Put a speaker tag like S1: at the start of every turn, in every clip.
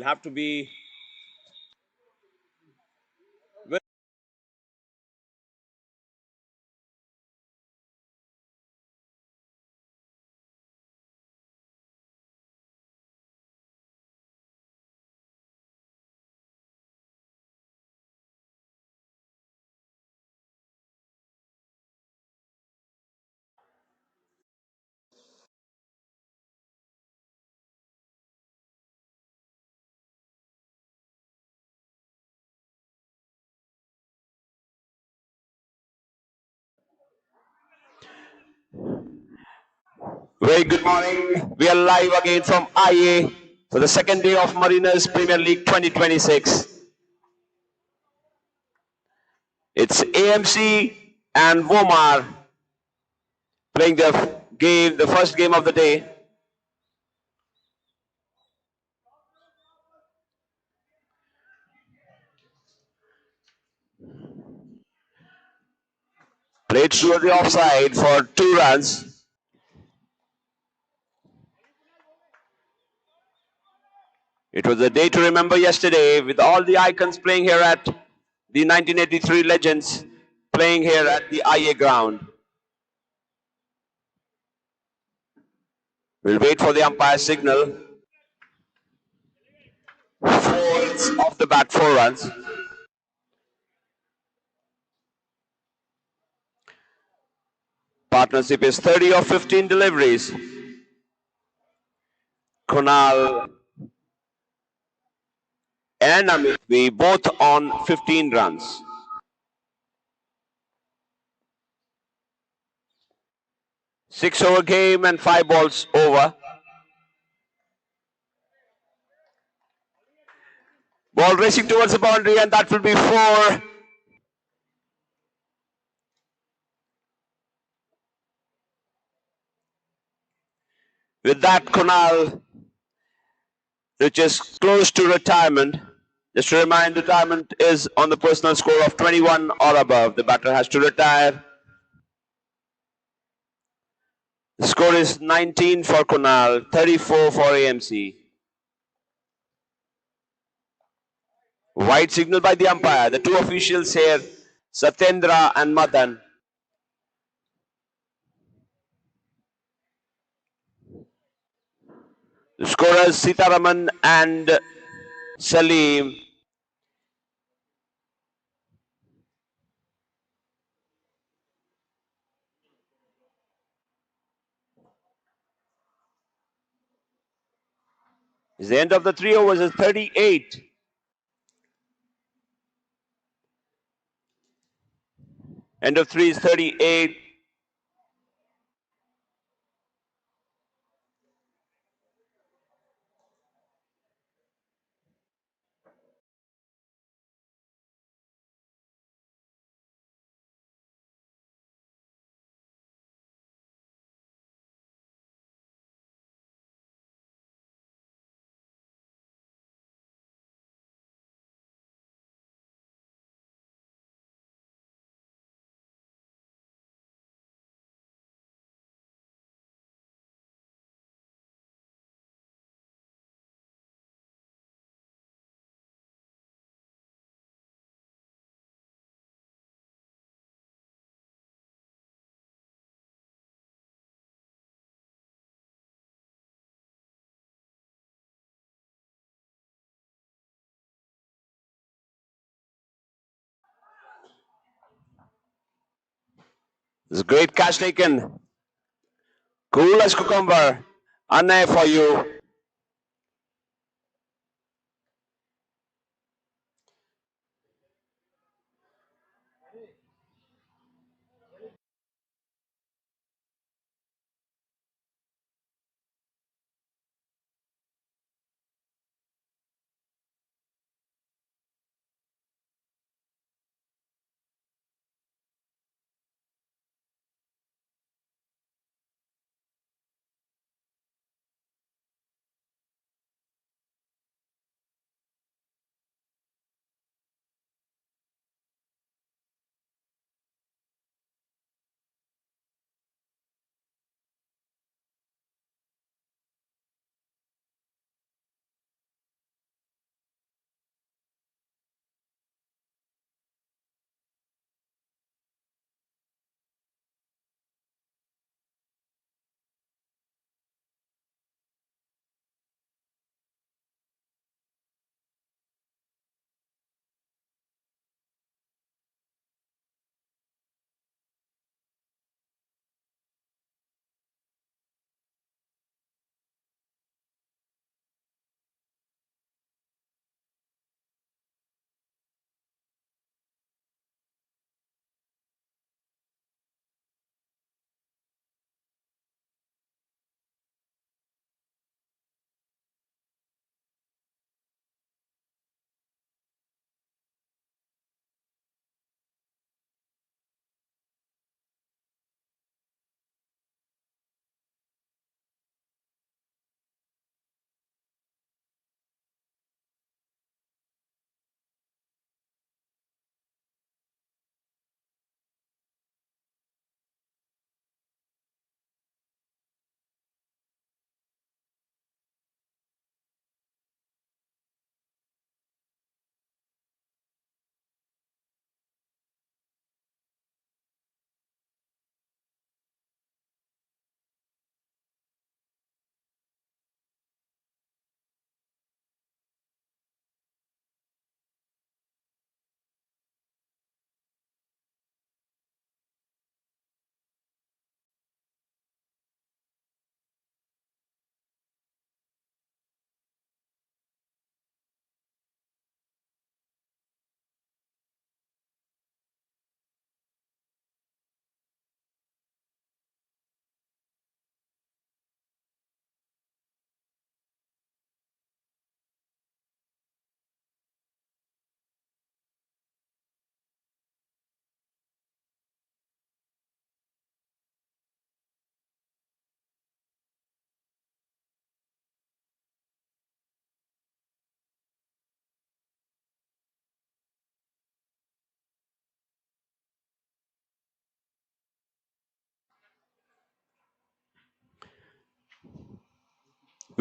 S1: have to be very good morning. We are live again from IA for the second day of Mariners Premier League 2026. It's AMC and Womar playing the first game of the day. Played through the offside for 2 runs. It was a day to remember yesterday with all the icons playing here at the 1983 legends playing here at the IA ground. We'll wait for the umpire signal. 4 off the bat, 4 runs. Partnership is 30 of 15 deliveries. Kunal and Amit, we both on 15 runs. Six-over game and 5 balls over. Ball racing towards the boundary, and that will be 4. With that, Kunal, which is close to retirement. Just to remind, retirement is on the personal score of 21 or above. The batter has to retire. The score is 19 for Kunal, 34 for AMC. White signal by the umpire. The 2 officials here, Satyendra and Madan. The scorers Sitaraman and Salim. It's the end of the 3 overs is 38. End of 3 is 38. It's a great catch taken. Cool as cucumber. Anna for you.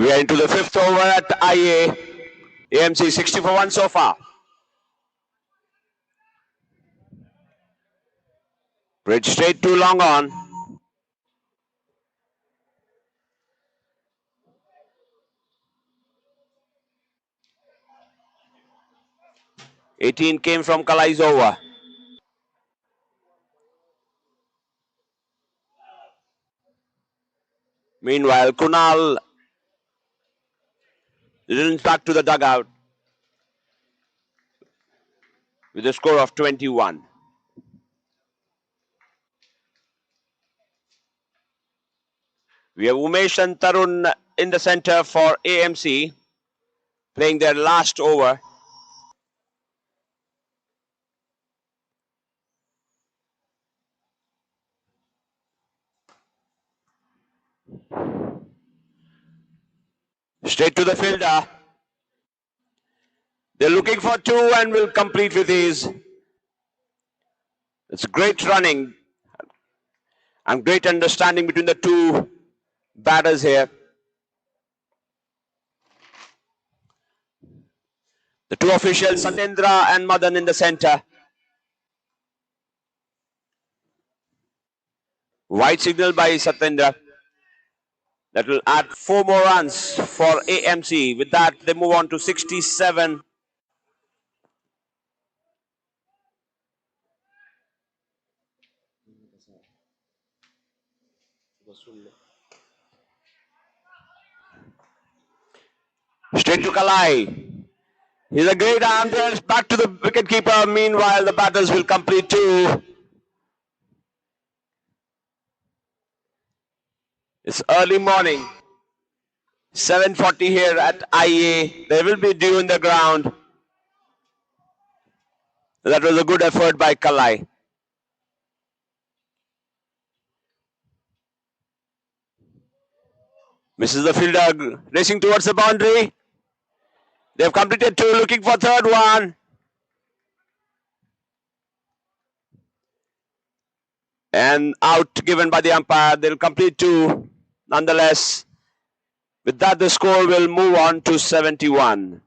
S1: We are into the fifth over at IA. AMC 60 for 1 so far. Bridge straight too long on. 18 came from Kalai's over. Meanwhile, Kunal didn't back to the dugout with a score of 21. We have Umesh and Tarun in the center for AMC playing their last over. Straight to the fielder. They're looking for two and will complete with ease. It's great running and great understanding between the two batters here. The two officials, Satyendra and Madan, in the center. White signal by Satyendra. That will add 4 more runs for AMC. With that, they move on to 67. Straight to Kalai. He's a great arm there. Back to the wicketkeeper. Meanwhile, the batters will complete two. It's early morning. 7:40 here at IA. They will be due in the ground. That was a good effort by Kalai. Misses the fielder, racing towards the boundary. They've completed two, looking for third one. And out given by the umpire. They'll complete two. Nonetheless, with that, the score will move on to 71.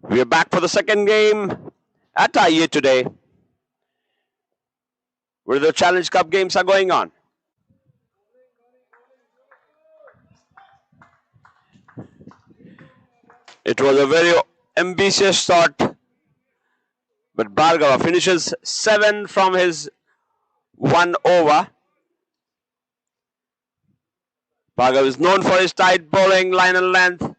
S1: We are back for the second game at IE today, where the Challenge Cup games are going on. It was a very ambitious shot, but Bhargava finishes 7 from his 1 over. Bhargava is known for his tight bowling, line and length.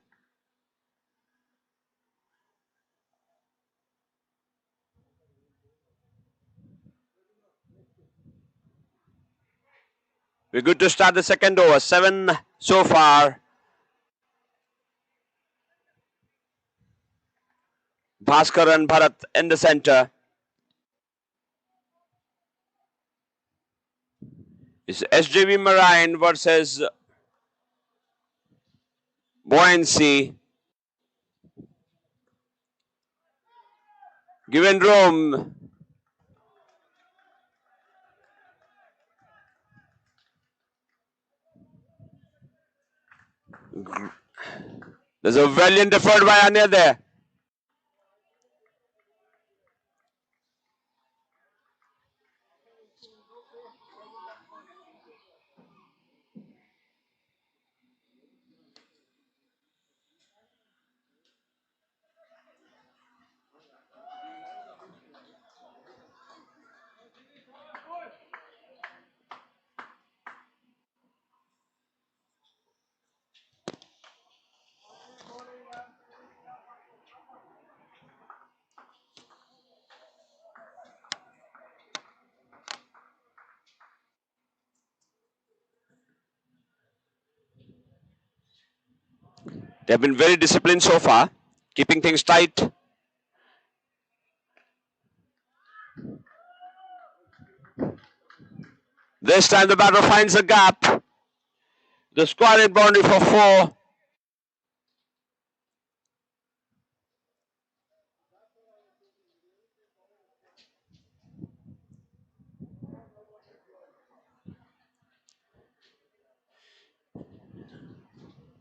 S1: We're good to start the second over. 7 so far. Bhaskar and Bharat in the center. It's SJV Marine versus Buoyancy. Given room. There's a valiant effort by Anya there. They've been very disciplined so far, keeping things tight. This time the batter finds a gap. The square boundary for 4.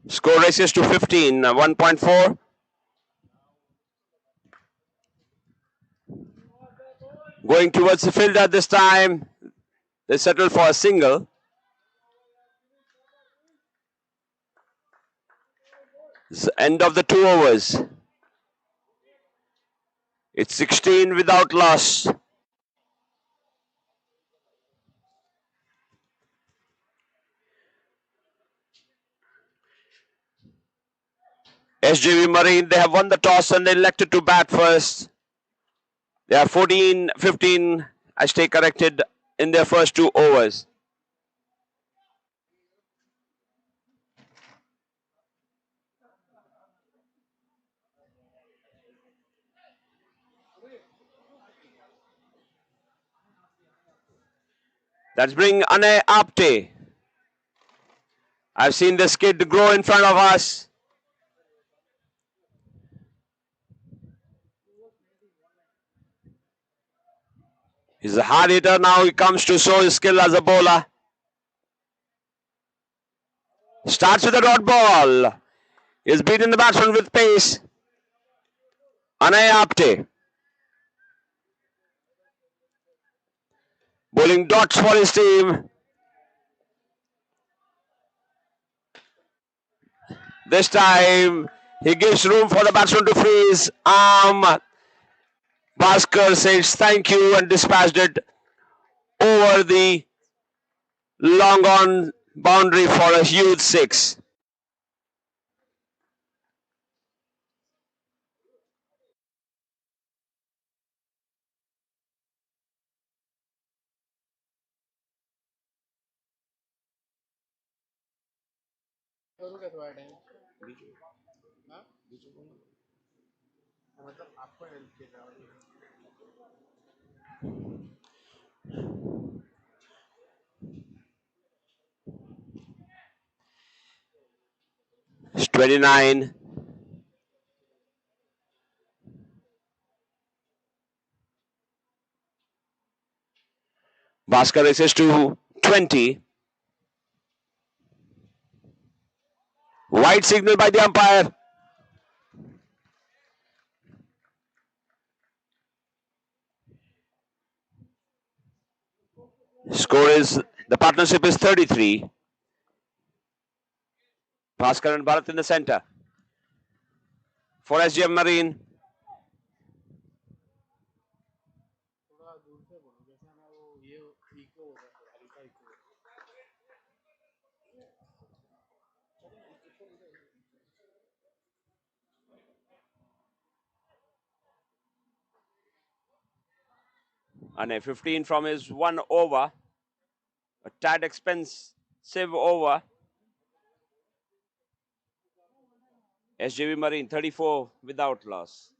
S1: Score races to 15, 1.4. Going towards the fielder this time. They settle for a single. It's the end of the 2 overs. It's 16 without loss. SJV Marine, they have won the toss and they elected to bat first. They are 14-15, I stay corrected, in their first 2 overs. Let's bring Anay Apte. I've seen this kid grow in front of us. He's a hard hitter now. He comes to show his skill as a bowler. Starts with a dot ball. He's beaten the batsman with pace. Anay Apte. Bowling dots for his team. This time, he gives room for the batsman to freeze. Bhaskar says thank you and dispatched it over the long on boundary for a huge 6. It's 29. Bhaskar races to 20. White signal by the umpire. Score is, the partnership is 33. Bhaskar and Bharat in the center. For SGM Marine. And a 15 from his 1 over. A tad expensive over. SJV Marine 34 without loss.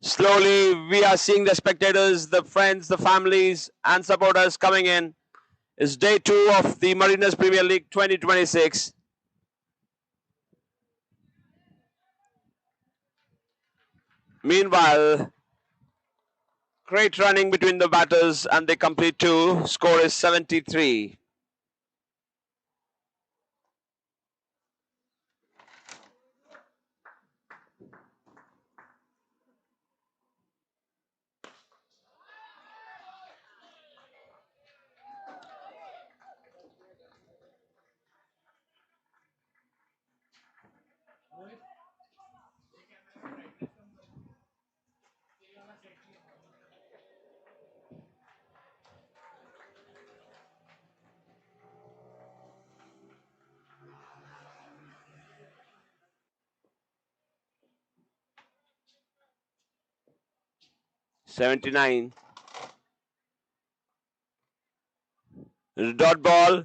S1: Slowly, we are seeing the spectators, the friends, the families, and supporters coming in. It's day 2 of the Mariners Premier League 2026. Meanwhile, great running between the batters and they complete 2. Score is 73. '79. Dot ball.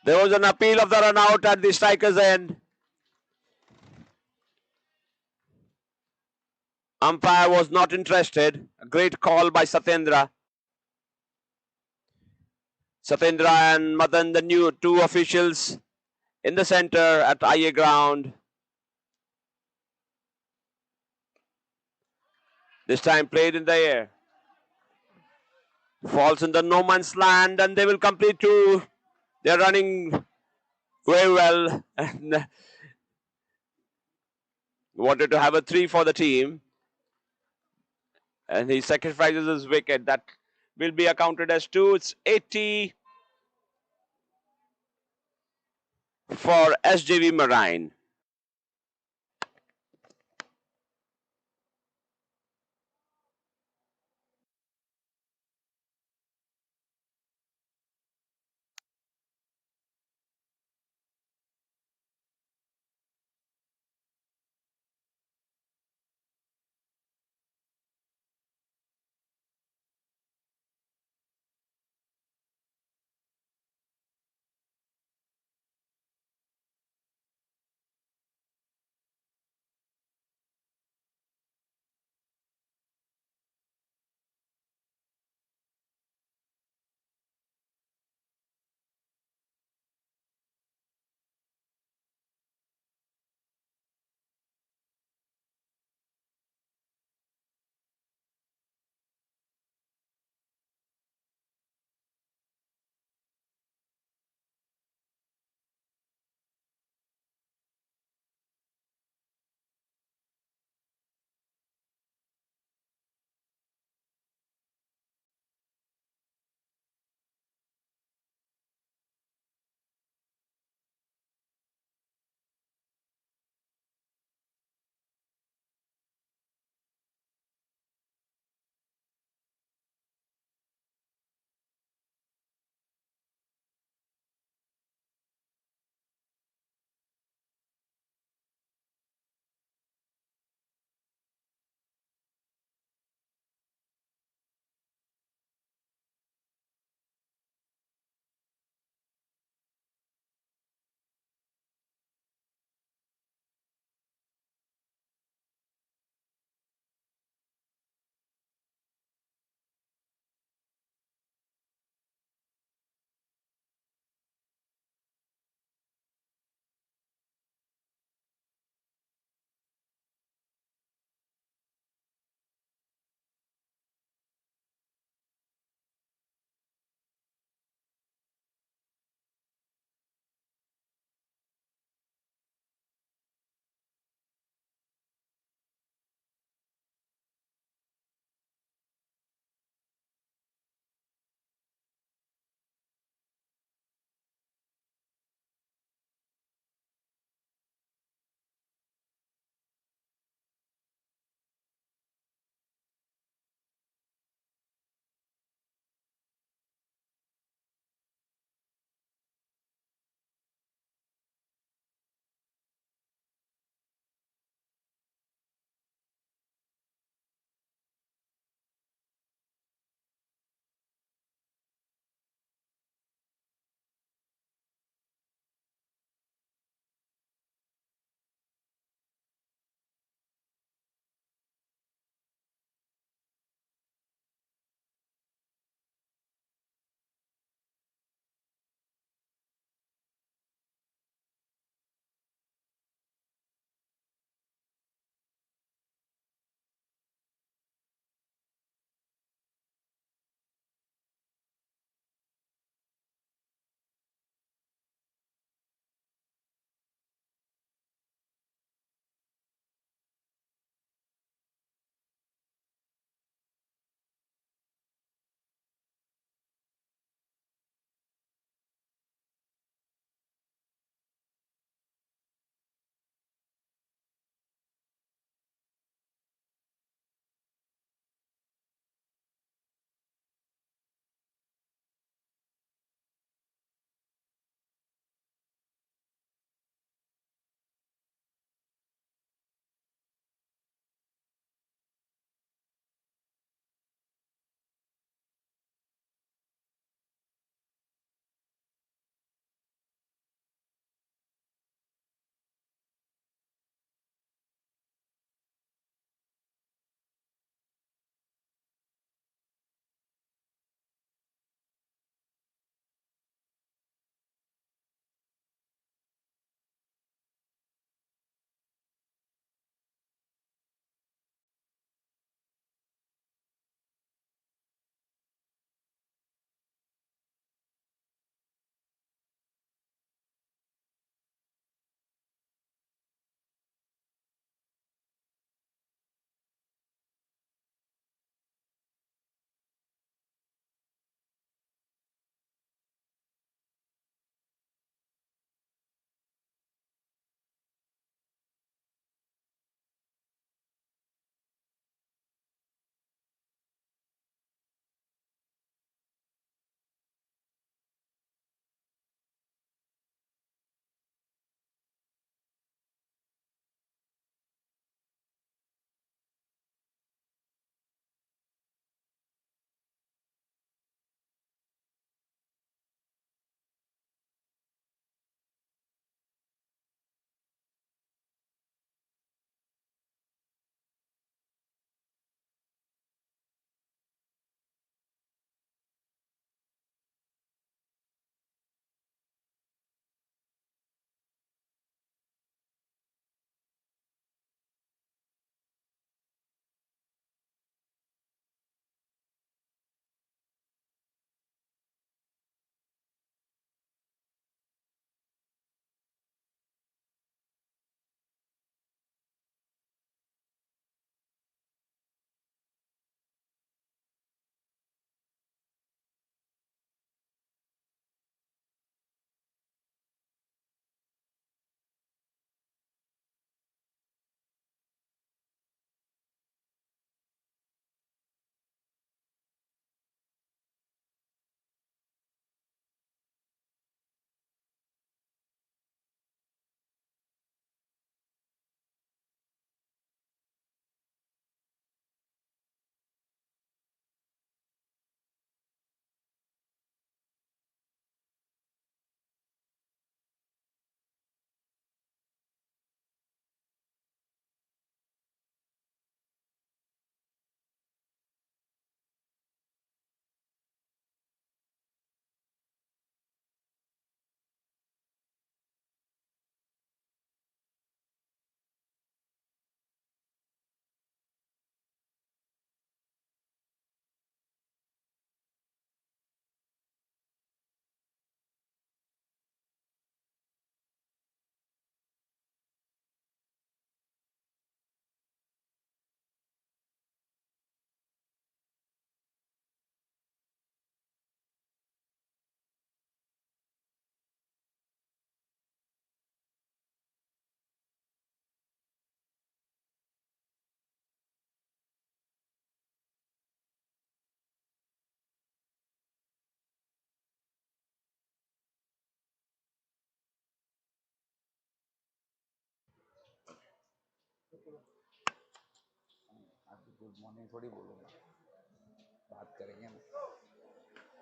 S1: There was an appeal of the run out at the striker's end. Umpire was not interested. A great call by Satyendra. Satyendra and Madan, the new 2 officials in the center at IA ground. This time played in the air. Falls in the no man's land and they will complete 2. They're running very well and wanted to have a 3 for the team. And he sacrifices his wicket. That will be accounted as 2. It's 80 for SJV Marine.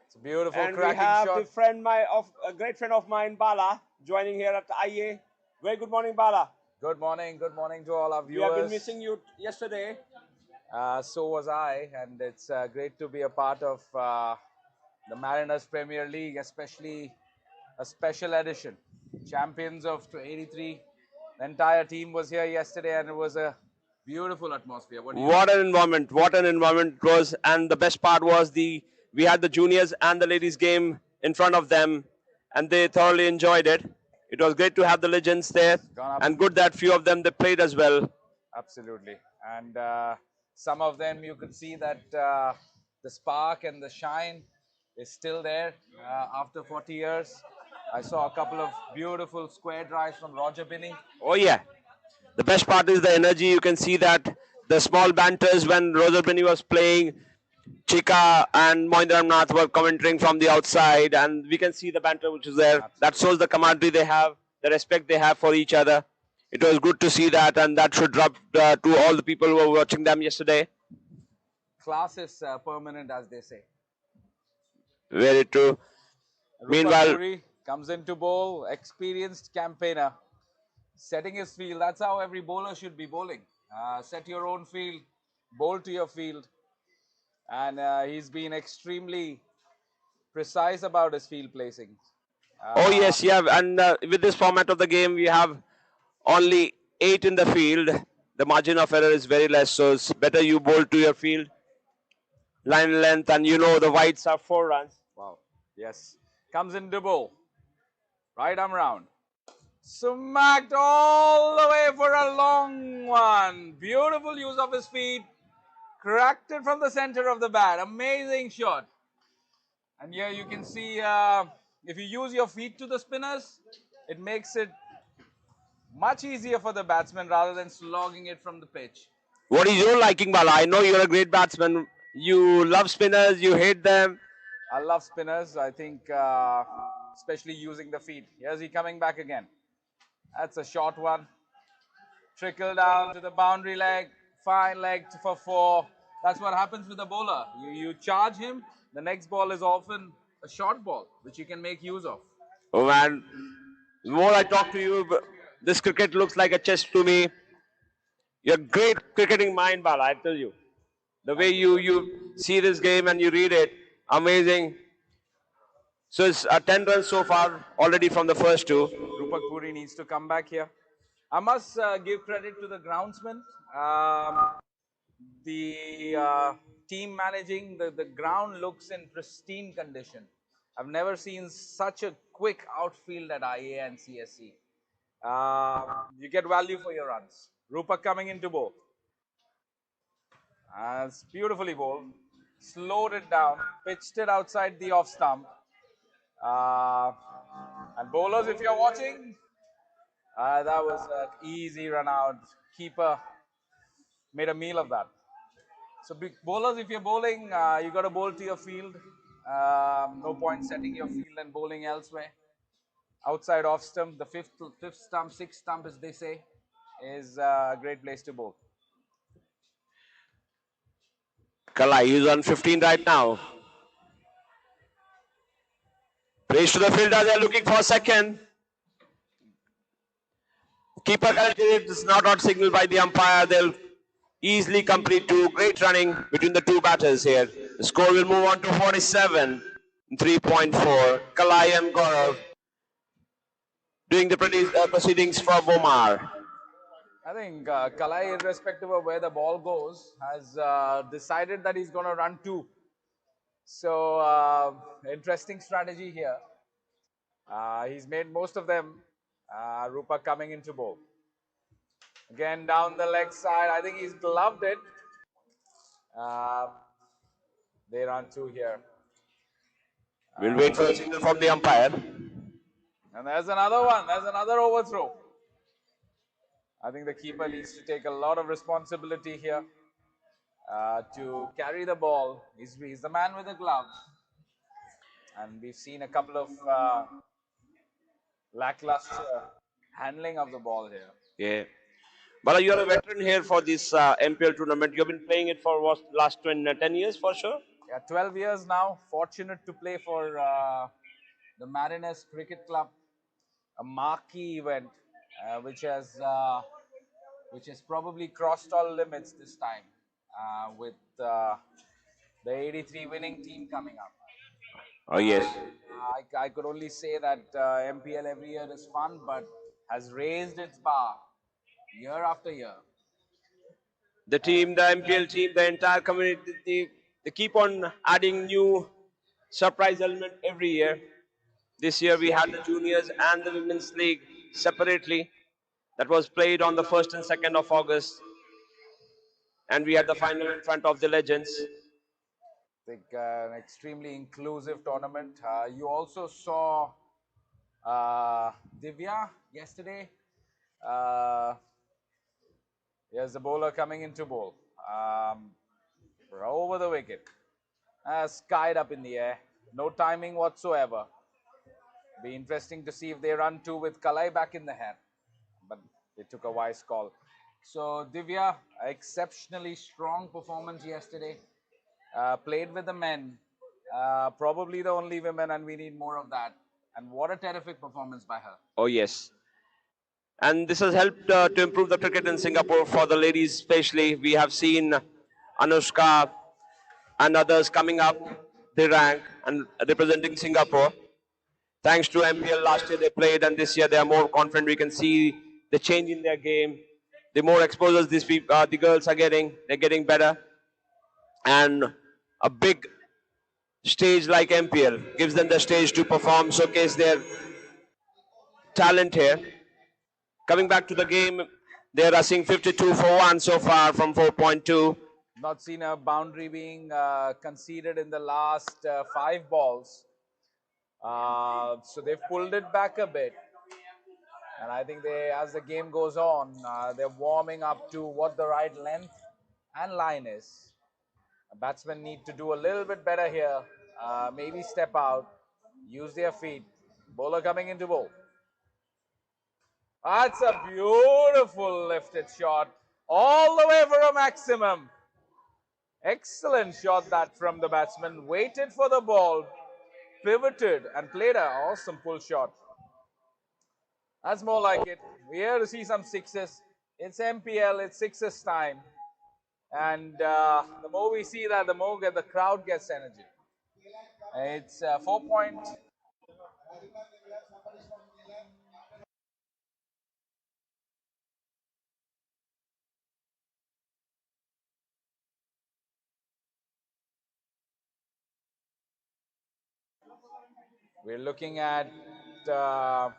S2: It's a beautiful
S1: And we
S2: cracking
S1: have
S2: shot.
S1: a great friend of mine, Bala, joining here at IA. Very good morning, Bala.
S2: Good morning to all our
S1: We have been
S2: viewers.
S1: missing you yesterday.
S2: So was I, and it's great to be a part of the Mariners Premier League, especially a special edition. Champions of 83. The entire team was here yesterday, and it was a beautiful atmosphere. What do you
S1: What
S2: think?
S1: an environment! What an environment it was, and the best part was we had the juniors and the ladies game in front of them, and they thoroughly enjoyed it. It was great to have the legends there,
S2: Gone up.
S1: and good that few of them they played as well.
S2: Absolutely. And some of them you could see that the spark and the shine is still there after 40 years. I saw a couple of beautiful square drives from Roger Binney.
S1: Oh yeah, the best part is the energy. You can see that the small banters when Roger Benny was playing, Chika and Mohinder Nath were commentating from the outside, and we can see the banter which is there. That shows the camaraderie they have, the respect they have for each other. It was good to see that, and that should rub to all the people who were watching them yesterday.
S2: Class is permanent, as they say.
S1: Very true.
S2: Rupa
S1: Meanwhile,
S2: Puri comes into bowl, experienced campaigner, setting his field. That's how every bowler should be bowling. Set your own field, bowl to your field. And he's been extremely precise about his field placing.
S1: oh yes, yeah, and with this format of the game, we have only 8 in the field. The margin of error is very less, so it's better you bowl to your field line length, and you know the wides are 4 runs.
S2: Wow. Yes. Comes into bowl. Right arm round. Smacked all the way for a long one. Beautiful use of his feet. Cracked it from the center of the bat. Amazing shot. And here you can see if you use your feet to the spinners, it makes it much easier for the batsman rather than slogging it from the pitch.
S1: What is your liking, Bala? I know you're a great batsman. You love spinners, you hate them.
S2: I love spinners. I think, especially using the feet. Here's he coming back again. That's a short one. Trickle down to the boundary leg. Fine leg for 4. That's what happens with a bowler. You charge him. The next ball is often a short ball, which you can make use of.
S1: Oh man, the more I talk to you, this cricket looks like a chess to me. You're a great cricketing mind, Bala, I tell you. The way you see this game and you read it, amazing. So it's 10 runs so far already from the first 2.
S2: Rupak Puri needs to come back here. I must give credit to the groundsman. The team managing the ground looks in pristine condition. I've never seen such a quick outfield at IA and CSC. You get value for your runs. Rupak coming into bowl. It's beautifully bowled. Slowed it down, pitched it outside the off stump. And bowlers, if you're watching, that was an easy run out. Keeper made a meal of that. So bowlers, if you're bowling, you got to bowl to your field. No point setting your field and bowling elsewhere. Outside off stump, the fifth stump, sixth stump, as they say, is a great place to bowl.
S1: Kalai, he's on 15 right now. Praise to the fielder, they're looking for a second. Keeper corrected, it's not out signal by the umpire. They'll easily complete 2. Great running between the 2 batters here. The score will move on to 47, 3.4. Kalai and Gaurav doing the proceedings for Bomar.
S2: I think Kalai, irrespective of where the ball goes, has decided that he's going to run 2. So, interesting strategy here. He's made most of them. Rupa coming into bowl. Again, down the leg side. I think he's gloved it. They run 2 here.
S1: We'll wait for a signal from the umpire.
S2: And there's another one. There's another overthrow. I think the keeper needs to take a lot of responsibility here to carry the ball. He's the man with the glove. And we've seen a couple of lackluster handling of the ball here.
S1: Yeah. But you're a veteran here for this MPL tournament. You've been playing it for what, last 10 years for sure?
S2: Yeah, 12 years now. Fortunate to play for the Mariners Cricket Club, a marquee event which has probably crossed all limits this time with the 83 winning team coming up.
S1: Oh, yes.
S2: I could only say that MPL every year is fun, but has raised its bar year after year.
S1: The team, the MPL team, the entire community, they keep on adding new surprise element every year. This year we had the juniors and the women's league separately. That was played on the 1st and 2nd of August. And we had the final in front of the legends.
S2: I think an extremely inclusive tournament. You also saw Divya yesterday. Here's the bowler coming into bowl. Over the wicket. Skied up in the air. No timing whatsoever. Be interesting to see if they run two with Kalai back in the hand. But they took a wise call. So Divya, exceptionally strong performance yesterday. Played with the men. Probably the only women, and we need more of that. And what a terrific performance by her.
S1: Oh, yes. And this has helped to improve the cricket in Singapore for the ladies, especially. We have seen Anushka and others coming up the rank and representing Singapore. Thanks to MPL, last year they played, and this year they are more confident. We can see the change in their game. The more exposures the girls are getting, they're getting better. And a big stage like MPL gives them the stage to perform, showcase their talent here. Coming back to the game, they're rushing 52 for 1 so far from 4.2.
S2: Not seen a boundary being conceded in the last 5 balls. So they've pulled it back a bit. And I think as the game goes on, they're warming up to what the right length and line is. Batsmen need to do a little bit better here. Maybe step out, use their feet. Bowler coming into bowl. That's a beautiful lifted shot. All the way for a maximum. Excellent shot that from the batsman. Waited for the ball, pivoted and played an awesome pull shot. That's more like it. We're here to see some sixes. It's MPL, it's sixes time. And the more we see that, the more the crowd gets energy. It's 4 point. We're looking at Dada.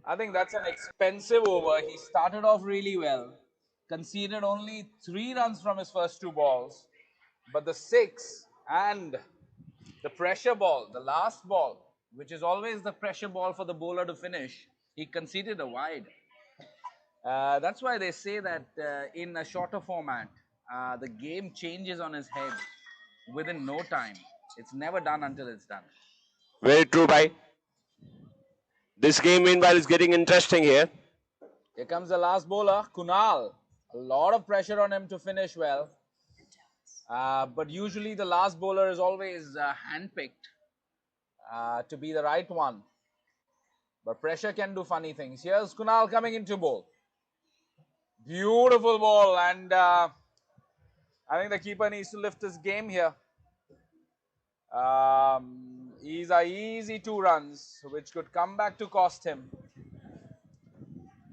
S2: I think that's an expensive over. He started off really well, conceded only 3 runs from his first 2 balls, but the 6 and the pressure ball, the last ball, which is always the pressure ball for the bowler to finish, he conceded a wide. That's why they say that in a shorter format, the game changes on his head within no time. It's never done until it's done.
S1: Very true, bhai. This game, meanwhile, is getting interesting here.
S2: Here comes the last bowler, Kunal. A lot of pressure on him to finish well. But usually the last bowler is always handpicked to be the right one. But pressure can do funny things. Here's Kunal coming into bowl. Beautiful ball, and I think the keeper needs to lift his game here. These are easy 2 runs, which could come back to cost him.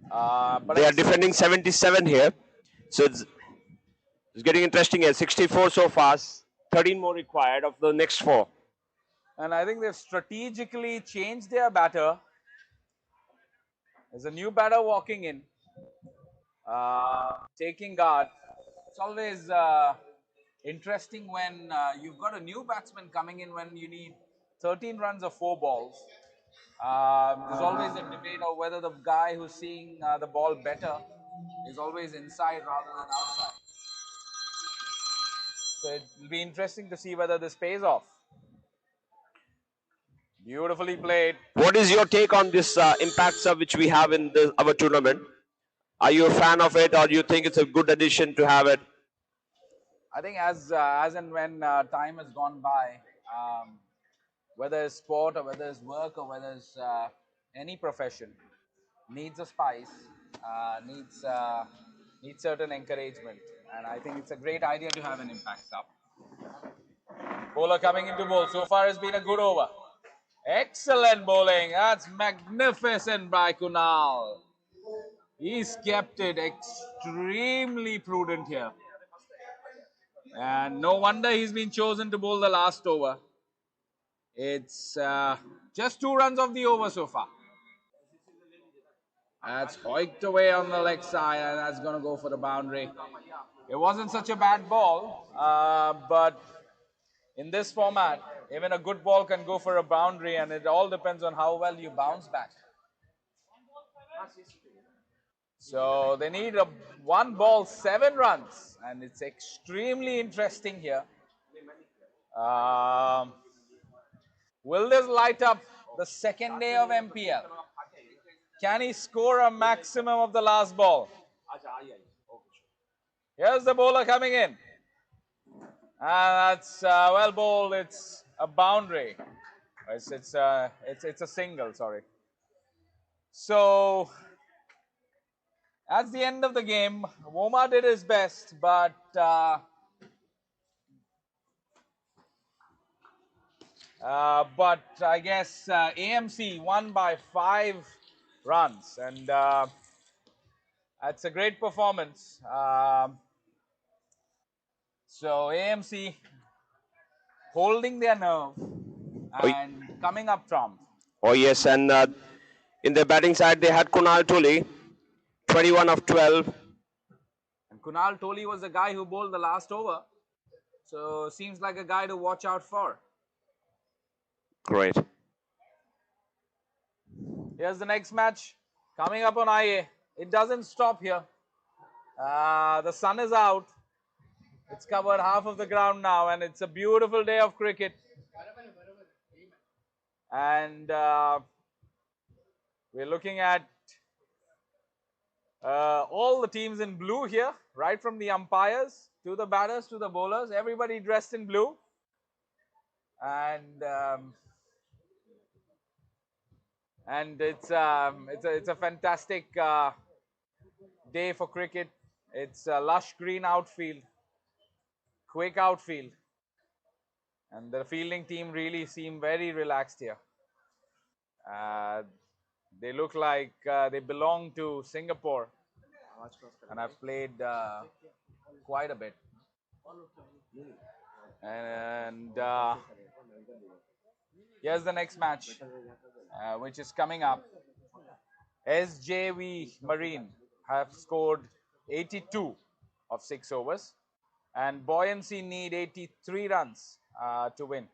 S1: They are defending 77 here. So it's getting interesting here. 64 so far, 13 more required of the next 4.
S2: And I think they've strategically changed their batter. There's a new batter walking in, taking guard. It's always interesting when you've got a new batsman coming in when you need 13 runs or 4 balls. There's always a debate of whether the guy who's seeing the ball better is always inside rather than outside. So it'll be interesting to see whether this pays off. Beautifully played.
S1: What is your take on this impact sub which we have in our tournament? Are you a fan of it, or do you think it's a good addition to have it?
S2: I think as and when time has gone by, whether it's sport or whether it's work or whether it's any profession, needs a spice, needs certain encouragement, and I think it's a great idea to have an impact sub. Bowler coming into bowl. So far has been a good over. Excellent bowling. That's magnificent by Kunal. He's kept it extremely prudent here. And no wonder he's been chosen to bowl the last over. It's just 2 runs of the over so far. That's hoiked away on the leg side, and that's going to go for the boundary. It wasn't such a bad ball, but in this format, even a good ball can go for a boundary, and it all depends on how well you bounce back. So they need a 1 ball, 7 runs, and it's extremely interesting here. Will this light up the second day of MPL? Can he score a maximum of the last ball? Here's the bowler coming in. That's well bowled. It's a boundary. It's a single. Sorry. So that's the end of the game. Woma did his best, but I guess AMC won by 5 runs, and that's a great performance. So AMC holding their nerve and coming up trump.
S1: Oh yes, and in the batting side they had Kunal Tuli, 21 of 12.
S2: And Kunal Toli was the guy who bowled the last over. So seems like a guy to watch out for.
S1: Great.
S2: Here's the next match coming up on IA. It doesn't stop here. The sun is out. It's covered half of the ground now, and it's a beautiful day of cricket. And we're looking at all the teams in blue here, right from the umpires to the batters to the bowlers. Everybody dressed in blue. And it's a fantastic day for cricket. It's a lush green outfield, quick outfield, and the fielding team really seem very relaxed here. They look like they belong to Singapore, and I've played quite a bit. And here's the next match, which is coming up. SJV Marine have scored 82 of 6 overs, and Buoyancy need 83 runs to win.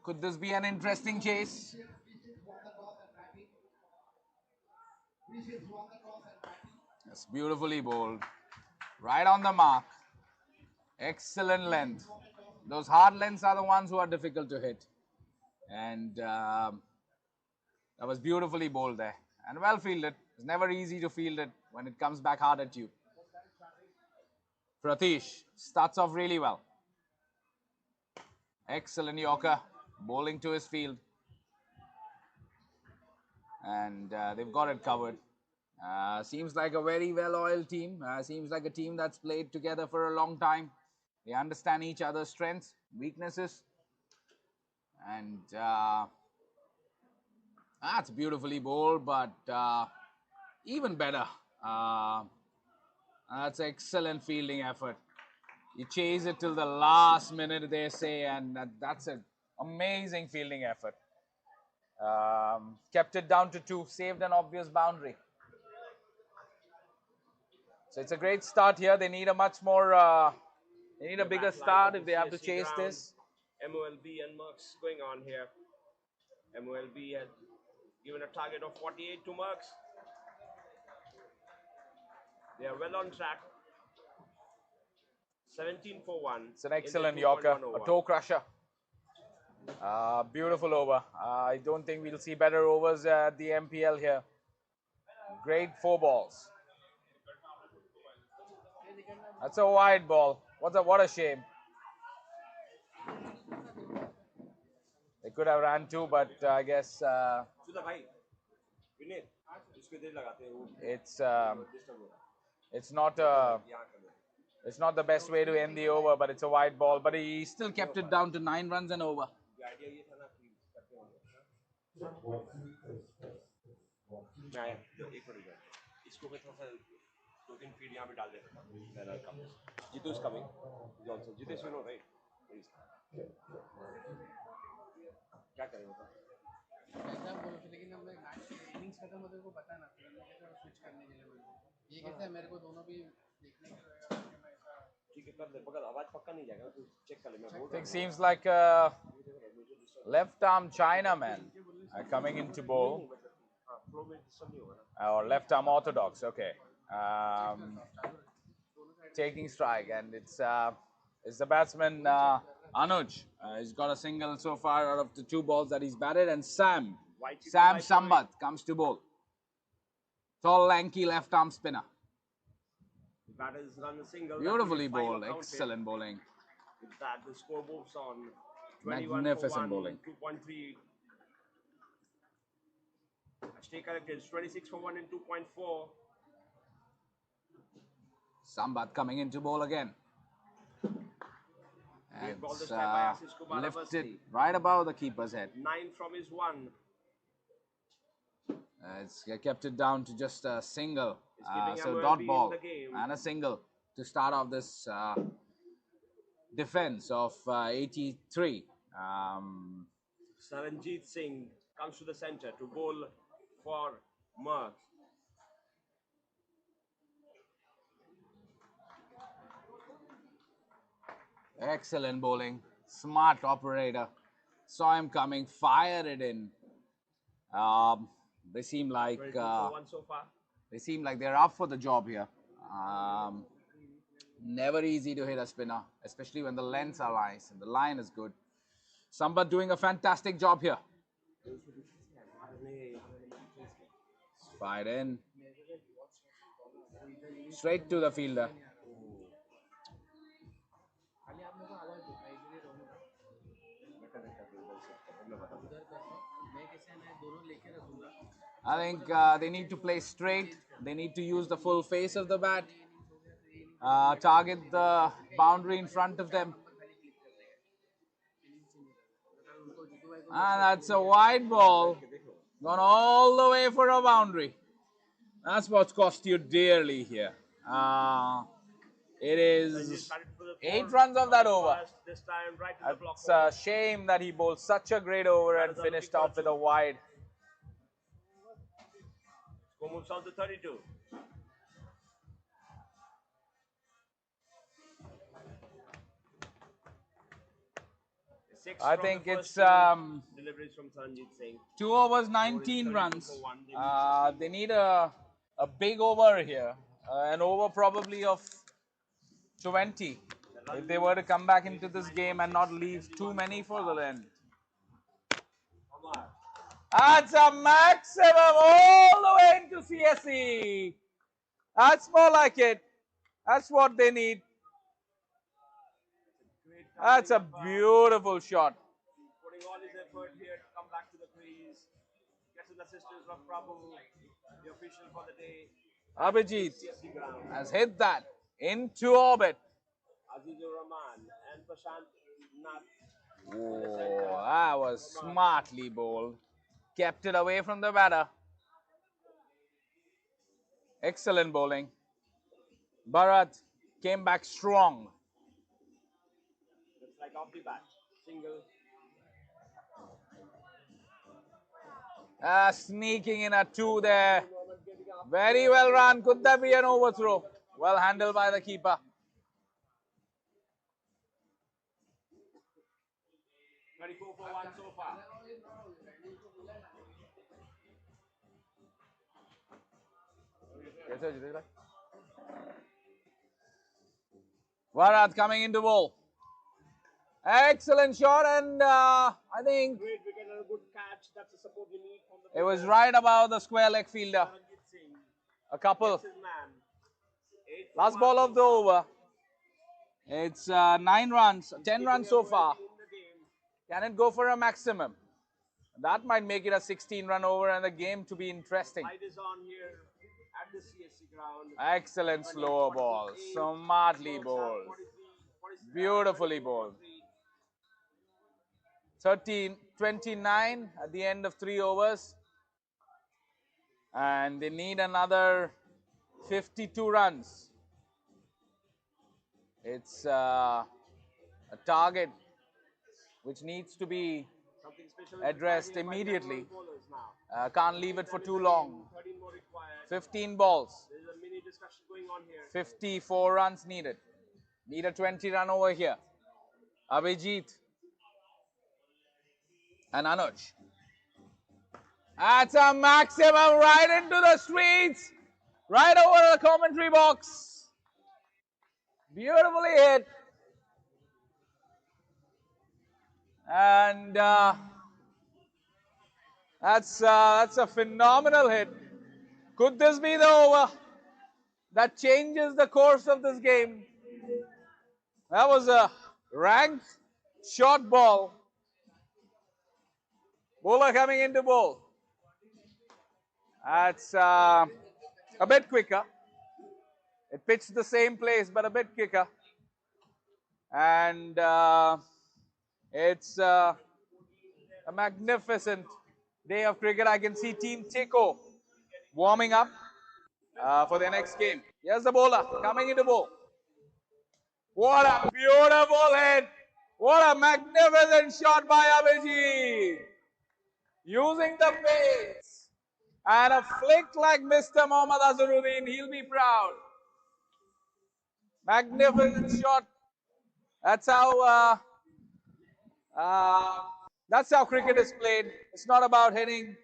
S2: Could this be an interesting chase? Yes, beautifully bowled. Right on the mark. Excellent length. Those hard lengths are the ones who are difficult to hit. And that was beautifully bowled there. And well fielded. It's never easy to field it when it comes back hard at you. Pratish starts off really well. Excellent Yorker. Bowling to his field. And they've got it covered. Seems like a very well-oiled team. Seems like a team that's played together for a long time. They understand each other's strengths, weaknesses, and That's beautifully bowled, but even better. That's excellent fielding effort. You chase it till the last minute, they say, and that's an amazing fielding effort. Kept it down to 2, saved an obvious boundary. So it's a great start here. They need a much more, they need a bigger start if they have to chase this.
S1: MOLB and Merckx going on here. MOLB had given a target of 48 to Merckx. They are well on track. 17 for 1.
S2: It's an excellent Yorker, a toe crusher. Beautiful over. I don't think we'll see better overs at the MPL here. Great 4 balls. That's a wide ball. What a shame. They could have ran 2, but I guess it's not the best way to end the over, but it's a wide ball. But he still kept it down to 9 runs and over.
S1: Jitu is coming. He's also Jitesh, you know, right? क्या करें बता?
S3: ऐसा बोल रहे लेकिन हमने match innings खत्म होते को पता ना फिर हमने कैसे स्विच करने के लिए बोल ये कैसे मेरे को दोनों भी देखने के रहेगा कि मैं ऐसा
S1: ठीक है कर दे पकड़ आवाज पक्का नहीं जाएगा तू चेक कर ले मैं बोल
S2: It seems like a left arm Chinaman coming into bowl. Or left arm orthodox, okay. Taking strike, and it's the batsman Anuj. He's got a single so far out of the 2 balls that he's batted, and Sam Sambat comes to bowl. Tall, lanky left arm spinner.
S1: Batters run a single.
S2: Beautifully bowled, excellent bowling.
S1: With that, the scoreboard's on 21
S2: Magnificent
S1: for 1,
S2: bowling.
S1: 2.3. Stay corrected. It's 26 for 1 and 2.4.
S2: Sambat coming into bowl again. And
S1: ball this time by Ashish Kumar
S2: lifted
S1: Avasthi.
S2: right above the keeper's head.
S1: 9 from his 1.
S2: It's kept it down to just a single.
S1: keeping
S2: So
S1: MOLB
S2: dot
S1: in
S2: ball
S1: the game.
S2: and a single to start off this defense of 83.
S1: Saranjeet Singh comes to the center to bowl for Merckx.
S2: Excellent bowling. Smart operator. Saw him coming, fired it in. They seem like
S1: 22 for 1 so far.
S2: they seem like they're up for the job here. Never easy to hit a spinner, especially when the lengths are nice and the line is good. Sambat doing a fantastic job here. Fired in. Straight to the fielder.
S3: खाली आप मेरे को आवाज दो मैं इधर रहूंगा उधर कर मैं कैसे ना दोनों लेके रखूंगा
S2: I think they need to play straight. They need to use the full face of the bat. Target the boundary in front of them. And that's a wide ball. Gone all the way for a boundary. That's what's cost you dearly here. It is 8 runs of that over.
S1: This time right to the block.
S2: It's a shame that he bowled such a great over and finished off with a wide.
S1: Score moves on to 32.
S2: I think it's
S1: deliveries from Sanjit Singh.
S2: 2 overs, 19 runs. They need a big over here. An over probably of 20 if they were to come back into this game and not leave too many for the end. That's a maximum all the way into CSE. That's more like it. That's what they need. That's a beautiful shot.
S1: Putting all his effort here to come back to the crease. Gets the assistance from Prabhu, the official for the day.
S2: Abhijit has hit that into orbit.
S1: Azizur Rahman and Prashant Nath.
S2: Oh, that was smartly bowled. Kept it away from the batter. Excellent bowling. Bharat came back strong.
S1: Looks like off the bat. Single.
S2: Sneaking in a 2 there. Very well run. Could that be an overthrow? Well handled by the keeper.
S1: 34 for 1 so far.
S2: Bharat coming into bowl. Excellent shot, and I think
S1: Great wicket and a good catch. That's the support you need from the
S2: it was right above the square leg fielder.
S1: Ranjit Singh.
S2: A couple.
S1: That's his man. 8 for
S2: Last
S1: 1
S2: ball
S1: so
S2: of the
S1: far.
S2: over. It's 9 runs, 10 runs so far.
S1: In the game.
S2: Can it go for a maximum? That might make it a 16-run over and the game to be interesting.
S1: Light is on here at the CSC ground.
S2: Excellent slower ball. Smartly bowled. Beautifully bowled. 29 at the end of 3 overs. And they need another 52 runs. It's a target which needs to be
S1: Something special
S2: addressed immediately.
S1: bowlers now.
S2: Can't leave it for too long.
S1: 13 more required.
S2: 15 balls.
S1: There's a mini discussion going on here.
S2: 54 runs needed. Need a 20-run over here. Abhijit and Anuj. That's a maximum right into the streets. Right over the commentary box. Beautifully hit. And that's a phenomenal hit. Could this be the over that changes the course of this game? That was a ranked short ball. Bowler coming into bowl. That's a bit quicker. It pitched the same place, but a bit quicker. And it's a magnificent day of cricket. I can see Team Tico warming up for their next game. Here's the bowler coming into bowl. What a beautiful hit. What a magnificent shot by Abhijit. Using the pace. And a flick like Mr. Mohammad Azharuddin. He'll be proud. Magnificent shot. That's how cricket is played. It's not about hitting,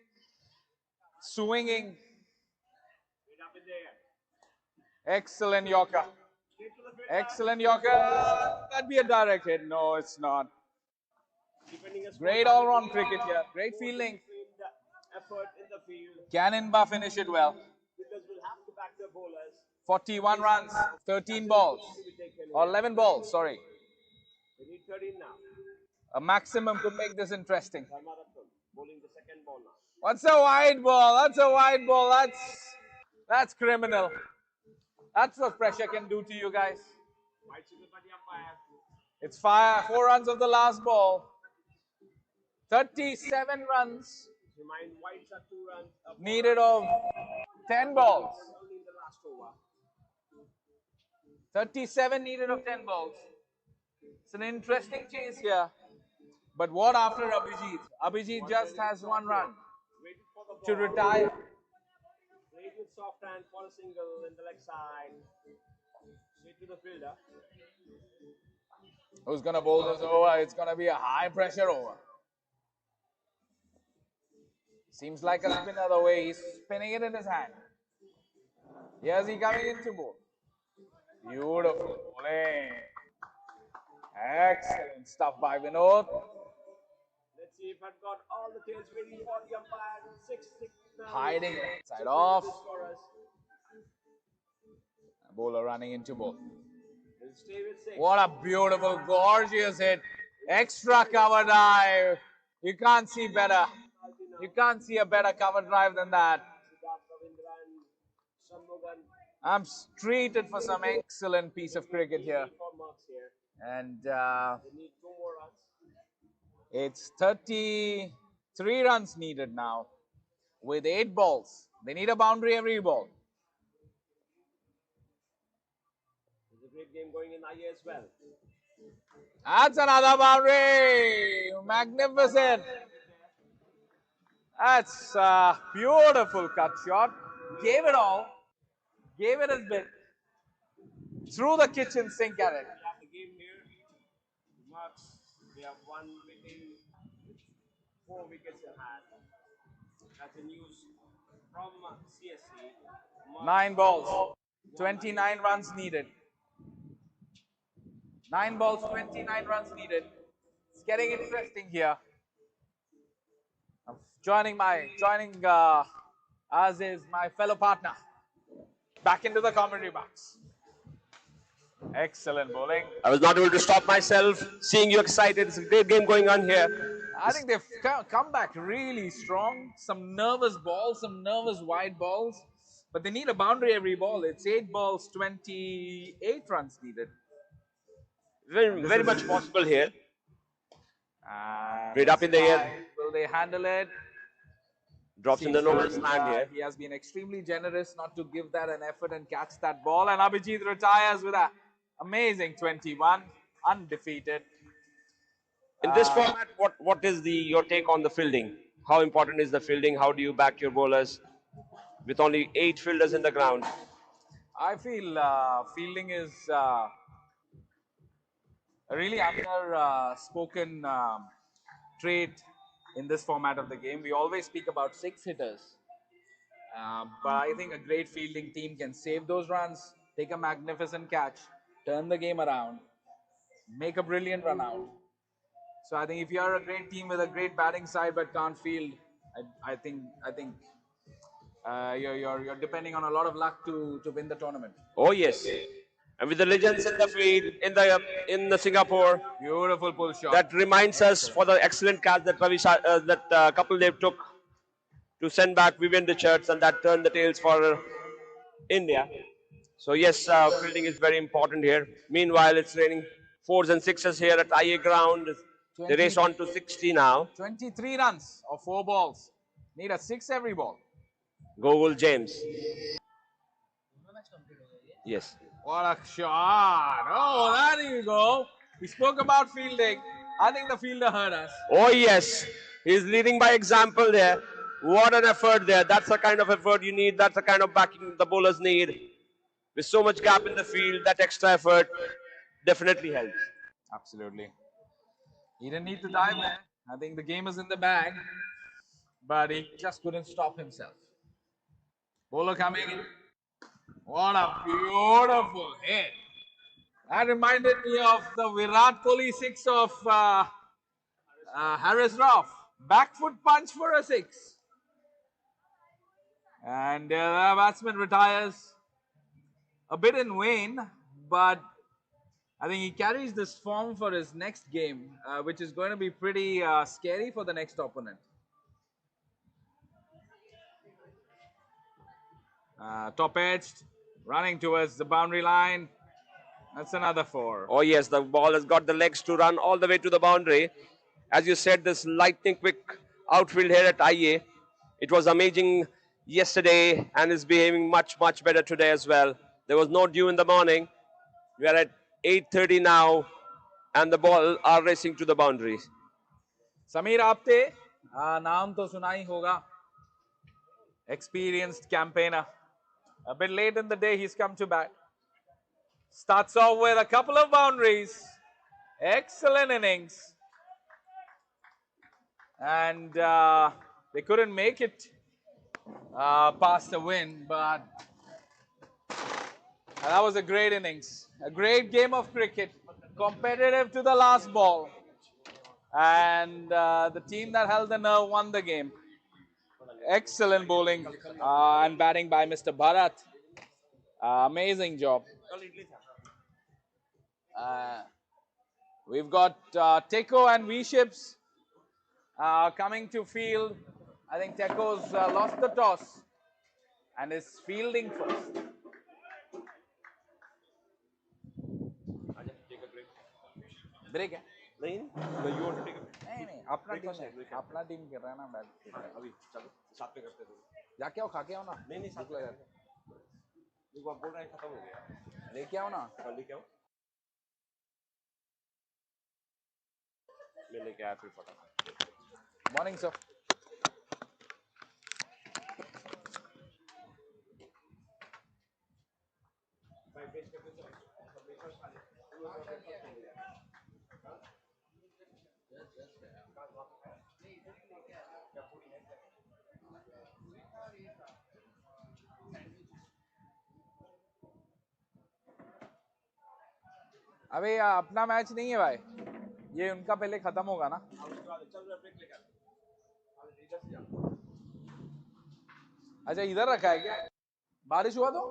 S2: swinging. Excellent Yorker. Excellent Yorker. That'd be a direct hit. No, it's not. Great all-round cricket here. Great fielding.
S1: Effort in the field.
S2: Can Inba finish it well?
S1: Because we'll have to back the bowlers.
S2: 41 runs, 13 balls. Or 11 balls, sorry.
S1: We need 13 now.
S2: A maximum could make this interesting.
S1: Bowling the second ball now.
S2: What's a wide ball? That's a wide ball. That's criminal. That's what pressure can do to you guys.
S1: Wide signal by the umpire.
S2: It's 4 runs of the last ball. 37 runs
S1: Remind Whites are 2 runs.
S2: needed of 10 balls.
S1: Only in the last over.
S2: 37 needed of 10 balls. It's an interesting chase here. But what after Abhijit? Abhijit just has 1 run
S1: Waited for the ball.
S2: to retire.
S1: Played with soft hand for a single in the leg side. Straight to the fielder.
S2: Who's going to bowl this over? It's going to be a high pressure over. Seems like a spinner the way he's spinning it in his hand. Here's he coming into bowl. Beautiful bowling. Excellent stuff by Vinod.
S1: Let's see if I've got all the tails waiting for the umpire. 6-6 now.
S2: Hiding side off.
S1: For us.
S2: Bowler running into bowl.
S1: We'll stay with 6.
S2: What a beautiful, gorgeous hit. Extra cover dive. You can't see better. You can't see a better cover drive than that. I'm treated for some excellent piece of cricket here. And
S1: They need 2 more runs.
S2: it's 33 3 runs needed now with 8 balls. They need a boundary every ball.
S1: There's a great game going in IA as well.
S2: That's another boundary. Magnificent. That's a beautiful cut shot. Gave it all. Gave it his bit. Threw the kitchen sink at it.
S1: The game here, Marks, they have won within 4 wickets in hand. That's the news from CSC.
S2: 9 balls. 29 runs needed. 9 balls, 29 runs needed. It's getting interesting here. Joining as is my fellow partner. Back into the commentary box. Excellent bowling.
S1: I was not able to stop myself seeing you excited. It's a great game going on here.
S2: I think they've come back really strong. Some nervous balls, some nervous wide balls. But they need a boundary every ball. It's 8 balls, 28 runs needed.
S1: Very much possible here. Straight up in the air.
S2: Will they handle it?
S1: Drops in the no man's land here.
S2: He has been extremely generous not to give that an effort and catch that ball. And Abhijit retires with an amazing 21, undefeated.
S1: In this format, what is your take on the fielding? How important is the fielding? How do you back your bowlers with only 8 fielders in the ground?
S2: I feel fielding is a really under-spoken trait in this format of the game. We always speak about 6 hitters. But I think a great fielding team can save those runs, take a magnificent catch, turn the game around, make a brilliant run out. So I think if you are a great team with a great batting side but can't field, I think you're depending on a lot of luck to win the tournament.
S1: Oh yes, and with the legends in the field in the Singapore,
S2: Beautiful pull shot.
S1: that reminds us for the excellent catch that couple they took to send back Vivian Richards, and that turned the tails for India. So yes, fielding is very important here. Meanwhile, it's raining 4s and 6s here at IA ground. They race on to 60 now.
S2: 23 runs of 4 balls. Need a 6 every ball.
S1: Gogol James. Yes.
S2: What a shot. Oh, there you go. We spoke about fielding. I think the fielder heard us.
S1: Oh yes, he's leading by example there. What an effort there. That's the kind of effort you need. That's the kind of backing the bowlers need. With so much gap in the field, that extra effort definitely helps.
S2: Absolutely. He didn't need to dive there. I think the game is in the bag. But he just couldn't stop himself. Bowler coming in. What a beautiful hit. That reminded me of the Virat Kohli 6 of Harris Rauf. Back foot punch for a 6. And the batsman retires a bit in vain, but I think he carries this form for his next game, which is going to be pretty scary for the next opponent. Top edged, running towards the boundary line. That's another 4.
S1: Oh yes, the ball has got the legs to run all the way to the boundary. As you said, this lightning quick outfield here at IA. It was amazing yesterday and is behaving much better today as well. There was no dew in the morning. We are at 8:30 now, and the ball are racing to the boundaries.
S2: Sameer Apte, naam to suna hi hoga. Experienced campaigner. A bit late in the day, he's come to bat. Starts off with a couple of boundaries. Excellent innings. And they couldn't make it past the win, but that was a great innings. A great game of cricket. Competitive to the last ball. And the team that held the nerve won the game. Excellent bowling and batting by Mr. Bharat. Amazing job. We've got Teko and V-Ships coming to field. I think Teko's lost the toss and is fielding first. Break?
S1: No, you want to take a break?
S2: अपना team कर रहा है ना bat
S1: अभी चलो साथ में करते थे
S2: जाके आओ खा के आओ ना
S1: नहीं
S2: भूख लगा है
S1: देखो आप बोल रहे हैं खत्म हो गया
S2: लेके आओ ना
S1: कल लेके आओ मैं लेके आया फिर फटाफट
S2: मॉर्निंग सर अबे अपना मैच नहीं है भाई ये उनका पहले खत्म होगा ना अच्छा इधर रखा है क्या बारिश हुआ तो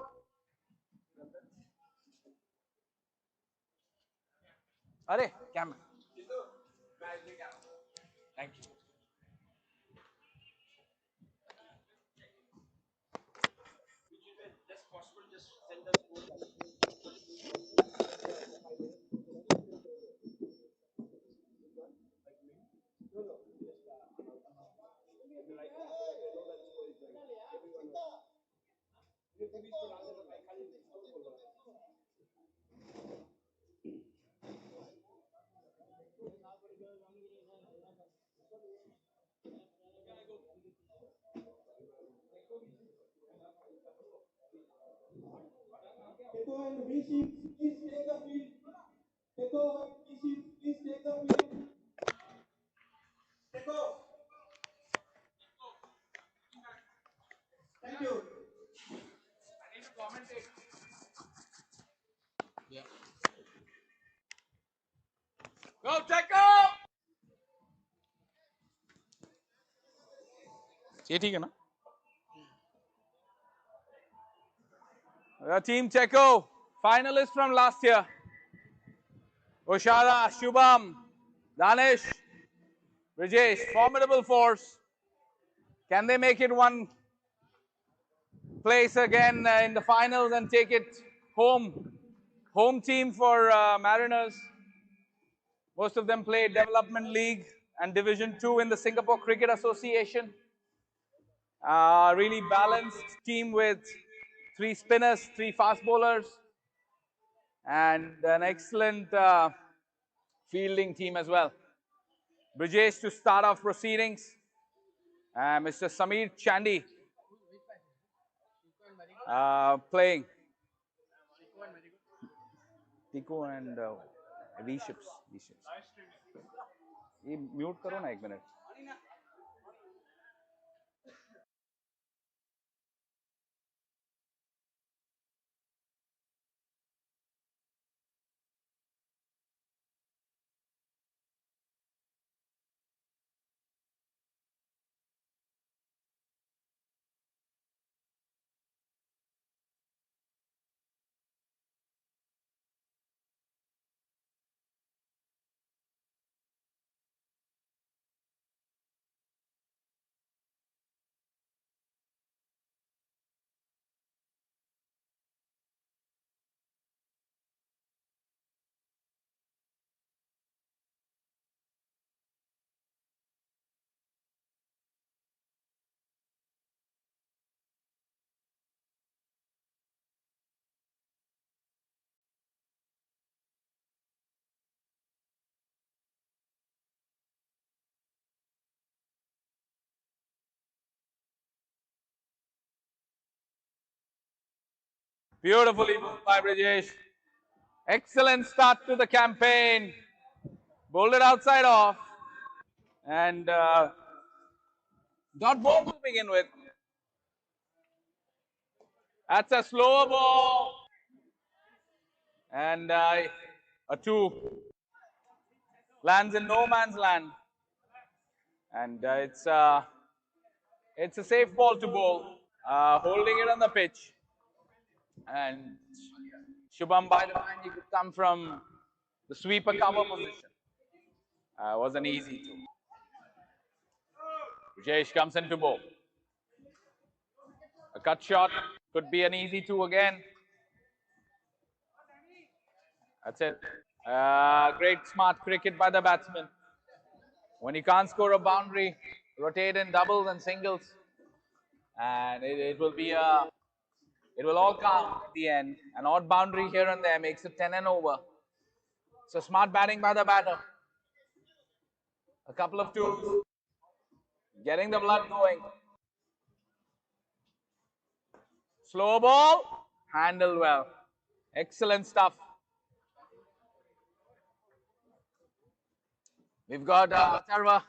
S2: अरे क्या thank you
S4: Teto and Rishi, please take the field. Teto and Rishi, please take the field. Teto. Thank you.
S2: Go Checo ये ठीक है ना team Checo finalist from last year Oshara Shubham Danish Rajesh formidable force can they make it one place again in the finals and take it home team for Mariners most of them played development league and division 2 in the Singapore Cricket Association really balanced team with 3 spinners 3 fast bowlers and an excellent fielding team as well Brijesh to start off proceedings Mr. Samir Chandy playing Tico and V-ships ये mute करो ना एक minute Beautifully moved by Brijesh. Excellent start to the campaign. Bowled it outside off. And dot ball to begin with. That's a slower ball. And a 2 lands in no man's land. And it's a safe ball to bowl. Holding it on the pitch. And Shubham, by the time he could come from the sweeper cover position, was an easy 2. Rajesh comes into bowl. A cut shot could be an easy 2 again. That's it. Great smart cricket by the batsman. When you can't score a boundary, rotate in doubles and singles, and it will be it will all count at the end. An odd boundary here and there makes it 10 and over. So smart batting by the batter. A couple of twos, getting the blood going. Slow ball, handled well. Excellent stuff. We've got Atharva.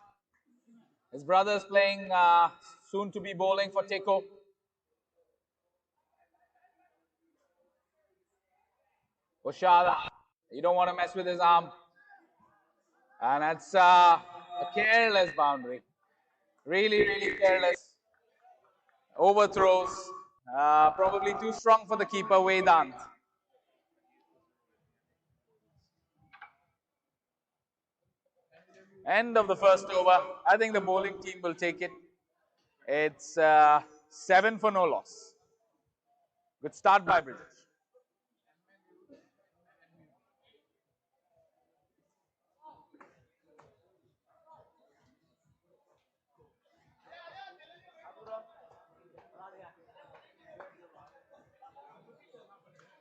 S2: His brother's playing, soon to be bowling for Teko. Oshada. You don't want to mess with his arm. And that's a careless boundary. Really, really careless. Overthrows. Probably too strong for the keeper, Vedant. End of the first over. I think the bowling team will take it. It's 7 for no loss. Good start by British.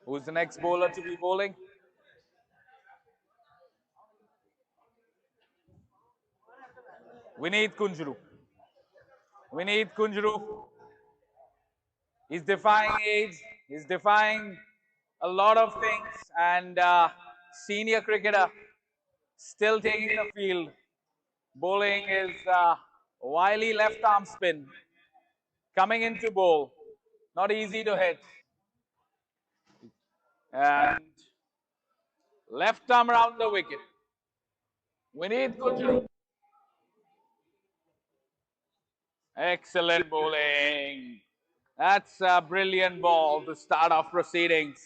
S2: Who's the next bowler to be bowling? Vineet Kunjuru. Vineet Kunjuru. He's defying age. He's defying a lot of things. And senior cricketer still taking the field. Bowling is wily left arm spin. Coming into bowl. Not easy to hit. And left arm around the wicket. Vineet Kunjuru. Excellent bowling. That's a brilliant ball to start off proceedings.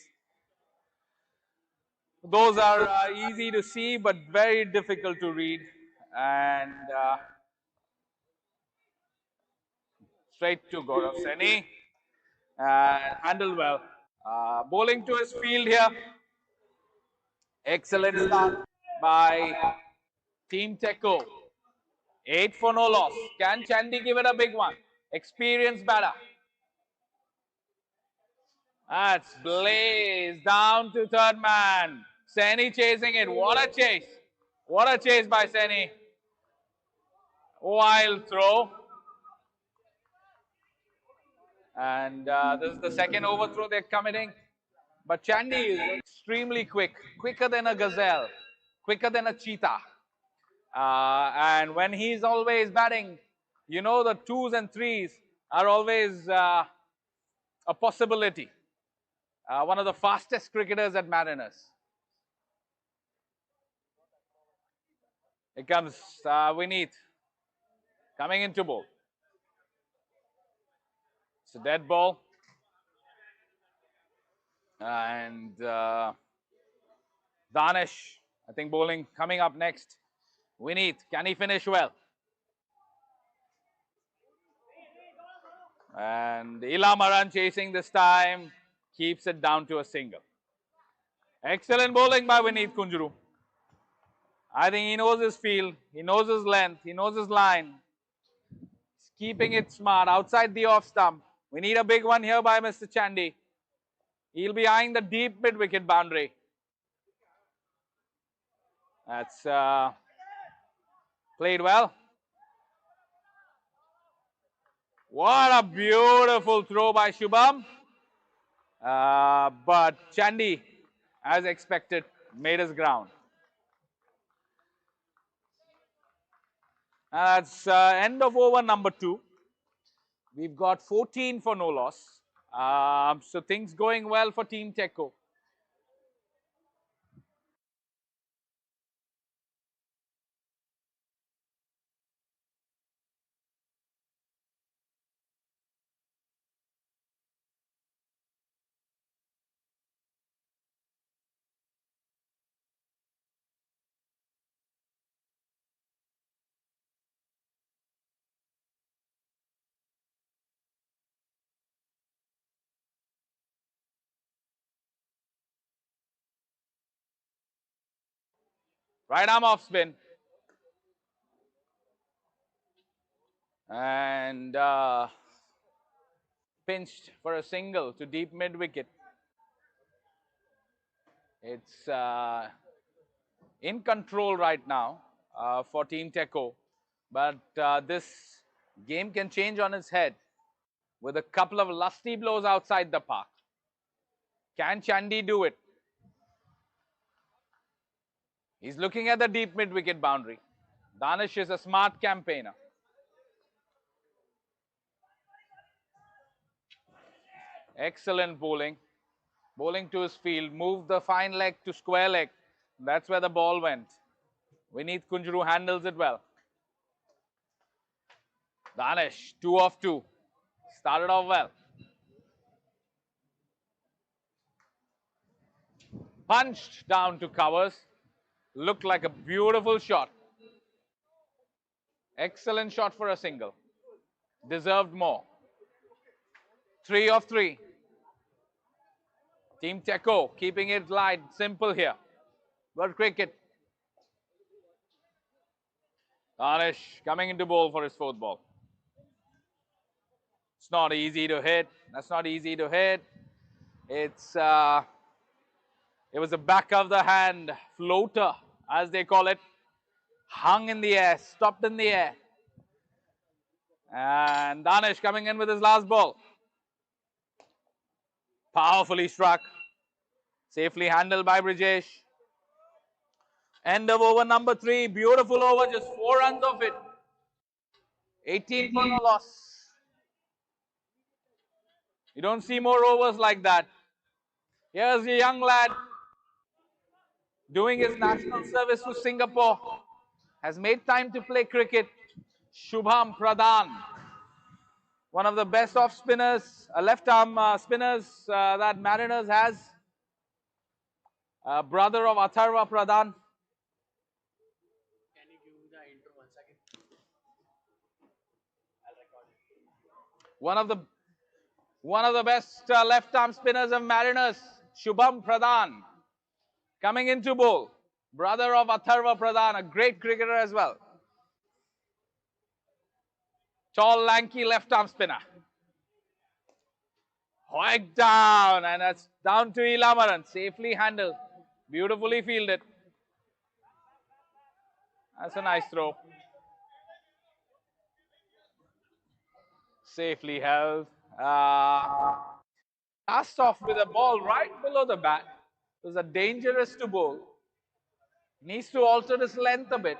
S2: Those are easy to see but very difficult to read. And straight to Gaurav Saini. Handled well. Bowling to his field here. Excellent start by Team Teko. 8 for no loss. Can Chandy give it a big one? Experienced batter. That's Blaze down to third man. Saini chasing it. What a chase. What a chase by Saini. Wild throw. And this is the second overthrow they're committing. But Chandy is extremely quick. Quicker than a gazelle. Quicker than a cheetah. And when he's always batting, you know the twos and threes are always a possibility. One of the fastest cricketers at Mariners. Here comes Vineet coming into bowl. It's a dead ball. And Danish, I think bowling coming up next. Vineet, can he finish well? And Ilamaran chasing this time, keeps it down to a single. Excellent bowling by Vineet Kunjuru. I think he knows his field, he knows his length, he knows his line. He's keeping it smart outside the off stump. We need a big one here by Mr. Chandy. He'll be eyeing the deep mid-wicket boundary. That's played well. What a beautiful throw by Shubham. But Chandy, as expected, made his ground. That's end of over number 2. We've got 14 for no loss. So things going well for Team Teko. Right arm off spin. And pinched for a single to deep mid wicket. It's in control right now for Team Teco, but this game can change on its head with a couple of lusty blows outside the park. Can Chandy do it? He's looking at the deep mid wicket boundary. Danish is a smart campaigner. Excellent bowling. Bowling to his field, moved the fine leg to square leg. That's where the ball went. Vineet Kunjuru handles it well. Danish, 2 of 2. Started off well. Punched down to covers. Looked like a beautiful shot. Excellent shot for a single. Deserved more. 3 of 3. Team Teco keeping it light, simple here. Good cricket. Danish coming into bowl for his 4th ball. It's not easy to hit. That's not easy to hit. It was a back of the hand floater, as they call it. Hung in the air, stopped in the air. And Danish coming in with his last ball. Powerfully struck. Safely handled by Brijesh. End of over number 3. Beautiful over, just 4 runs of it. 18 for no loss. You don't see more overs like that. Here's a young lad doing his national service for Singapore. Has made time to play cricket. Shubham Pradhan. One of the best off spinners, left arm spinners that Mariners has. Brother of Atharva Pradhan.
S3: Can you give the intro once again? I'll record it.
S2: One of the best left arm spinners of Mariners, Shubham Pradhan, coming into bowl. Brother of Atharva Pradhan, a great cricketer as well. Tall, lanky left arm spinner. Hoiked down, and that's down to Ilamaran. Safely handled. Beautifully fielded. That's a nice throw. Safely held. Cast off with a ball right below the bat. It was a dangerous to bowl. Needs to alter his length a bit.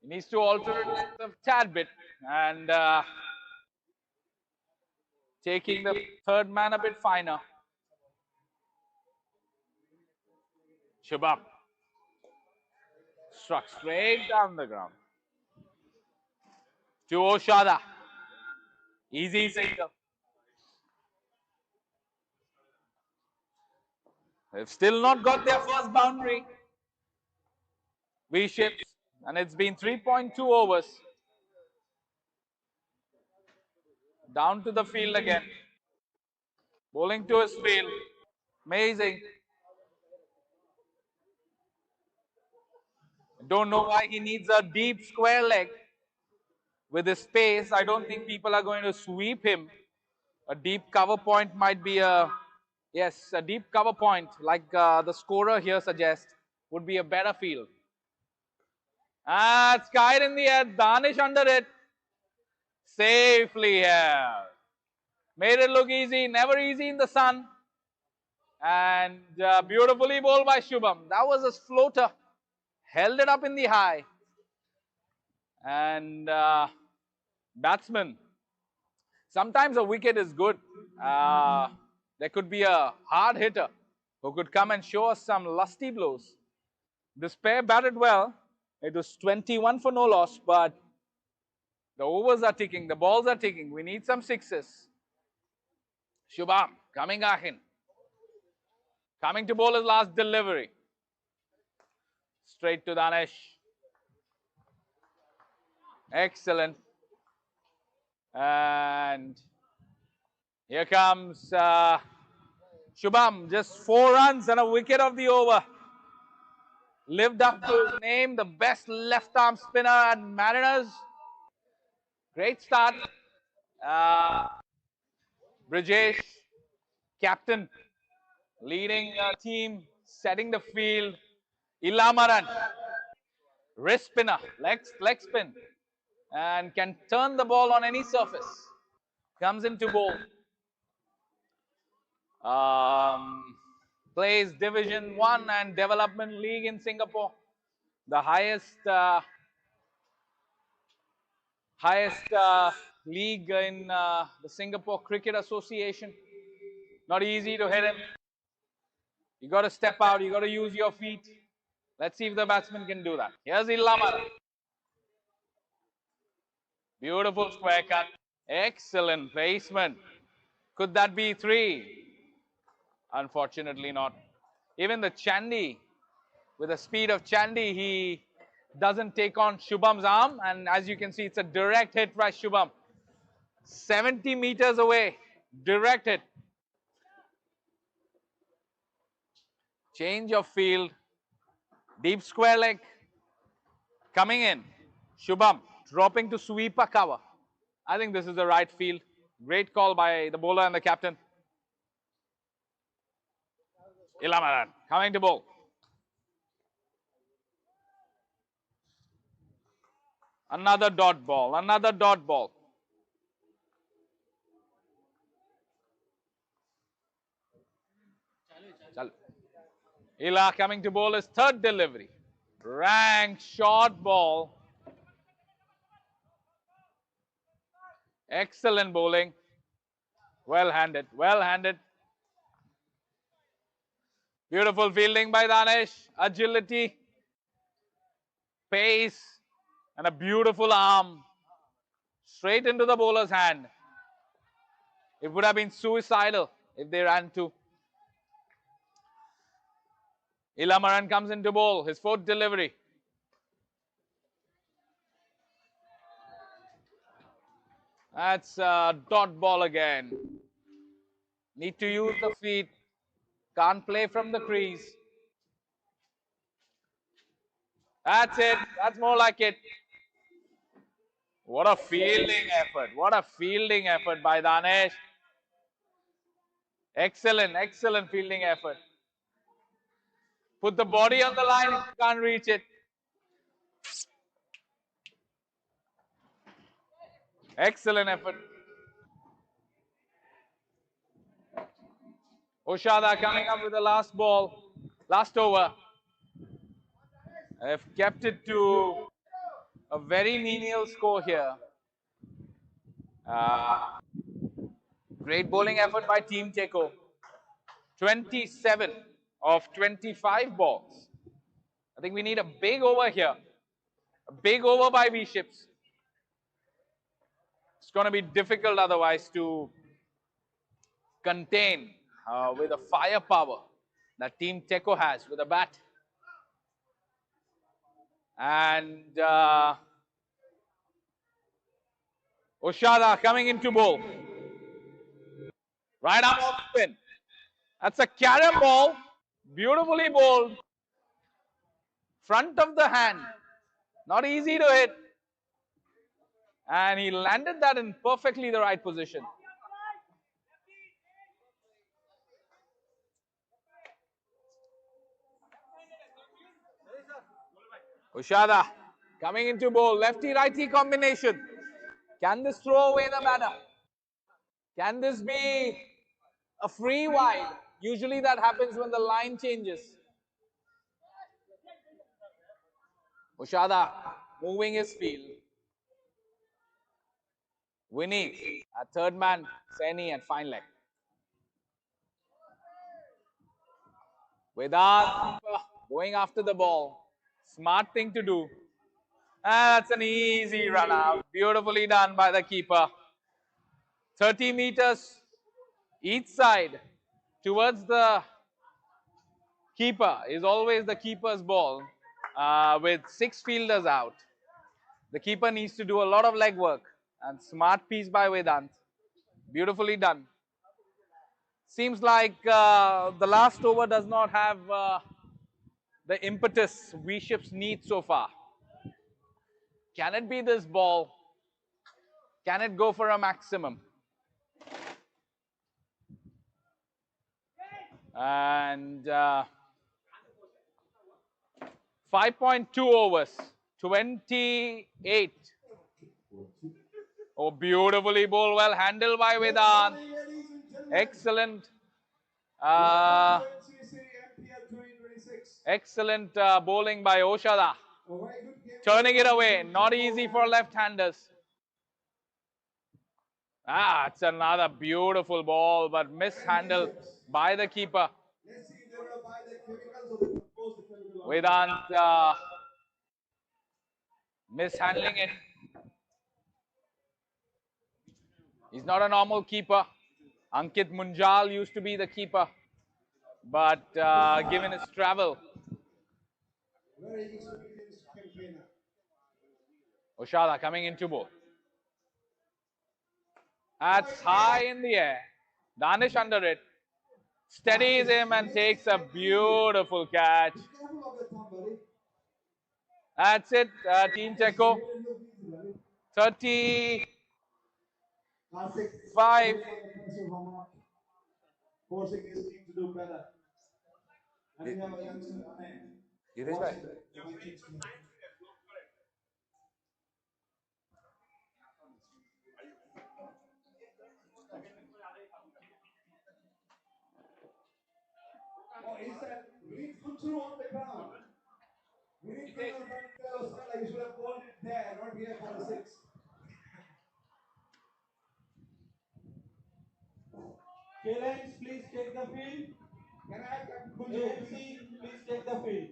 S2: He needs to alter it a tad bit. And taking the 3rd man a bit finer. Shubham struck straight down the ground. To Oshada. Easy single. They've still not got their first boundary. V-shapes. And it's been 3.2 overs. Down to the field again. Bowling to his field. Amazing. Don't know why he needs a deep square leg. With his pace, I don't think people are going to sweep him. A deep cover point might be a deep cover point, like the scorer here suggests, would be a better field. It's kite in the air, Danish under it. Safely held. Made it look easy, never easy in the sun. And beautifully bowled by Shubham. That was a floater. Held it up in the high. And batsman. Sometimes a wicket is good. There could be a hard hitter who could come and show us some lusty blows. This pair batted well. It was 21 for no loss, but the overs are ticking, the balls are ticking. We need some sixes. Shubham coming in. Coming to bowl his last delivery. Straight to Danish. Excellent. And here comes Shubham. Just 4 runs and a wicket of the over. Lived up to his name, the best left arm spinner at Mariners. Great start. Brijesh, captain, leading team, setting the field. Ilamaran, wrist spinner, leg spin, and can turn the ball on any surface. Comes into bowl. Plays Division 1 and Development League in Singapore. The highest league in the Singapore Cricket Association. Not easy to hit him. You got to step out. You got to use your feet. Let's see if the batsman can do that. Here's Ilamaran. Beautiful square cut. Excellent placement. Could that be 3? Unfortunately not. Even the Chandy, with the speed of Chandy, he doesn't take on Shubham's arm. And as you can see, it's a direct hit by Shubham. 70 meters away. Direct hit. Change of field. Deep square leg. Coming in. Shubham dropping to sweeper cover. I think this is the right field. Great call by the bowler and the captain. Ilamaran coming to bowl. Another dot ball. Another dot ball. Chalu. Ila coming to bowl his third delivery. Rank short ball. Excellent bowling. Well handed. Well handed. Beautiful fielding by Danesh. Agility, pace, and a beautiful arm. Straight into the bowler's hand. It would have been suicidal if they ran to. Ilamaran comes into bowl. His fourth delivery. That's a dot ball again. Need to use the feet. Can't play from the crease. That's it. That's more like it. What a fielding effort. What a fielding effort by Danesh. Excellent, excellent fielding effort. Put the body on the line if you can't reach it. Excellent effort. Oshada coming up with the last ball, last over. Have kept it to a very menial score here. Great bowling effort by Team Teco. 27 of 25 balls. I think we need a big over here. A big over by V-Ships. It's going to be difficult otherwise to contain with the firepower that Team Teco has with a bat. And Oshada coming into bowl. Right arm off spin. That's a carom ball. Beautifully bowled. Front of the hand. Not easy to hit. And he landed that in perfectly the right position. Ushada coming into bowl. Lefty-righty combination. Can this throw away the batter? Can this be a free wide? Usually that happens when the line changes. Ushada moving his field. Winnie at third man. Saini at fine leg. Vedant going after the ball. Smart thing to do. That's an easy run out. Beautifully done by the keeper. 30 meters each side towards the keeper is always the keeper's ball with 6 fielders out. The keeper needs to do a lot of leg work, and smart piece by Vedant. Beautifully done. Seems like the last over does not have the impetus V-Ships need so far. Can it be this ball? Can it go for a maximum? And 5.2 overs, 28. Oh, beautifully bowled, well handled by Vedant. Excellent. Excellent bowling by Oshada. Turning it away, not easy for left-handers. It's another beautiful ball, but mishandled by the keeper. Vedant mishandling it. He's not a normal keeper. Ankit Munjal used to be the keeper, but given his travel, Oshada coming into bowl. That's high in the air. Danish under it. Steadies him and takes a beautiful catch. That's it, Team Teco. 35.
S4: Forcing his team to do better. And we have a youngster, Amen. Oh, he said, read Kunchu on the ground. Read Kunchu like you should have bowled it there, not here for a six. Killens, please take the field. Can I have Captain Kunchu? AMC, please take the field.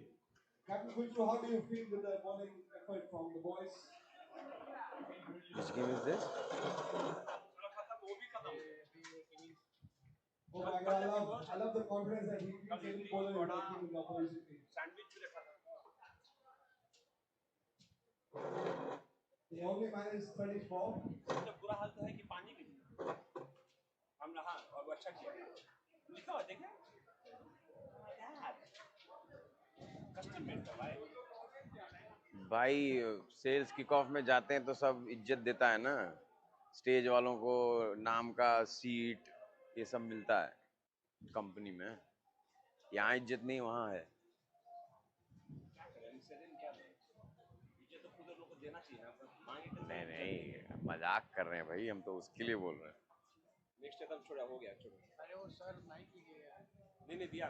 S4: Captain Kunchu, how do you feel with the bowling effort from the boys?
S5: Which game is this?
S4: Oh my God, I love the confidence that he feels every bowler is making in the opposition team. They only managed 34.
S5: भाई sales kick off में जाते हैं तो सब इज्जत देता है ना, स्टेज वालों को नाम का सीट ये सब मिलता है कंपनी में। यहाँ इज्जत नहीं, वहाँ है। नहीं नहीं, मजाक कर रहे हैं भाई, हम तो उसके लिए बोल रहे हैं।
S3: नेक्स्ट टाइम छोड़ा हो गया। अरे वो सर नाइट भी गया। नहीं दिया।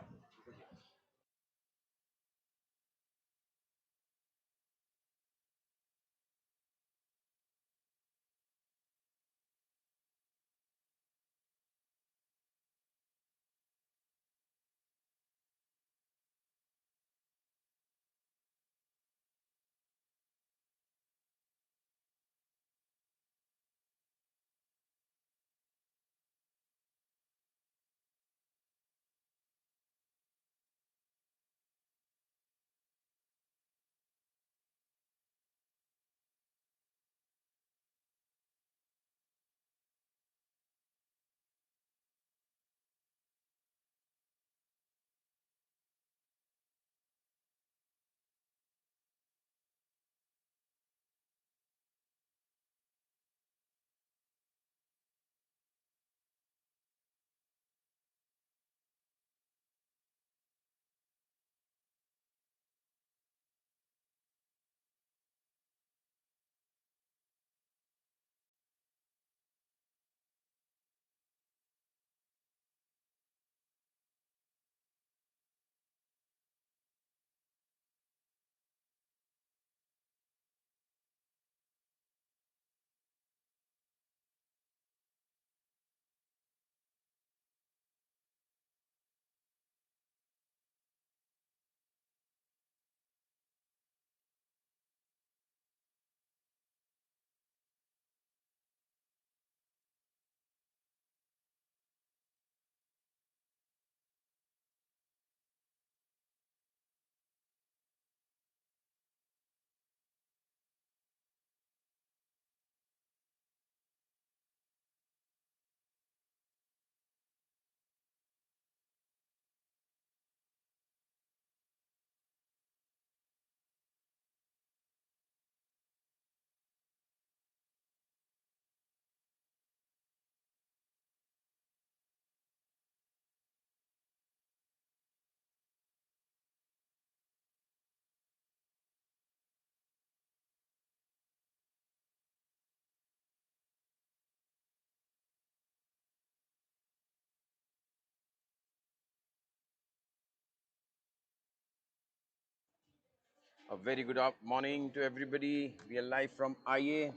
S5: A very good morning to everybody. We are live from IA.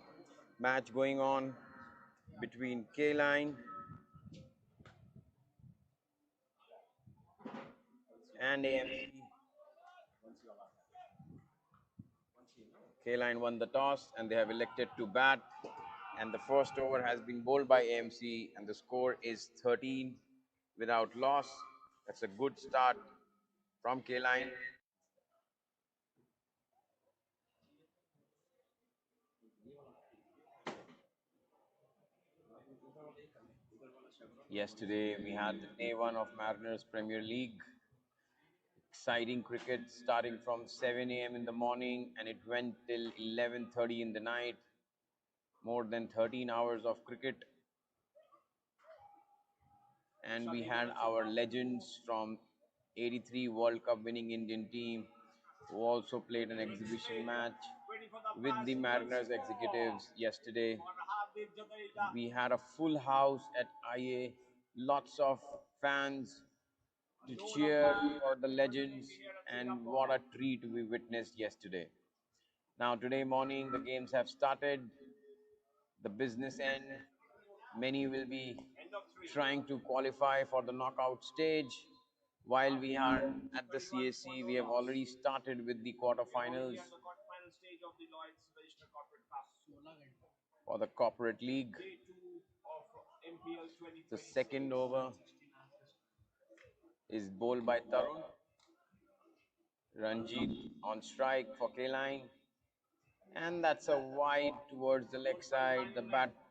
S5: Match going on between K-Line and AMC. K-Line won the toss and they have elected to bat. And the first over has been bowled by AMC and the score is 13 without loss. That's a good start from K-Line. Yesterday we had the day one of Mariners Premier League. Exciting cricket starting from 7 a.m. in the morning and it went till 11:30 in the night. More than 13 hours of cricket. And we had our legends from 83 World Cup winning Indian team who also played an exhibition match with the Mariners executives yesterday. We had a full house at IA, lots of fans to cheer for the legends, and what a treat we witnessed yesterday. Now today morning the games have started, the business end. Many will be trying to qualify for the knockout stage. While we are at the CAC, we have already started with the quarterfinals for the corporate league. The second over is bowled by Tarun. Ranjit on strike for K-Line. And that's a wide towards the leg side. The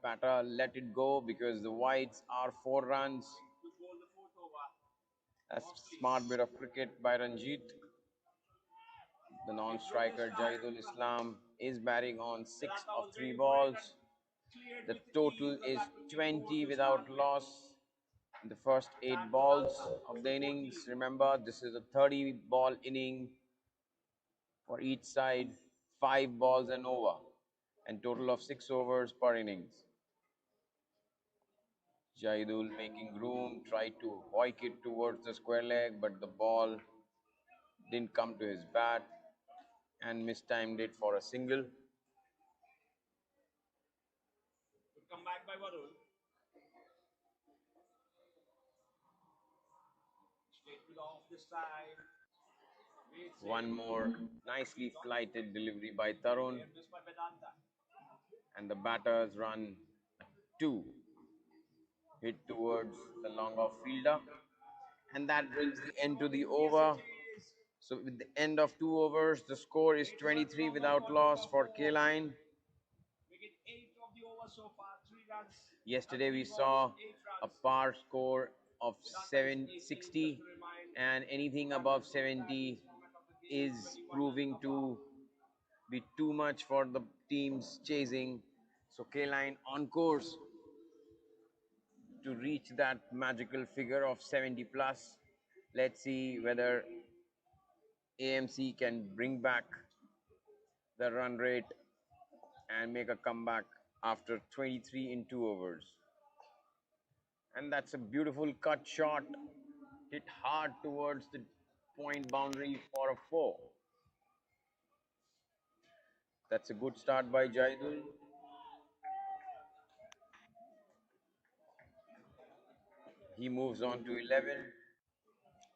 S5: batter let it go because the wides are 4 runs. A smart bit of cricket by Ranjit. The non-striker Jahidul Islam is batting on 6 of 3 balls. The total is 20 without loss in the first 8 balls of the innings. Remember, this is a 30 ball inning for each side, 5 balls and over, and total of 6 overs per innings. Jahidul making room, tried to hoik it towards the square leg, but the ball didn't come to his bat and mistimed it for a single. One more nicely flighted delivery by Tarun, and the batters run 2 hit towards the long off fielder, and that brings the end to the over. So with the end of 2 overs, the score is 23 without loss for K-Line. Yesterday we saw a par score of 760, and anything above 70 is proving to be too much for the teams chasing. So K-Line on course to reach that magical figure of 70 plus. Let's see whether AMC can bring back the run rate and make a comeback after 23 in 2 overs. And that's a beautiful cut shot, hit hard towards the point boundary for a 4. That's a good start by Jaidul. He moves on to 11.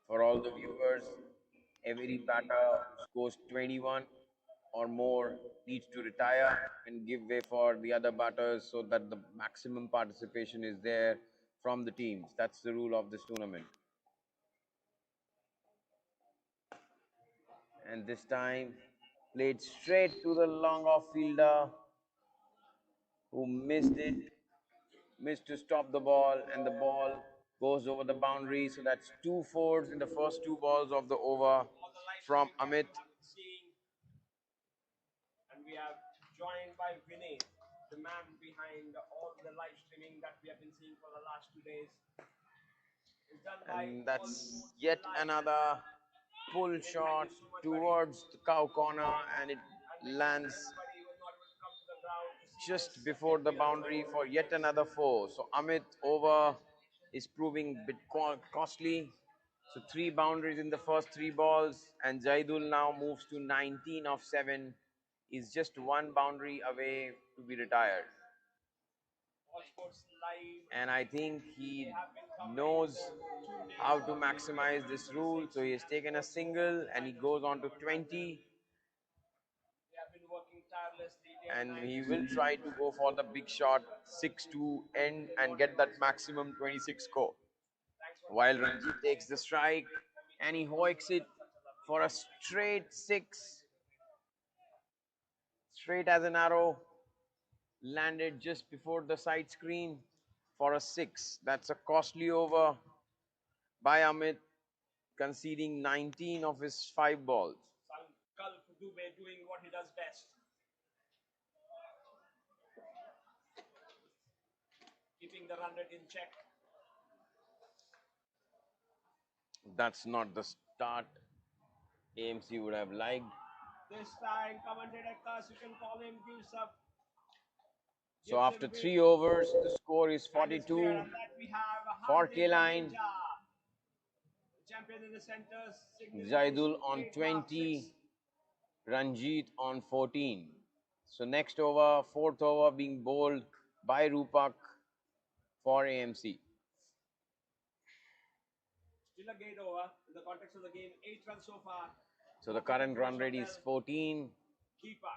S5: For all the viewers, every batter who scores 21 or more needs to retire and give way for the other batters so that the maximum participation is there from the teams. That's the rule of this tournament. And this time, played straight to the long off fielder who missed to stop the ball, and the ball goes over the boundary. So that's 2 fours in the first 2 balls of the over from Amit. And we are joined by Vinay, the man behind all the live streaming that we have been seeing for the last 2 days. And that's yet another pull shot towards the cow corner, and it lands just before the boundary for yet another 4. So Amit over is proving a bit costly. So 3 boundaries in the first 3 balls, and Zaidul now moves to 19 of 7. Is just 1 boundary away to be retired. And I think he knows how to maximize this rule. So he has taken a single and he goes on to 20. And he will try to go for the big shot 6 to end and get that maximum 26 score. While Ranjit takes the strike and he hoiks it for a straight 6. Straight as an arrow. Landed just before the side screen for a 6. That's a costly over by Amit, conceding 19 of his 5 balls.
S1: Doing what he does best. Keeping the run rate in check.
S5: That's not the start AMC would have liked.
S1: This time, commentator Cus, you can call him, gives up.
S5: So after 3 overs, the score is 42 for K-Line.
S1: Champion in the centers.
S5: Zaidul on 20, Ranjit on 14. So next over, 4th over being bowled by Rupak for AMC.
S1: Still a gate over in the context of the game. 8 runs so far.
S5: So the current run rate is 14.
S1: Keeper.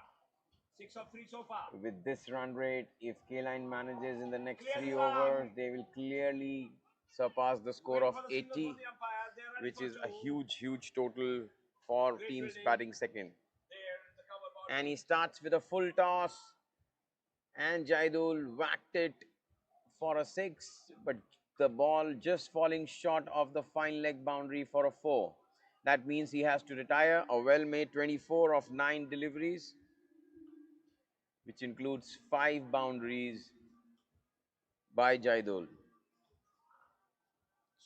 S1: 6 of 3 so far.
S5: With this run rate, if K-Line manages in the next 3 overs, they will clearly surpass the score of 80, which is a huge total for teams batting second. And he starts with a full toss, and Jaidul whacked it for a 6, but the ball just falling short of the fine leg boundary for a 4. That means he has to retire a well-made 24 of 9 deliveries, which includes 5 boundaries by Jaidul.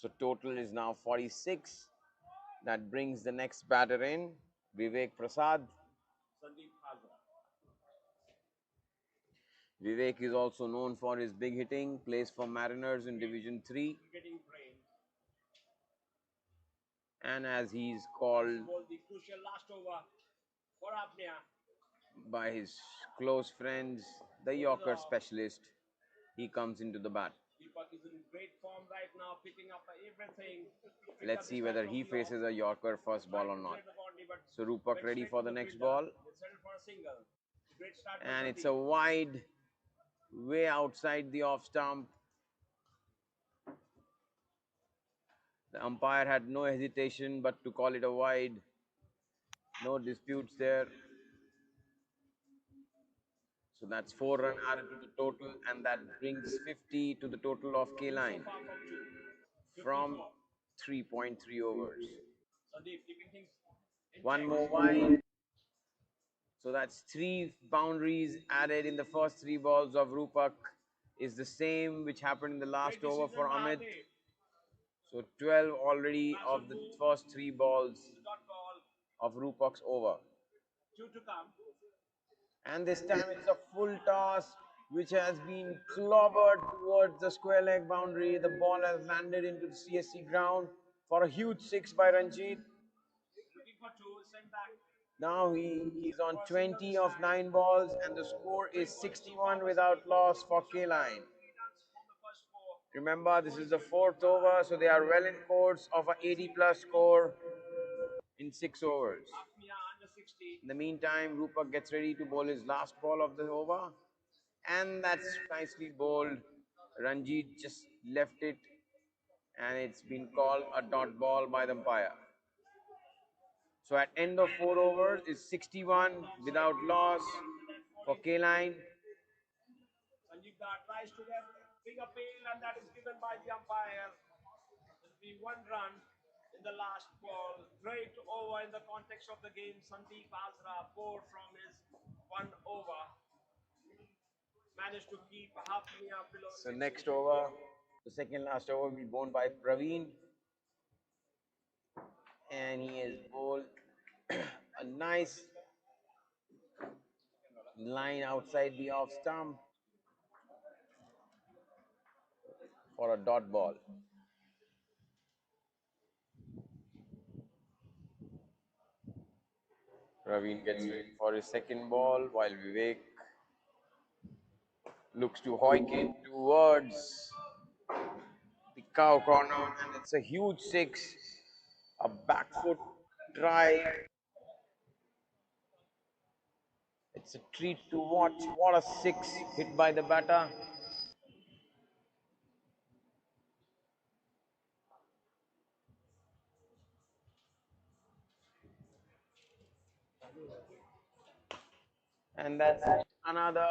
S5: So total is now 46. That brings the next batter in, Vivek Prasad. Vivek is also known for his big hitting, plays for Mariners in Division 3. And as he's called by his close friends, the Yorker specialist, he comes into the bat.
S1: Deepak is in great form right now, picking up everything.
S5: Let's see whether he faces a Yorker first ball or not. So Rupak ready for the next ball. And it's a wide, way outside the off stump. The umpire had no hesitation but to call it a wide. No disputes there. So that's 4 runs added to the total, and that brings 50 to the total of K-Line from 3.3 overs. One more wide. So that's 3 boundaries added in the first 3 balls of Rupak. Is the same which happened in the last over for Amit. So 12 already of the first 3 balls of Rupak's over. And this time it's a full toss which has been clobbered towards the square leg boundary. The ball has landed into the CSC ground for a huge 6 by Ranjit. Now he's on 20 of 9 balls and the score is 61 without loss for K-Line. Remember, this is the 4th over, so they are well in course of an 80+ score in 6 overs. In the meantime, Rupak gets ready to bowl his last ball of the over, and that's nicely bowled. Ranjit just left it, and it's been called a dot ball by the umpire. So at end of 4 overs is 61 without loss for K-Line.
S1: Sanjeev Dar tries to get big appeal, and that is given by the umpire. There'll be 1 run in the last ball. Great over in the context of the game. Sandeep Hazra, 4 from his 1 over. Managed to keep Hafnia below.
S5: So next over, the second last over will be bowled by Praveen. And he has bowled a nice line outside the off stump for a dot ball. Raveen gets ready for his second ball while Vivek looks to hoik it towards the cow corner, and it's a huge six. A back foot try. It's a treat to watch. What a six hit by the batter. And that's it. Another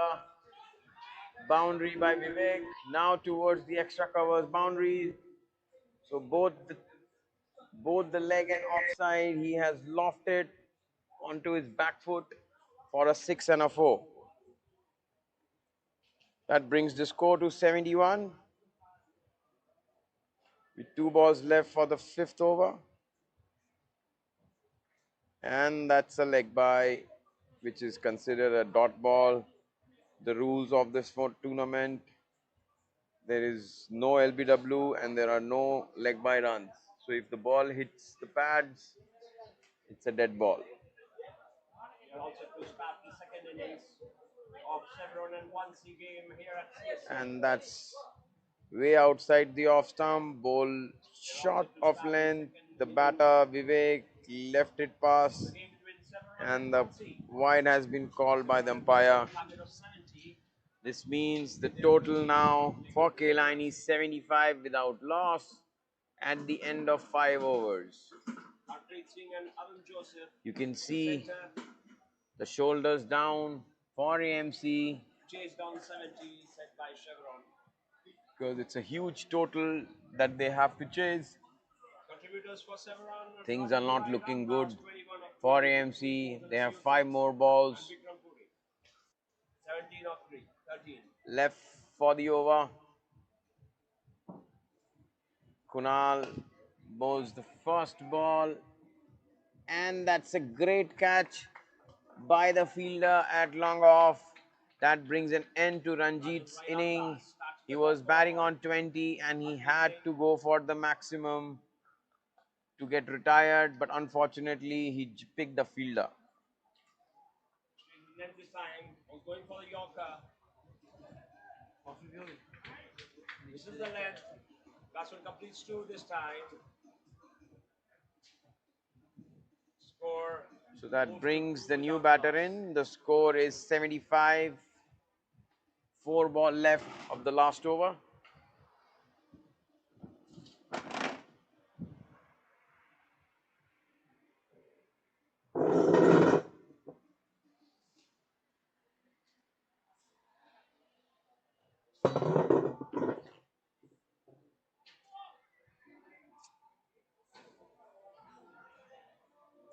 S5: boundary by Vivek. Now towards the extra covers boundary. So both the leg and offside, he has lofted onto his back foot for a 6 and a 4. That brings the score to 71 with 2 balls left for the 5th over. And that's a leg by, which is considered a dot ball. The rules of this tournament, there is no LBW and there are no leg by runs. So if the ball hits the pads, it's a dead ball. And that's way outside the off stump, ball short of length. The batter Vivek left it pass, and the wide has been called by the umpire. This means the total now for K-Line is 75 without loss at the end of 5 overs. You can see the shoulders down for AMC because it's a huge total that they have to chase. Things are not looking good for AMC. They have 5 more balls left for the over. Kunal bowls the first ball, and that's a great catch by the fielder at long off. That brings an end to Ranjit's inning. He was batting on 20 and he had to go for the maximum to get retired, but unfortunately he picked the fielder. So that brings the new batter in. The score is 75. 4 ball left of the last over.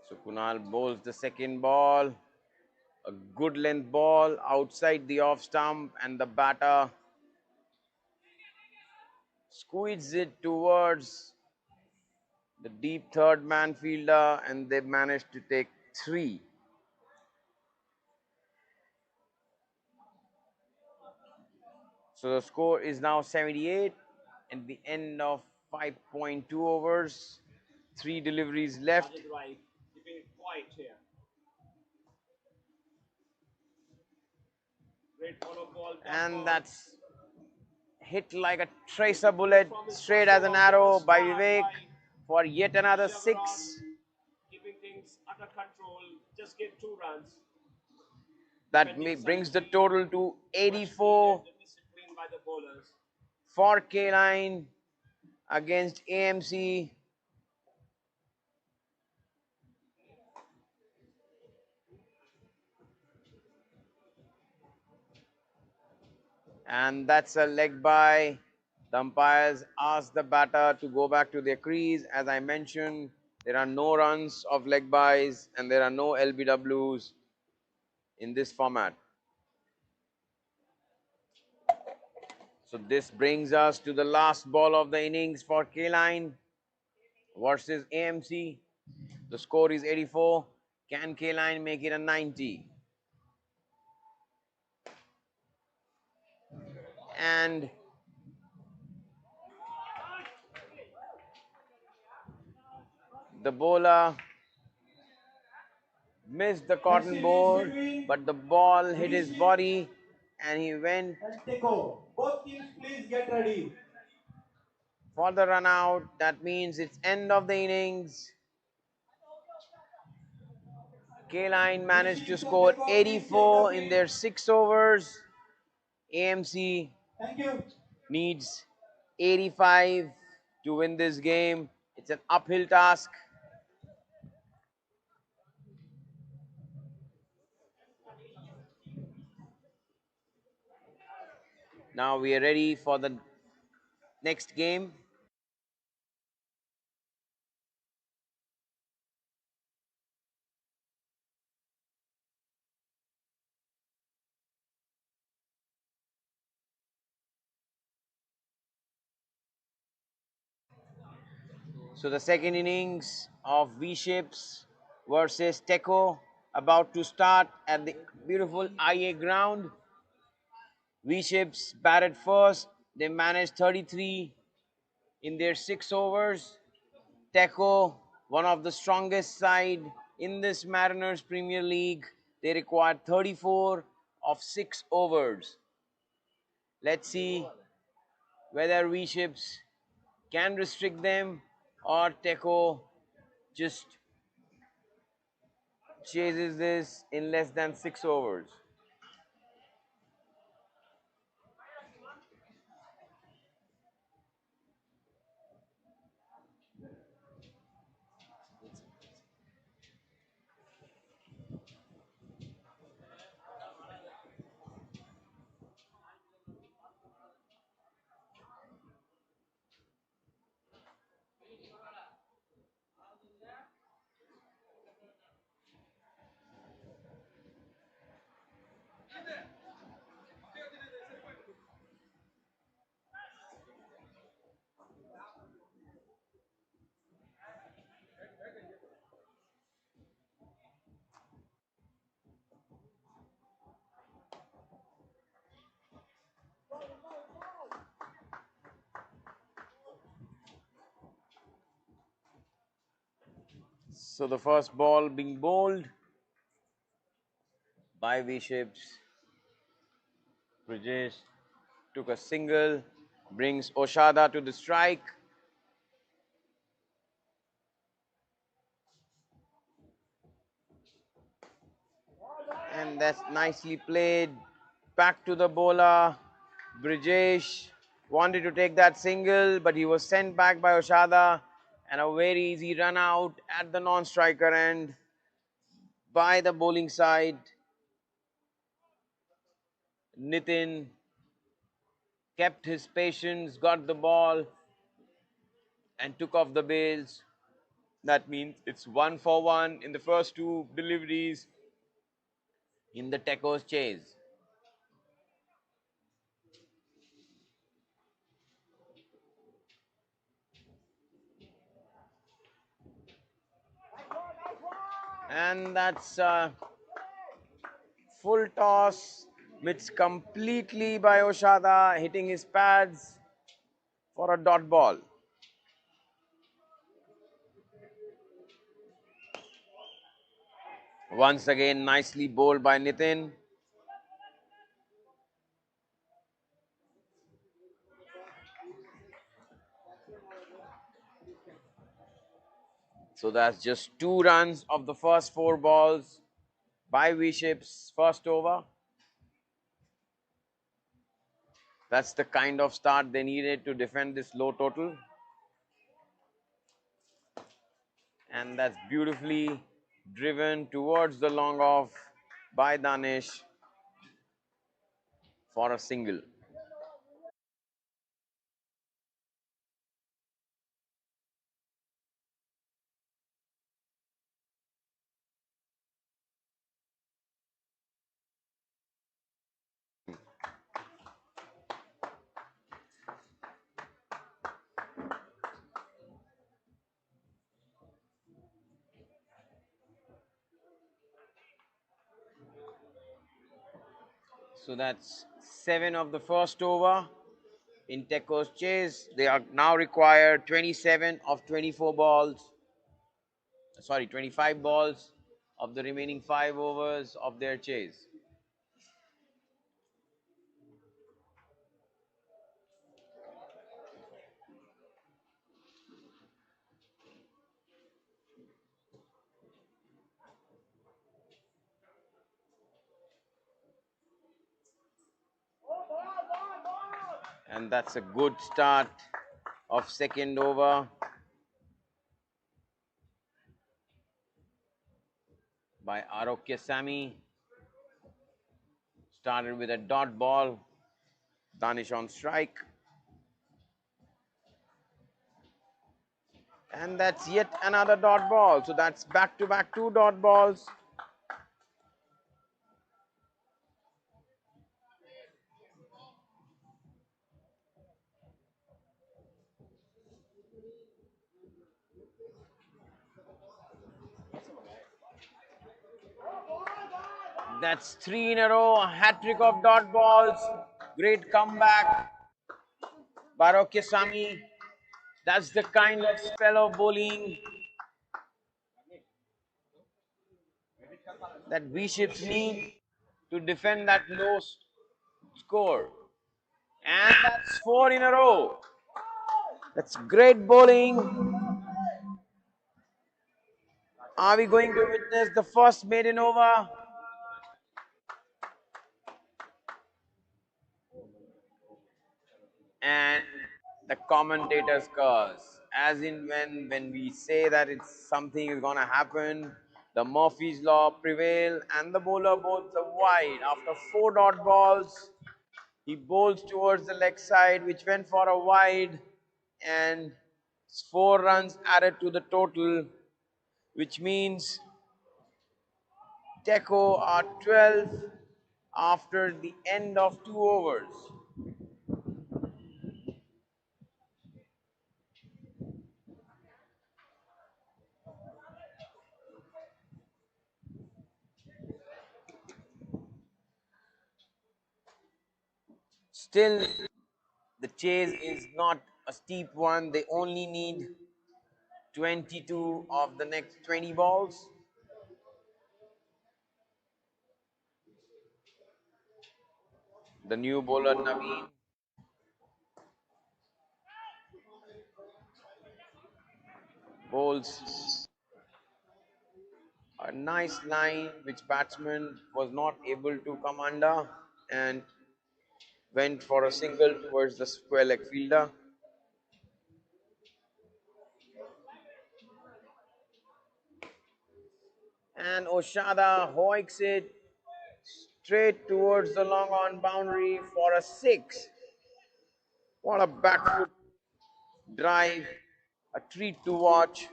S5: So Kunal bowls the second ball. A good length ball outside the off stump, and the batter squeezes it towards the deep third man fielder, and they managed to take 3. So the score is now 78 at the end of 5.2 overs. 3 deliveries left. And that's hit like a tracer bullet, straight as an arrow by Vivek for yet another 6. That brings the total to 84 for K-Line against AMC. And that's a leg by. The umpires asked the batter to go back to their crease. As I mentioned, there are no runs of leg bys and there are no LBWs in this format. So this brings us to the last ball of the innings for K-Line versus AMC. The score is 84. Can K-Line make it a 90? And the bowler missed the
S4: Next
S5: cotton
S4: inning
S5: ball,
S4: between
S5: but the ball hit his
S4: Rishi
S5: body and he went
S4: and Teko. Both teams, please get ready.
S5: for the run out. That means it's end of the innings. K-Line managed
S4: Rishi
S5: to
S4: from
S5: score
S4: Teko, please take the
S5: 84 in
S4: field.
S5: their 6 overs. AMC
S4: Thank you.
S5: needs 85 to win this game. It's an uphill task. Now we are ready for the next game. So the second innings of V-Ships versus Teco about to start at the beautiful IA ground. V-Ships batted first. They managed 33 in their 6 overs. Teco, one of the strongest side in this Mariners Premier League, they required 34 of 6 overs. Let's see whether V-Ships can restrict them or Teco just chases this in less than 6 overs. So the first ball being bowled by V-Ships. Brijesh took a single, brings Oshada to the strike. And that's nicely played. Back to the bowler. Brijesh wanted to take that single, but he was sent back by Oshada. And a very easy run out at the non-striker end by the bowling side. Nitin kept his patience, got the ball, and took off the bails. That means it's 1 for 1 in the first 2 deliveries in the Teco's chase. And that's a full toss, missed completely by Oshada, hitting his pads for a dot ball. Once again, nicely bowled by Nitin. So that's just 2 runs of the first 4 balls by V-Ships first over. That's the kind of start they needed to defend this low total. And that's beautifully driven towards the long off by Danish for a single. So that's 7 of the first over in Teco's chase. They are now required 27 of 24 balls. Sorry, 25 balls of the remaining 5 overs of their chase. And that's a good start of second over by Arokya Sami. Started with a dot ball. Danish on strike. And that's yet another dot ball. So that's back-to-back 2 dot balls. That's 3 in a row, a hat-trick of dot balls. Great comeback. Arokya Sami. That's the kind of spell of bowling that V-ships need to defend that low score. And that's 4 in a row. That's great bowling. Are we going to witness the first maiden over? And the commentators curse. As in when we say that it's something is gonna happen, the Murphy's law prevail and the bowler bowls a wide. After 4 dot balls, he bowls towards the leg side, which went for a wide, and 4 runs added to the total, which means Teco are 12 after the end of 2 overs. Still, the chase is not a steep one. They only need 22 of the next 20 balls. The new bowler Naveen bowls a nice line which batsman was not able to come under and went for a single towards the square leg fielder. And Oshada hoiks it straight towards the long on boundary for a 6. What a back foot drive, a treat to watch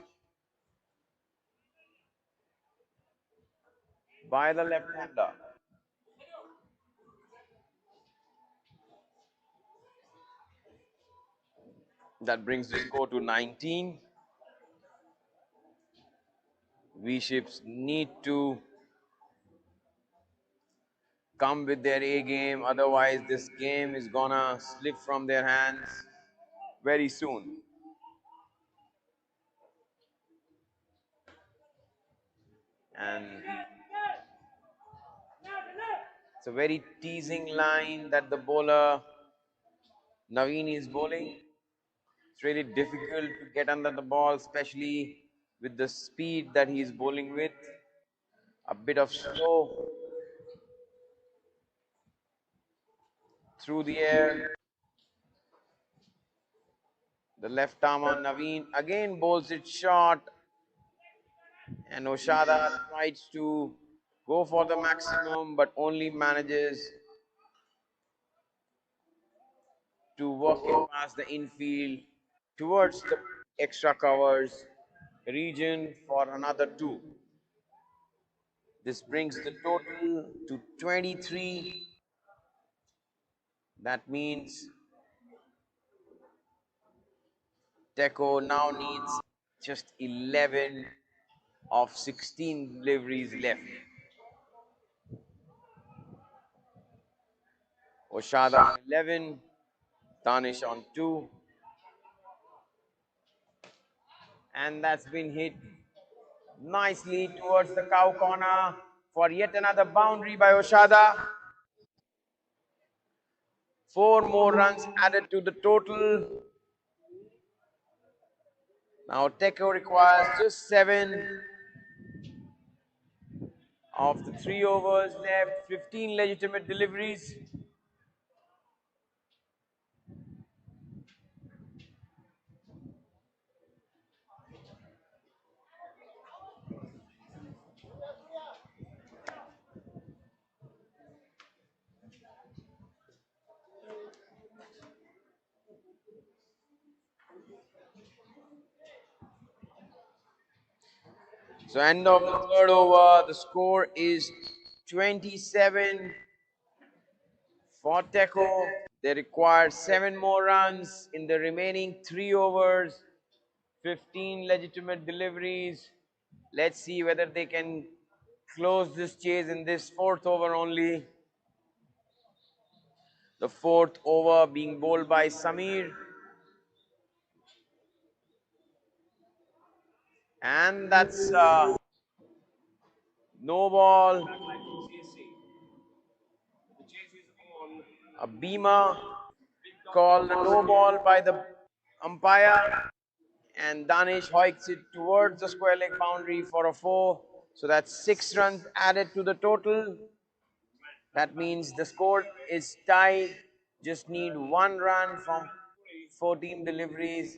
S5: by the left-hander. That brings the score to 19. V-ships need to come with their A game, otherwise this game is gonna slip from their hands very soon. And it's a very teasing line that the bowler Naveen is bowling. It's really difficult to get under the ball, especially with the speed that he is bowling with. A bit of slow through the air. The left armer Naveen again bowls it short, and Oshada tries to go for the maximum but only manages to work it past the infield towards the extra covers region for another 2. This brings the total to 23. That means Teco now needs just 11 of 16 deliveries left. Oshada on 11, Danish on 2, and that's been hit nicely towards the cow corner for yet another boundary by Oshada. 4 more runs added to the total. Now Teko requires just 7 of the 3 overs left, 15 legitimate deliveries. So end of the third over, the score is 27 for Teko. They require 7 more runs in the remaining 3 overs, 15 legitimate deliveries. Let's see whether they can close this chase in this fourth over only. The fourth over being bowled by Samir. And that's no ball. A beamer called a no ball by the umpire. And Danish hoiks it towards the square leg boundary for a 4. So that's 6 runs added to the total. That means the score is tied. Just need 1 run from 14 deliveries.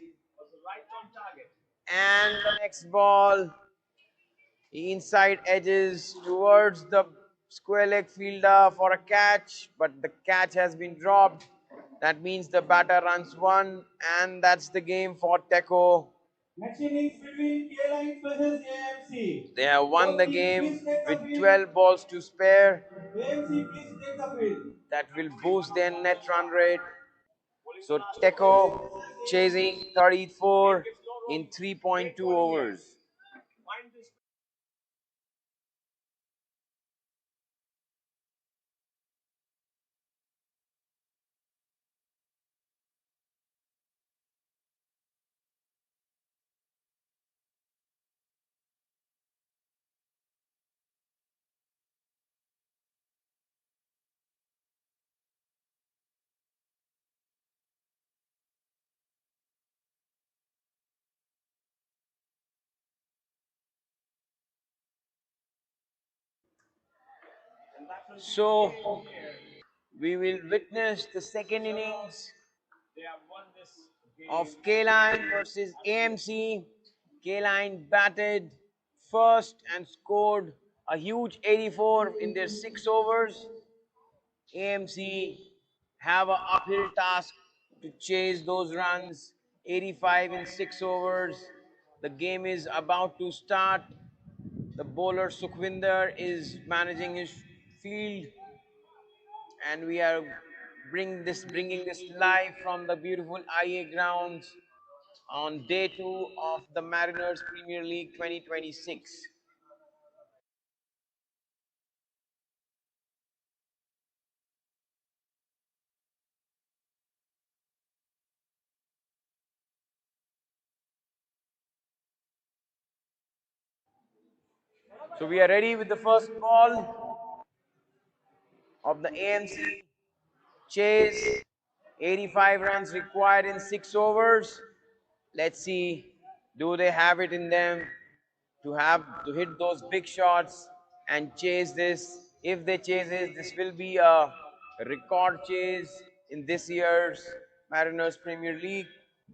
S5: And the next ball, inside edges towards the square leg fielder for a catch, but the catch has been dropped. That means the batter runs 1, and that's the game for Teko.
S4: Next innings between K-Lines versus AMC.
S5: They have won
S4: Both
S5: the
S4: teams,
S5: game
S4: please take the
S5: with
S4: field.
S5: 12 balls to spare.
S4: AMC, please take the field.
S5: That will boost their net run rate. So Teko chasing 34 in 3.2 overs. So we will witness the second innings of K-Line versus AMC. K-Line batted first and scored a huge 84 in their 6 overs. AMC have an uphill task to chase those runs, 85 in 6 overs. The game is about to start. The bowler Sukhvinder is managing his field, and we are bringing this live from the beautiful IA grounds on day 2 of the Mariners Premier League 2026. So we are ready with the first ball of the AMC chase. 85 runs required in 6 overs. Let's see, do they have it in them to hit those big shots and chase this? If they chase this will be a record chase in this year's Mariners Premier League,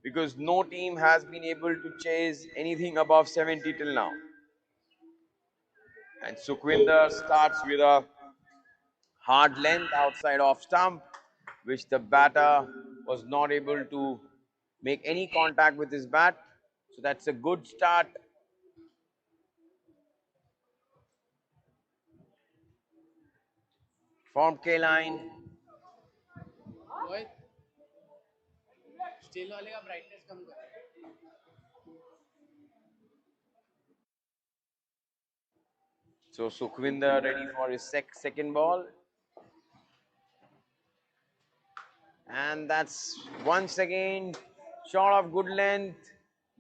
S5: because no team has been able to chase anything above 70 till now. And Sukhwinder starts with a hard length outside off stump, which the batter was not able to make any contact with his bat. So that's a good start. From K-Line.
S3: Lloyd, steel वाले का brightness कम कर.
S5: So Sukhwinder ready for his second ball. And that's once again shot of good length,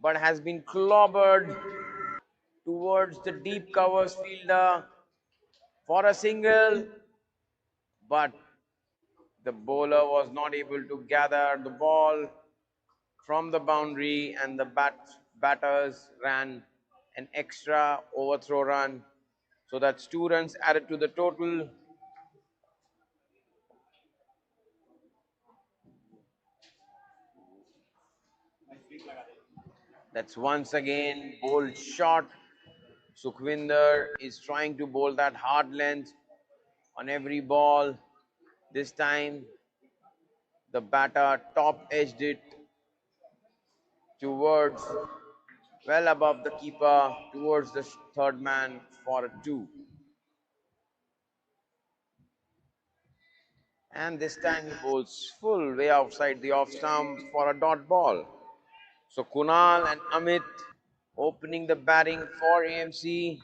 S5: but has been clobbered. towards the deep covers fielder for a single, but the bowler was not able to gather the ball from the boundary, and the batters ran an extra overthrow run. So that's 2 runs added to the total. That's once again bowled short. Sukhvinder is trying to bowl that hard length on every ball. This time the batter top edged it towards well above the keeper towards the third man for a 2. And this time he bowls full way outside the off stump for a dot ball. So Kunal and Amit opening the batting for AMC.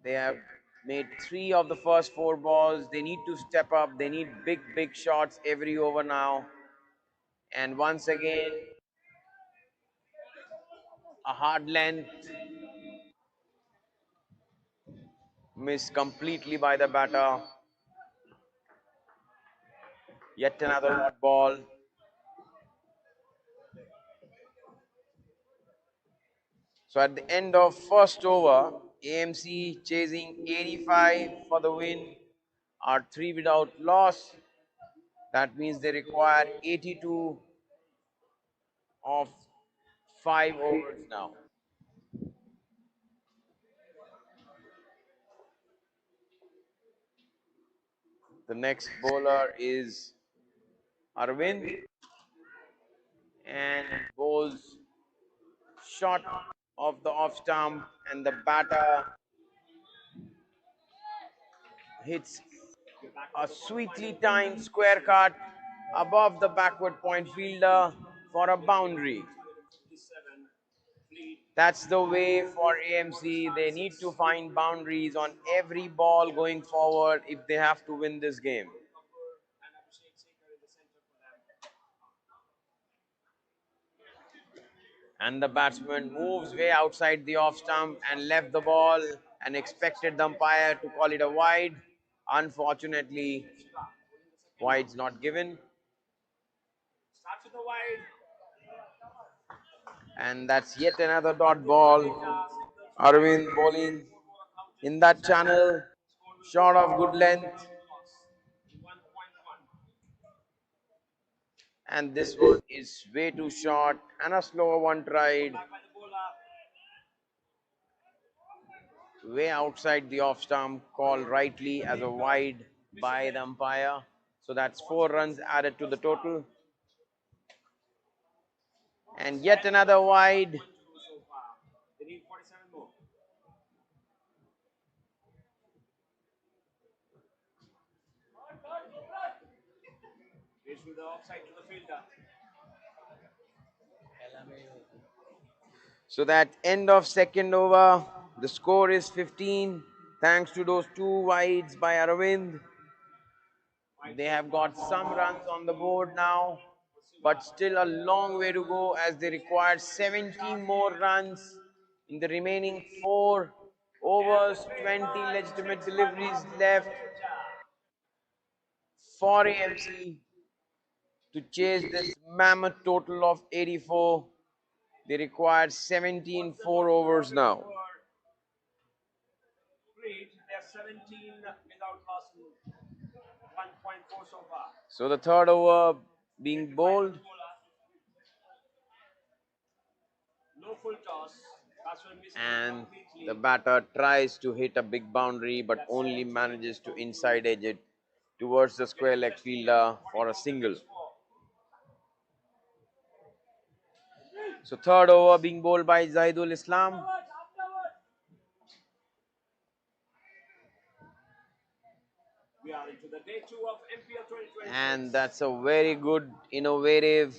S5: They have made 3 of the first 4 balls. They need to step up. They need big shots every over now. And once again, a hard length missed completely by the batter. Yet another dot ball. So at the end of first over, AMC chasing 85 for the win are 3 without loss. That means they require 82 of 5 overs now. The next bowler is Arvind and bowls short of the off stump, and the batter hits a sweetly timed square cut above the backward point fielder for a boundary. That's the way for AMC. They need to find boundaries on every ball going forward if they have to win this game. And the batsman moves way outside the off stump and left the ball and expected the umpire to call it a wide. Unfortunately, wide's not given. And that's yet another dot ball. Arvind bowling in that channel, short of good length. And this one is way too short and a slower one tried. Way outside the off stump, called rightly as a wide by the umpire. So that's 4 runs added to the total. And yet another wide. So that end of second over, the score is 15. Thanks to those 2 wides by Arvind. They have got some runs on the board now, but still a long way to go as they require 17 more runs in the remaining 4 overs, 20 legitimate deliveries left for AMC to chase this mammoth total of 84. They require 17 4 overs now. So the third over being bowled. And the batter tries to hit a big boundary but only manages to inside edge it towards the square leg fielder for a single. So third over being bowled by Zaidul Islam. And that's a very good, innovative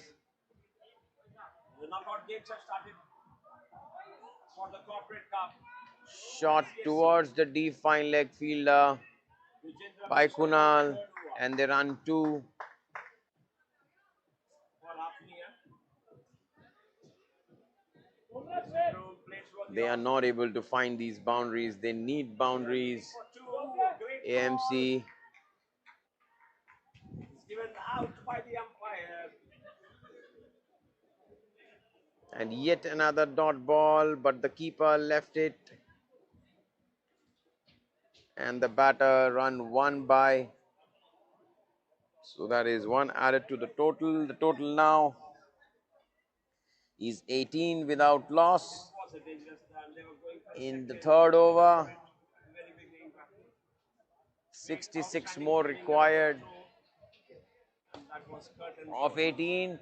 S5: shot towards the deep fine leg fielder by Kunal, and they run 2. They are not able to find these boundaries. They need boundaries. AMC.
S1: Given out by the umpire.
S5: And yet another dot ball, but the keeper left it. And the batter run one by. So that is one added to the total. The total now is 18 without loss in the third over. 66 more required of 18.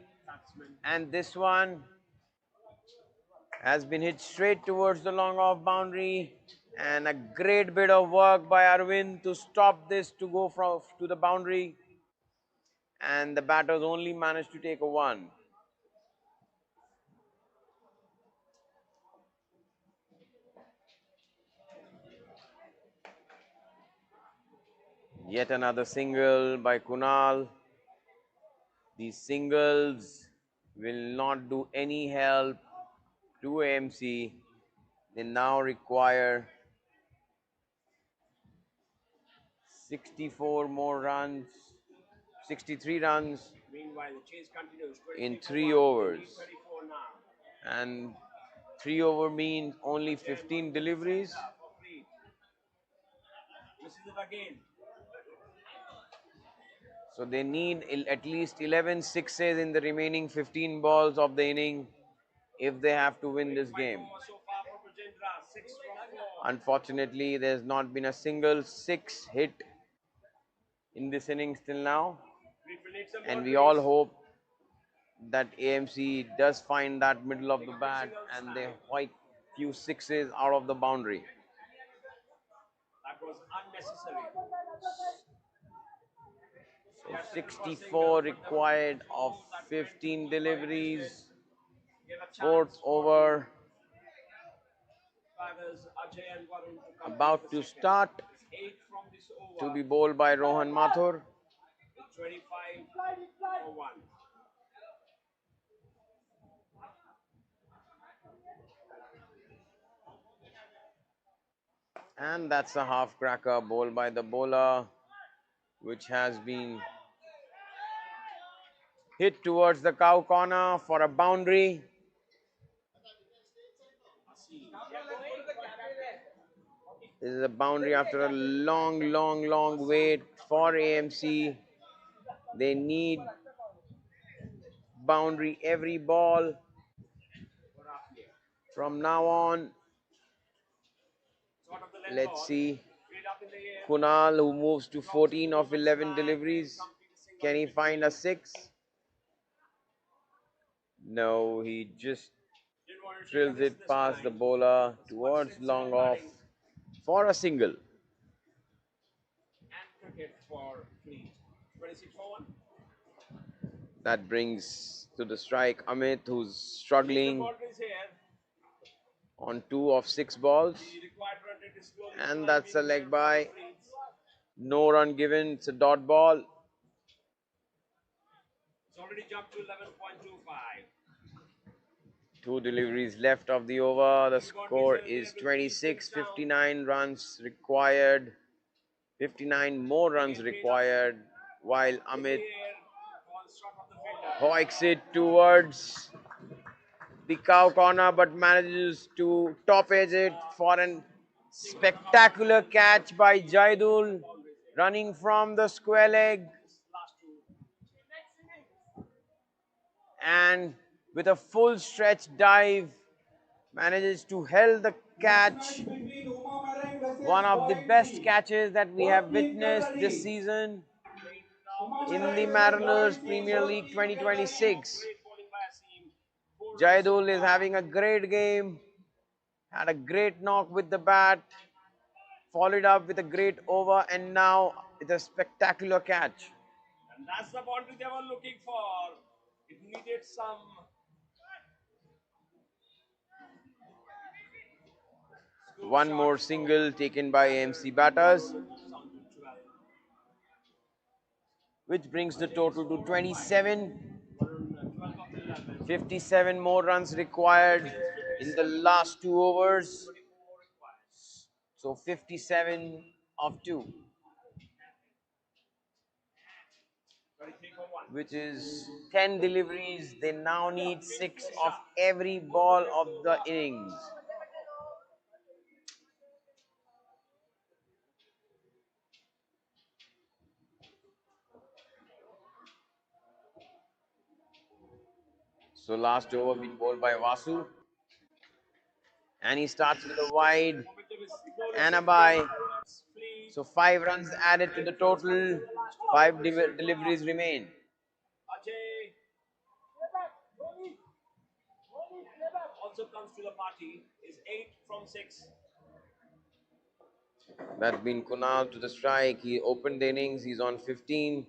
S5: And this one has been hit straight towards the long off boundary. And a great bit of work by Arvind to stop this to go to the boundary. And the batters only managed to take a one. Yet another single by Kunal. These singles will not do any help to AMC. They now require 64 more runs, 63 runs in 3 overs. And 3 over means only 15 deliveries. So they need at least 11 sixes in the remaining 15 balls of the inning if they have to win this game. Unfortunately, there's not been a single six hit in this innings till now. And we all hope that AMC does find that middle of the bat and they hoik few sixes out of the boundary.
S1: That was unnecessary.
S5: So 64 required of 15 deliveries. Fourth over about to start, to be bowled by Rohan Mathur.
S1: 25 for 1.
S5: And that's a half cracker bowled by the bowler, which has been hit towards the cow corner for a boundary. This is a boundary after a long wait for AMC. They need boundary every ball from now on. Let's see. Kunal, who moves to 14 of 11 deliveries. Can he find a 6? No, he just drills it past the bowler towards long off for a single. That brings to the strike Amit, who's struggling on 2 of 6 balls. And that's a leg by. No run given. It's a dot ball.
S1: It's already jumped to 11.25.
S5: 2 deliveries left of the over. The score is 26. 59 runs required. 59 more runs required. While Amit hoiks it towards the cow corner but manages to top edge it for a spectacular catch by Jaidul, running from the square leg. And with a full stretch dive, manages to held the catch. One of the best catches that we have witnessed this season in the Mariners Premier League 2026. Jaidul is having a great game, had a great knock with the bat, followed up with a great over, and now it's a spectacular catch.
S1: And that's the boundary they were looking for. It needed some.
S5: One more single taken by AMC batters, which brings the total to 27. 57 more runs required in the last 2 overs. So 57 of 2, which is 10 deliveries. They now need 6 of every ball of the innings. So last over been bowled by Vasu. And he starts with a wide and a bye. So 5 runs added to the total. 5 deliveries remain.
S1: Also comes to the party is 8 from 6.
S5: That's been Kunal to the strike. He opened the innings. He's on 15.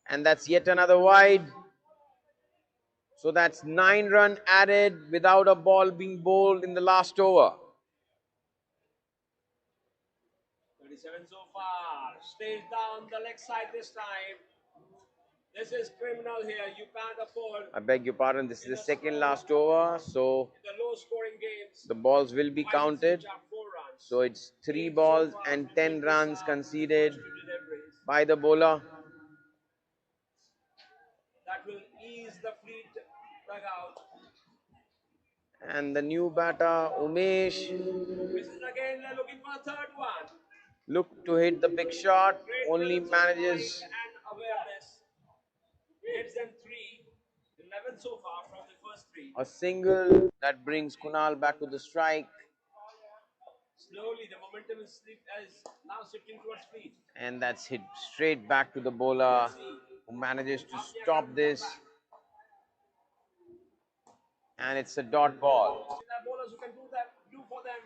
S5: And that's yet another wide. So that's 9 run added without a ball being bowled in the last over.
S1: 37 so far. Stays down the leg side this time. This is criminal here. You can't afford.
S5: I beg your pardon. This is the second last over. So
S1: In the low scoring games,
S5: the balls will be counted. So it's 3 balls and 10 runs conceded by the bowler.
S1: That will ease the fleet dugout.
S5: And the new batter, Umesh,
S1: This is again looking for a third one.
S5: looked to hit the big shot.
S1: Great
S5: Only
S1: presence of mind
S5: manages
S1: and awareness. Hits them 3. 11 so far from the first 3.
S5: a single that brings Kunal back to the strike.
S1: Slowly, the momentum is now shifting towards fleet.
S5: And that's hit straight back to the bowler, who manages to stop this. And it's a dot ball.
S1: There are bowlers who can do for them.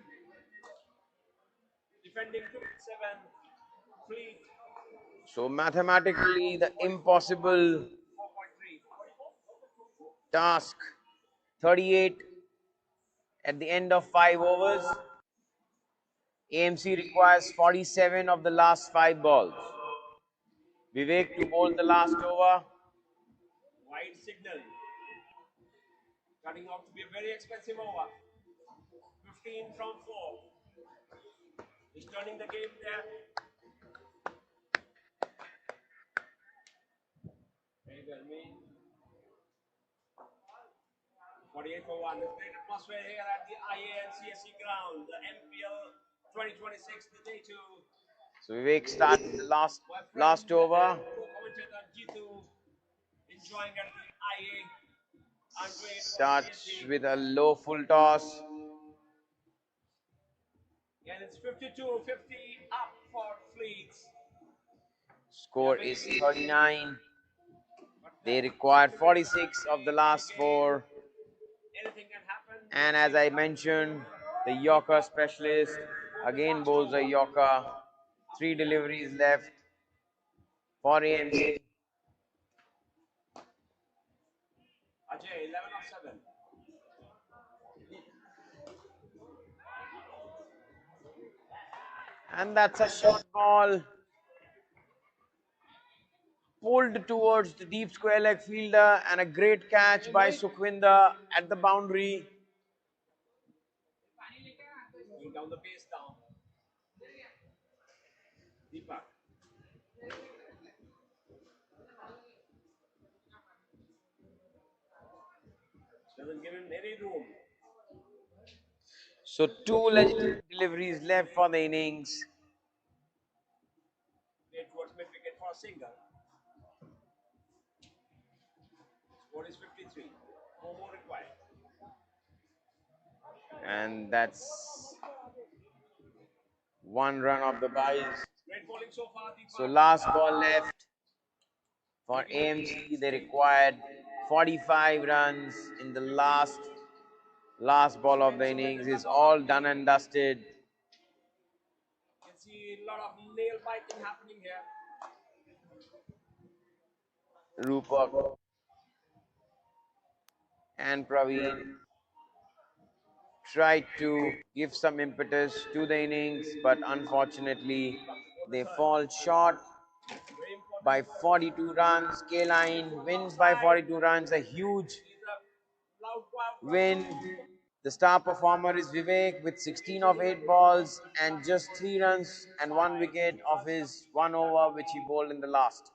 S1: Defending 2-7. Fleet
S5: So mathematically, the impossible
S1: 4.3.
S5: task, 38 at the end of 5 overs. AMC requires 47 of the last 5 balls. Vivek to bowl the last over.
S1: Wide signal. Turning out to be a very expensive over. 15 from 4. He's turning the game there. Very well made. 48 for 1. There's great atmosphere here at the IANCSE ground. The MPL 2026, the day 2.
S5: So Vivek starts the last over.
S1: Co-commentator Jitu enjoying at the IA.
S5: Starts with a low full toss.
S1: And it's 52-50 up for Fleets.
S5: Score is 39. They required 46 of the last 4.
S1: Anything can happen.
S5: And as I mentioned, the Yorker specialist again bowls a Yorker. 3 deliveries left for AMC.
S1: Ajay, 11 of 7.
S5: And that's a short ball. Pulled towards the deep square leg fielder, and a great catch by Sukhwinder at the boundary.
S1: Bring down the pace down. Deepak. Doesn't give him any room.
S5: So 2 legitimate deliveries left for the innings.
S1: Played towards mid wicket for a single. Score is 53. 4 more required.
S5: And that's 1 run of the buys.
S1: Great bowling so far, Deepak.
S5: So last ball left for AMC. They required 45 runs in the last ball of the innings. Is all done and dusted.
S1: You can see a lot of nail biting happening here.
S5: Rupak and Praveen tried to give some impetus to the innings, but unfortunately they fall short by 42 runs. K-Line wins by 42 runs, a huge win The star performer is Vivek with 16 of 8 balls and just 3 runs and 1 wicket of his 1 over which he bowled in the last.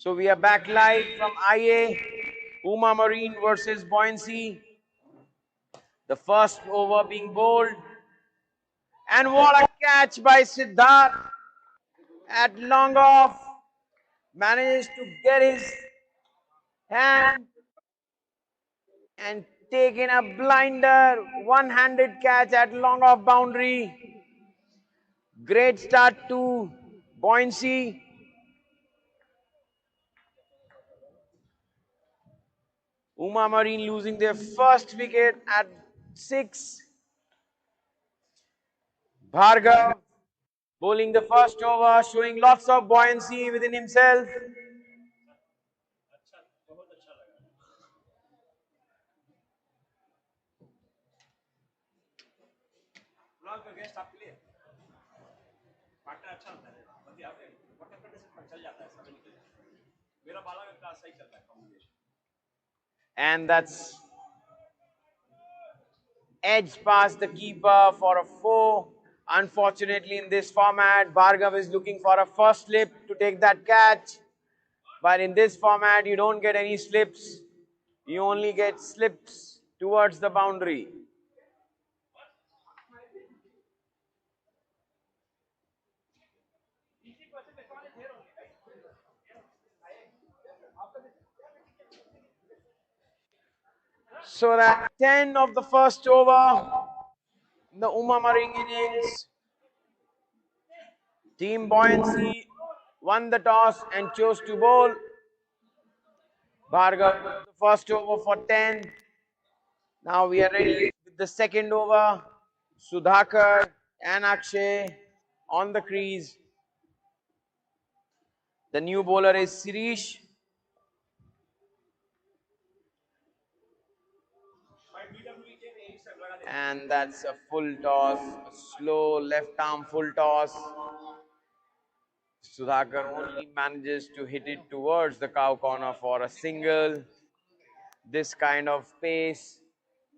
S5: So we are back live from IA, Uma Marine versus Buoyancy. The first over being bowled. And what a catch by Siddharth at long off. Manages to get his hand and take in a blinder. One-handed catch at long off boundary. Great start to Buoyancy. Uma Marine losing their first wicket at 6. Bhargav bowling the first over, showing lots of buoyancy within himself. And that's edged past the keeper for a 4. Unfortunately, in this format, Bhargav is looking for a first slip to take that catch. But in this format, you don't get any slips. You only get slips towards the boundary. So that 10 of the first over, the Uma Marine innings, Team Buoyancy won the toss and chose to bowl. Bhargav took the first over for 10. Now we are ready with the second over. Sudhakar and Akshay on the crease. The new bowler is Sirish. And that's a full toss, a slow left arm full toss. Sudhakar only manages to hit it towards the cow corner for a single. This kind of pace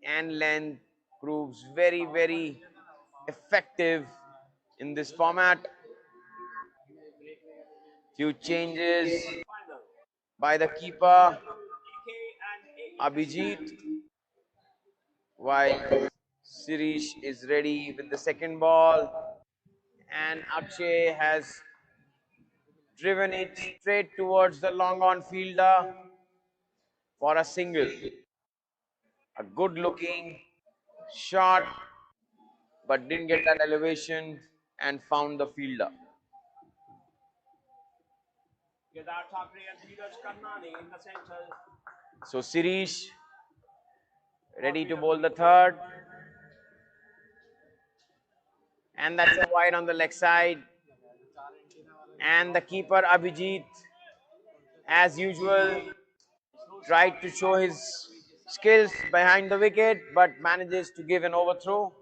S5: and length proves very, very effective in this format. Few changes by the keeper, Abhijit, while Sirish is ready with the second ball, and Akshay has driven it straight towards the long on fielder for a single. A good looking shot, but didn't get that elevation and found the fielder. So Sirish ready to bowl the third, and that's a wide on the leg side. And the keeper Abhijit, as usual, tried to show his skills behind the wicket, but manages to give an overthrow.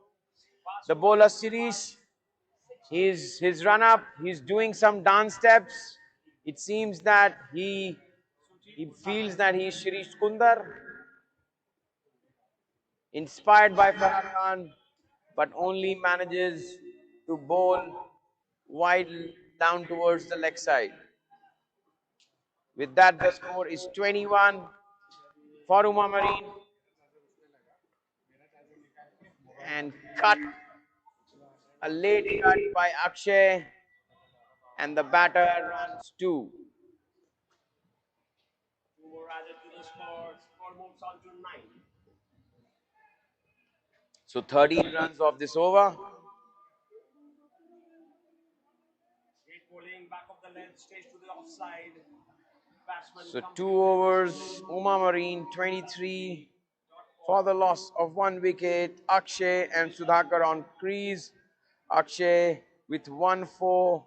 S5: The bowler Sirish, his run up, he's doing some dance steps. It seems that he feels that he is Shirish Kundar, inspired by Farah Khan, but only manages to bowl wide down towards the leg side. With that, the score is 21 for Uma Marine, and cut, a late cut by Akshay, and the batter runs two. So 13 runs of this over. So 2 overs, Uma Marine 23 for the loss of 1 wicket. Akshay and Sudhakar on crease. Akshay with 1-4,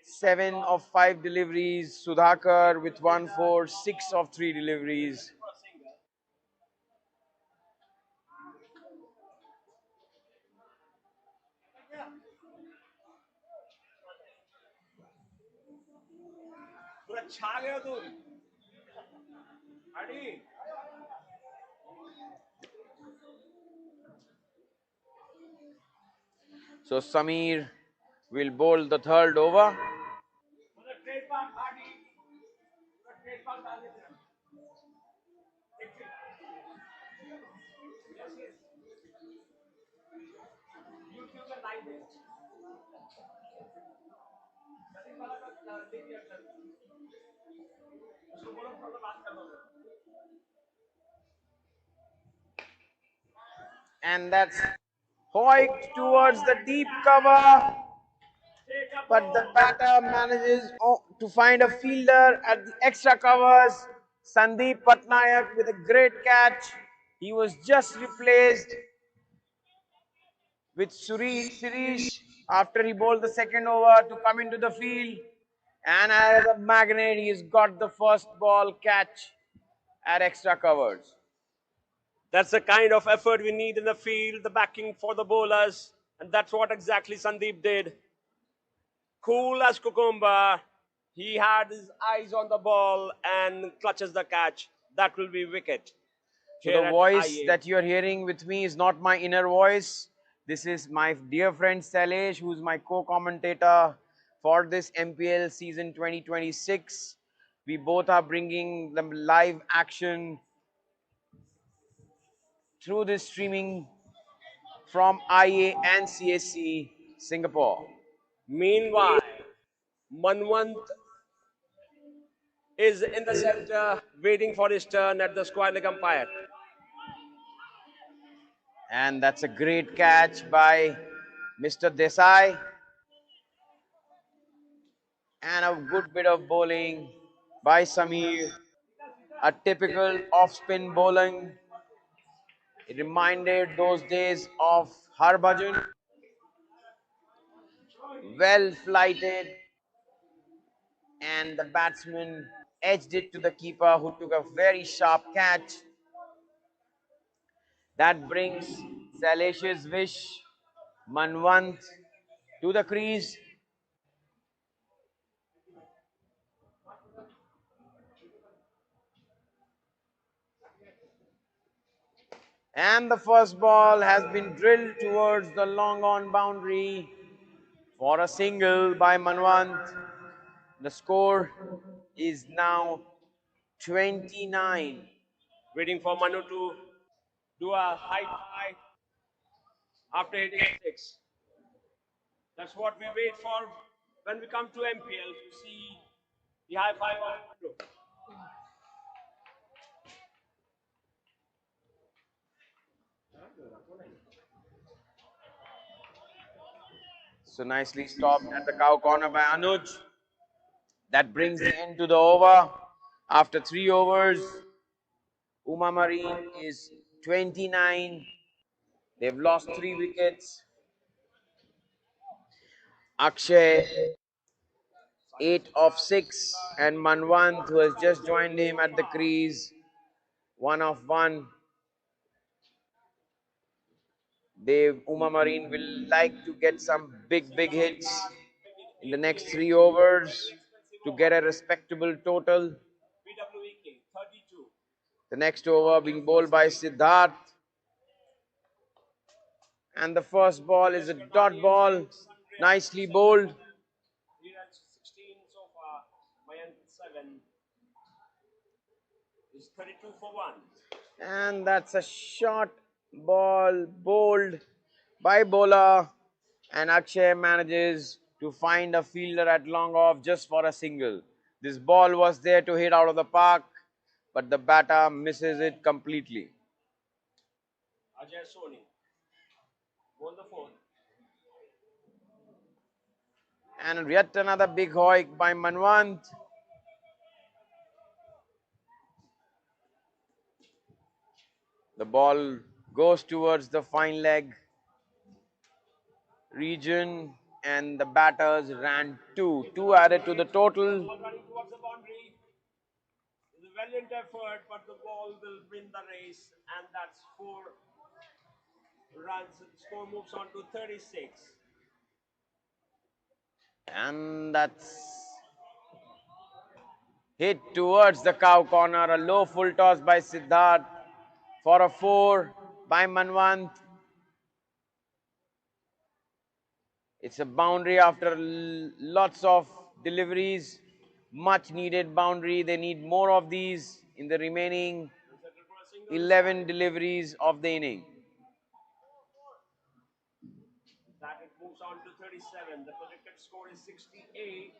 S5: 7 of 5 deliveries. Sudhakar with 1-4, 6 of 3 deliveries. So Samir will bowl the third over. And that's hoiked towards the deep cover. But the batter manages to find a fielder at the extra covers. Sandeep Patnaik with a great catch. He was just replaced with Sirish after he bowled the second over to come into the field. And as a magnet, he's got the first ball catch at extra covers.
S1: That's the kind of effort we need in the field, the backing for the bowlers, and that's what exactly Sandeep did. Cool as cucumber, he had his eyes on the ball and clutches the catch. That will be wicket.
S5: So
S1: Here
S5: the
S1: at
S5: voice
S1: IA.
S5: that you're hearing with me is not my inner voice. This is my dear friend Salesh, who's my co-commentator for this MPL season 2026. We both are bringing the live action through this streaming from IA and CSC Singapore.
S1: Meanwhile, Manwant is in the center waiting for his turn at the square leg umpire.
S5: And that's a great catch by Mr. Desai. And a good bit of bowling by Samir. A typical off-spin bowling. It reminded those days of Harbhajan. Well flighted and the batsman edged it to the keeper, who took a very sharp catch. That brings Salash's wish, Manwant, to the crease. And the first ball has been drilled towards the long on boundary for a single by Manwant. The score is now 29.
S1: Waiting for Manu to do a high five after hitting a six. That's what we wait for when we come to MPL to see the high five of Manu.
S5: So nicely stopped at the cow corner by Anuj. That brings the end to the over. After 3 overs, Uma Marine is 29. They've lost 3 wickets. Akshay 8 of 6, and Manwant, who has just joined him at the crease, 1 of 1. Uma Marine will like to get some big hits in the next 3 overs to get a respectable total.
S1: BWEK 32.
S5: The next over being bowled by Siddharth. And the first ball is a dot ball, nicely bowled.
S1: 16 so far. Mayank 7 is 32 for 1.
S5: And that's a short ball bowled by bowler. And Akshay manages to find a fielder at long off just for a single. This ball was there to hit out of the park, but the batter misses it completely.
S1: Ajay Soni. Ball the fourth.
S5: And yet another big hoik by Manwant. The ball goes towards the fine leg region, and the batters ran 2. 2 added to the total.
S1: Ball running towards the boundary. It's a valiant effort, but the ball will win the race, and that's 4 runs. The score moves on to 36.
S5: And that's hit towards the cow corner. A low full toss by Siddharth for a 4 by Manwant. It's a boundary after lots of deliveries. Much needed boundary. They need more of these in the remaining 11 deliveries of the inning.
S1: That it moves on to 37. The projected score is 68.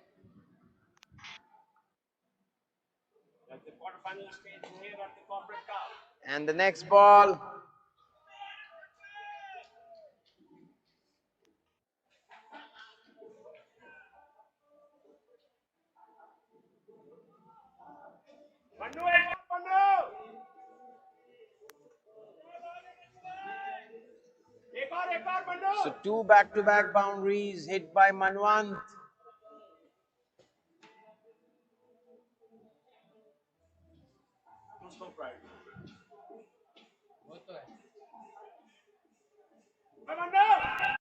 S1: At the quarterfinal stage here at the Corporate Cup.
S5: And the next ball.
S1: Manu, Manu!
S5: So 2 back-to-back boundaries hit by Manwant.
S3: वो तो है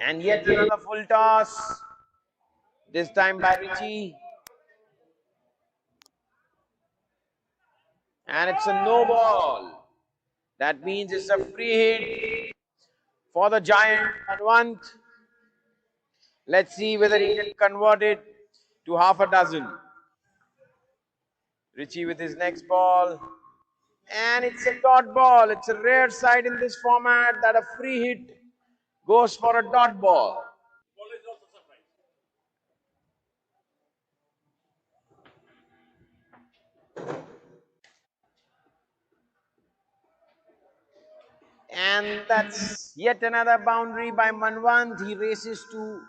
S5: And yet another full toss. This time by Richie. And it's a no ball. That means it's a free hit for the giant Manwant. Let's see whether he can convert it to half a dozen. Richie with his next ball. And it's a dot ball. It's a rare sight in this format that a free hit goes for a dot ball. And that's yet another boundary by Manwant. He races to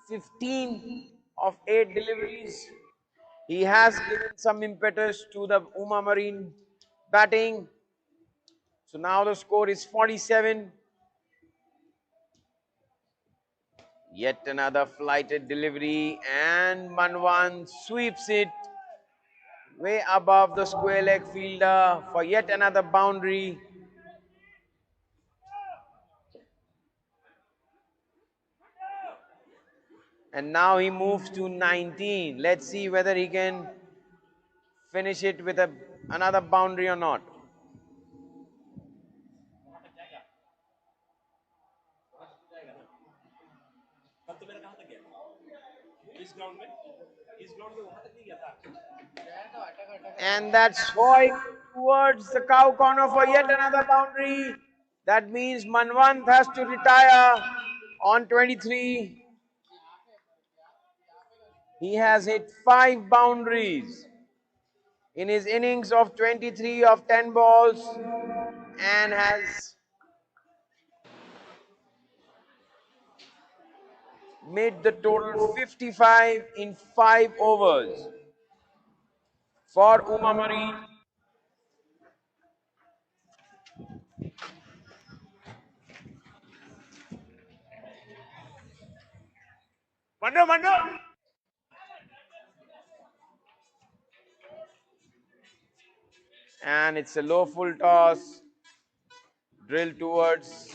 S5: 15 of 8 deliveries. He has given some impetus to the Uma Marine batting. So now the score is 47. Yet another flighted delivery, and Manwan sweeps it way above the square leg fielder for yet another boundary. And now he moves to 19. Let's see whether he can finish it with another boundary or not. And that's Roy towards the cow corner for yet another boundary. That means Manwant has to retire on 23. He has hit 5 boundaries in his innings of 23 of 10 balls and has made the total 55 in 5 overs for Uma Marine. And it's a low full toss drilled towards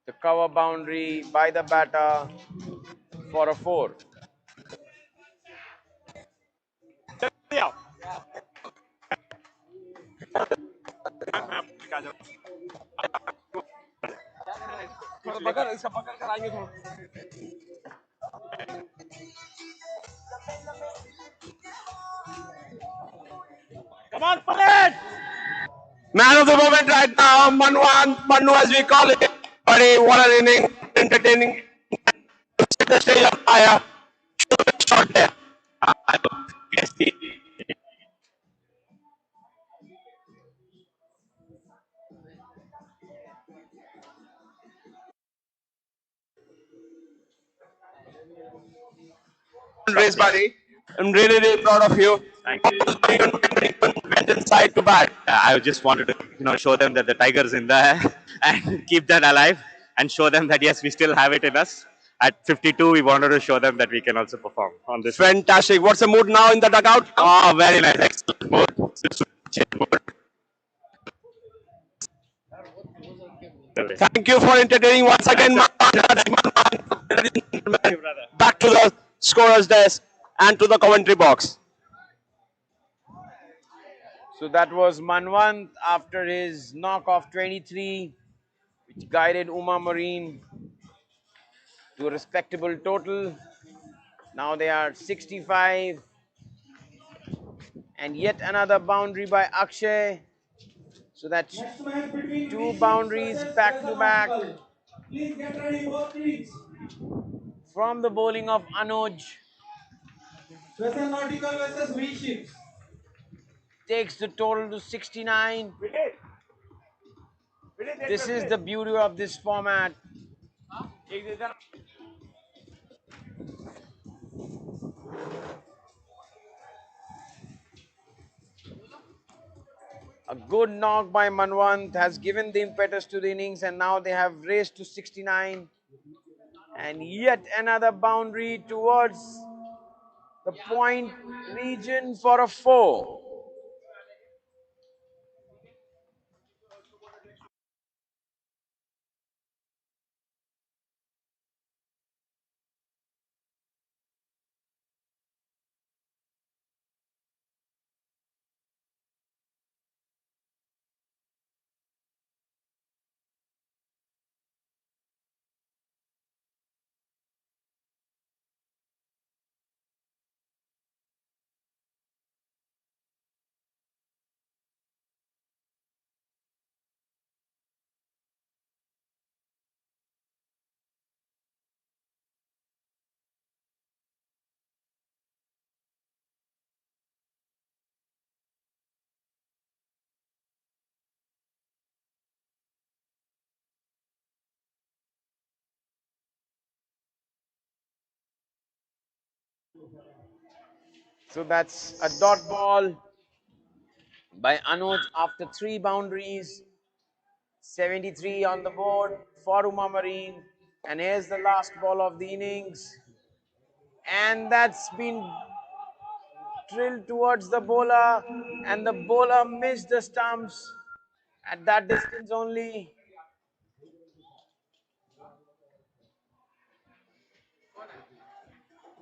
S5: the cover boundary by the batter for a 4.
S1: Man of the moment right now, Manu as we call it. Buddy, what an inning, entertaining. Set the stage on fire. Shot there. Yes, he race, buddy. I'm really, really proud of you.
S6: Thank you.
S1: Went inside to bat.
S6: I just wanted to, show them that the tiger's in there and keep that alive and show them that yes, we still have it in us. At 52, we wanted to show them that we can also perform on this.
S1: Fantastic. What's the mood now in the dugout?
S6: Oh, very nice. Excellent mood.
S1: Thank you for entertaining once again. Back to the scorer's desk and to the commentary box.
S5: So that was Manwant after his knock of 23, which guided Uma Marine to a respectable total. Now they are 65. And yet another boundary by Akshay. So that's
S4: Next match between
S5: 2
S4: V Ships
S5: boundaries
S4: versus
S5: back to
S4: Western
S5: back
S4: Nautical. Please get ready, both teams.
S5: from the bowling of Anuj.
S4: Western Nautical versus V Ships.
S5: Takes the total to 69. This is the beauty of this format. A good knock by Manwant has given the impetus to the innings, and now they have raced to 69. And yet another boundary towards the point region for a 4. So that's a dot ball by Anuj after 3 boundaries. 73 on the board for Uma Marine. And here's the last ball of the innings. And that's been drilled towards the bowler. And the bowler missed the stumps at that distance only.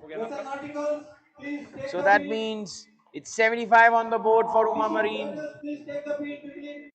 S4: Listen, articles, please take
S5: So
S4: the
S5: that
S4: field.
S5: means it's 75 on the board for Uma
S4: Official
S5: Marine.
S4: judges, please take the field quickly.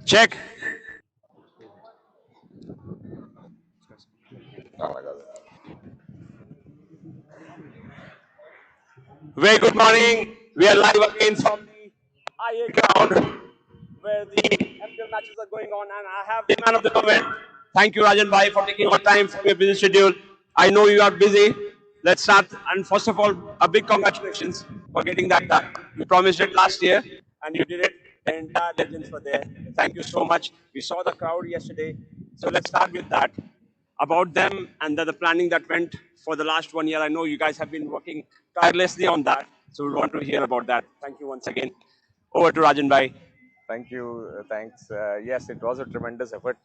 S1: Check. Very good morning. We are live again from the IA ground where the MPL matches are going on, and I have the man of the moment. Thank you, Rajan Bhai, for taking your time from your busy schedule. I know you are busy. Let's start. And first of all, a big congratulations for getting that done. You promised it last year, and you did it. The entire legends were there. Thank you so much. We saw the crowd yesterday. So let's start with that. About them and the planning that went for the last 1 year. I know you guys have been working tirelessly on that. So we want to hear about that. Thank you once again. Over to Rajan Bhai.
S7: Thank you thanks yes it was a ट्रेमेंडस effort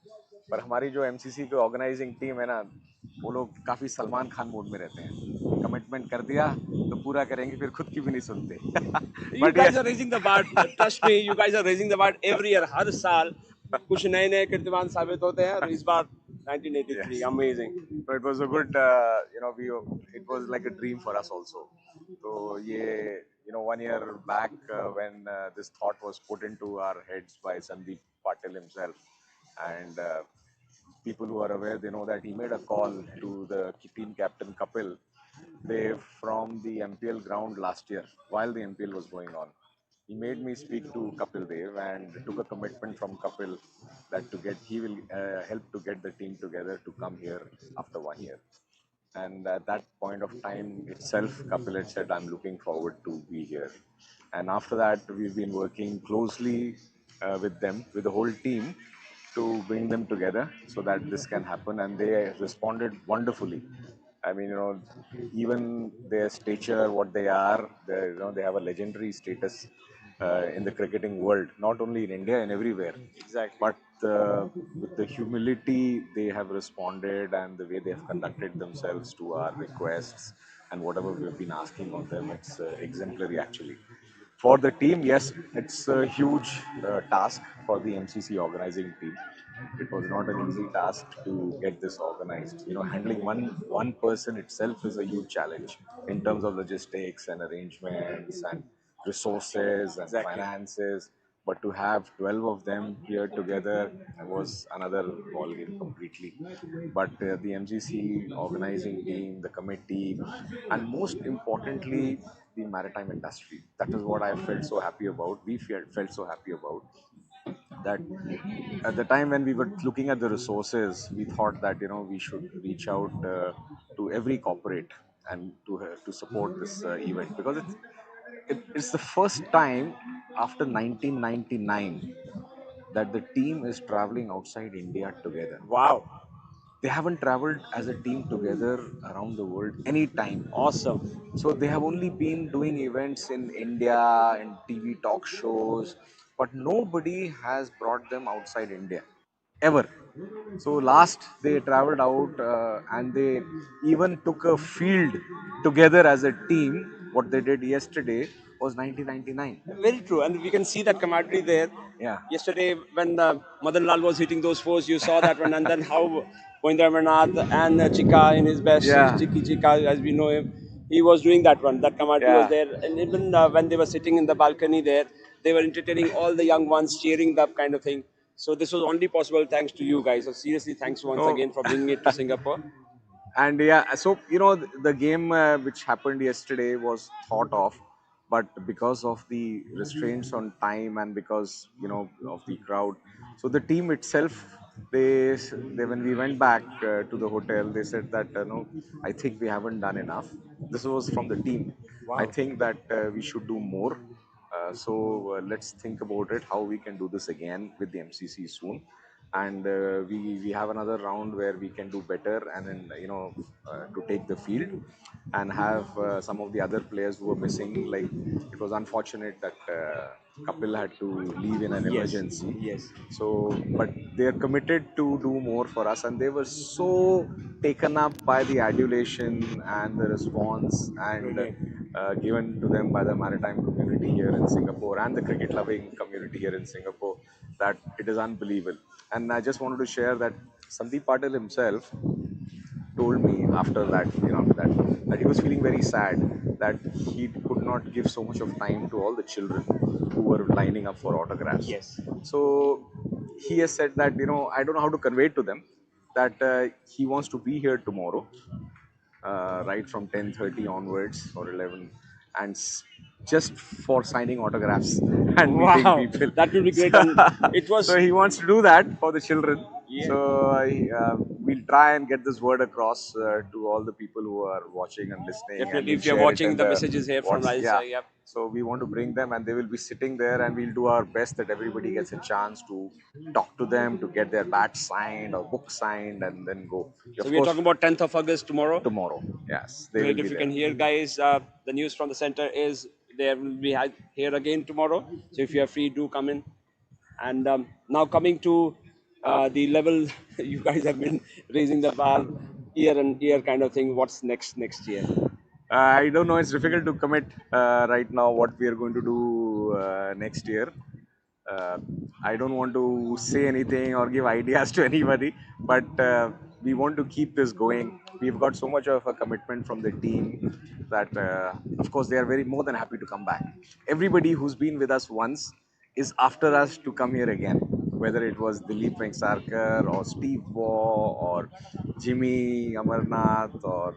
S7: पर हमारी जो MCC की organising team है ना वो लोग काफ़ी Salman Khan mood में रहते हैं कमिटमेंट कर दिया तो पूरा करेंगे फिर खुद की भी नहीं सुनते
S1: You guys are raising the bar. Trust me, you guys are raising the bar every year. हर साल कुछ नए नए कीर्तिमान साबित होते हैं और इस बार 1983 amazing.
S7: So it was a good, it was like a dream for us also. So yeah, 1 year back when this thought was put into our heads by Sandeep Patil himself, and people who are aware, they know that he made a call to the team captain Kapil Dev from the MPL ground last year while the MPL was going on. He made me speak to Kapil Dev and took a commitment from Kapil that he will help to get the team together to come here after 1 year. And at that point of time itself, Kapil had said, I'm looking forward to be here. And after that, we've been working closely with them, with the whole team, to bring them together so that this can happen. And they responded wonderfully. I mean, even their stature, what they are, they have a legendary status in the cricketing world, not only in India and everywhere.
S1: Exactly.
S7: But with the humility they have responded and the way they have conducted themselves to our requests and whatever we've been asking of them, it's exemplary actually. For the team, yes, it's a huge task for the MCC organizing team. It was not an easy task to get this organized. Handling one person itself is a huge challenge in terms of logistics and arrangements and resources and finances. But to have 12 of them here together was another ballgame completely. But the MCC organizing team, the committee, and most importantly, the maritime industry. That is what I felt so happy about. We felt so happy about that. At the time when we were looking at the resources, we thought that we should reach out to every corporate and to support this event because it's the first time after 1999 that the team is traveling outside India together.
S1: Wow.
S7: They haven't traveled as a team together around the world any time.
S1: Awesome.
S7: So they have only been doing events in India and TV talk shows, but nobody has brought them outside India ever. So last they traveled out and they even took a field together as a team. What they did yesterday was 1999.
S1: Very true. And we can see that camaraderie there.
S7: Yeah.
S1: Yesterday, when Madan Lal was hitting those fours, you saw that one. And then how Govinda Amarnath and Chika in his best,
S7: Yeah.
S1: Chika, as we know him, he was doing that one. That camaraderie was
S7: Yeah.
S1: there. And even when they were sitting in the balcony there, they were entertaining all the young ones, cheering that kind of thing. So this was only possible thanks to you guys. So seriously, thanks once
S7: No.
S1: again for bringing it to Singapore.
S7: And yeah, so the game which happened yesterday was thought of, but because of the restraints on time and because of the crowd, so the team itself, they when we went back to the hotel, they said that no, I think we haven't done enough. This was from the team. I think that we should do more. So let's think about it, how we can do this again with the MCC soon. And we have another round where we can do better and then to take the field and have some of the other players who were missing. Like, it was unfortunate that Kapil had to leave in an emergency.
S1: Yes.
S7: So but they're committed to do more for us, and they were so taken up by the adulation and the response and given to them by the maritime community here in Singapore and the cricket loving community here in Singapore, that it is unbelievable. And I just wanted to share that Sandeep Patil himself, told me after that, that he was feeling very sad that he could not give so much of time to all the children who were lining up for autographs.
S6: Yes.
S7: So he has said that, I don't know how to convey it to them that he wants to be here tomorrow, right from 10:30 onwards or 11, and just for signing autographs and meeting
S6: Wow,
S7: people.
S6: that will be great.
S7: So,
S6: And it
S7: so
S6: was,
S7: he wants to do that for the children.
S6: yeah,
S7: So we'll try and get this word across to all the people who are watching and listening, and
S6: definitely.
S7: we'll
S6: If you're
S7: share it
S6: watching
S7: in
S6: the
S7: the
S6: messages here from
S7: what's
S6: Raj,
S7: yeah.
S6: yeah.
S7: So we want to bring them, and they will be sitting there, and we'll do our best that everybody gets a chance to talk to them, to get their badge signed or book signed, and then go.
S6: So
S7: Of
S6: we are
S7: course,
S6: talking about 10th of August tomorrow.
S7: tomorrow, yes, they will
S6: Great
S7: be
S6: if you
S7: there.
S6: can hear, guys. The news from the center is there will be here again tomorrow. So if you are free, do come in. And now coming to the level you guys have been raising the bar year and year kind of thing. What's next year?
S7: I don't know. It's difficult to commit right now what we are going to do next year. Uh, I don't want to say anything or give ideas to anybody, but we want to keep this going. We've got so much of a commitment from the team that, of course, they are very more than happy to come back. Everybody who's been with us once is after us to come here again, whether it was Dilip Vengsarkar or Steve Waugh or Jimmy Amarnath or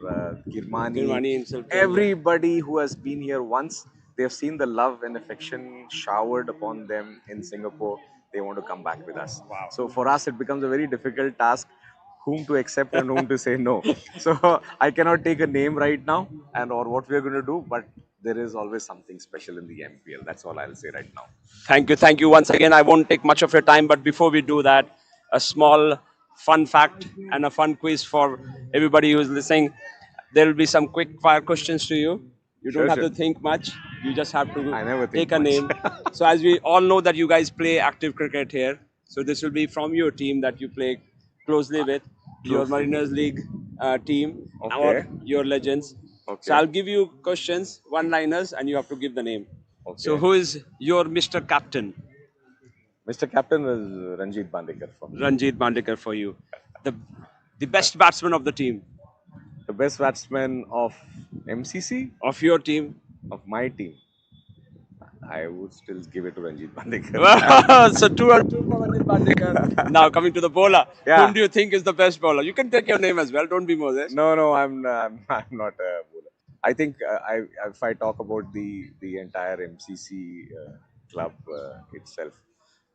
S7: Kirmani.
S6: Kirmani himself came, yeah.
S7: Everybody who has been here once, they have seen the love and affection showered upon them in Singapore. They want to come back with us.
S6: Wow.
S7: So for us, it becomes a very difficult task whom to accept and whom to say no. So I cannot take a name right now and or what we are going to do, but there is always something special in the MPL. That's all I'll say right now.
S6: Thank you once again. I won't take much of your time, but before we do that, a small fun fact and a fun quiz for everybody who's listening. There will be some quick fire questions to you. You don't
S7: Sure,
S6: have
S7: sure.
S6: to think much. You just have to
S7: I never think
S6: take a
S7: much.
S6: name. So as we all know that you guys play active cricket here, so this will be from your team that you play closely with, your
S7: Closely.
S6: Mariners League team or
S7: Okay.
S6: your legends. So
S7: Okay.
S6: I'll give you questions, one-liners, and you have to give the name. So
S7: Okay.
S6: who is your Mr. Captain?
S7: Mr. Captain was Ranjit Bandekar for me.
S6: Ranjit Bandekar for you. The the best batsman of the team,
S7: The best batsman of MCC,
S6: of your team.
S7: of my team, I would still give it to Ranjit Bandekar.
S6: So two for Ranjit Bandekar. Now coming to the bowler. Whom
S7: Yeah.
S6: do you think is the best bowler? You can take your name as well. Don't be Moses.
S7: No, no, I'm not a bowler. I think if I talk about the entire MCC club itself,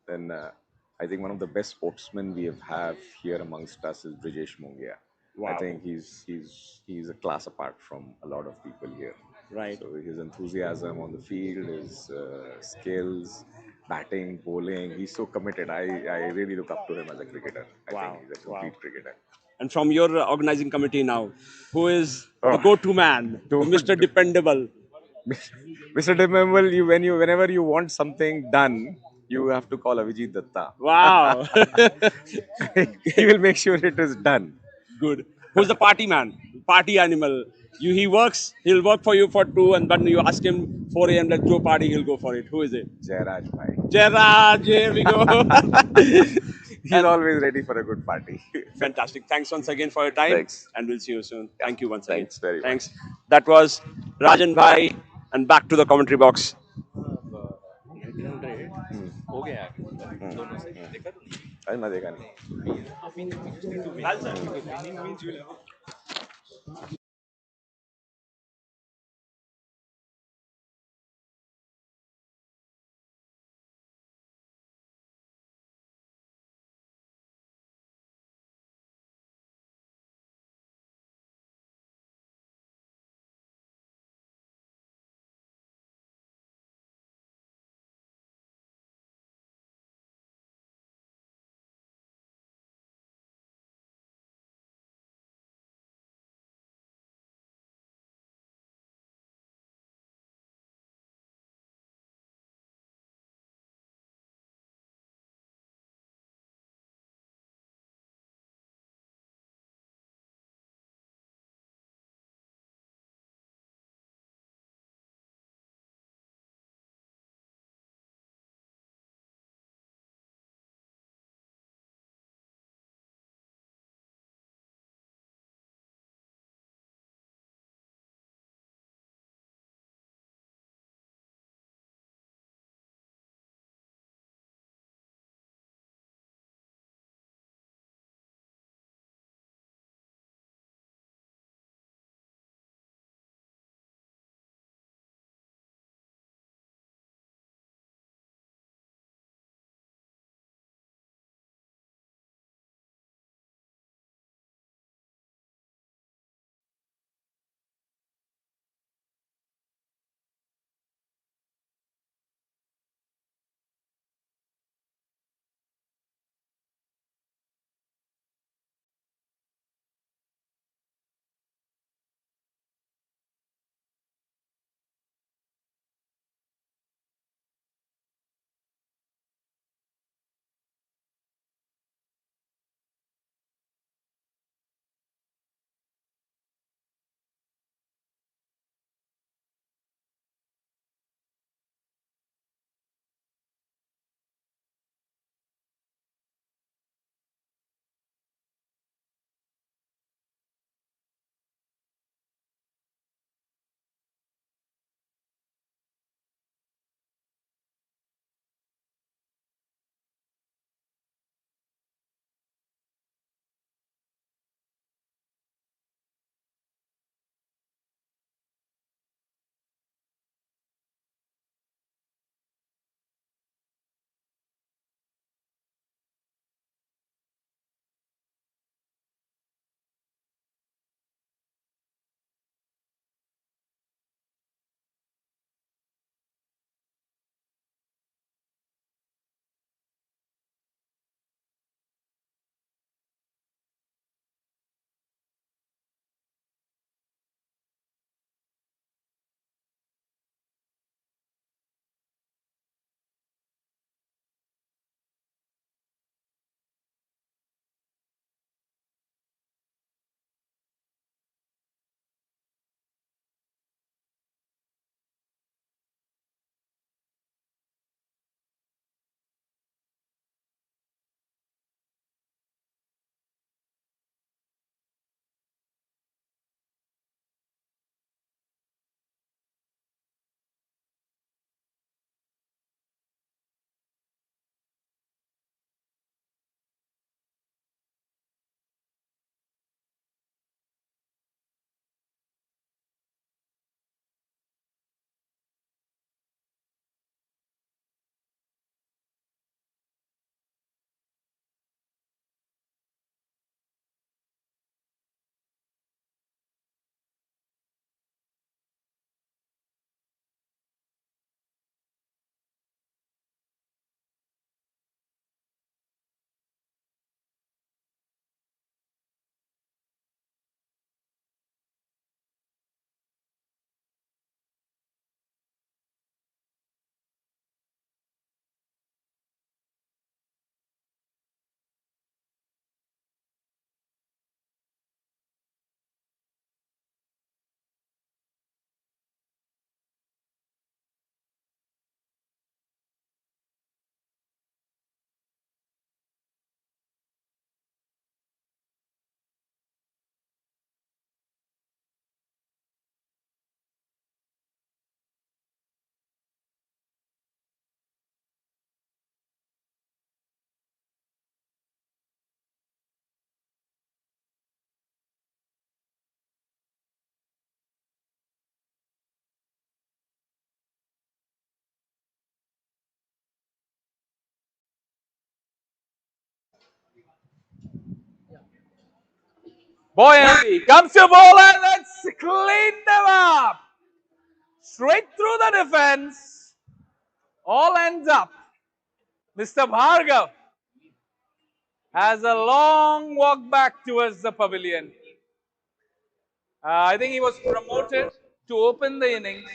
S7: then I think one of the best sportsmen we have here amongst us is Brijesh Mongia. I
S6: Wow.
S7: think he's a class apart from a lot of people here.
S6: Right.
S7: So his enthusiasm on the field, his skills, batting, bowling, he's so committed. I really look up to him as a cricketer. I think
S6: Wow.
S7: he's a
S6: Wow.
S7: complete cricketer.
S6: And from your organizing committee now, who is the
S7: Oh,
S6: go-to man, the
S7: to,
S6: Mr. Dependable?
S7: Mr. Dememble, whenever you want something done, you have to call Avijit Datta.
S6: Wow.
S7: He will make sure it is done.
S6: Good. Who's the party man? Party animal. He works, he'll work for you for two, and when you ask him 4 a.m. let's go party, he'll go for it. Who is it?
S7: Jairaj bhai.
S6: Gerard, here we go.
S7: He's
S6: And
S7: always ready for a good party.
S6: fantastic. Thanks once again for your time,
S7: Thanks.
S6: and we'll see you soon.
S7: Yeah,
S6: Thank you once again.
S7: thanks very much.
S6: Thanks. That was Rajan Bhai, and back to the commentary box.
S3: 1900 हो गया है दोनों से देखा तुमने
S7: अरे मैं देखा नहीं.
S2: Buoyancy comes to ball and let's clean them up. Straight through the defense. All ends up. Mr. Bhargav has a long walk back towards the pavilion. I think he was promoted to open the innings,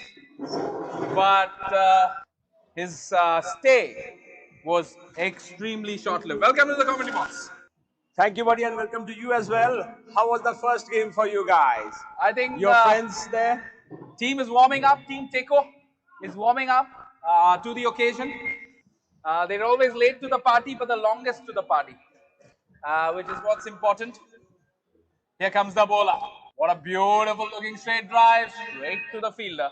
S2: but his stay was extremely short-lived. Welcome to the commentary box.
S6: Thank you, buddy, and welcome to you as well. How was the first game for you guys?
S2: I think
S6: Your friends there?
S2: team is warming up. Team Teco is warming up to the occasion. They're always late to the party, but the longest to the party, which is what's important. Here comes the bowler. What a beautiful looking straight drive, straight to the fielder.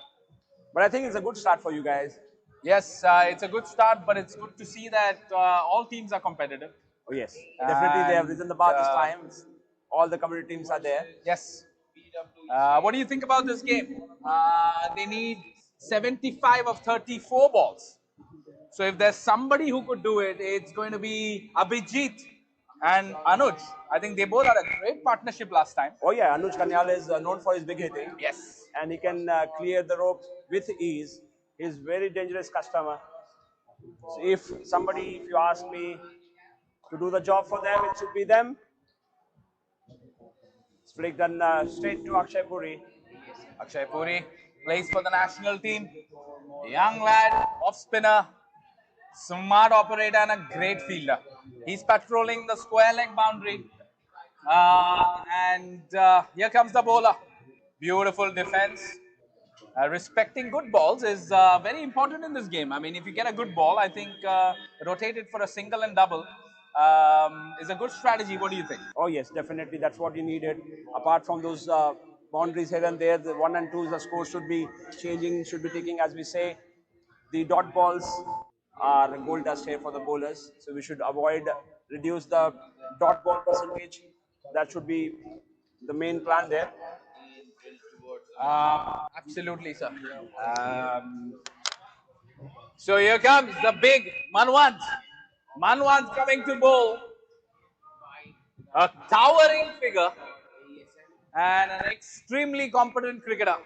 S6: But I think it's a good start for you guys.
S2: Yes, it's a good start, but it's good to see that all teams are competitive.
S6: Oh yes, definitely they have
S2: And,
S6: risen the bar this time. All the community teams are there.
S2: Yes. What do you think about this game? They need 75 of 34 balls. So if there's somebody who could do it, it's going to be Abhijit and Anuj. I think they both had a great partnership last time.
S6: Oh yeah, Anuj Kanyal is known for his big hitting.
S2: Yes.
S6: And he can clear the rope with ease. He's very dangerous customer. So if you ask me to do the job for them, it should be them. It's flicked done straight to Akshay Puri.
S2: Akshay Puri plays for the national team. Young lad, off spinner, smart operator and a great fielder. He's patrolling the square leg boundary. Here comes the bowler. Beautiful defense. Respecting good balls is very important in this game. I mean, if you get a good ball, I think rotate it for a single and double is a good strategy. What do you think?
S6: Oh yes, definitely. That's what you needed. Apart from those boundaries here and there, the 1 and 2, the score should be changing, should be taking, as we say. The dot balls are gold dust here for the bowlers. So we should reduce the dot ball percentage. That should be the main plan there.
S2: Absolutely, sir. So here comes the big Manwant. Manwant coming to bowl. A towering figure and an extremely competent cricketer.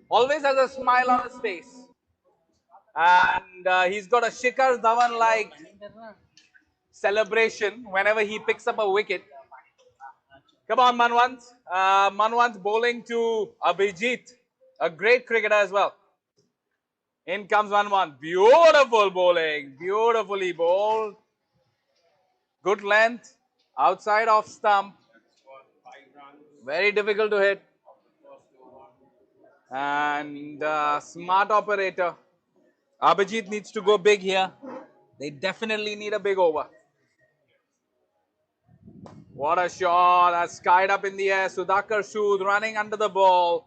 S2: Always has a smile on his face. And he's got a Shikhar Dhawan-like celebration whenever he picks up a wicket. Come on, Manwant. Manwant bowling to Abhijit, a great cricketer as well. In comes Manwant. Beautiful bowling. Beautifully bowled. Good length. Outside off stump. Very difficult to hit. And smart operator. Abhijit needs to go big here. They definitely need a big over. What a shot. That's skied up in the air. Sudhakar Sood running under the ball.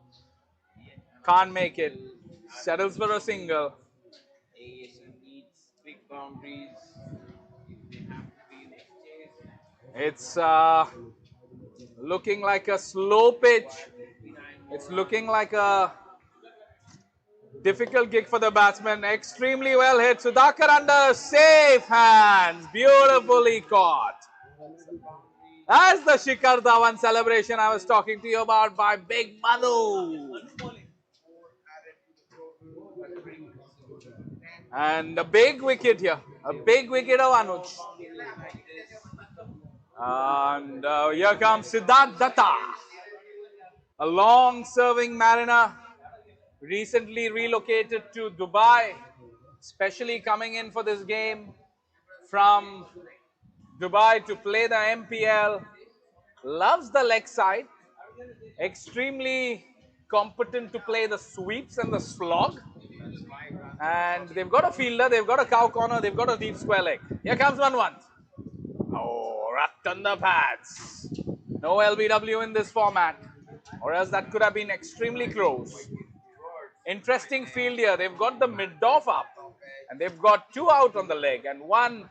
S2: Can't make it. Settles for a single. It's looking like a slow pitch. It's looking like a difficult gig for the batsman. Extremely well hit. Sudhakar under safe hands. Beautifully caught. That's the Shikhar Dhawan celebration I was talking to you about by Big Manu. And a big wicket here. A big wicket of Anuj. And here comes Siddharth Datta. A long-serving mariner. Recently relocated to Dubai. Especially coming in for this game from Dubai to play the MPL. Loves the leg side. Extremely competent to play the sweeps and the slog. And they've got a fielder, they've got a cow corner, they've got a deep square leg. Here comes 1-1. Oh, right on the pads. No LBW in this format, or else that could have been extremely close. Interesting field here. They've got the mid-off up, and they've got 2 out on the leg, and 1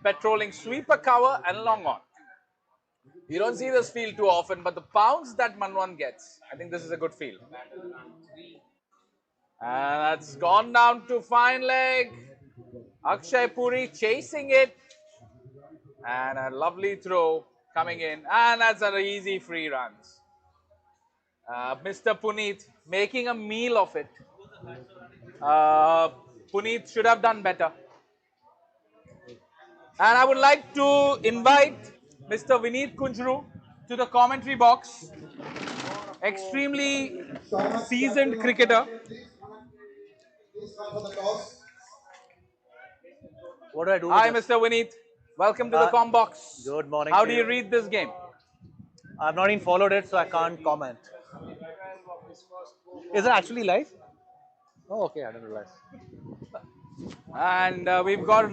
S2: patrolling sweeper cover and long on. You don't see this field too often, but the pounds that Manwan gets, I think this is a good field. And that's gone down to fine leg. Akshay Puri chasing it. And a lovely throw. coming in, and that's an easy free runs. Mr. Puneet making a meal of it. Puneet should have done better. And I would like to invite Mr. Vineet Kunjru to the commentary box. Extremely
S4: Someone
S2: seasoned
S4: captain of
S2: cricketer.
S4: commentary, please come for the toss.
S8: What do I do with
S2: Hi,
S8: this?
S2: Mr. Vineet. Welcome to the
S8: Uh,
S2: com box.
S8: Good morning
S2: How
S8: to
S2: do you
S8: you.
S2: read this game?
S8: I've not even followed it, so I can't comment. Is it actually live? Oh, okay, I didn't realize.
S2: And we've got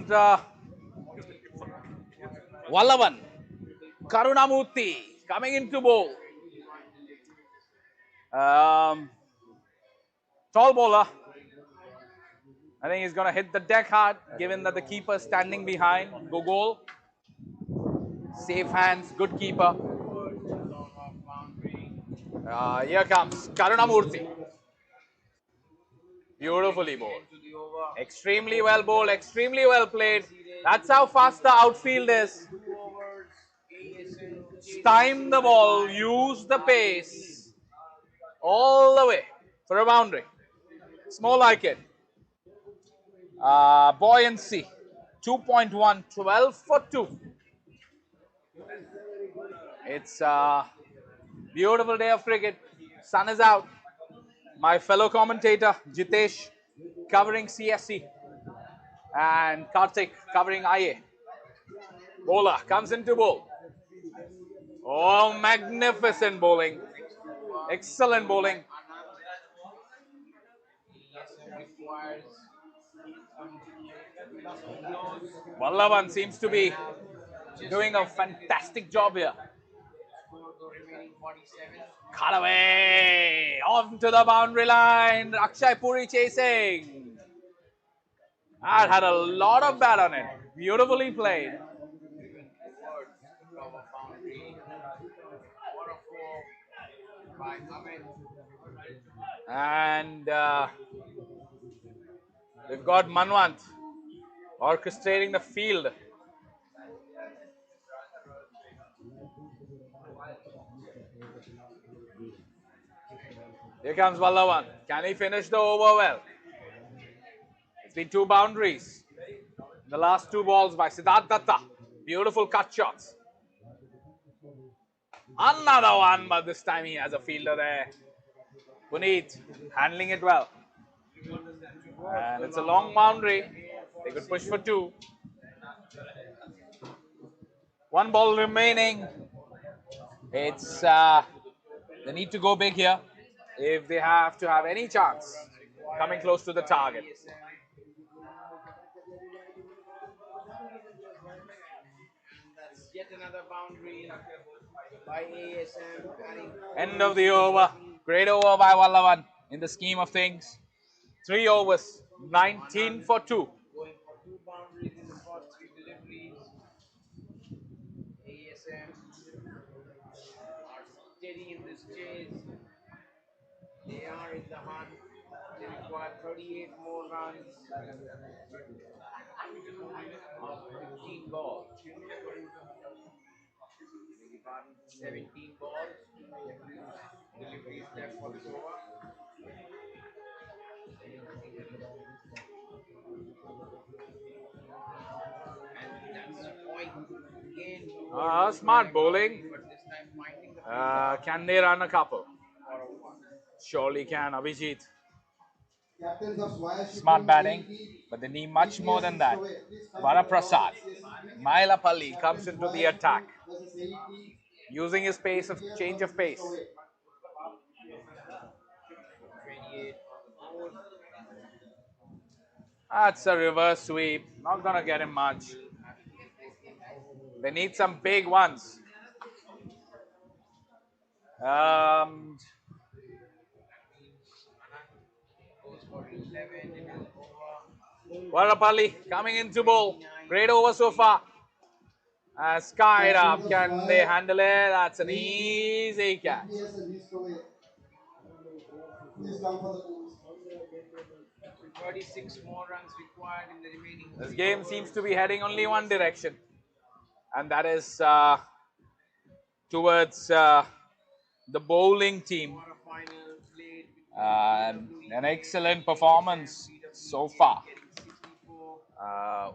S2: Vallavan Karunamurthy coming into bowl. Tall bowler. I think he's going to hit the deck hard, given that the keeper is standing behind. Go goal. Safe hands, good keeper. Here comes Karunamurthy. Beautifully bowled. Extremely well bowled, extremely well played. That's how fast the outfield is. Time the ball, use the pace all the way for a boundary. It's more like it. Buoyancy 2.1, 12 for 2. It's a beautiful day of cricket. Sun is out. My fellow commentator Jitesh covering CSC and Karthik covering IA. Bowler comes into bowl. Oh, magnificent bowling. Excellent bowling. Vallavan seems to be doing a fantastic job here. Cut away. Off to the boundary line. Akshay Puri chasing. That had a lot of bat on it. Beautifully played. And we've got Manwant orchestrating the field. Here comes Vallavan. Can he finish the over well? It's been 2 boundaries. The last 2 balls by Siddharth Datta. Beautiful cut shots. Another one, but this time he has a fielder there. Puneet handling it well. And it's a long boundary. They could push for 2. 1 ball remaining. It's they need to go big here if they have to have any chance coming close to the target.
S9: Yet another boundary by ASM.
S2: End of the over. Great over by Vallavan in the scheme of things. 3 overs, 19 for 2.
S9: Going for 2 boundaries in the first 3 deliveries. ASM are steady in this chase. They are in the hunt. They require 38 more runs of 15 balls. 17 balls. Deliveries left for this over. And that's a point again.
S2: Smart bowling.
S9: But this time finding the
S2: Can they run a couple?
S9: for a 1.
S2: Surely can, Abhijit.
S4: Captains of Swire
S2: Smart
S4: Shipping,
S2: batting,
S4: AET,
S2: but they need much more than
S4: EPS
S2: that.
S4: Stowaway. Please come for the
S2: Varaprasad,
S4: toss, CSC.
S2: Mailapalli comes
S4: Captains
S2: into the
S4: Swire
S2: attack,
S4: Shipping versus AET,
S2: using his pace of
S4: EPS
S2: change of
S4: versus
S2: pace.
S4: Stowaway.
S9: 28 on the board.
S2: That's a reverse sweep. Not gonna get him much. They need some big ones.
S9: Goes for 11 in an over.
S2: Varapalli coming into bowl. Great over so far. Skied up. Can they handle it? That's an easy catch.
S4: EPS and Stowaway. Please come for the toss.
S9: 36 more runs required in the remaining
S2: This
S9: 3
S2: game
S9: overs.
S2: seems to be heading only one direction, and that is towards the bowling team. An excellent performance so far.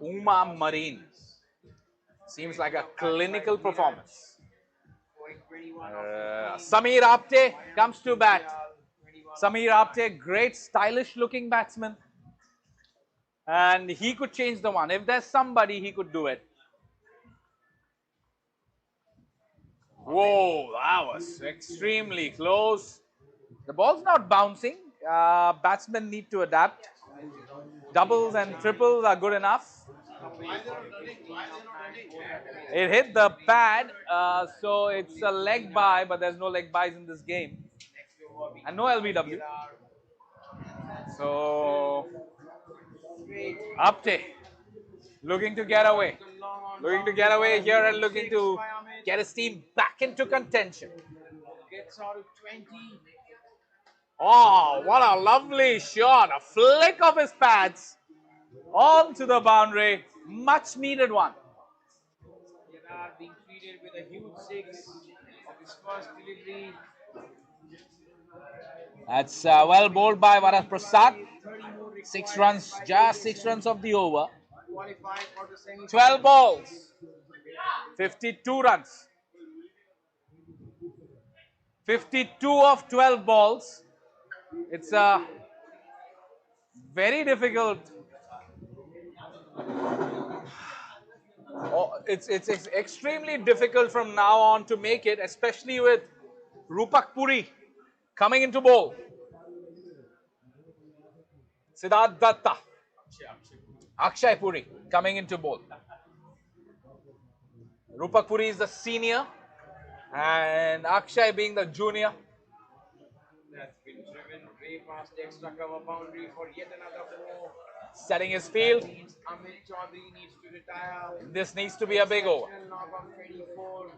S2: Uma Marine seems like a clinical performance. Samir Apte comes to bat. Samir Apte, great stylish looking batsman. And he could change the one. If there's somebody, he could do it. Whoa, that was extremely close. The ball's not bouncing. Batsmen need to adapt. Doubles and triples are good enough. It hit the pad, so it's a leg bye, but there's no leg byes in this game. And no LBW. So, Apte looking to get away. Looking to get away here and looking to get his team back into contention.
S9: Gets out of 20.
S2: Oh, what a lovely shot. A flick of his pads onto the boundary. Much needed one.
S9: Gerard being treated with a huge 6 of his first delivery.
S2: That's well bowled by Varas Prasad. 6 runs, just 6 runs of the over. 12 balls, 52 runs. 52 of 12 balls. It's a very difficult. It's extremely difficult from now on to make it, especially with Rupak Puri coming into bowl. Siddharth Datta, Akshay Puri coming into bowl. Rupak Puri is the senior and Akshay being the junior.
S9: That's been driven way past the extra cover boundary for yet another 4.
S2: Setting his field.
S9: Amit Chaudhary needs to retire.
S2: This needs to be a big over.
S9: Knock of 24.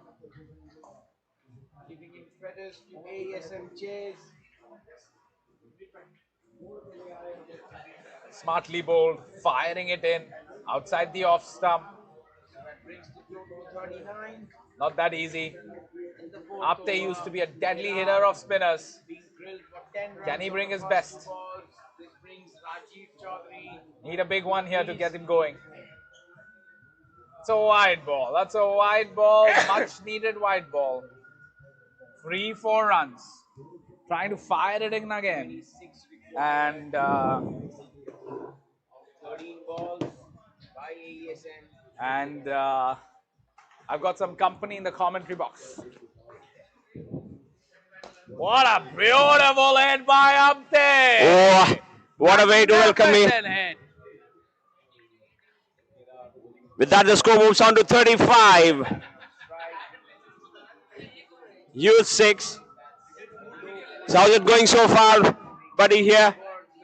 S9: Giving in feathers to ASM Chase.
S2: Smartly bowled, firing it in outside the off stump.
S9: So that brings the total to 39.
S2: Not that easy.
S9: In the fourth
S2: Apte
S9: over,
S2: used to be a deadly hitter of spinners.
S9: being drilled for 10 runs.
S2: Can he bring
S9: on
S2: his
S9: the
S2: best?
S9: first 2 balls. This brings Rajiv Chaudhary.
S2: Need a big one here to get him going. It's a wide ball. That's a wide ball. Much needed wide ball. 3 4 runs. Trying to fire it in again. And
S9: 13 balls by ASM.
S2: and I've got some company in the commentary box. What a beautiful hit by Apte!
S6: Oh, what a way to welcome me.
S2: Magnificent hit.
S6: With that, the score moves on to 35. Huge 6. So how's it going so far, buddy, here?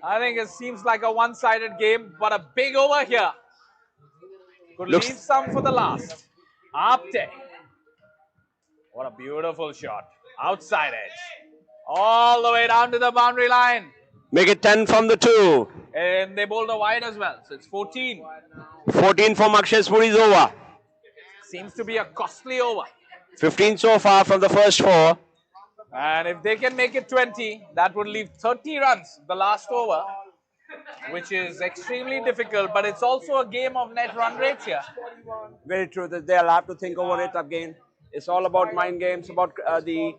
S2: I think it seems like a one-sided game, but a big over here. Could
S6: Looks-
S2: leave some for the last. Apte. What a beautiful shot. Outside edge. All the way down to the boundary line.
S6: Make it 10 from the 2.
S2: And they bowled a wide as well. So it's 14.
S6: 14 from Akshay Puri's over.
S2: Seems to be a costly over.
S6: 15 so far from the first 4.
S2: And if they can make it 20, that would leave 30 runs the last over, which is extremely difficult. But it's also a game of net run rates here.
S6: Very true. That they'll have to think over it again. It's all about mind games, about the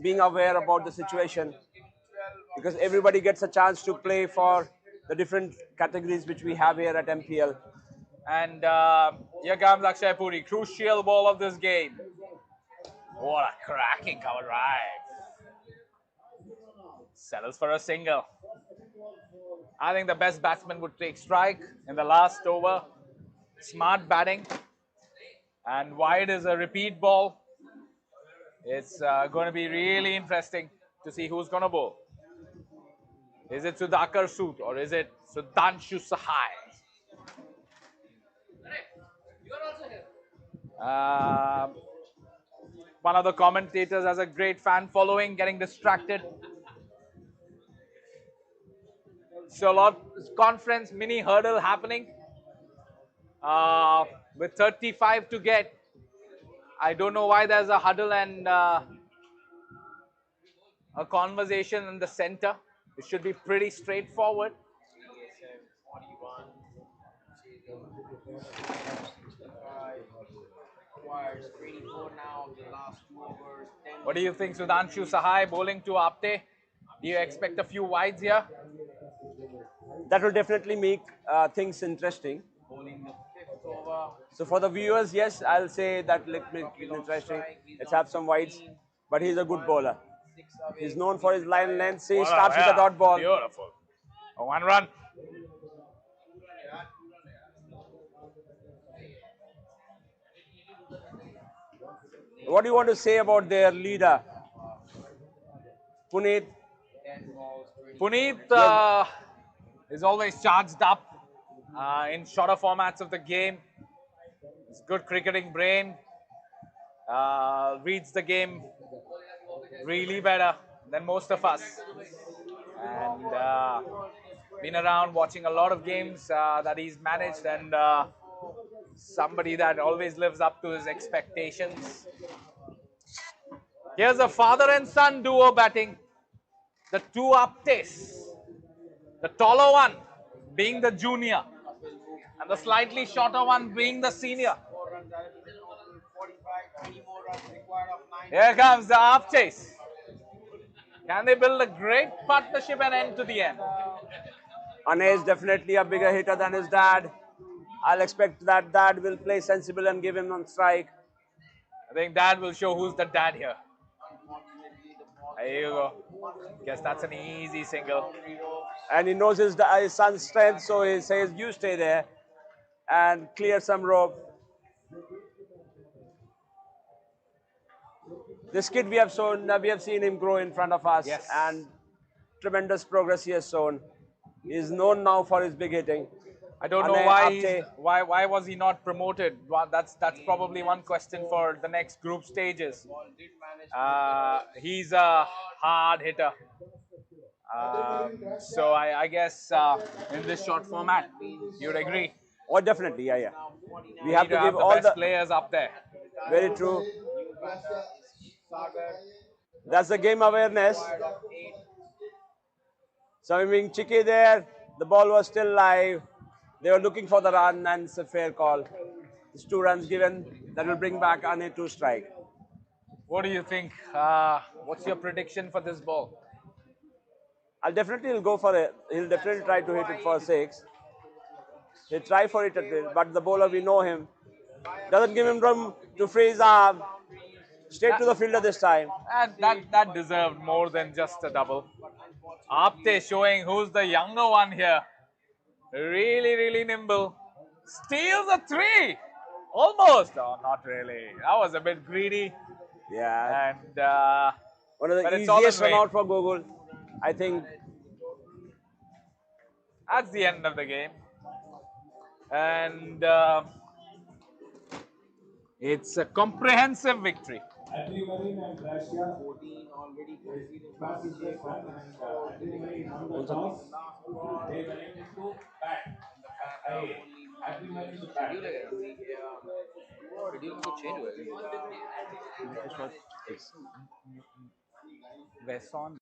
S6: being aware about the situation. Because everybody gets a chance to play for the different categories which we have here at MPL.
S2: And here comes Akshay Puri, crucial ball of this game. What a cracking cover drive. Settles for a single. I think the best batsman would take strike in the last over. Smart batting. And wide is a repeat ball. It's going to be really interesting to see who's going to bowl. Is it Sudhakar Sood or is it Sudhanshu Sahai? One of the commentators has a great fan following, getting distracted. So a lot conference mini hurdle happening with 35 to get. I don't know why there's a huddle and a conversation in the center. It should be pretty straightforward.
S9: CSM 41, chasing 65, requires 24 now of the last 2 overs. 10
S2: What do you think, Sudhanshu Sahai bowling to Apte? Do you expect a few wides here?
S6: That will definitely make things interesting.
S9: bowling the 5th over.
S6: So for the viewers, yes, I'll say that let me keep it interesting. Let's have some wides. But he's a good bowler.
S9: 6 away.
S6: He's known for his line length. See, he
S2: What
S6: starts with a dot ball.
S2: Beautiful. A 1 run.
S6: What do you want to say about their leader, Puneet?
S9: 10 balls, 20.
S2: Puneet is always charged up in shorter formats of the game. He's good cricketing brain. Reads the game really better than most of us. And been around watching a lot of games that he's managed, and somebody that always lives up to his expectations. Here's a father and son duo batting. The two Aptes. The taller one being the junior, and the slightly shorter one being the senior.
S9: 4 runs out of the total. 45, 20 more runs required of 9.
S2: Here comes the Aptes. Can they build a great partnership and end to the end?
S6: Ane is definitely a bigger hitter than his dad. I'll expect that dad will play sensible and give him on strike.
S2: I think dad will show who's the dad here.
S9: Unfortunately, the ball
S2: There you go. Guess that's an easy single.
S6: And he knows his son's strength, so he says, you stay there and clear some rope. This kid we have seen him grow in front of us,
S2: Yes.
S6: and tremendous progress he has shown. He is known now for his big hitting.
S2: I don't know why was he not promoted. That's probably one question for the next group stages. He's a hard hitter. So I guess in this short format, you'd agree.
S6: Oh, definitely, yeah. We
S2: We
S6: have
S2: need
S6: to
S2: to
S6: give
S2: have the
S6: all
S2: best
S6: the
S2: players up there.
S6: very true.
S9: New batter is Sagar.
S6: That's the game awareness.
S9: Required of 8.
S6: So being cheeky there, the ball was still live. They were looking for the run, and it's a fair call. It's 2 runs given. That will bring back Ane to strike.
S2: What do you think? What's your prediction for this ball?
S6: He'll go for it. He'll definitely try to hit it for 6. He'll try for it, but the bowler, we know him, doesn't give him room to free his arm. Straight to the fielder this time.
S2: That deserved more than just a double. Apte showing who's the younger one here. Really nimble. Steals a 3. Almost. Oh, not really. That was a bit greedy.
S6: Yeah.
S2: And
S6: one of
S2: but
S6: the
S2: it's all
S6: easiest
S2: in
S6: run
S2: vain.
S6: out for Gogol. I think
S2: That's the end of the game. And it's a comprehensive victory.
S4: Adrenaline and Russia.
S9: 14 already conceded.
S4: Pass is the fun and adrenaline on the toss. They were able to bat. Adrenaline to bat.
S2: Wesson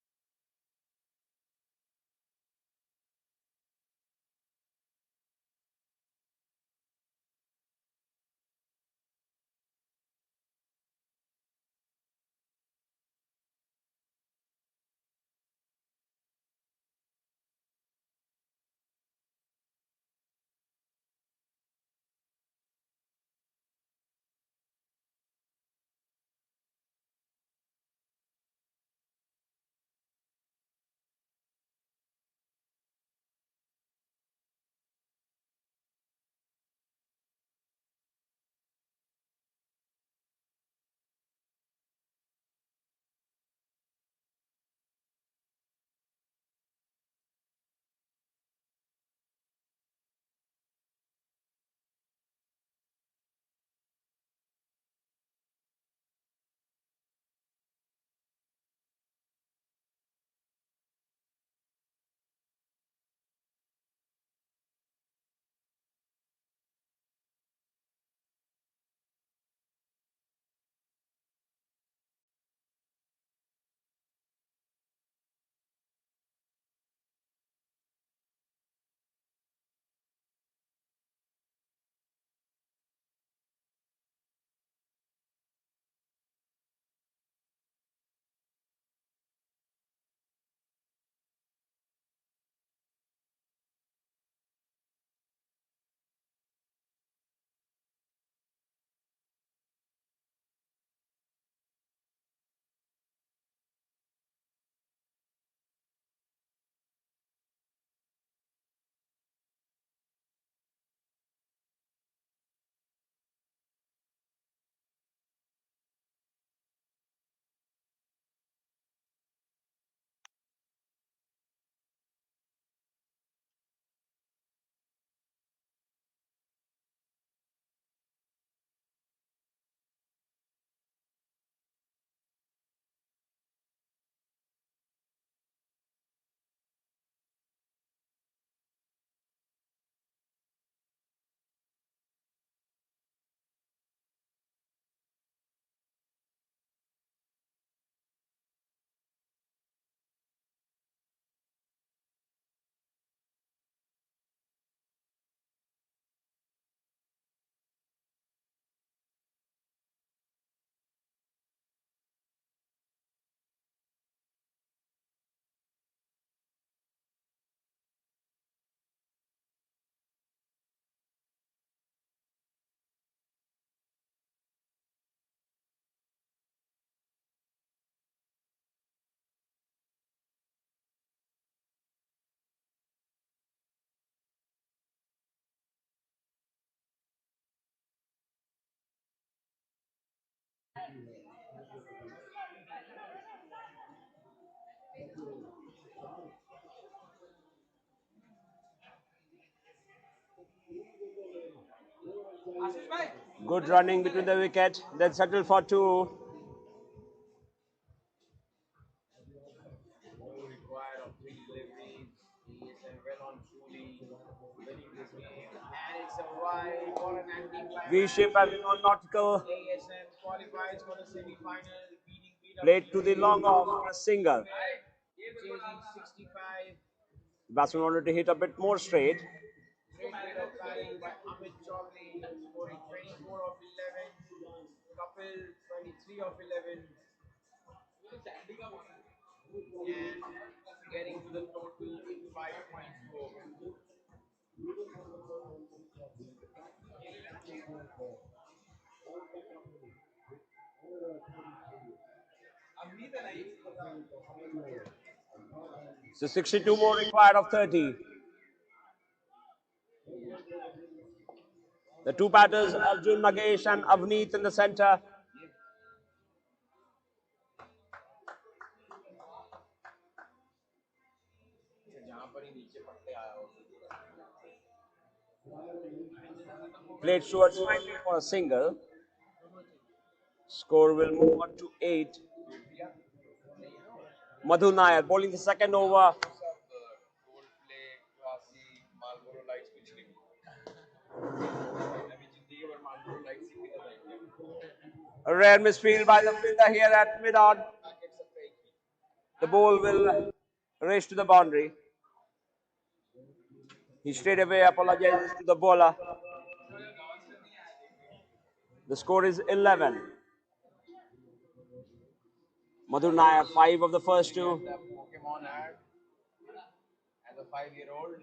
S6: Good running between the wicket. Then settle for 2.
S9: Required of 3 deliveries. ASM well on truly winning this game. And it's a wide. What an
S6: V
S9: anti-climax.
S6: shape as a non-nautical.
S9: ASM qualifies for the semi-final, beating
S6: Played to the
S9: BWC.
S6: long off for a single.
S9: Chasing 65.
S6: Batsman wanted to hit a bit more straight.
S9: Great bit of batting by Amit Chaudhary, scoring 24 of 11. Kapil, 23 of 11. And getting to the total in 5.2 overs.
S6: So 62 more required of 30. The 2 batters, Arjun Nagesh and Avneet in the center. Played Stuart Smiley for a single. Score will move on to 8. Madhu Nair bowling the second over.
S9: Gold play, classy, Marlboro lights कुछ नहीं. अभी जिंदगी भर Marlboro lights ही पीता रहेंगे.
S6: A rare misfield by the fielder here at mid-on. The ball will race to the boundary. He straight away apologizes to the bowler. The score is 11. Madhu Nair, 5 of the first 2.
S9: The Pokemon ad as a 5-year-old.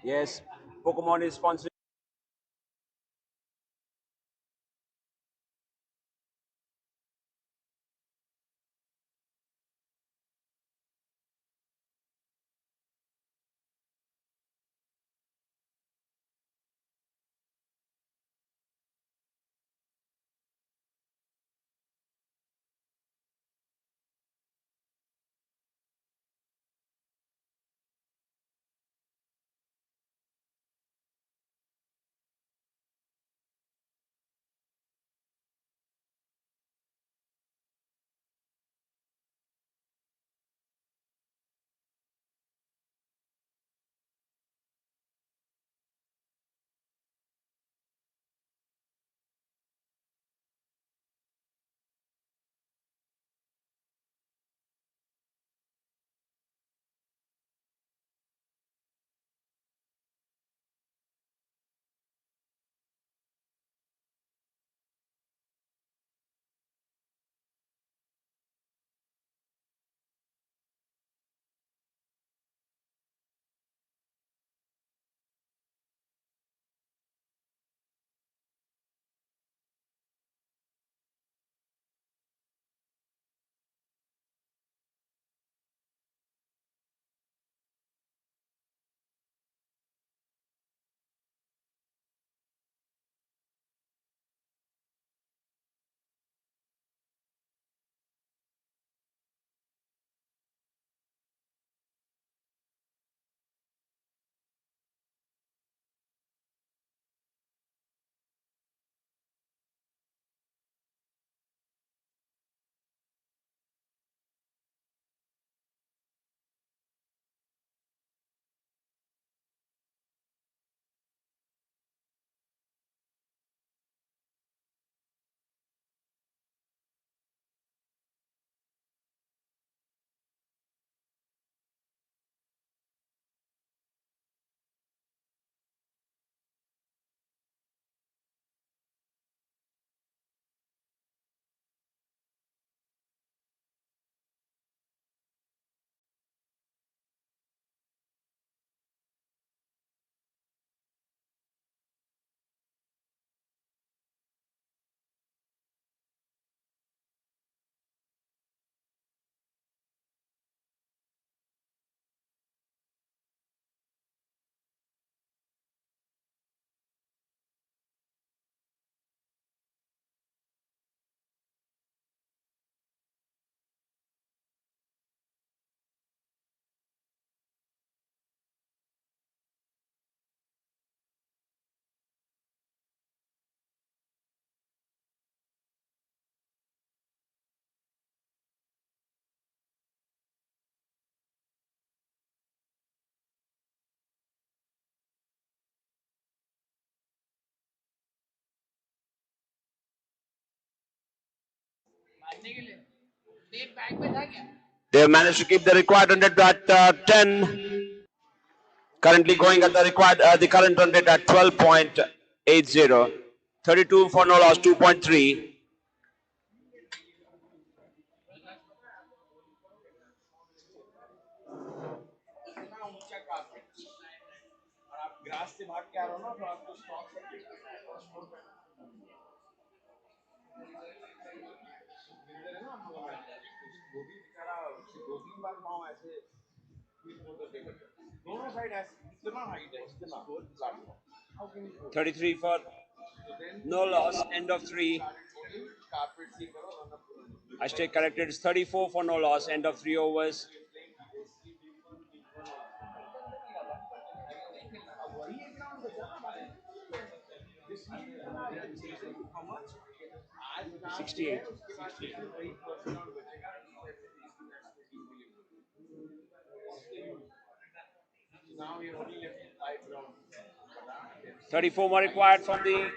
S6: Yes, Pokemon is sponsoring. They have managed to keep the required run rate at 10. Currently going at the current run rate at 12.80. 32 for no loss, 2.3.
S9: दोनों side इतना height है इतना platform
S6: 33 for no loss, end of 3.
S9: Carpet see करो
S6: I stay corrected. It's 34 for no loss, end of 3 overs.
S9: वही एक round बचा ना भाई हाउ मच आज
S6: 68.
S9: उसके बाद फिर वही फर्स्ट राउंड बचेगा
S6: 34 more required from the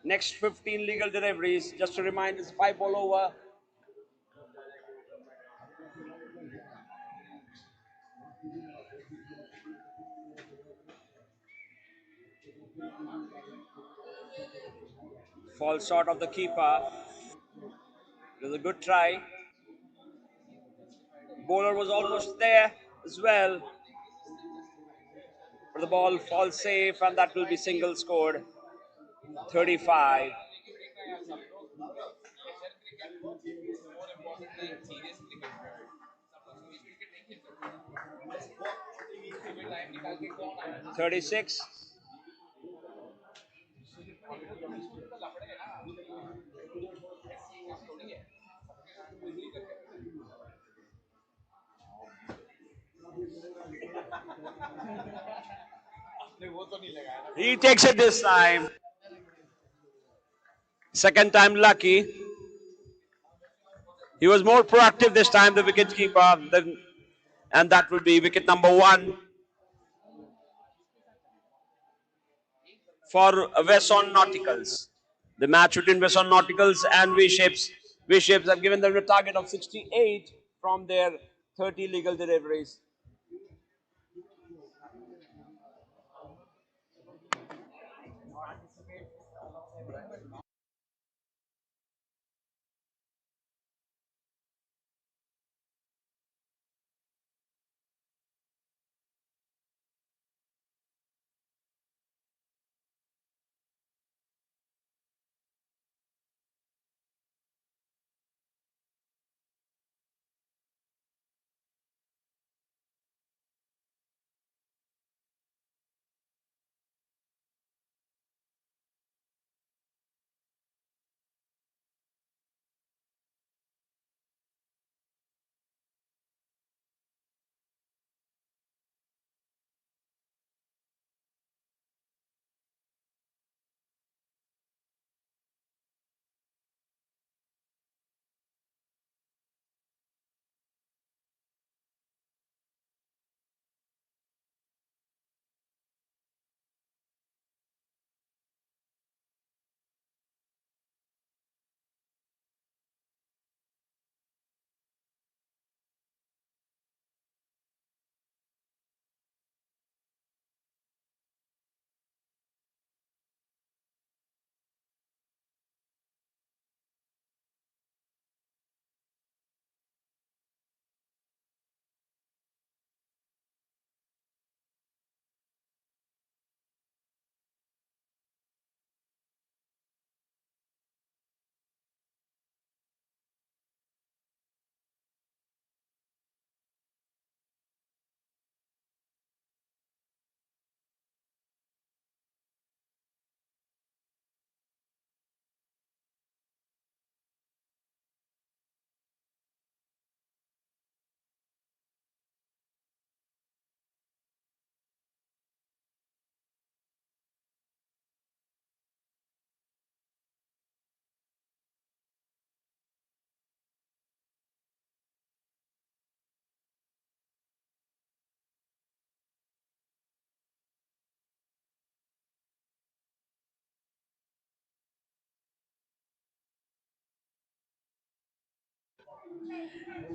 S6: next 15 legal deliveries. Just to remind, it's 5 ball over. Falls short of the keeper. It was a good try. Bowler was almost there as well. But the ball falls safe, and that will be single scored. 35. $36. He takes it this time. Second time lucky. He was more proactive this time, the wicketkeeper, and that would be wicket number 1 for Wesson Nauticals. The match between Wesson Nauticals and V-Shapes. V-Shapes have given them a target of 68 from their 30 legal deliveries.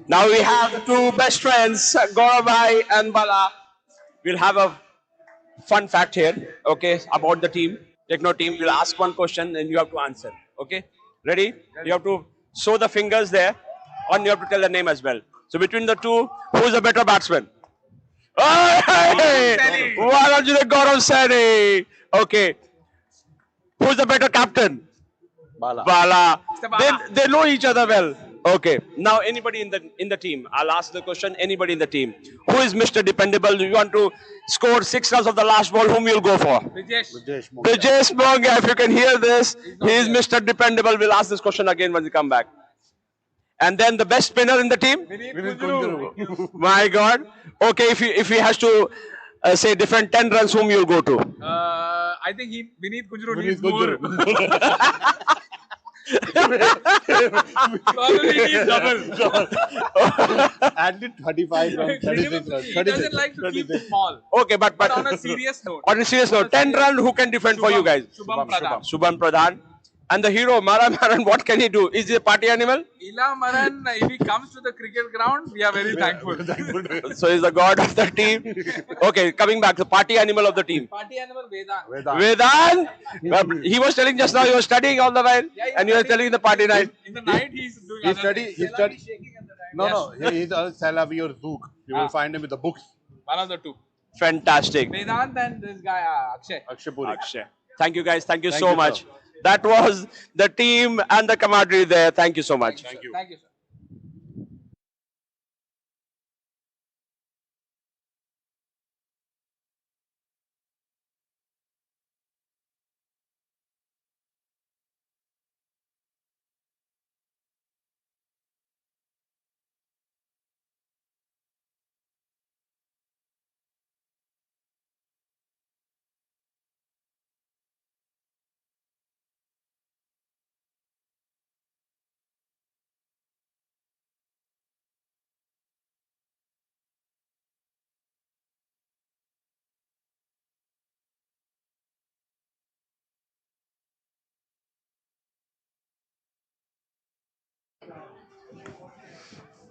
S6: Now we have two best friends, Gaurav and Bala. We'll have a fun fact here, okay, about the team. Techno team. We'll ask one question and you have to answer. Okay? Ready? You have to show the fingers there and you have to tell the name as well. So between the two, who's a better batsman? Hey! Why don't you Gaurav Sani? Okay. Who's the better captain?
S8: Bala.
S6: Bala.
S2: Mr.
S6: They,
S2: Bala.
S6: they know each other well. Okay. Now anybody in the team. I'll ask the question. Anybody in the team. Who is Mr. Dependable? You want to score 6 runs of the last ball, whom you'll go for?
S2: Brijesh.
S8: Rajesh Monga.
S6: Brijesh Monga, if you can hear this,
S2: not
S6: he is
S2: here.
S6: Mr. Dependable. We'll ask this question again when we come back. And then the best spinner in the team?
S2: Vineet Kunjuru.
S6: My God. Okay, if he has to say different 10 runs, whom you'll go to?
S2: I think Vineet Kunjuru needs more. Probably needs double.
S8: And did 35 runs. 36 runs.
S2: He doesn't like to keep it small.
S6: Okay, but
S2: But on a serious note,
S6: on a serious note, 10 run, who can defend for you guys?
S2: Shubham Pradhan.
S6: Subhan Pradhan. And the hero, Mara Maran, what can he do? Is he a party animal?
S2: Ila Maran, if he comes to the cricket ground, we are very thankful.
S6: So he's the god of the team. Okay, coming back, the party animal of the team.
S2: Party animal Vedant.
S6: Vedant. He was telling just now he was studying all the while, and you were telling in the party night.
S2: In the night, he's doing
S8: He
S2: other
S8: study.
S2: things.
S8: He study. No. He's a Salavi or Zook. You will find him with the books.
S2: One of the two.
S6: Fantastic.
S2: Vedant and this guy, Akshay.
S8: Akshay Puri.
S6: Akshay. Thank you guys. Thank you
S8: Thank
S6: so
S8: you,
S6: much.
S8: sir.
S6: That was the team and the camaraderie there. Thank you so much.
S2: Thank you, sir.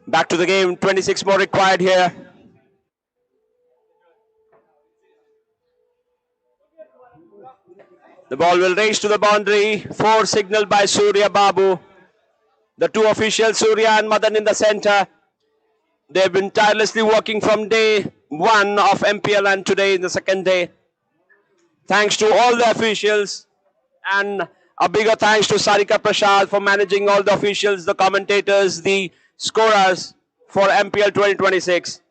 S6: Back to the game. 26 more required here. The ball will race to the boundary. 4 signaled by Surya Babu. The two officials, Surya and Madan, in the center. They've been tirelessly working from day one of MPL and today in the second day. Thanks to all the officials and a bigger thanks to Sarika Prasad for managing all the officials, the commentators, the scorers for MPL 2026.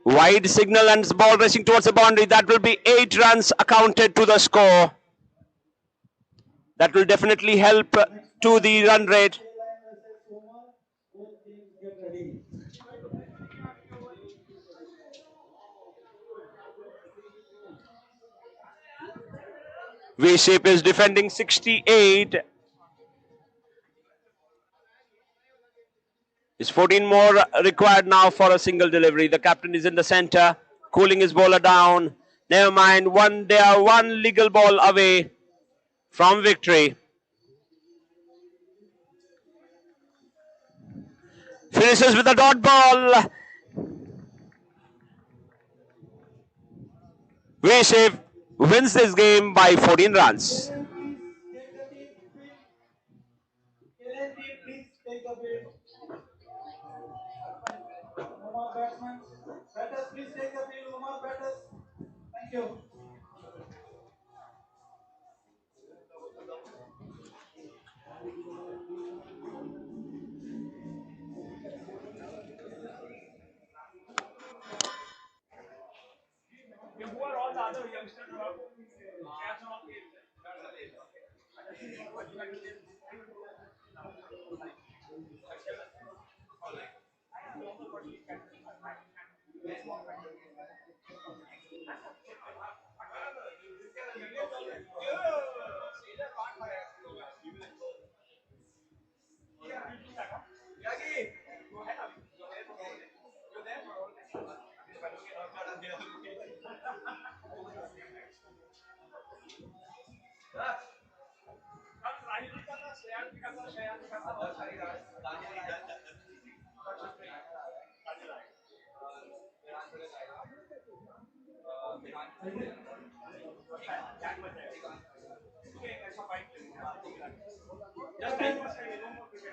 S6: Wide signal and ball racing towards the boundary. That will be 8 runs accounted to the score. That will definitely help to the run rate. V-Shape is defending 68. It's 14 more required now for a single delivery. The captain is in the center, cooling his bowler down. Never mind, they are one legal ball away from victory. Finishes with a dot ball. V-Shape wins this game by 14 runs.
S4: Please take the field. No more batsmen. Batters, please take the field. No more batters. Thank you.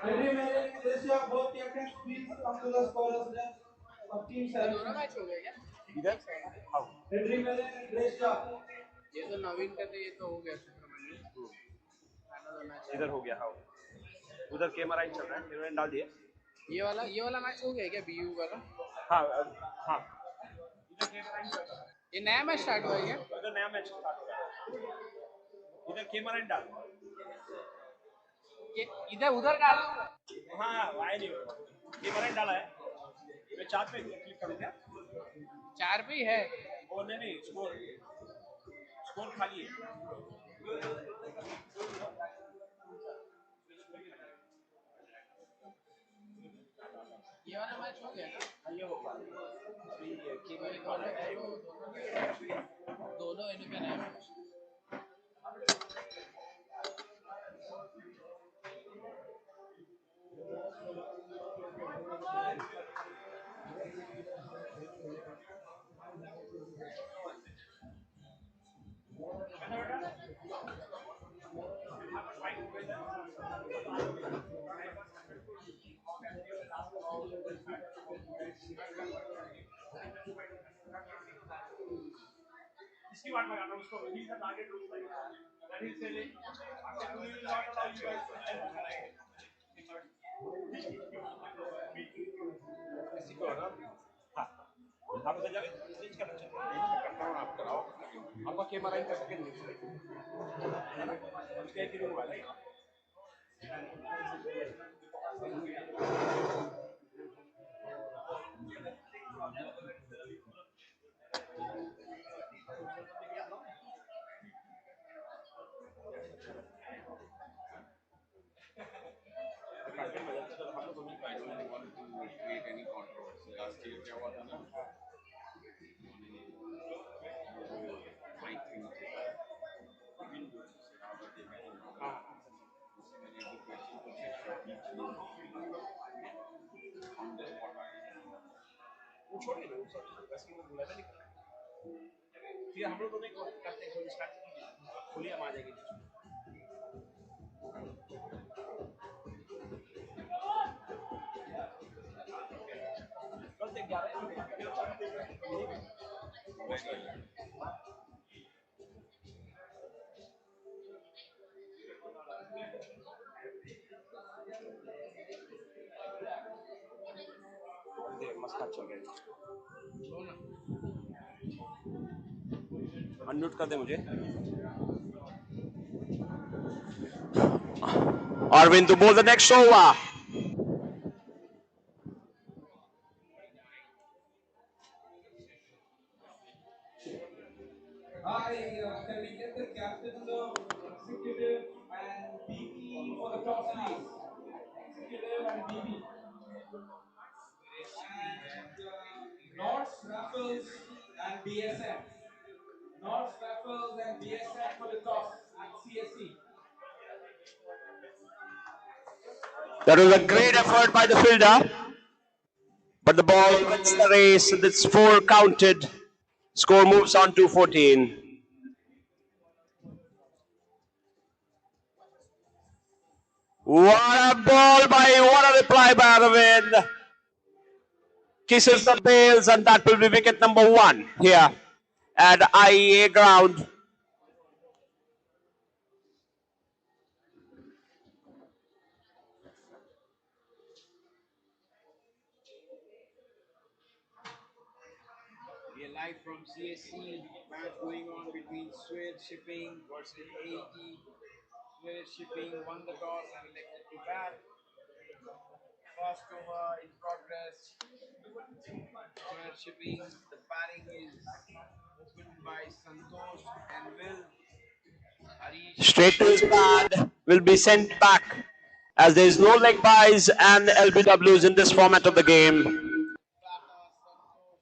S4: Henry Merrick, Trisha, both captains, please come to the scorer's desk for team
S3: ये दोनों
S4: selection.
S3: Match हो गए क्या?
S7: इधर
S4: Henry Merrick, Trisha.
S3: ये तो नवीन का तो ये तो हो गया सुब्रमण्यम। Another match.
S6: इधर हो गया, हाँ उधर कैमरा चल रहा है, हीरोइन डाल दिए।
S3: ये वाला मैच हो गया क्या बीयू वाला?
S6: हाँ हाँ
S3: ये नया मैच स्टार्ट हुआ है क्या?
S6: इधर नया मैच स्टार्ट हो रहा है, इधर कैमरा डाल।
S3: इधर उधर डाल।
S6: हाँ आया नहीं होगा, कैमरा डाला है। मैं चार पे क्लिक करूँ क्या?
S3: 4 पे ही है।
S6: और नहीं स्कोर स्कोर खाली है।
S3: ये वाला मैच हो गया ना?
S6: ये होगा
S3: दोनों इनके नए मैच।
S6: इसकी बात लगाना उसको, he is the target looks like that is telling we will not allow you guys to enter किसी को ना। हाँ आप उधर जाके चेंज करना करता हूँ, आप कराओ आपका कैमरा इन कर सके नहीं है ना, उसके एक ही रूम वाला है। छोड़िए ना उसको, बस वो लेवल ही करना है। फिर हम लोग दोनों करते हैं, स्टार्ट कीजिए, खोलिए हम आ जाएंगे। कल से 11 मस्त चल रहे हैं। अनम्यूट कर दे मुझे। Arvind to bowl the next over.
S4: Hi, can we get the captains of Executive and BB for the toss, please? Executive and BB. And Nords, Raffles and BSM. Nords, Raffles and BSM for the toss and CSE.
S1: That was a great effort by the fielder, but the ball wins the race. It's 4 counted. Score moves on to 14. What a ball what a reply by Arvind. Kisses the bails, and that will be wicket number 1 here at IEA ground.
S9: We are live from CSC, match going on between Suez Shipping versus AET. Suez Shipping won the toss and elected to bat. First over in progress. Suez Shipping, the batting is opened by Santosh and Will. Harish
S1: Straight to his pad, will be sent back as there is no leg byes and LBWs in this format of the game.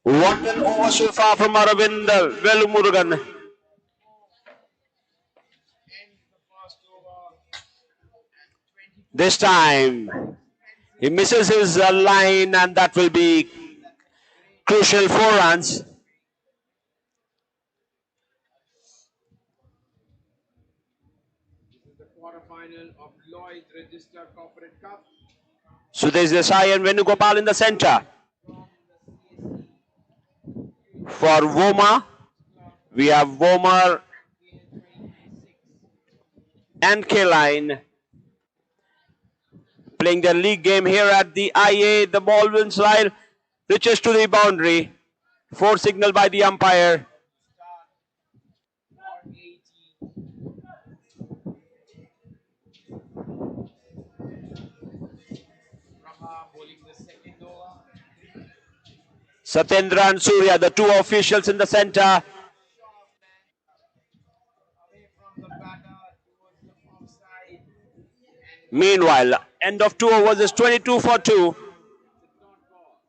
S1: What an over so far from Aravind Velumurugan.
S9: ends the first over at
S1: This time he misses his line, and that will be crucial 4 runs.
S9: This is the quarterfinal of Lloyds Registered Corporate Cup
S1: Sudesh Desai and Venugopal in the center.
S9: from the CSC
S1: For Woma,
S9: Club
S1: we have Womer
S9: KL 2026.
S1: and K-Line playing their league game here at the IA. The ball will slide, reaches to the boundary. 4 signal by the umpire.
S9: Start for 80. Prabha bowling the second over.
S1: Satyendra and Surya, the 2 officials in the center.
S9: Short away from the batter towards the offside. And
S1: Meanwhile, end of 2 overs is 22 for 2.
S9: it's a dot ball.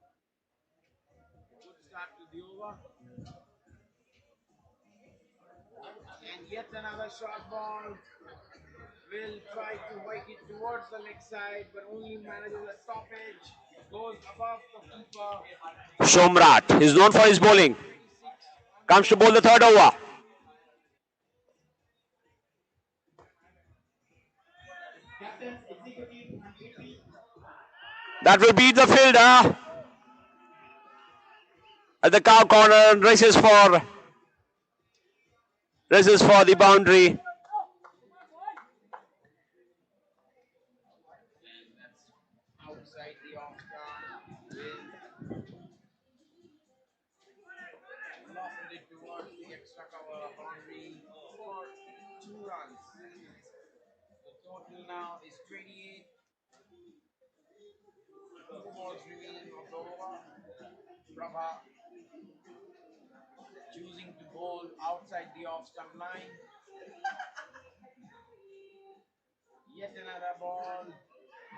S9: Good start to the over. And yet another short ball. Will try to work it towards the leg side, but only manages a top edge. Goes above the keeper.
S1: Somrat is known for his bowling.
S9: 26 on
S1: Comes to bowl the third over.
S4: Captain, executive, and AP.
S1: That will beat the fielder at the cow corner and races for the boundary.
S9: and that's outside the off stump. Will lofted it towards the extra cover boundary for 2 runs. The total now is 28. 2 balls remaining of the over. Prabha choosing to bowl outside the off stump line. Yet another ball.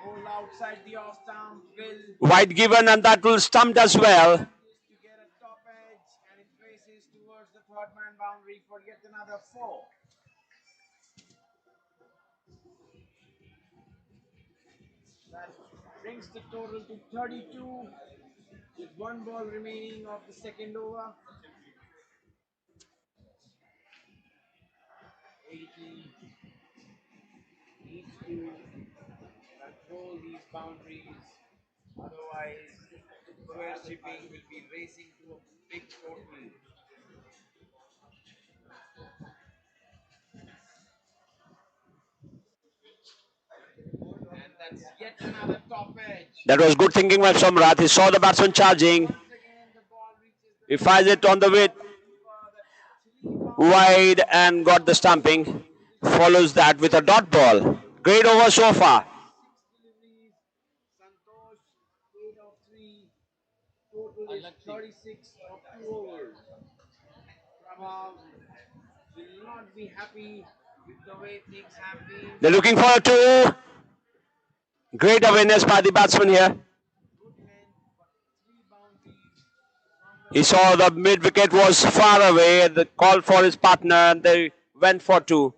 S9: Bowl outside the off stump. Will
S1: Wide given, and that will stumped as well.
S9: manages to get a top edge and it races towards the third man boundary for yet another 4. That brings the total to 32 with 1 ball remaining of the second over. 80 needs to control these boundaries, otherwise square shipping will be racing to a big total. And that's yet another top edge.
S1: That was good thinking by Somrat. He saw the batsman charging.
S9: Once again the ball reaches
S1: He
S9: the
S1: fires it on the way wide and got the stumping. Follows that with a dot ball. Great over so far.
S9: 6 deliveries. Santosh 8 of 3. Total is 36 of 2 overs. Prabhav will not be happy with the way things have been.
S1: They're looking for a 2. Great awareness by the batsman here.
S9: Good length, but 3 boundaries from the
S1: He saw the mid wicket was far away. The call for his partner, and they went for 2.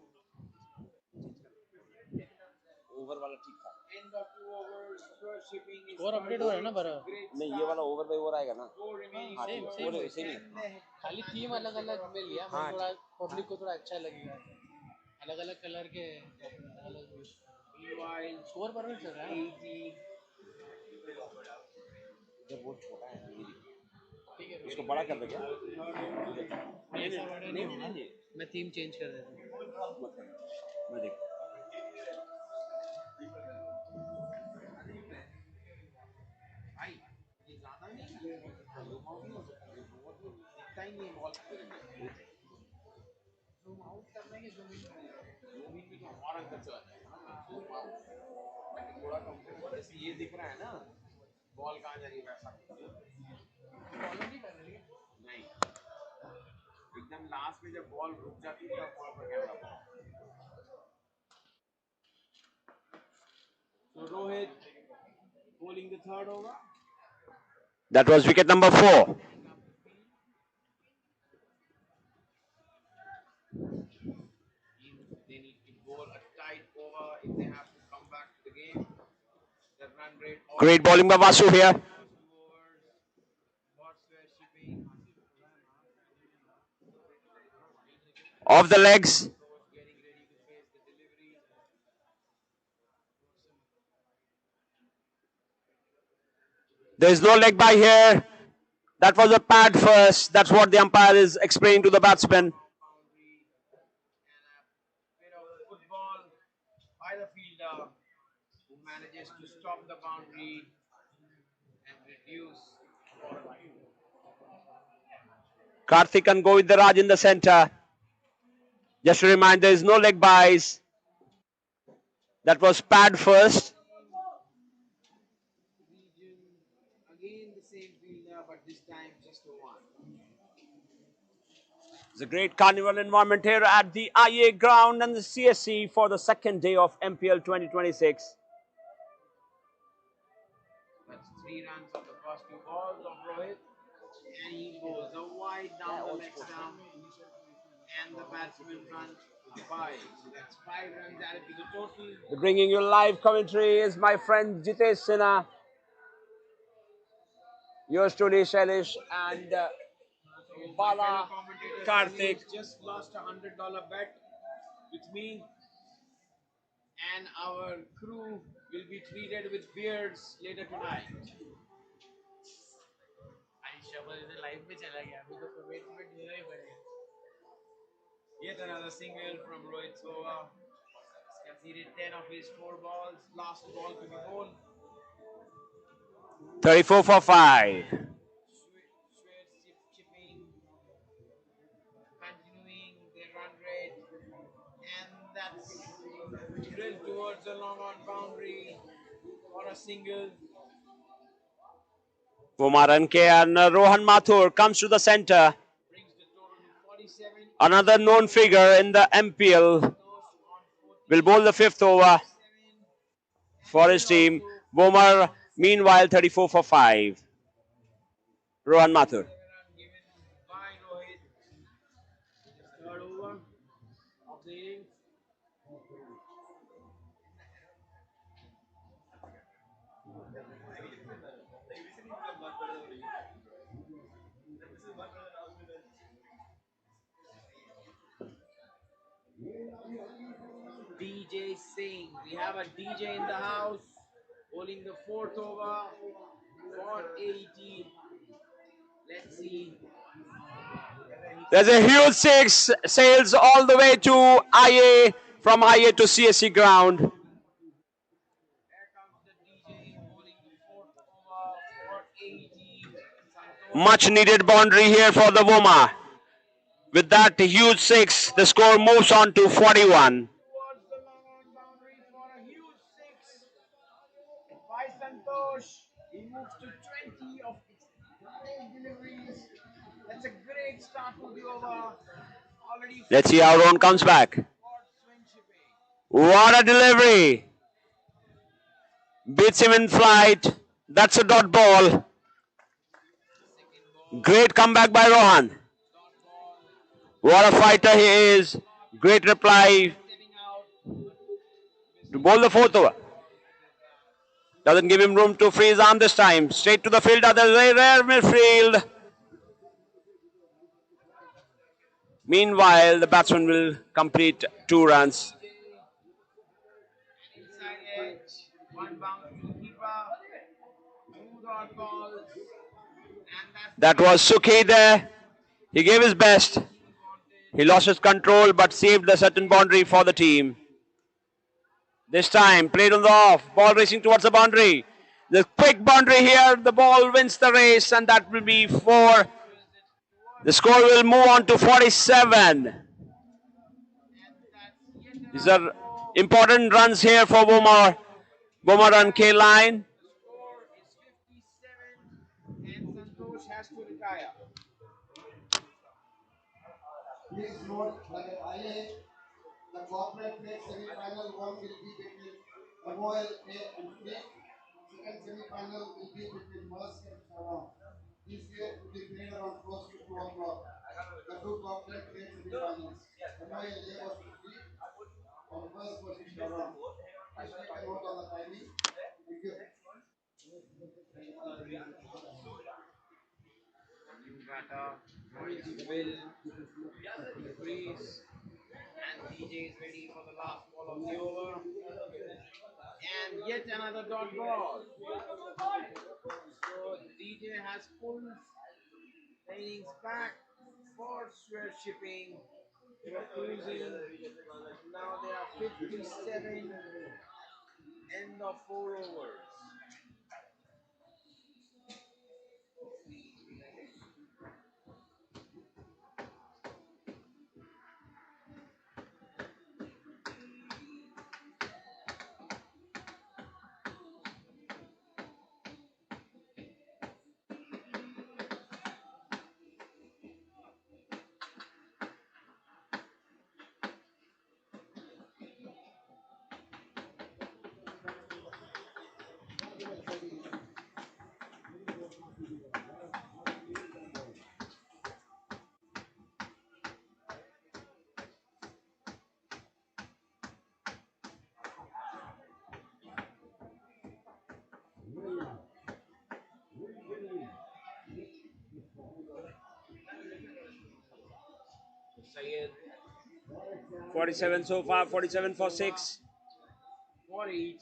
S9: end of 2 overs. Square shipping is
S3: और update हो रहा है ना बरा
S9: great
S6: नहीं ये
S9: start.
S6: वाला over by over आएगा ना
S9: 4 remaining
S3: हाँ, same,
S9: overs.
S3: same,
S6: वही, same ही।
S9: Can they
S3: खाली थीम अलग अलग में लिया
S6: हाँ,
S3: थोड़ा पब्लिक को थोड़ा अच्छा लगेगा अलग अलग कलर के अलग
S9: meanwhile
S3: स्कोर परफेक्ट चल रहा है
S9: 80
S6: जब वो छोटा है ये देखिए।
S3: ठीक है
S6: इसको बड़ा कर दे क्या
S3: ऐसा बड़ा नहीं होगा मैं थीम चेंज कर देता हूँ
S6: मैं देख
S9: भाई ये ज्यादा नहीं है दिखता ही नहीं बॉल जूम आउट करना है कि जूम इन करना है तो और अंदर चला जाएगा जूम आउट थोड़ा कम जैसे ये दिख रहा है ना बॉल कहाँ जा रही है वैसा
S3: फॉलो नहीं कर रही
S9: नहीं एकदम लास्ट में जब बॉल रुक जाती है तब बॉल पर camera So Rohit bowling the third over.
S1: That was wicket number 4.
S9: They need to bowl a tight over if they have to come back to the game.
S6: Great bowling by Vasu here.
S9: Last 2 overs. Horsewear shipping.
S6: Off the legs.
S9: Santosh getting ready to face the delivery.
S6: There is no leg by here. That was a pad first. That's what the umpire is explaining to the batsman.
S9: Boundary and a bit of football by the fielder who manages to stop the boundary and reduce.
S6: Karthik and Govindaraj in the center. Just a reminder, there is no leg buys. That was pad first.
S9: Region again the same fielder, but this time just a one.
S6: It's a great carnival environment here at the IA ground and the CSC for the second day of MPL 2026.
S9: That's 3 runs on the first 2 balls of Rohit, and he goes a wide down the leg stump, and the batsman runs by. So that's 5 runs added to the total.
S6: Bringing you live commentary is my friend Jitesh Sinha. Yours truly, Shailesh, and
S9: So my
S6: Bala,
S9: fellow commentator
S6: Karthik.
S9: Shailesh just lost $100 bet with me, and our crew will be treated with beers later tonight. Yet another single from Rohit Sova. He's conceded 10 of his 4 balls. Last ball to be bowled.
S6: 34 for 5.
S9: Chipping, continuing their run rate, and that's drilled towards a long on boundary for a single.
S6: Kumar Anke and Rohan Mathur comes to the center.
S9: Brings the total to 47.
S6: Another known figure in the MPL
S9: Those on 40.
S6: will bowl the fifth over for his team. Bomar, meanwhile, 34 for 5. Rohan Mathur.
S9: 7 run given by Rohit. Third over of the innings. DJ Singh. We have a DJ in the house bowling the fourth over for 80. Let's see.
S6: There's a huge six, sails all the way to IA, from IA to CSC ground.
S9: Here comes the DJ bowling the fourth over for 80. Santosh
S6: Much needed boundary here for the Woma. With that huge six, the score moves on to 41.
S9: towards the long on boundary for a huge six by Santosh. He moves to 20 of 8 deliveries. That's a great start to the over. Already
S6: Let's see how Rohan comes back.
S9: for swing shipping.
S6: What a delivery. Beats him in flight. That's a dot ball.
S9: Second ball,
S6: Great comeback by Rohan.
S9: dot ball,
S6: What a fighter he is. Great reply
S9: stepping out.
S6: to bowl the fourth over. Doesn't give him room to free his arm this time. Straight to the fielder. There's a very rare midfield. Meanwhile, the batsman will complete 2 runs.
S9: Inside edge, one bounce to the keeper, 2 dot balls, and
S6: That was Sukhi there. He gave his best. He lost his control but saved a certain boundary for the team. This time, played on the off. Ball racing towards the boundary. The quick boundary here. The ball wins the race, and that will be 4. The score will move on to 47. These are important runs here for Bomar. Bomar and K line.
S9: score is 57, and Santosh has to retire.
S3: Please note that at IA, the corporate plate semi-final one will be between MOL A and Flake. Second semi-final will be between Mersk and Sharon. This year will be played around close to 2 o'clock. The 2 corporate plate semi-finals. MOL A was to Flake and Mersk was to Sharon. Please take a note on the timing. Thank you.
S9: will decrease, and DJ is ready for the last ball of the over. And yet another dot ball. So DJ has pulled the innings back for Swear Shipping. They were cruising. Now they are 57, end of 4 overs. Sayed
S6: 47 so far, 47 for 6.
S9: for 80.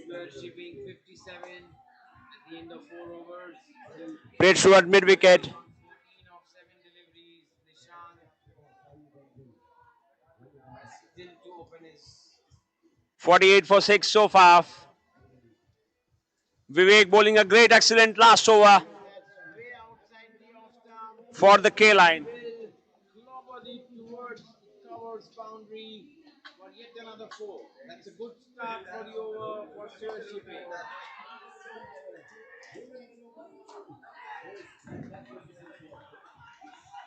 S9: Swear Shipping 57 at the end of 4 overs.
S6: Played Stewart mid wicket.
S9: On 14 of 7 deliveries. Nishan has still to open his
S6: 48 for 6 so far. Vivek bowling a great, excellent last over
S9: that's way outside the off stump.
S6: for the K line.
S9: Will clobbered it towards the covers boundary for yet another 4. That's a good start for the over for Swear Shipping.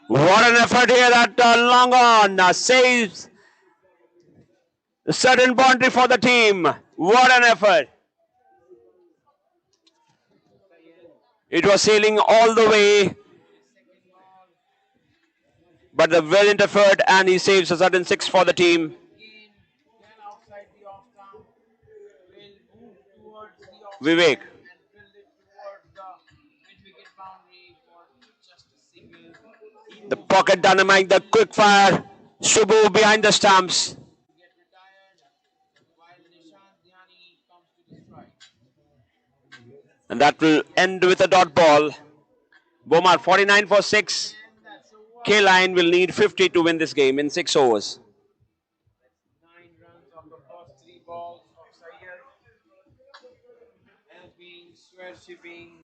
S6: What an effort here at long on. Saves a certain boundary for the team. What an effort. It was sailing all the way,
S9: Second ball
S6: but the well interfered and he saves a certain 6 for the team.
S9: again, well outside the off stump. Will move towards the off
S6: Vivek.
S9: stump and build it towards the mid wicket boundary for just a single. He
S6: The
S9: moves
S6: pocket dynamite, the quick fire. Subbu behind the stumps.
S9: to get retired while Nishant Dhyani comes to the strike.
S6: And that will end with a dot ball. Bomar 49 for 6.
S9: And that's a one.
S6: K line will need 50 to win this game in 6 overs.
S9: 9 runs of the first 3 balls of Sayyid, helping Swear Shipping.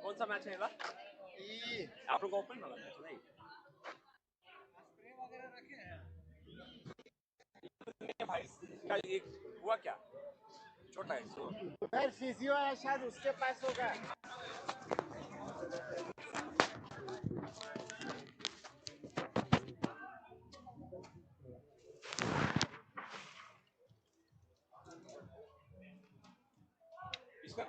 S6: कौन सा match है आप लोग open वाला match नहीं भाई इसका एक हुआ क्या छोटा है
S9: सर फिजियो है शायद उसके पास होगा.
S6: इसका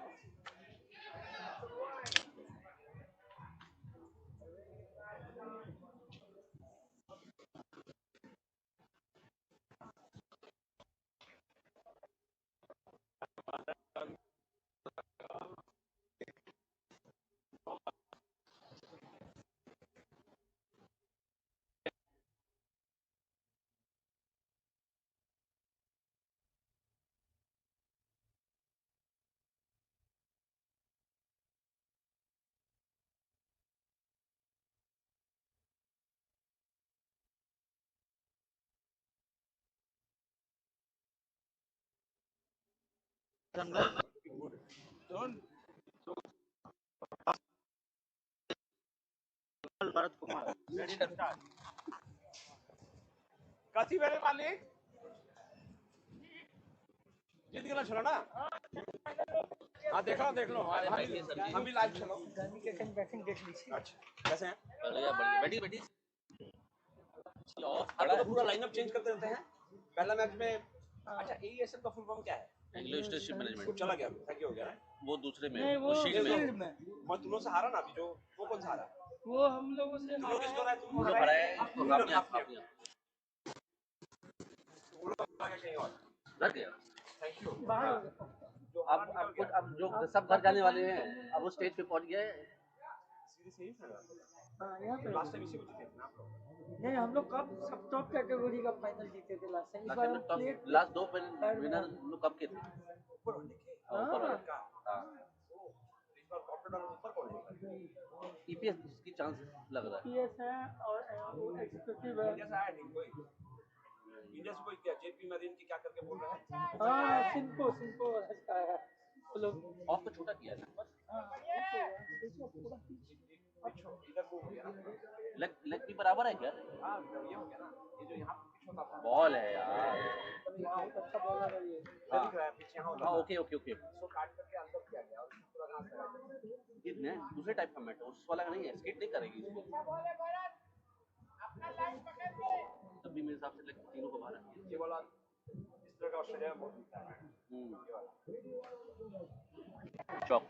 S2: Don't. कथी मेरे मालिक जीत गया चलो ना हाँ देख लो हम भी लाइव चलो
S9: गांधी के कहीं बैटिंग देख लीजिए
S2: अच्छा कैसे हैं
S10: बैठी बैठी
S2: आपका तो पूरा लाइनअप चेंज करते रहते हैं पहला मैच में अच्छा एईएसएल का फुल फॉर्म क्या है
S10: रिलेशनशिप मैनेजमेंट
S2: चला गया थैंक यू हो गया
S10: वो दूसरे में
S9: नहीं,
S10: वो शीट में
S9: फील्ड में
S2: मैं तुम लोग से हारा ना अभी जो वो कौन सा हारा
S9: वो हम लोगों से
S2: तुम लोग किसको हराए तुम
S10: वो
S2: लोग
S10: लोग
S2: हराए
S10: हराए इसको काफी काफी
S2: तुम लोग हराए कहीं और
S10: डर गया
S2: थैंक यू
S9: बाहर हो गए।
S2: जो
S10: अब कुछ अब जो सब घर जाने वाले हैं अब वो स्टेज पे पहुंच गए
S2: सीधे से ही
S9: हाँ, यहाँ पे
S2: लास्ट टाइम इसी को जीते थे ना आप लोग
S9: नहीं, हम लोग कब सब टॉप कैटेगरी का फाइनल जीते थे लास्ट टाइम। इस बार हम प्लेट
S10: लास्ट दो विनर लोग कब के थे
S2: ऊपर वाले के
S10: ऊपर वाले
S2: का
S10: हाँ
S2: ओ इस बार कॉर्पोरेट वाले ऊपर कौन है
S10: ईपीएस की चांस लग रहा है
S9: पीएस है और वो एग्जीक्यूटिव है।
S2: इंडिया से आया नहीं कोई इंडिया से कोई क्या जेपी मरीन की क्या करके बोल रहे हैं
S9: हाँ, सिंपो का है वो लोग।
S10: ऑफ तो छोटा किया है बस
S9: हाँ, देखो पूरा
S2: अच्छा इधर वो हो गया
S10: लेग भी बराबर है क्या
S2: हाँ ये हो गया ना ये जो यहाँ पिच होता था
S10: बॉल है यार
S9: बहुत अच्छा बॉलर है ये।
S2: इधर दिख रहा है पिच यहाँ होता
S10: हाँ
S2: था
S10: ओके ओके ओके
S2: इसको काट करके अंदर किया गया और इसमें पूरा घास लगा दिया
S10: ये दूसरे टाइप का मैट है उस वाला नहीं है स्किट नहीं करेगी इसको तब भी मेरे हिसाब से तीनों को बाहर रखिए
S2: ये वाला इस तरह का ऑस्ट्रेलिया में बहुत मिलता है ये वाला
S10: चौक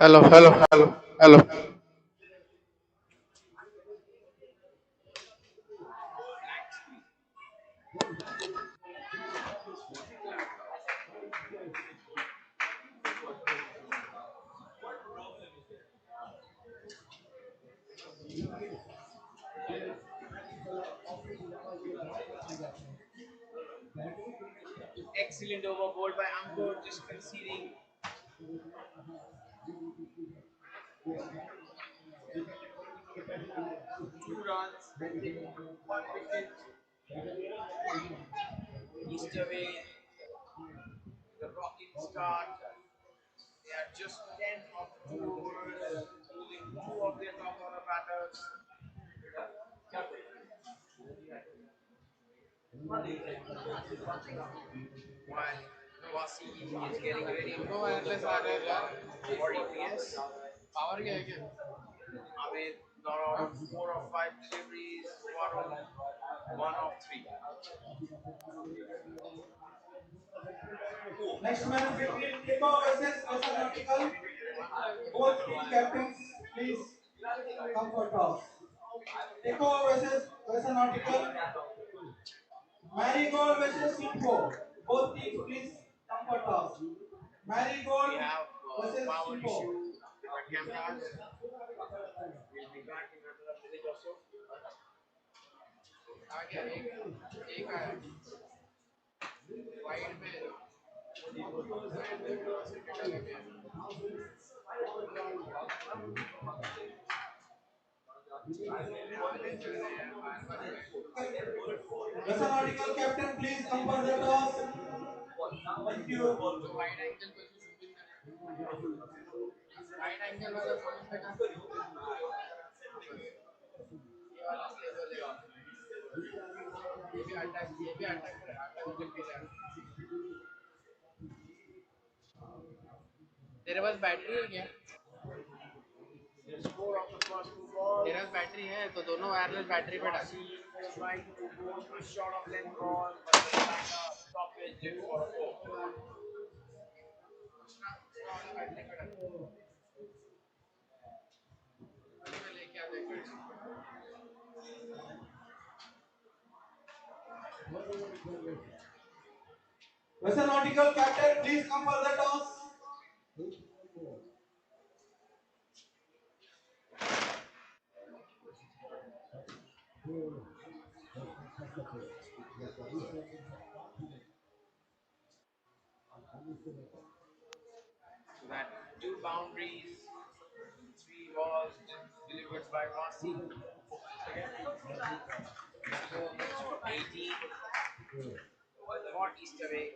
S3: Hello, hello, hello, hello.
S9: Excellent over bowled by Ankur, just conceding 2 runs and taking 1 wicket. East away, the rocking start. They are just 10 of the 2 overs, losing 2 of their top order batters. While Wasi is getting ready to go for EPS. Amit not out of 4 or 5 deliveries. Varun 1 of 3.
S4: Next match between Kiko versus Vessel Nautical. Both team captains, please come for toss. Kiko versus Vessel Nautical. Marigold versus Simpo. Both teams, please come for toss.
S9: We
S4: Marigold
S9: have
S4: versus
S9: power
S4: Simpo.
S9: issue with our cameras. We'll be back in another minute or so.
S4: Vessel Nautical captain, please come for the toss. Thank you.
S9: तेरे पास battery है क्या? Score of the first 2 balls.
S10: मेरे पास battery है तो दोनों wireless battery पे डाल.
S9: Trying to go a short of length ball, but the stoppage in for a 4.
S4: Vessel Nautical captain, please come for the toss.
S9: So that 2 boundaries, 3 balls delivered by Wasi. Score moves to 18 for East away.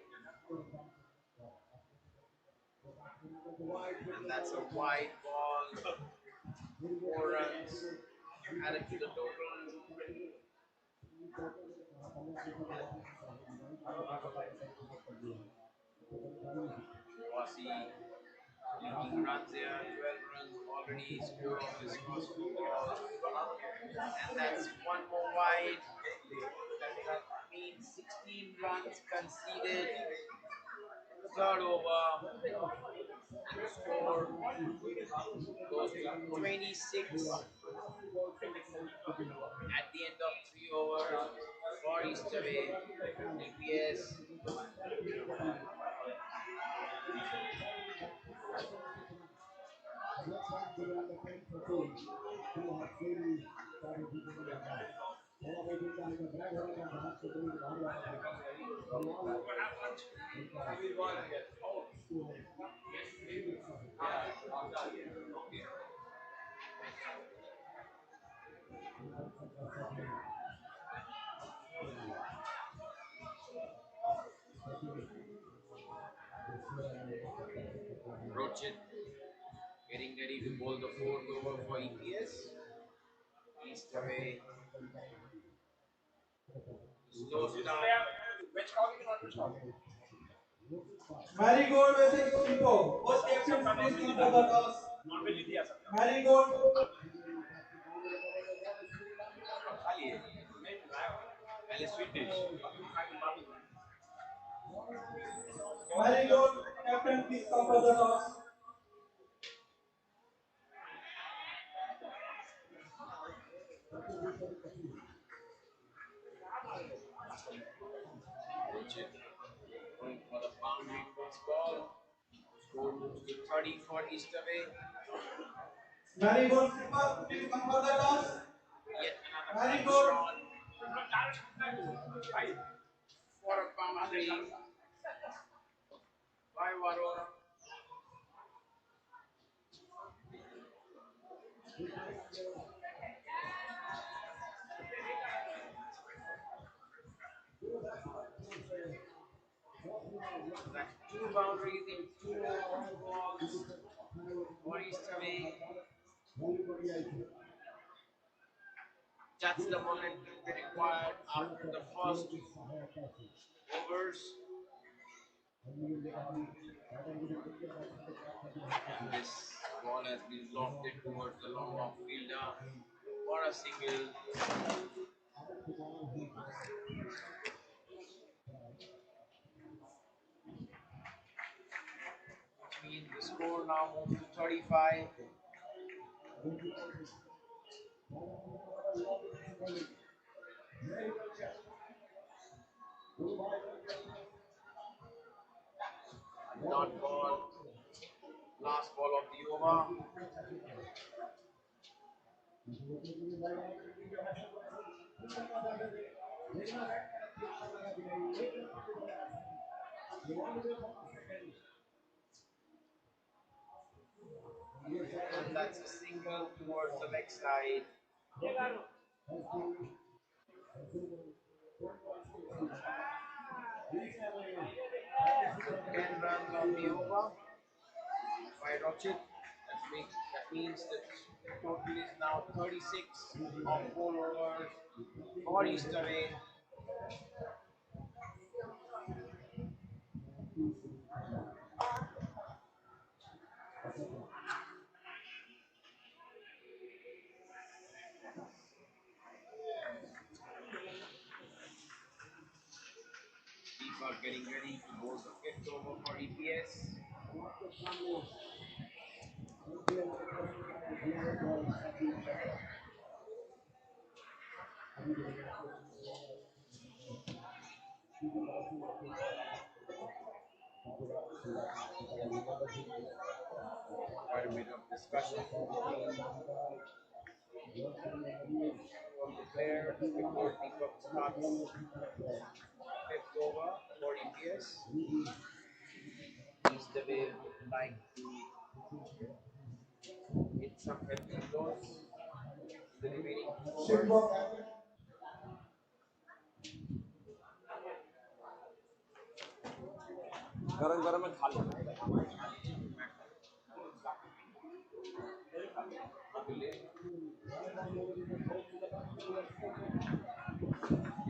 S9: And that's a wide ball. 4 runs added to the total. Wasi leaking runs here, 12 runs already scored on his first 2 balls. And that's 1 more wide. Means 16 runs conceded. Third over. Score goes to 26 at the end of 3 overs for East away. EPS. Rochet getting ready to bowl the 4th over for EPS. East away. Slow start.
S4: Marigold versus Simpo. Both captains, please come for the toss. Marigold.
S9: पहले sweet dish
S4: Marigold captain, please come for the toss.
S9: Going for the boundary first ball. Score moves to 30 for East away.
S4: Marigold slipper, please come for the toss.
S9: Yet another
S4: Marigold.
S9: shot for a boundary by Varun. That's two boundaries in two balls for East away. That's the momentum they required after the first overs. And this ball has been lofted towards the long off fielder for a single. Which means the score now moves to 35. Dot ball, last ball of the over. And that's a single towards the leg side. 10 runs on the over by Rochit. That means the total is now 36 of 4 overs for East away. Deepak getting ready to bowl the 5th over for EPS. Quite a bit of discussion between all the players before Deepak starts 5th over for EPS. East away would like to hit some healthy blows in the remaining 2 overs.
S6: गरम गरम में खा लो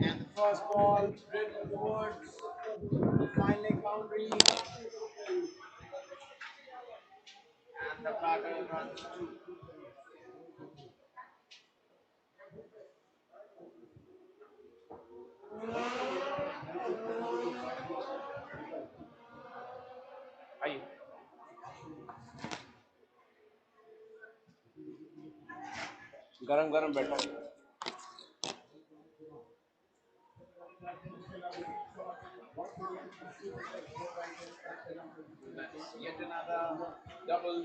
S9: And the first ball driven towards the fine leg boundary. And the batter runs 2.
S6: आइए गरम गरम बैठो
S9: That's yet another double.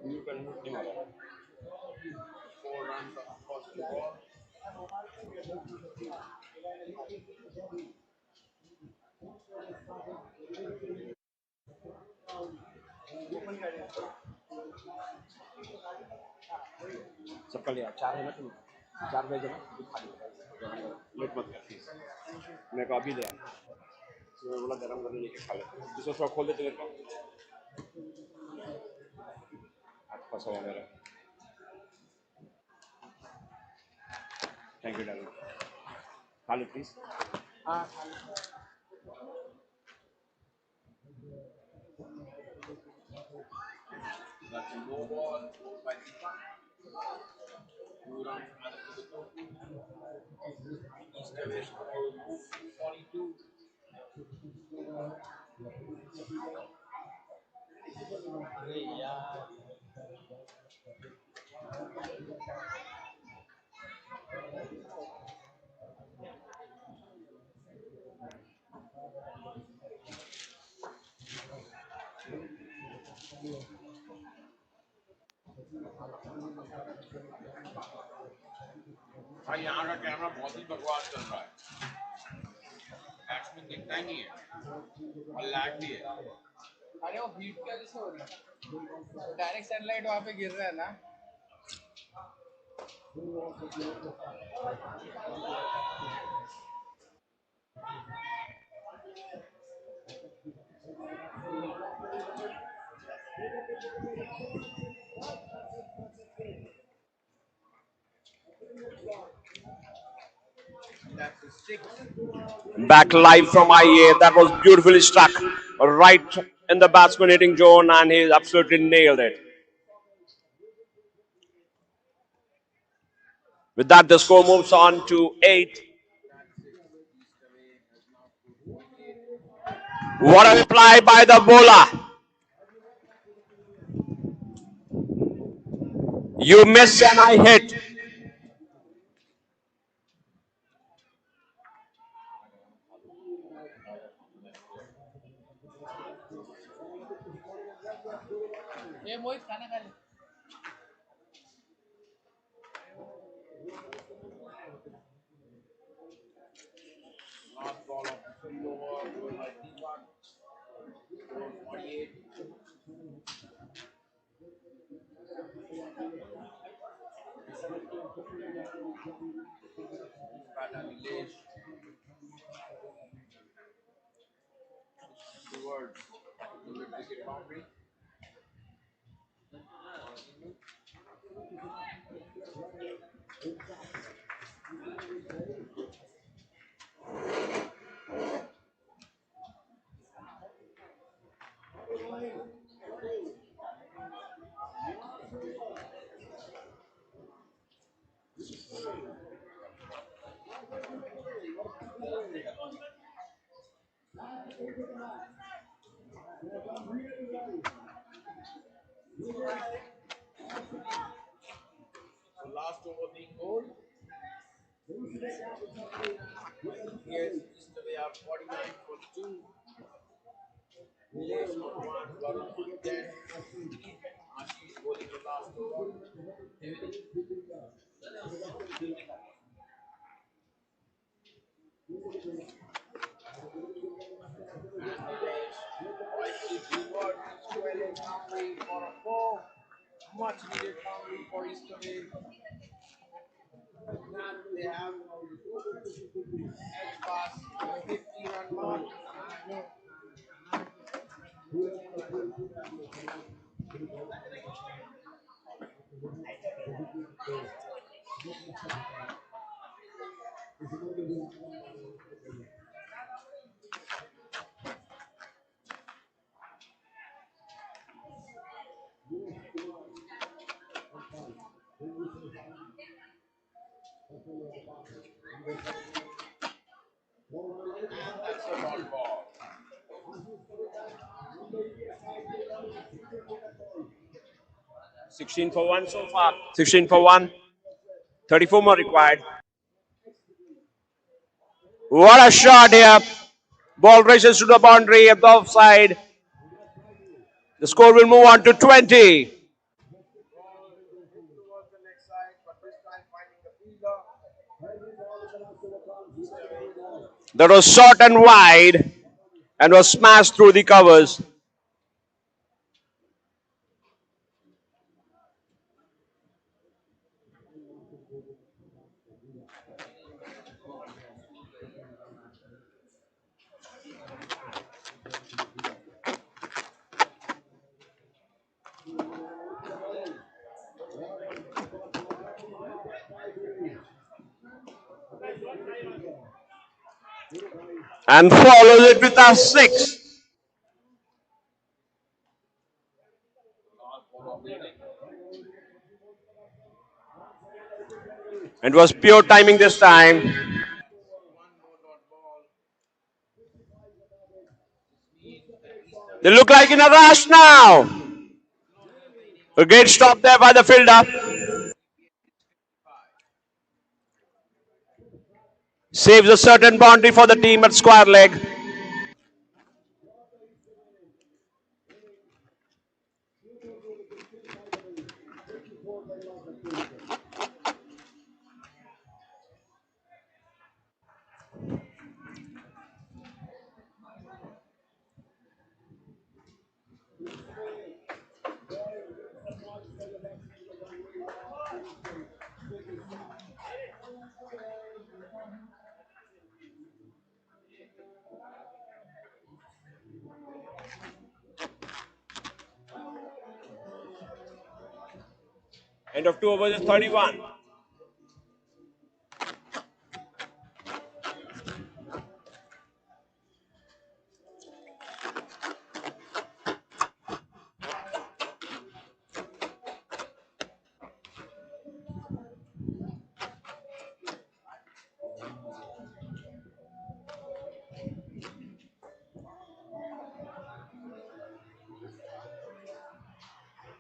S6: you can mute him already
S9: 4 runs on the first ball.
S6: सबका लिया 4 है ना तुम 4 भेजो ना खा लो लेट मत कर प्लीज मैं को अभी ले आया तो मैं बोला गरम गरम लेके खा लेते दूसरा थोड़ा खोल देते मेरे को हाथ फंसा हुआ मेरा थैंक यू डार्लिंग खा लो please
S9: That's a low ball by Deepak. 2 runs matter to the total. East away score 42. अरे यार भाई यहाँ का कैमरा बहुत ही बकवास चल रहा है बैट्समैन दिखता ही नहीं है और लैग भी है अरे वो हीट की वजह से हो रही है डायरेक्ट सनलाइट वहाँ पे गिर रहा है ना That's a 6.
S6: Back live from IA. That was beautifully struck right in the batsman hitting zone, and he absolutely nailed it. With that, the score moves on to 8. What a reply by the bowler. You miss and I hit.
S9: ये मोहित खाना खा ले Last ball of the fifth over bowled by Deepak. Score 48. Batter Nilesh towards the mid-wicket boundary. So last over being bowled. Here's East away are 49 for 2. Nilesh on 1, Varun on 10. Ashish bowling the last over. And Nilesh quietly towards the square leg boundary for a 4. Much needed boundary for East away. With that, they have edge past the 50-run mark. And that's a dot ball.
S6: 16 for 1 so far. 16 for 1. 34 more required. What a shot here. Ball races to the boundary of the offside. The score will move on to 20.
S9: Ball hit towards the leg side, but this time finding the fielder. East away.
S6: That was short and wide and was smashed through the covers. And follows it with a 6.
S9: Last ball of the inning.
S1: It was pure timing this time. They look like in a rush now. A great stop there by the fielder. Saves a certain boundary for the team at square leg. End of 2 overs is 31.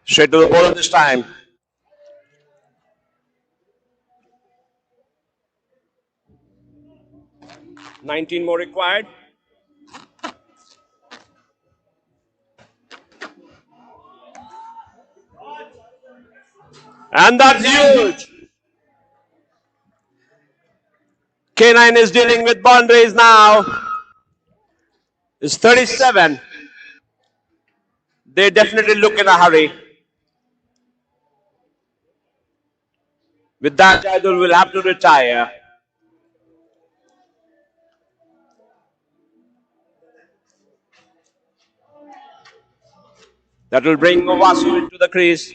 S1: Straight to the bowler this time. $19 more required. And that's huge. K9 is dealing with boundaries now. It's 37. They definitely look in a hurry. With that, Jaidul will have to retire. That will bring Owasu into the crease.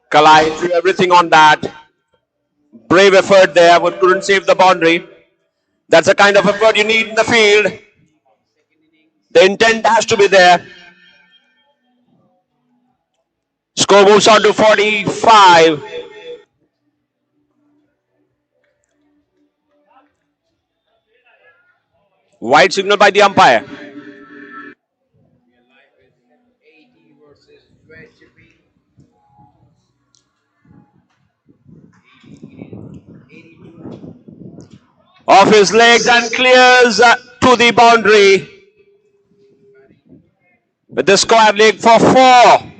S1: Kalai threw everything on that. Brave effort there, but couldn't save the boundary. That's the kind of effort you need in the field. The intent has to be there. Score moves on to 45. White signal by the umpire.
S9: 80 versus wedge chipping. 82.
S1: Off his legs and clears to the boundary. With the square leg for 4.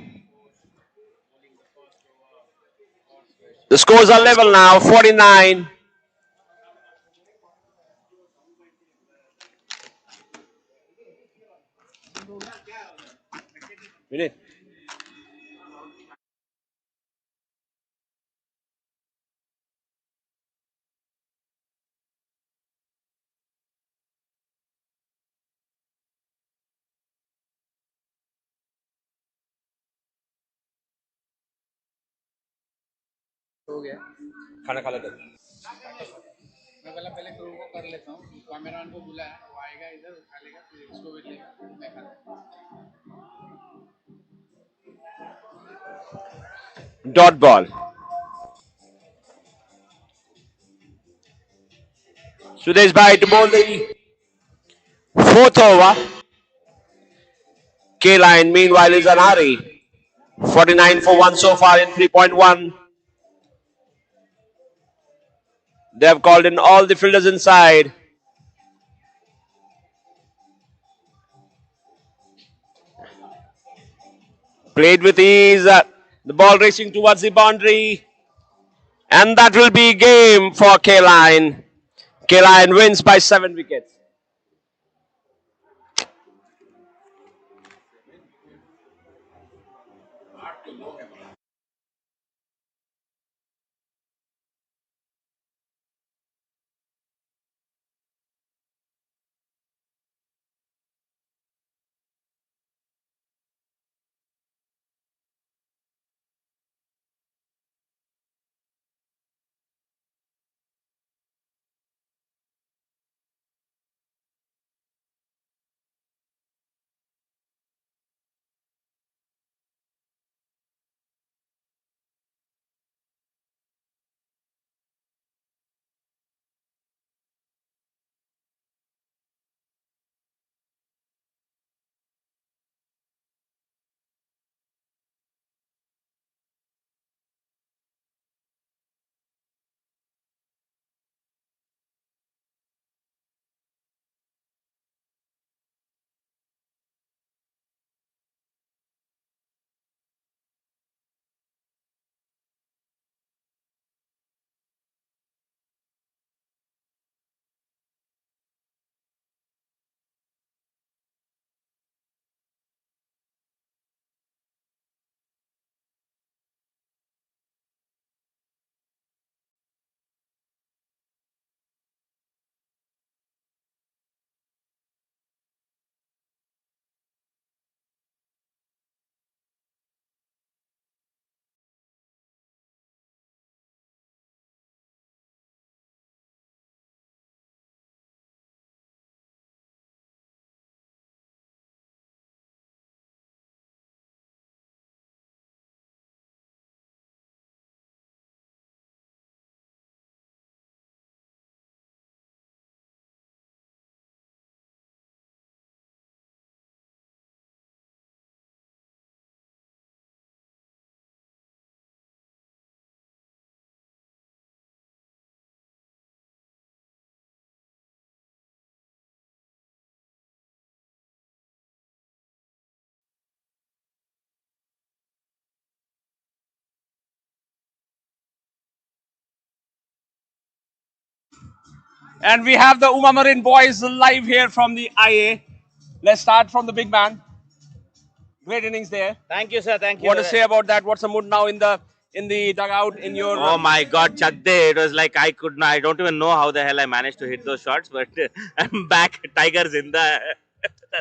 S1: The scores are level now, 49. Minute.
S9: हो गया
S1: खाना खा लेते
S9: मैं पहले crew को कर लेता हूँ कैमरामैन को बुलाया वो आएगा इधर उठा लेगा फिर इसको भी लेगा मैं खाता
S1: Dot ball. Sudesh Bhai to bowl the 4th over. K-Line meanwhile is in a hurry. 49 for 1 so far in 3.1. They have called in all the fielders inside. Played with ease. The ball racing towards the boundary. And that will be game for K-Line. K-Line wins by 7 wickets.
S6: And we have the Uma Marine boys live here from the IA. Let's start from the big man. Great innings there.
S11: Thank you, sir. Thank you.
S6: What to say about that? What's the mood now in the dugout in your?
S11: Oh my God, Chakde! It was like I could not. I don't even know how the hell I managed to hit those shots, but I'm back. Tigers in the.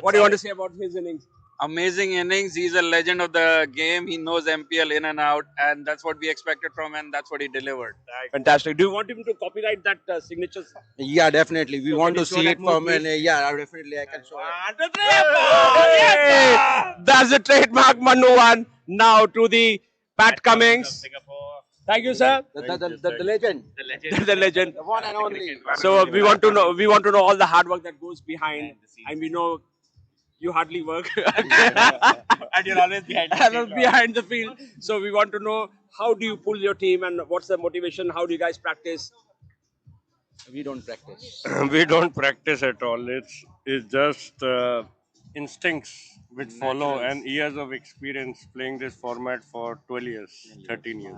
S6: What do you want to say about his innings?
S2: Amazing innings. He's a legend of the game. He knows MPL in and out, and that's what we expected from him, and that's what he delivered.
S6: Fantastic. Do you want him to copyright that signature?
S12: Yeah, definitely. We
S6: So
S12: want
S6: can you
S12: to
S6: show
S12: see
S6: that
S12: it
S6: move,
S12: from an.
S6: please?
S12: Yeah, definitely. I can show it.
S6: Hey! That's the trademark Manu one. Now to the Pat Cummings. Thank you, sir.
S12: The legend.
S6: The legend.
S12: The one and only.
S6: So we want to know. We want to know all the hard work that goes behind, and we know you hardly work,
S11: And you're always behind.
S6: and behind the field. So we want to know how do you pull your team, and what's the motivation? How do you guys practice?
S12: We don't practice.
S13: We don't practice at all. It's just instincts which follow and years of experience playing this format for 12 years, 13 years.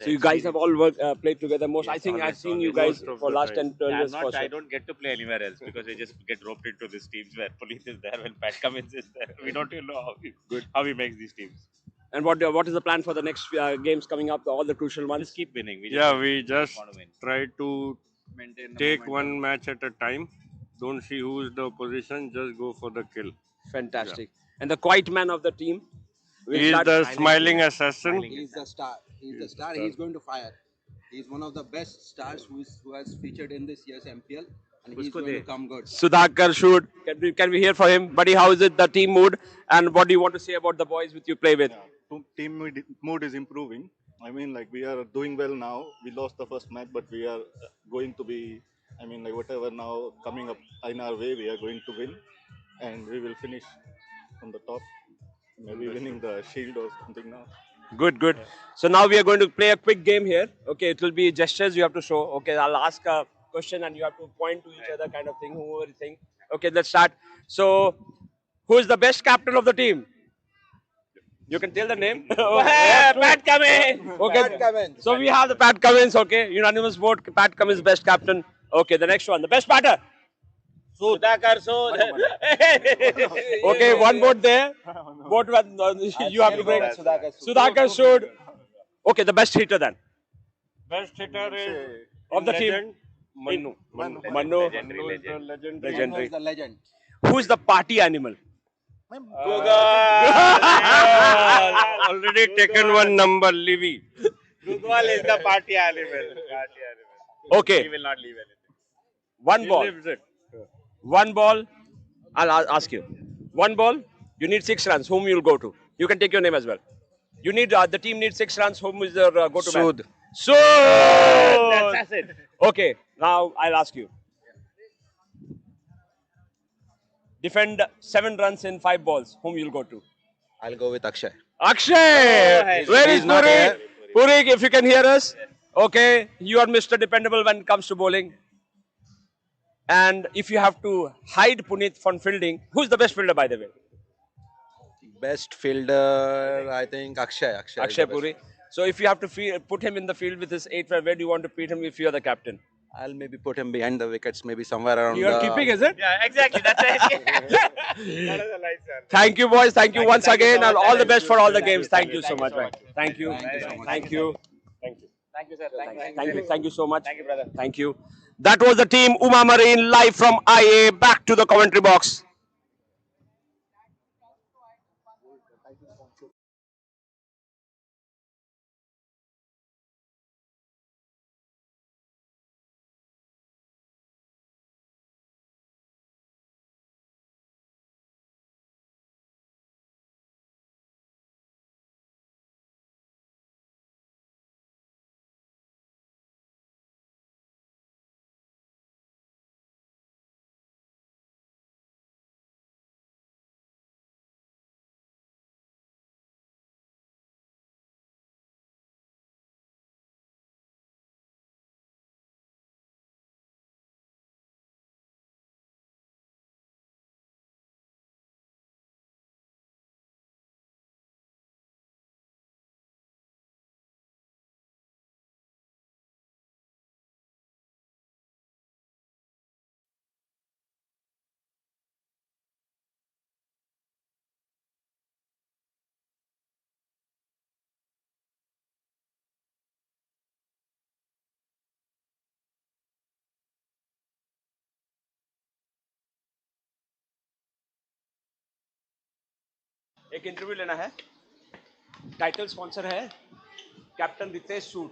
S6: So you guys have all worked, played together. Most, I think I've seen you guys
S13: Most of
S6: for
S13: the
S6: last
S13: time.
S6: 10, 12 years. for
S11: I
S6: sure.
S11: don't get to play anywhere else because we just get roped into these teams where police is there, when Pat Cummins is there. We don't even know how he makes these teams.
S6: And what is the plan for the next games coming up? All the crucial ones.
S11: Just keep winning.
S13: We just
S11: want to win.
S13: try to
S2: Maintain the
S13: take
S2: momentum.
S13: one match at a time. Don't see who is the opposition, just go for the kill.
S6: Fantastic. And the quiet man of the team. will
S13: He is
S6: start-
S13: the smiling assassin.
S12: He's the star. He's the star. He's going to fire. He's one of the best stars who has featured in this year's MPL, and he's going to come good.
S6: Sudhakar should. Can we hear from him? Buddy, how is it, the team mood? And what do you want to say about the boys with you play with?
S14: Team mood is improving. I mean, like, we are doing well now. We lost the first match, but we are going to be, I mean, like, whatever now coming up in our way, we are going to win, and we will finish on the top, maybe winning the shield or something now.
S6: Good, good. So now we are going to play a quick game here. Okay, it will be gestures you have to show. Okay, I'll ask a question and you have to point to each other, kind of thing, whoever you think. Okay, let's start. So, who is the best captain of the team? You can tell the name. Pat Cummins. Okay.
S12: Pat Cummins.
S6: So we have the Pat Cummins. Okay, unanimous vote. Pat Cummins best captain. Okay, the next one, the best batter.
S11: Sudhakar, so
S6: Okay, one vote there. Vote you have to bring. Sudhakar should. Okay, the best hitter then
S13: Best hitter is
S6: of the team.
S13: legend, Manu.
S6: Manu.
S11: Legendary
S13: Manu is the legend.
S6: Legendary.
S12: He's the legend.
S6: Who is the party animal?
S13: Already taken one number, Livy.
S11: Gugwal is the party animal.
S6: Okay,
S11: He will not leave anything.
S6: one
S13: He
S6: ball.
S13: lives it.
S6: One ball. I'll ask you. One ball. You need 6 runs. Whom you'll go to? You can take your name as well. You need the team needs 6 runs. Whom is their go-to man?
S12: Sood.
S6: Sood.
S11: That's it.
S6: Okay. Now I'll ask you. Defend 7 runs in 5 balls. Whom you'll go to?
S12: I'll go with Akshay.
S6: Akshay. Where is
S12: He's not
S6: Puri?
S12: here.
S6: Puri, if you can hear us. Okay. You are Mr. Dependable when it comes to bowling. And if you have to hide Puneet from fielding, who's the best fielder, by the way?
S12: Best fielder, I think Akshay. Akshay, is
S6: Akshay
S12: the best.
S6: Puri. So if you have to put him in the field with his 8, where do you want to put him if you are the captain?
S12: I'll maybe put him behind the wickets, maybe somewhere around.
S6: You are
S12: the...
S6: keeping, is it?
S11: Yeah, exactly. That's it.
S6: Thank you, boys. Thank you once
S11: thank you
S6: again,
S11: so
S6: and
S11: much.
S6: all the best for all the
S11: Thank you,
S6: games.
S11: thank
S6: Thank
S11: you,
S6: you so
S11: thank you
S6: much.
S11: so much.
S6: Thank you.
S11: Thank you so much.
S6: Thank you.
S11: Thank you, sir.
S6: Thank you so much.
S11: Thank you, brother.
S6: Thank you. That was the team Uma Marine live from IA. Back to the commentary box. एक interview लेना है. Title sponsor है captain Ritesh Sood.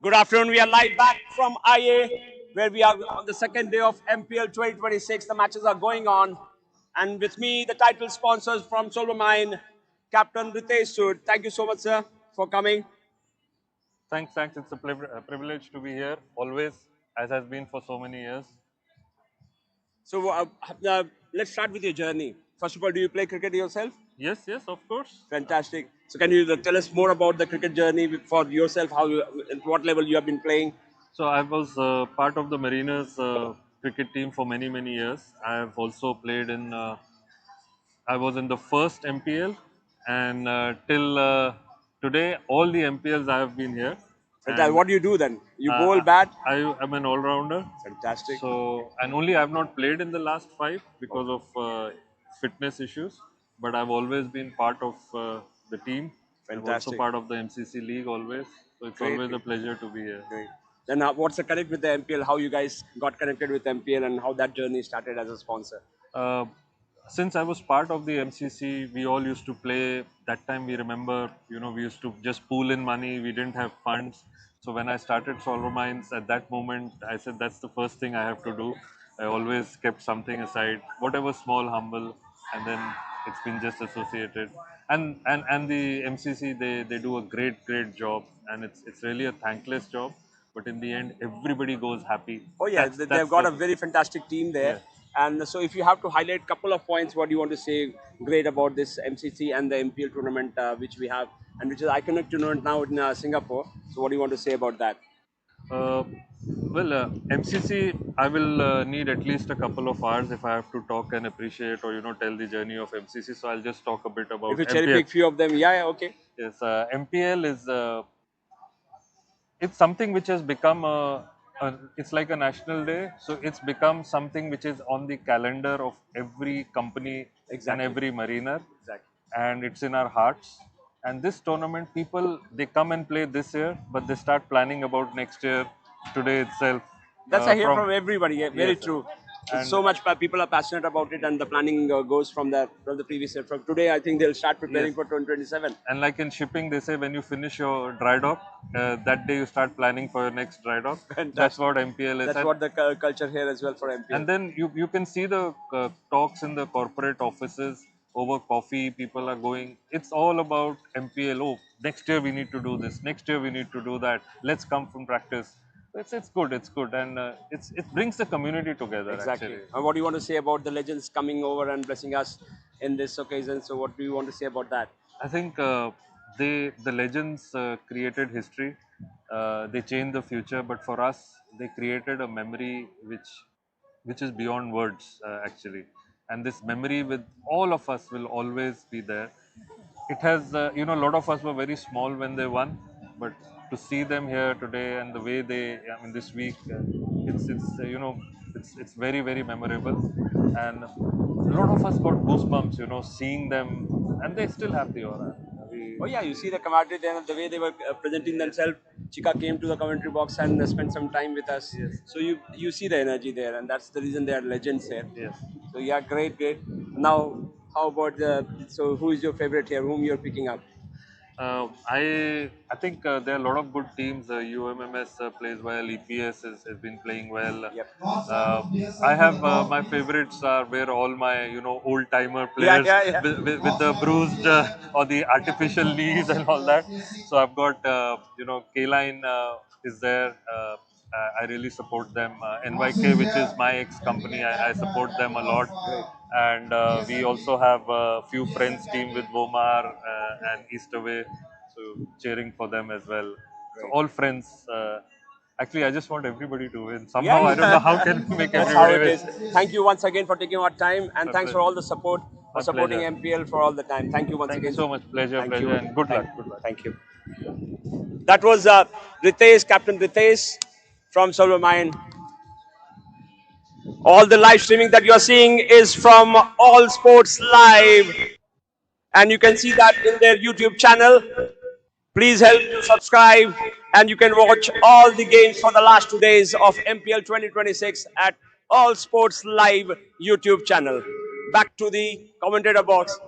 S6: Good afternoon. We are live back from IA, where we are on the second day of MPL 2026. The matches are going on. And with me, the title sponsors from Silver Mine, Captain Ritesh Sood. Thank you so much, sir, for coming.
S15: Thanks. It's a privilege to be here, always, as has been for so many years.
S6: So let's start with your journey. First of all, do you play cricket yourself?
S15: Yes, of course.
S6: Fantastic. So can you tell us more about the cricket journey for yourself? At what level you have been playing?
S15: So I was part of the Mariners cricket team for many years. I have also played in. I was in the first MPL, and till today, all the MPLs I have been here.
S6: Fantastic.
S15: And
S6: What do you do then? You bowl, bat?
S15: I am an all-rounder.
S6: Fantastic.
S15: So, and only I have not played in the last 5 because of fitness issues. But I've always been part of the team. I'm also
S6: Fantastic.
S15: part of the MCC league always. So it's
S6: Great.
S15: always a pleasure to be here.
S6: Great. Then what's the connect with the MPL? How you guys got connected with MPL and how that journey started as a sponsor?
S15: Uh, since I was part of the MCC, we all used to play. That time we remember, we used to just pool in money. We didn't have funds. So when I started Solver Mines, at that moment, I said that's the first thing I have to do. I always kept something aside, whatever small, humble, and then it's been just associated. And the MCC, they do a great job, and it's really a thankless job. But in the end, everybody goes happy.
S6: Oh yeah,
S15: That's
S6: they've got
S15: the
S6: a very fantastic team there.
S15: yeah.
S6: And so, if you have to highlight a couple of points, what do you want to say great about this MCC and the MPL tournament which we have, and which is iconic tournament now in Singapore? So, what do you want to say about that?
S15: Uh, MCC, I will need at least a couple of hours if I have to talk and appreciate or tell the journey of MCC. So I'll just talk a bit
S6: If
S15: about
S6: you cherry
S15: MPL.
S6: pick few of them, yeah, okay.
S15: Yes, MPL is it's something which has become it's like a national day. So it's become something which is on the calendar of every company and
S6: Exactly.
S15: every mariner,
S6: Exactly.
S15: and it's in our hearts. And this tournament, people they come and play this year, but they start planning about next year today itself.
S6: That's I hear
S15: From
S6: from everybody. Yeah, very
S15: Yes,
S6: true. It's
S15: and
S6: so much people are passionate about it, and the planning goes from the previous year. From today, I think they'll start
S15: yes,
S6: preparing for 2027.
S15: and like in shipping, they say when you finish your dry dock, that day you start planning for your next dry dock. That's
S6: Fantastic.
S15: what MPL is.
S6: That's what the culture here as well for MPL.
S15: And then you can see the talks in the corporate offices over coffee. People are going. It's all about MPL. Oh, next year we need to do this. Next year we need to do that. Let's come from practice. It's good. It's good, and it brings the community together
S6: Exactly.
S15: actually.
S6: And what do you want to say about the legends coming over and blessing us in this occasion? So, what do you want to say about that?
S15: I think the legends created history. They changed the future, but for us, they created a memory which is beyond words actually. And this memory with all of us will always be there. It has a lot of us were very small when they won, but to see them here today and the way they I mean this week, it's very memorable, and a lot of us got goosebumps, seeing them, and they still have the aura.
S6: Oh yeah, you see the camaraderie there, the way they were presenting themselves. Chika came to the commentary box and spent some time with us.
S15: Yes.
S6: So you see the energy there, and that's the reason they are legends here.
S15: Yes.
S6: So yeah, great. Now, how about so who is your favorite here? Whom you're picking up?
S15: I think there are a lot of good teams. UMMS plays well. EPS has been playing well.
S6: Yep.
S15: Uh, I have my favorites are where all my old timer
S6: Yeah,
S15: players
S6: yeah, yeah.
S15: with the bruised or the artificial knees and all that. So I've got K-Line is there. I really support them. NYK, which is my ex company, I support them a lot. And we also have a few friends team with Womar and Easterway, so cheering for them as well. So all friends. Actually, I just want everybody to win.
S6: Yeah,
S15: Somehow, I don't know how can we make
S6: that's how
S15: everybody
S6: it
S15: win.
S6: is. Thank you once again for taking our time, and
S15: My
S6: thanks for
S15: pleasure.
S6: all the support for
S15: My
S6: supporting
S15: pleasure.
S6: MPL for all the time. Thank you once
S15: Thank you
S6: again.
S15: so much. Pleasure,
S6: Thank
S15: pleasure,
S6: you.
S15: and good luck.
S6: Thank,
S15: Good luck.
S6: thank you. That was Ritesh, Captain Ritesh from Silver Mine. All the live streaming that you are seeing is from All Sports Live, and you can see that in their YouTube channel. Please help to subscribe, and you can watch all the games for the last 2 days of MPL 2026 at All Sports Live YouTube channel. Back to the commentator box.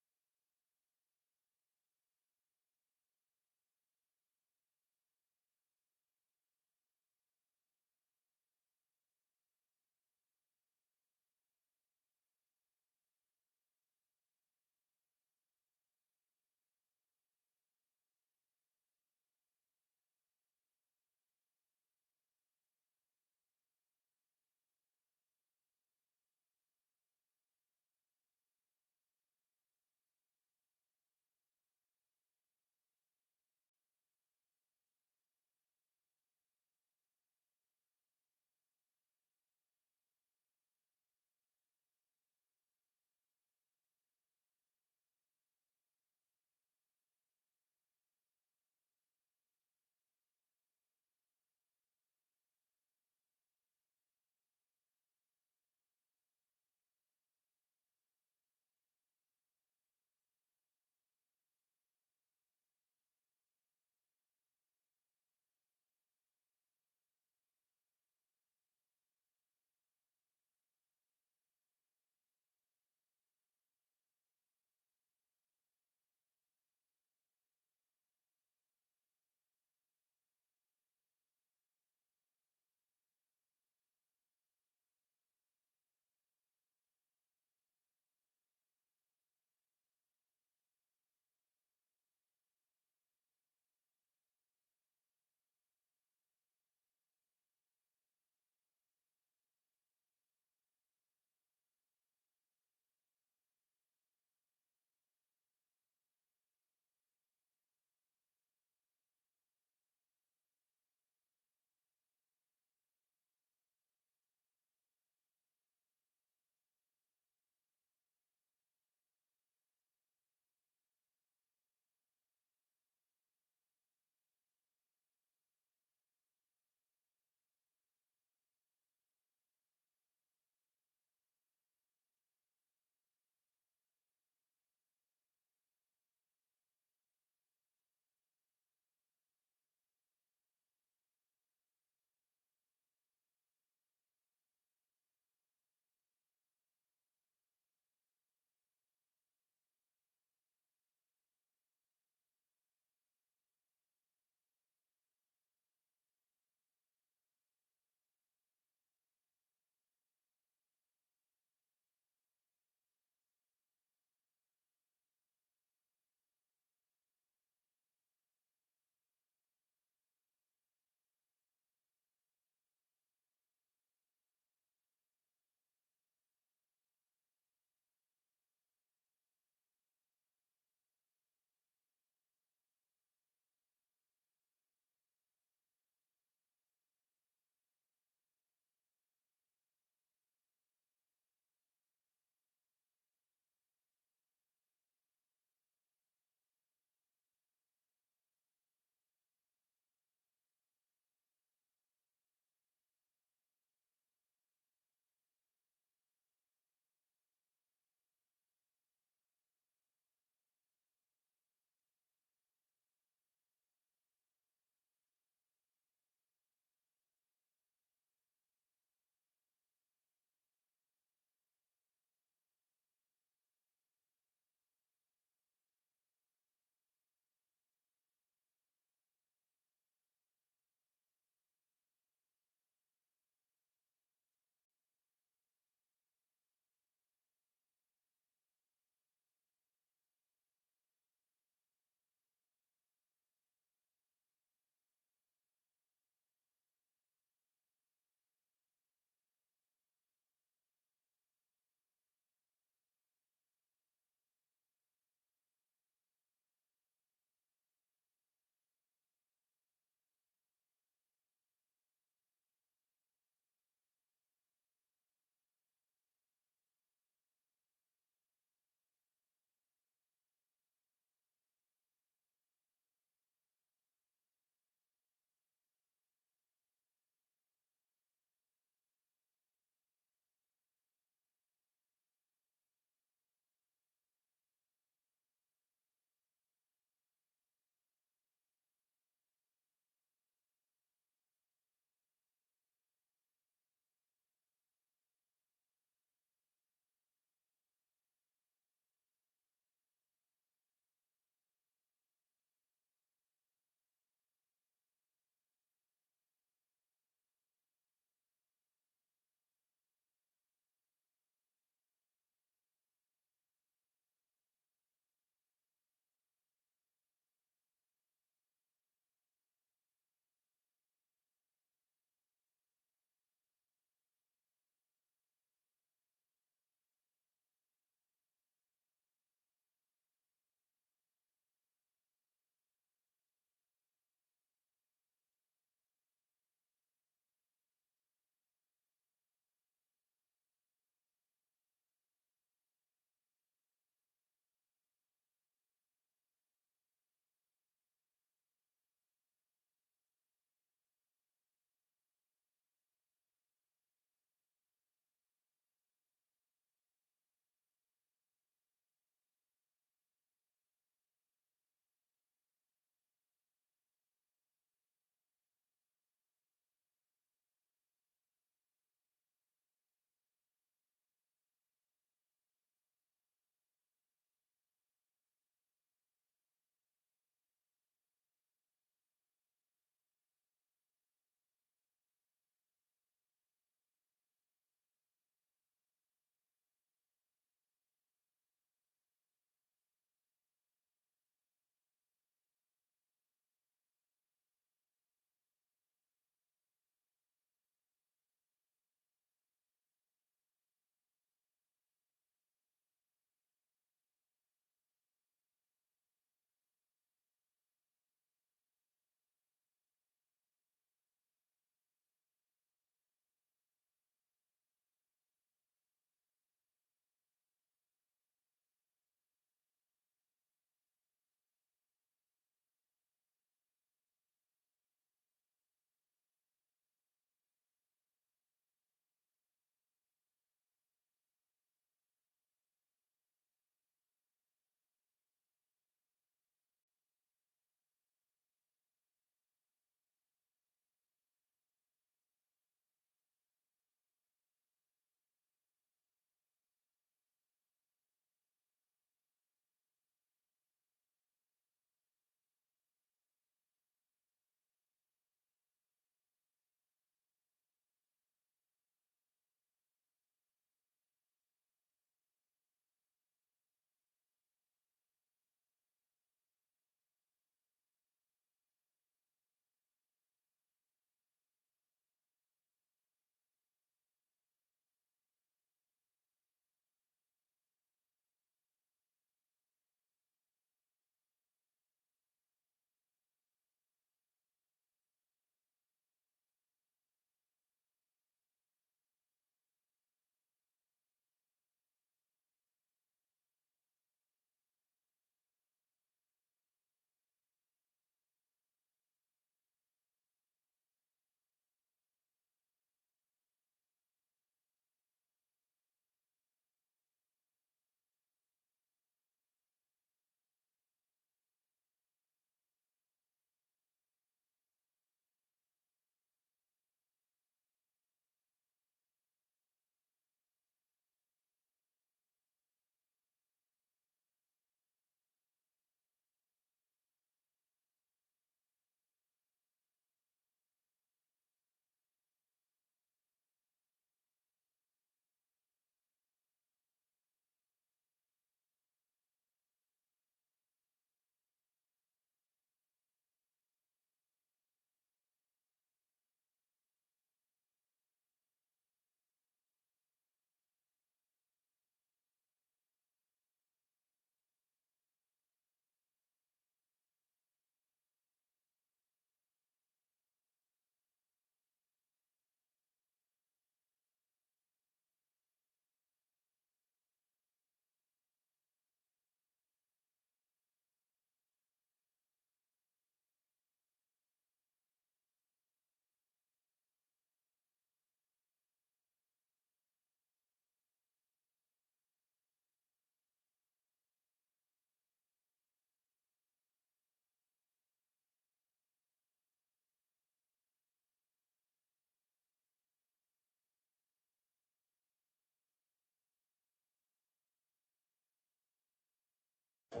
S9: ये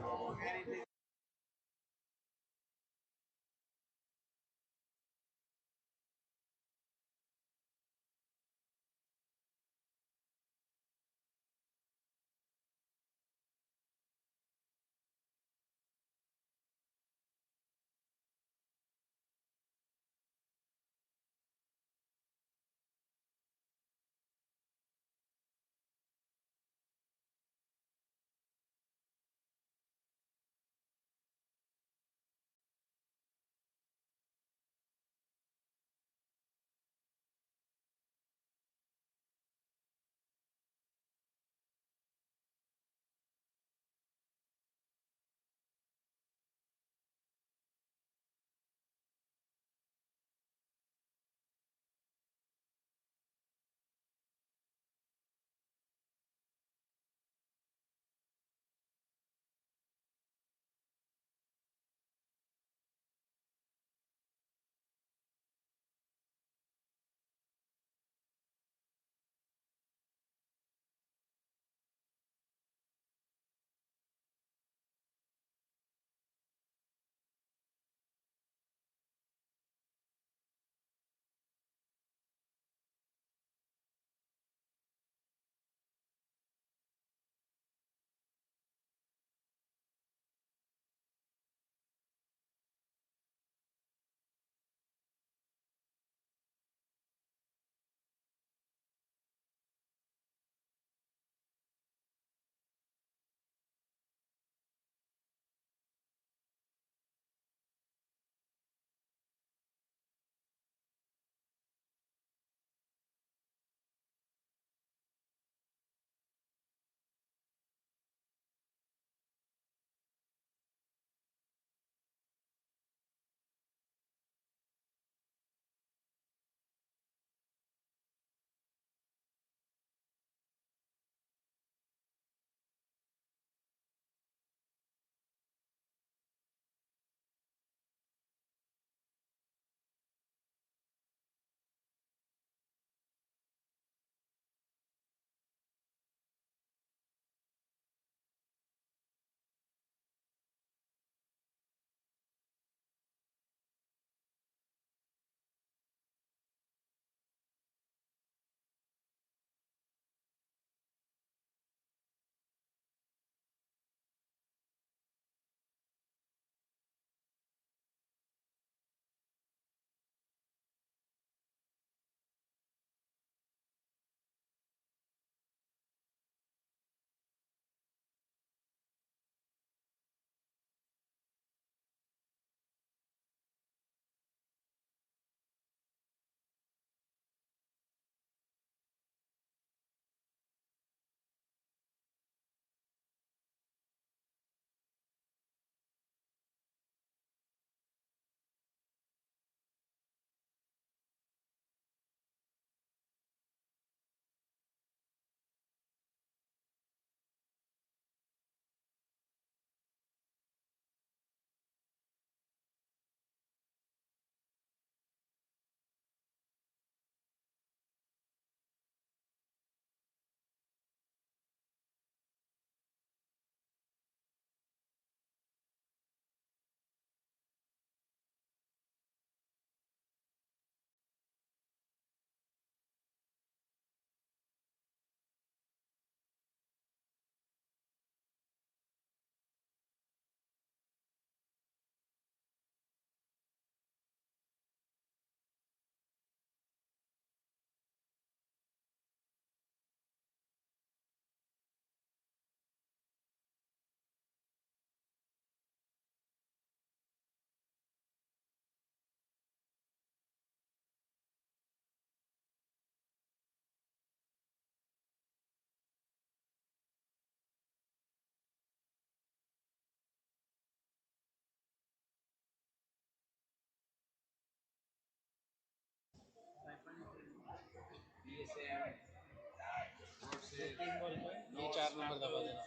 S9: 4 number दबा देना।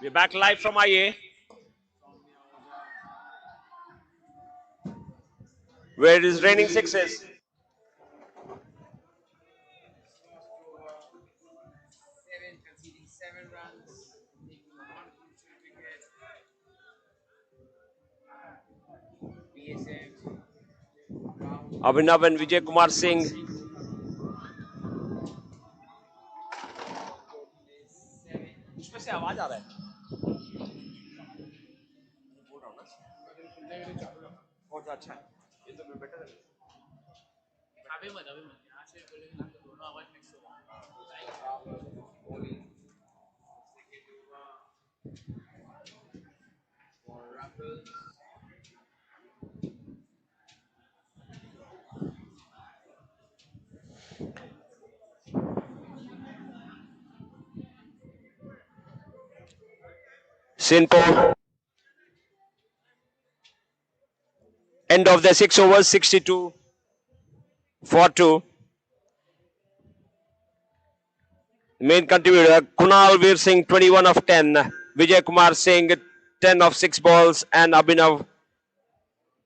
S1: We're back live from IA, where it is raining sixes.
S6: Abhinav and Vijay Kumar Singh. उसमें से आवाज आ रहा है बहुत अच्छा है ये तो बेटर है अभी मत यहाँ से बोलेंगे ना तो दोनों आवाज मिक्स होगा Sinpo. End of the 6 overs, 62 for 2. Main contributor Kunal Veer Singh 21 of 10, Vijay Kumar Singh 10 of 6 balls, and Abhinav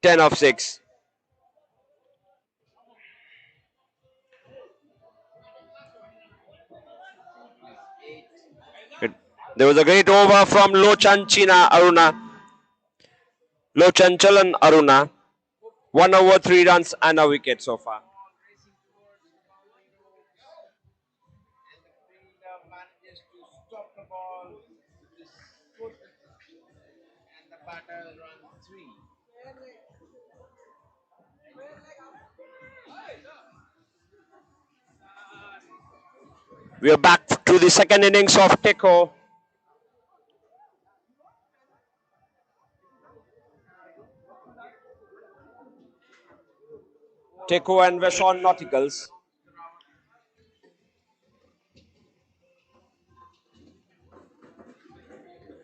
S6: 10 of 6. There was a great over from Lochan Chalan Aruna. 1 over 3 runs and a wicket so far.
S9: Manages to stop the ball with his foot, and the batter runs 3.
S6: We are back to the second innings of Teko. Teko and Vashon Nauticals.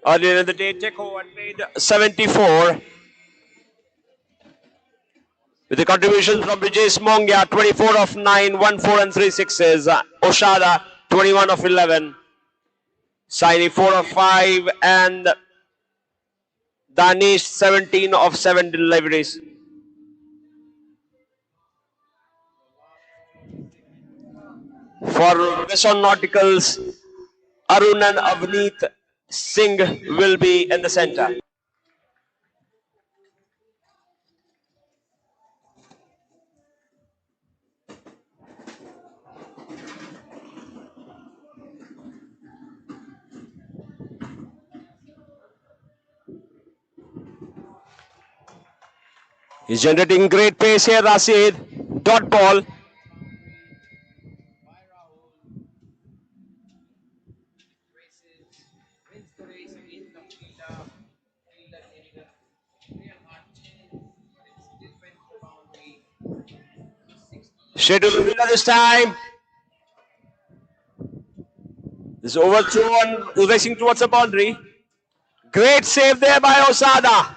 S6: Earlier in the day, Teko had made 74 with the contributions from Vijay Smongia, 24 of 9, 1 4 and 3 sixes. Oshada, 21 of 11. Saini, 4 of 5. And Danish, 17 of 7 deliveries. For Vashon Nauticals, Arun and Avneet Singh will be in the center. He's generating great pace here, Rashid. Dot ball. Schedule fielder this time. This overthrown, racing towards the boundary. Great save there by Osada.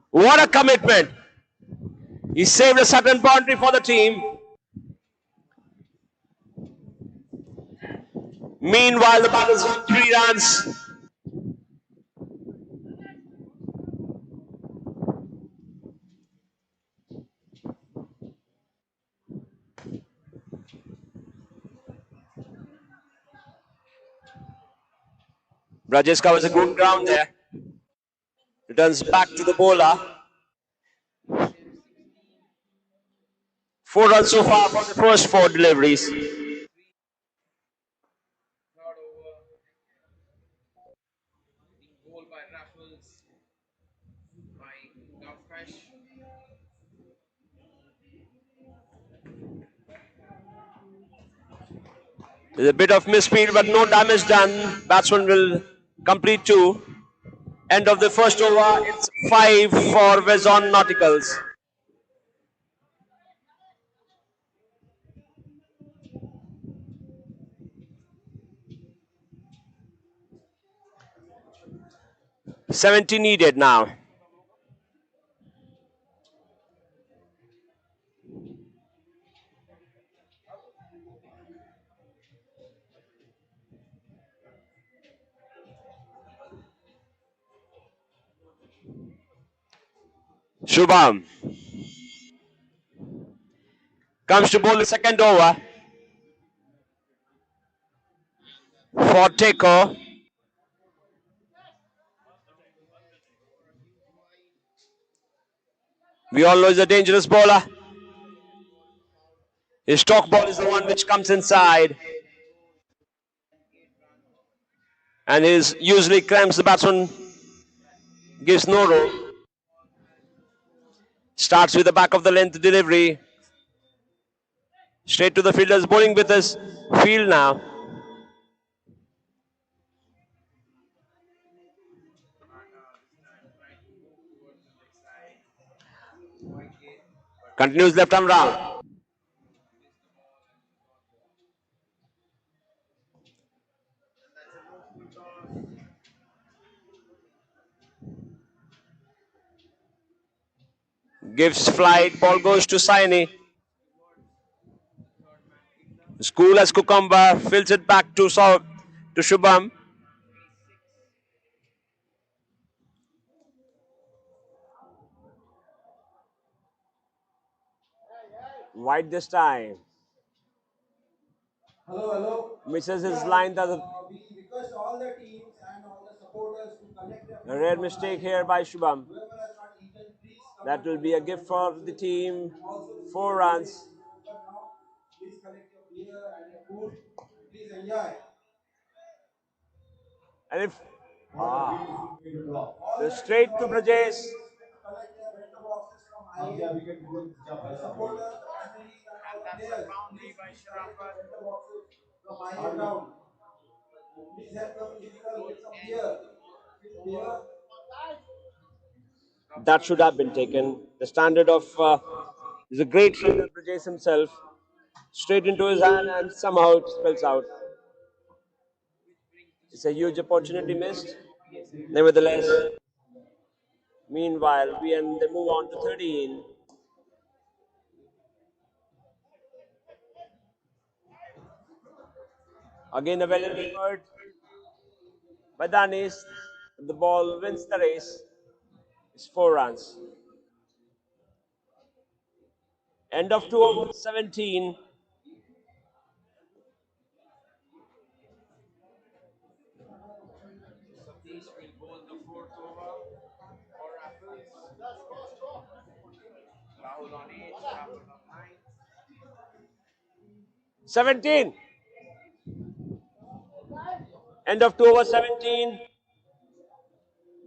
S6: What a commitment. He saved a certain boundary for the team. Meanwhile, the batters won 3 runs. Rajesh covers a good ground there. Returns back to the bowler. 4 runs so far from the first 4 deliveries.
S9: Goal by Raffles by Gavkash.
S6: There's a bit of misfield, but no damage done. Batsman will complete 2. End of the first over, it's 5 for Vezon Nauticals. $70 needed now. Shubham comes to bowl the second over. for Teko. We all know he's a dangerous bowler. His stock ball is the one which comes inside and is usually cramps the batsman, gives no room. Starts with the back of the length delivery. Straight to the fielders, bowling with his field now. Continues left arm round. Gives flight, ball goes to Saini. School as cucumber, fills it back to Shubham. Wide this time.
S4: Hello, hello.
S6: Misses his
S4: Yeah,
S6: line.
S4: we request all the teams and all the supporters to collect their
S6: A
S4: food
S6: rare
S4: from
S6: mistake
S4: IA.
S6: here by Shubham.
S4: Whoever has not eaten, please come
S6: That
S4: and
S6: will be
S4: collect
S6: a
S4: your
S6: gift
S4: mental
S6: for the
S4: boxes.
S6: team.
S4: And also the
S6: 4
S4: beer
S6: runs.
S4: is over now. Please collect your beer and your food. Please enjoy.
S6: And if
S4: All
S6: the
S4: the teams,
S6: straight to
S4: all the cricket
S6: Brajesh.
S4: teams, collect their mental boxes from IA. The supporters, the families, and all the players, please, please collect your mental boxes from IA ground. Please help the minister with some beer. Beer.
S6: That should have been taken. The standard of is a great fielder, Brajesh himself. Straight into his hand and somehow it spills out. It's a huge opportunity missed. Nevertheless, meanwhile, they move on to 13. Again, a valiant effort by Danis. The ball wins the race. It's 4 runs. End of 2 overs, 17.
S9: Satish will bowl the fourth over for Raffles. Rahul on 8, Raffles on 9.
S6: 17. End of 2 overs, 17.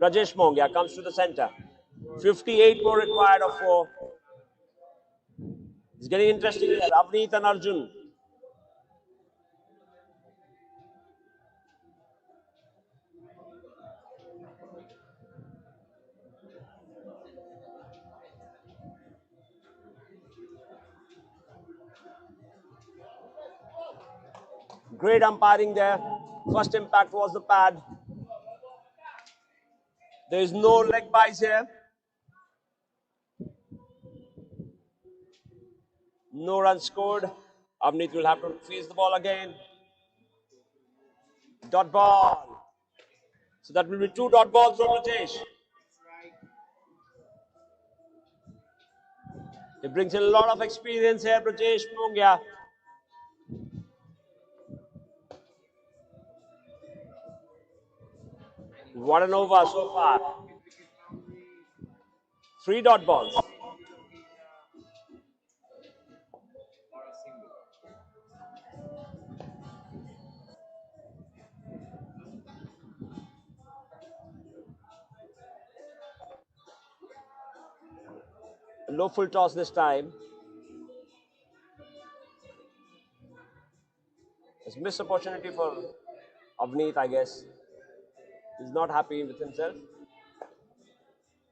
S6: Rajesh Mongia comes to the center. 58 more required of 4. It's getting interesting here. Avneet and Arjun. Great umpiring there. First impact was the pad. There is no leg byes here. No run scored. Avneet will have to face the ball again. Dot ball. So that will be 2 dot balls from Rajesh. He brings in a lot of experience here, Rajesh Mongia. What an over so far. 3 dot balls. No full toss this time. It's missed opportunity for Avneet, I guess. He's not happy with himself.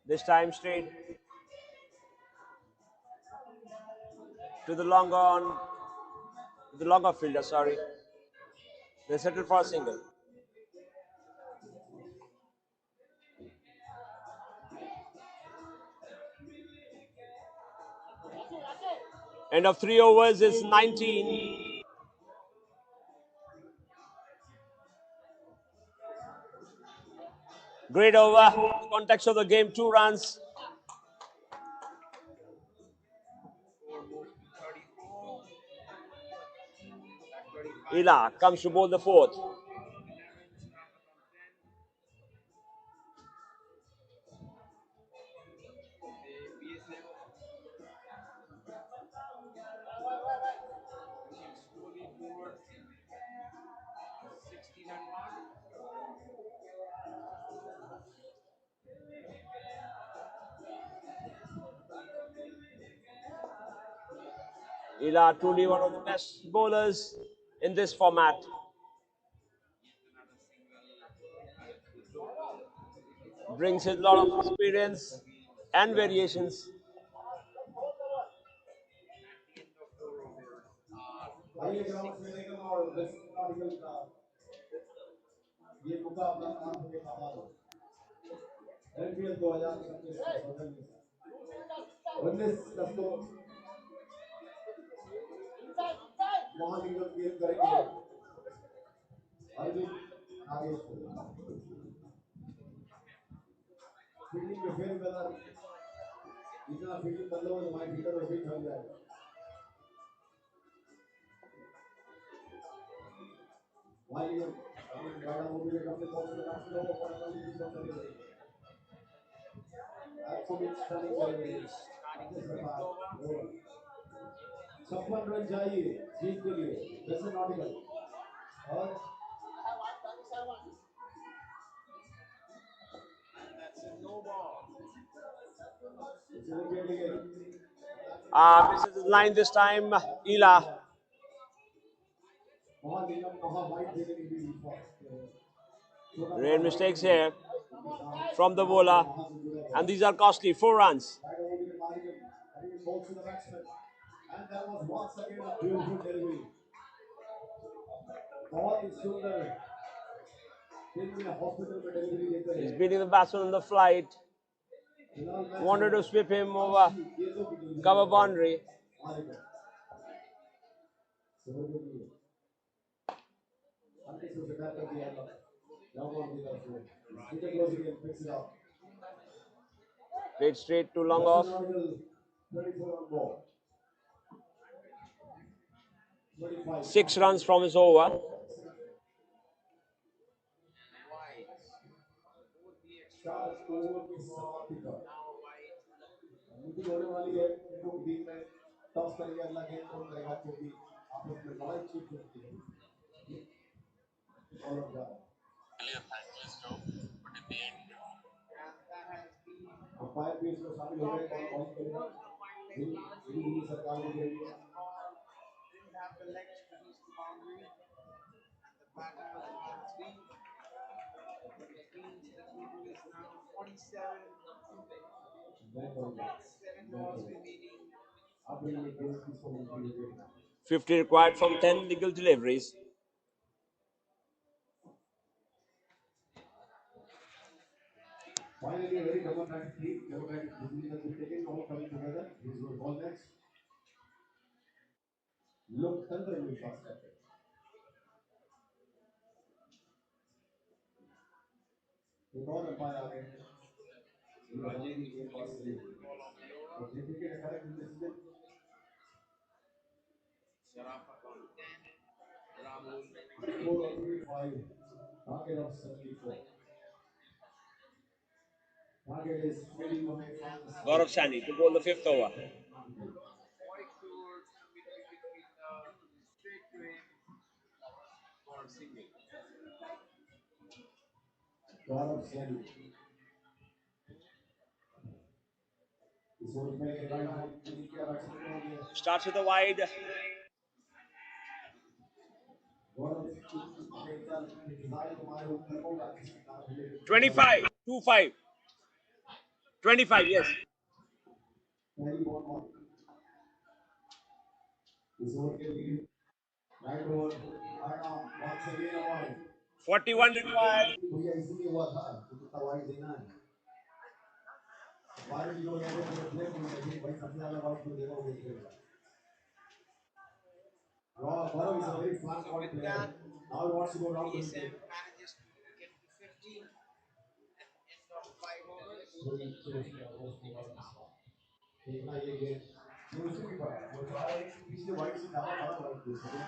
S6: This time straight to the longer fielder, sorry. They settle for a single. End of 3 overs is 19. Great over. The context of the game, 2 runs.
S9: Score moves to 34.
S6: Ila comes to bowl the 4th. Ila, truly one of the best bowlers in this format. Brings a lot of experience and variations.
S4: आइए ground से लेकर और western nautical का ये मुकाबला आरंभ के हाल NPL 2026 का सौजन्य से 19 दस्तों महालिंगम गेम करेंगे अर्जुन नागेश्वर फील्डिंग में फेर बदल इतना फील्डिंग बदलो तो हमारी फील्डर वैसे ही थक जाएगा महालिंगम अपने गाड़ा मूवी में अपने बॉक्स में काफी लोगों को पकड़ने की कोशिश कर रही है एब्सोल्यूट स्टनिंग करेंगे अपने सरकार 56 रन चाहिए जीत के लिए जैसे नॉटिकल और
S6: Misses the line this time, Ila. Rare mistakes here from the bowler, and these are costly. 4 runs.
S4: And there was once again a beautiful delivery. बहुत ही सुंदर दिन में हॉस्पिटल में डिलीवरी देते
S6: He's
S4: हैं
S6: beating the batsman on the flight. Wanted to sweep him over cover boundary. Played straight to long off. 6 runs from his over.
S4: Meeting होने वाली है इनको बीच में टॉस करेंगे अगला गेम कौन करेगा क्योंकि आपस में लड़ाई छिड़ चुकी है और अब जा अंपायर भी इसमें शामिल हो गए कौन कौन करेगा दिल्ली सरकार ने करेगी
S9: Didn't have the legs to reach the boundary, and the batter was on 3, which means the total is now 47. 7 balls remaining.
S6: 50 required from 10 legal deliveries.
S4: Finally, a very democratic team, democratic decision has been taken, all coming together. This will ball next. लोकतंत्र में विश्वास करते हैं एक और umpire आ गए हैं ये बताइए कि गेम पास से तो देखिए कि correct decision
S9: Sharafat on 10, Rahul
S4: 4 or 5 target of 74 target is fading away from the
S6: Gaurav
S4: screen
S6: Sani to bowl the 5th over.
S9: poised towards the between the straight to him for single.
S4: Gaurav Sani इस over में right hand किया batsman हो गया
S6: Starts with a wide.
S4: गौरव इंतजार तुम्हारे ऊपर होगा किसी काम रिलेटेड
S6: 25. 2-5. 25, yes.
S4: पहली बॉल इस ओवर के लिए राइट ओवर आना once again अवॉइड
S6: 41 required.
S4: भैया इसलिए हुआ था कि कितना वाइड देना है बारह किलो कहते थे प्लेयर को चाहिए भाई सबसे ज्यादा वाइड तो देगा वो देखेगा Gaurav is a very fast ball player. Now he wants to go down to the
S9: He
S4: wicket.
S9: manages to get to 15 at the end of 5 overs.
S4: देखना ये गेम ये उसे भी पड़ा वो चाह रहे हैं कि पिछले वाइड से ज्यादा बड़ा वाइड दे सके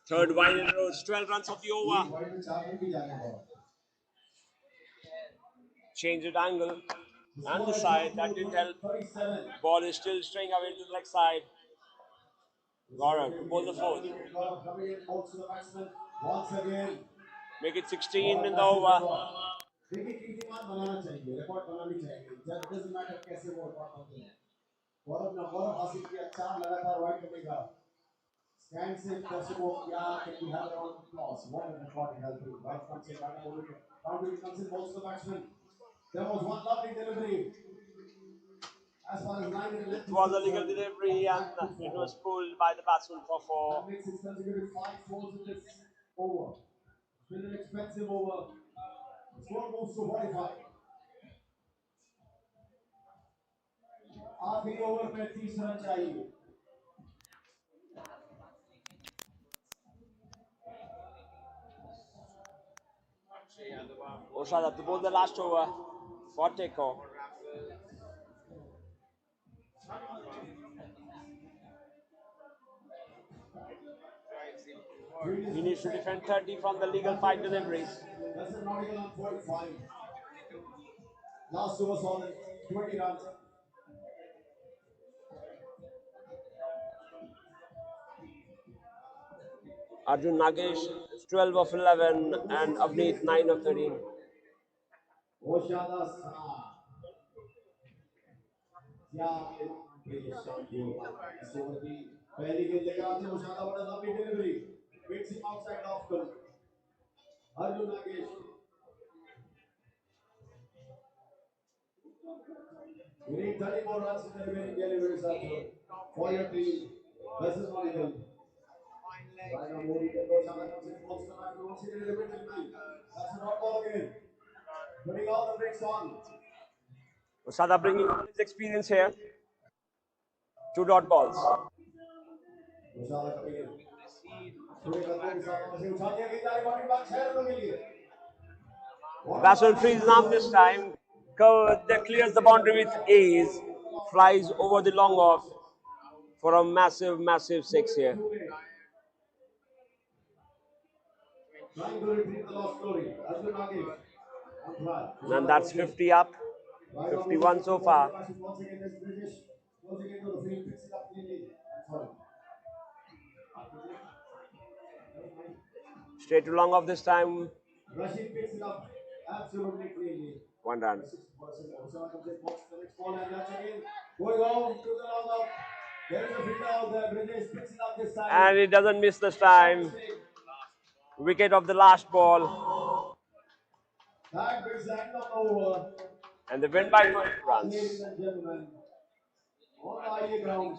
S6: Third wide in a row. 12 runs of the
S4: एक
S6: over.
S4: वाइड में 4 रन भी जाने वाला
S6: Change it angle. And the side. That didn't help.
S4: 37
S6: Ball is still straying away to the leg side. Gaurav to bowl the 4th.
S4: Gaurav coming in bolts to the batsman once again
S6: Make it 16 in the over.
S4: देखिए कीर्तिमान बनाना चाहिए record बनानी चाहिए जब doesn't matter कैसे वो record बनते हैं
S3: गौरव हासिल किया 4 लगातार वाइड करने का स्टैंड से दर्शकों क्या can we have a round of applause what an effort it has been right comes in right now boundary comes in balls to the batsman there was one lovely delivery as far as line and length
S6: It was a legal delivery and it was pulled by the batsman for 4.
S3: that makes it consecutive 5 fours in this over it's been an expensive over the score moves to 45 आखिरी over में 30 run चाहिए
S6: Oshad to bowl the last over for takeoff. He needs to defend 30 from the legal 5 deliveries.
S3: That's a nautical on 45 last over saw 20 runs
S6: Arjun Nagesh 12 of 11 and Avneet 9 of 13.
S3: Oshada Sa क्या परेशान थी वो इस over की पहली गेंद लेकर आते हैं ओशादा बड़ा लंबी delivery bits him outside of कर Arjun Nagesh you need 30 more runs in the remaining deliveries Arjun for your team this is not illegal right now Modi can Oshada comes in close to the back once again in the middle that's a not ball again putting all the brakes on
S6: Osada bringing all his experience here. 2 dot balls.
S3: Oshada coming in पूरे कदमों के साथ वहां से उठा दिया गया दाएं बाउंड्री बाग 6 रनों के लिए
S6: Batsman frees arm this time. That clears the boundary with ease. Flies over the long off for a massive, massive 6 here.
S3: trying to retrieve the lost glory Arjun Nagesh on try
S6: And that's 50 up. 51 so far.
S3: once again there's British closing into the field picks it up cleanly sorry
S6: Straight to long off this time.
S3: Rashid picks it up absolutely cleanly
S6: 1 run.
S3: 60% Osama comes in box the next ball and that's again going home to the long off there is a fielder out there British picks it up this time
S6: And it doesn't miss this time. Wicket of the last ball.
S3: that brings the end of the over
S6: And they win by 20
S3: ladies
S6: runs.
S3: and gentlemen on the IE ground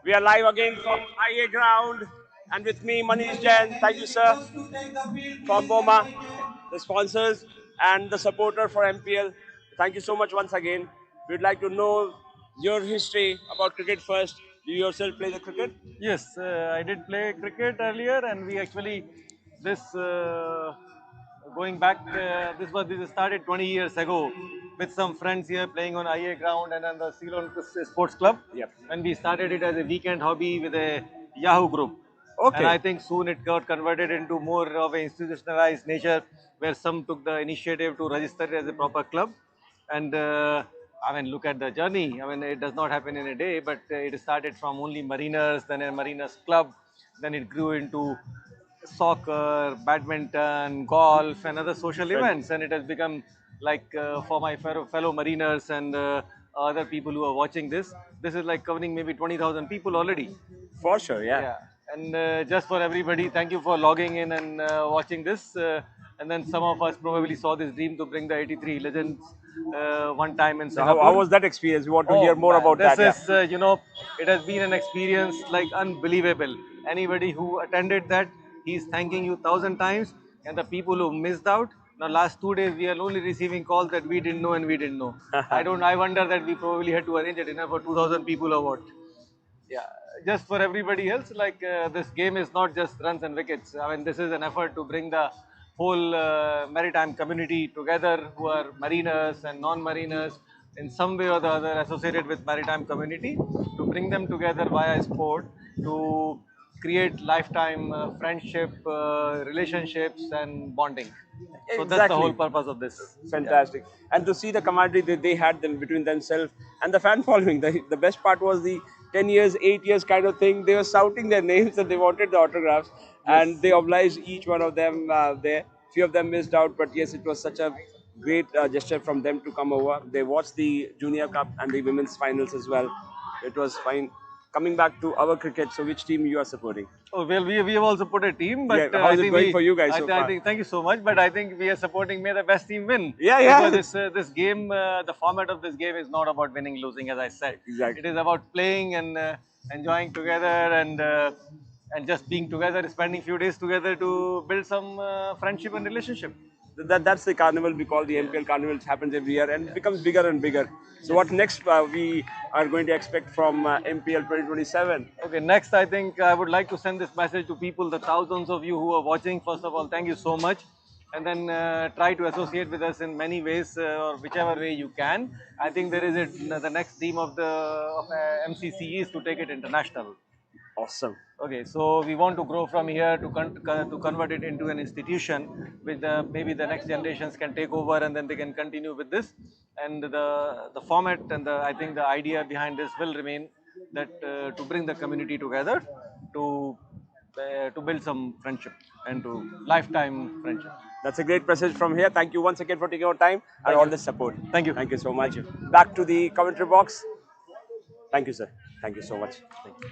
S6: We are live again from IA ground, and with me, Manish Jain. Thank you, sir, from BOMA, the sponsors, and the supporter for MPL. Thank you so much once again. We'd like to know your history about cricket first. Do you yourself play the cricket?
S15: Yes, I did play cricket earlier, and we actually this going back. This started 20 years ago with some friends here playing on IA ground and on the Ceylon Sports Club.
S6: Yep.
S15: When we started it as a weekend hobby with a Yahoo group. And
S6: Okay.
S15: I think soon it got converted into more of an institutionalized nature where some took the initiative to register it as a proper club. And I mean, look at the journey. I mean, it does not happen in a day, but it started from only mariners, then a mariners club, then it grew into soccer, badminton, golf, and other social events. And it has become like for my fellow mariners and other people who are watching this is like covering maybe 20,000 people already.
S6: For sure, yeah.
S15: Yeah, and just for everybody, thank you for logging in and watching this. And then some of us probably saw this dream to bring the 83 legends one time in
S6: So how
S15: Singapore.
S6: was that experience? We want to hear
S15: Oh
S6: more
S15: man,
S6: about
S15: this
S6: that. Yeah.
S15: is it has been an experience like unbelievable. Anybody who attended that, he's thanking you 1,000 times. And the people who missed out, now last 2 days we are only receiving calls that we didn't know and we didn't know. I wonder that we probably had to arrange a dinner for 2,000 people or what. Yeah, just for everybody else, like this game is not just runs and wickets. I mean, this is an effort to bring the whole maritime community together who are mariners and non-mariners in some way or the other associated with maritime community, to bring them together via sport to create lifetime friendship, relationships and bonding. So that's the whole
S6: Exactly.
S15: purpose of this. Yeah.
S6: Fantastic. And to see the camaraderie that they had them between themselves and the fan following. The best part was the 10 years, 8 years kind of thing. They were shouting their names and they wanted the autographs.
S15: Yes.
S6: And they obliged each one of them there. Few of them missed out, but yes, it was such a great gesture from them to come over. They watched the Junior Cup and the women's finals as well. It was fine. Coming back to our cricket, so which team you are supporting?
S15: Oh, well, we have also put a team, but
S6: Yeah, how's it going for you guys so
S15: I
S6: far?
S15: think thank you so much, but I think we are supporting may the best team win.
S6: Yeah,
S15: Because
S6: yeah.
S15: this game, the format of this game is not about winning, losing, as I said.
S6: Exactly.
S15: It is about playing and enjoying together and just being together, spending few days together to build some friendship and relationship.
S6: That's the carnival we call the MPL carnival. It happens every year and it becomes bigger and bigger. So what next we are going to expect from MPL 2027?
S15: Okay, next I think I would like to send this message to people, the thousands of you who are watching. First of all, thank you so much. And then try to associate with us in many ways or whichever way you can. I think there is the next theme of the MCC is to take it international.
S6: Awesome.
S15: Okay, so we want to grow from here to convert it into an institution, which maybe the next generations can take over and then they can continue with this. And the format and I think the idea behind this will remain that to bring the community together to build some friendship and to lifetime friendship.
S6: That's a great message from here. Thank you once again for taking your time and
S15: Thank
S6: all
S15: you.
S6: the support.
S15: Thank you.
S6: Thank you so much.
S15: Thank you.
S6: Back to the commentary box. Thank you, sir. Thank you so much. Thank you.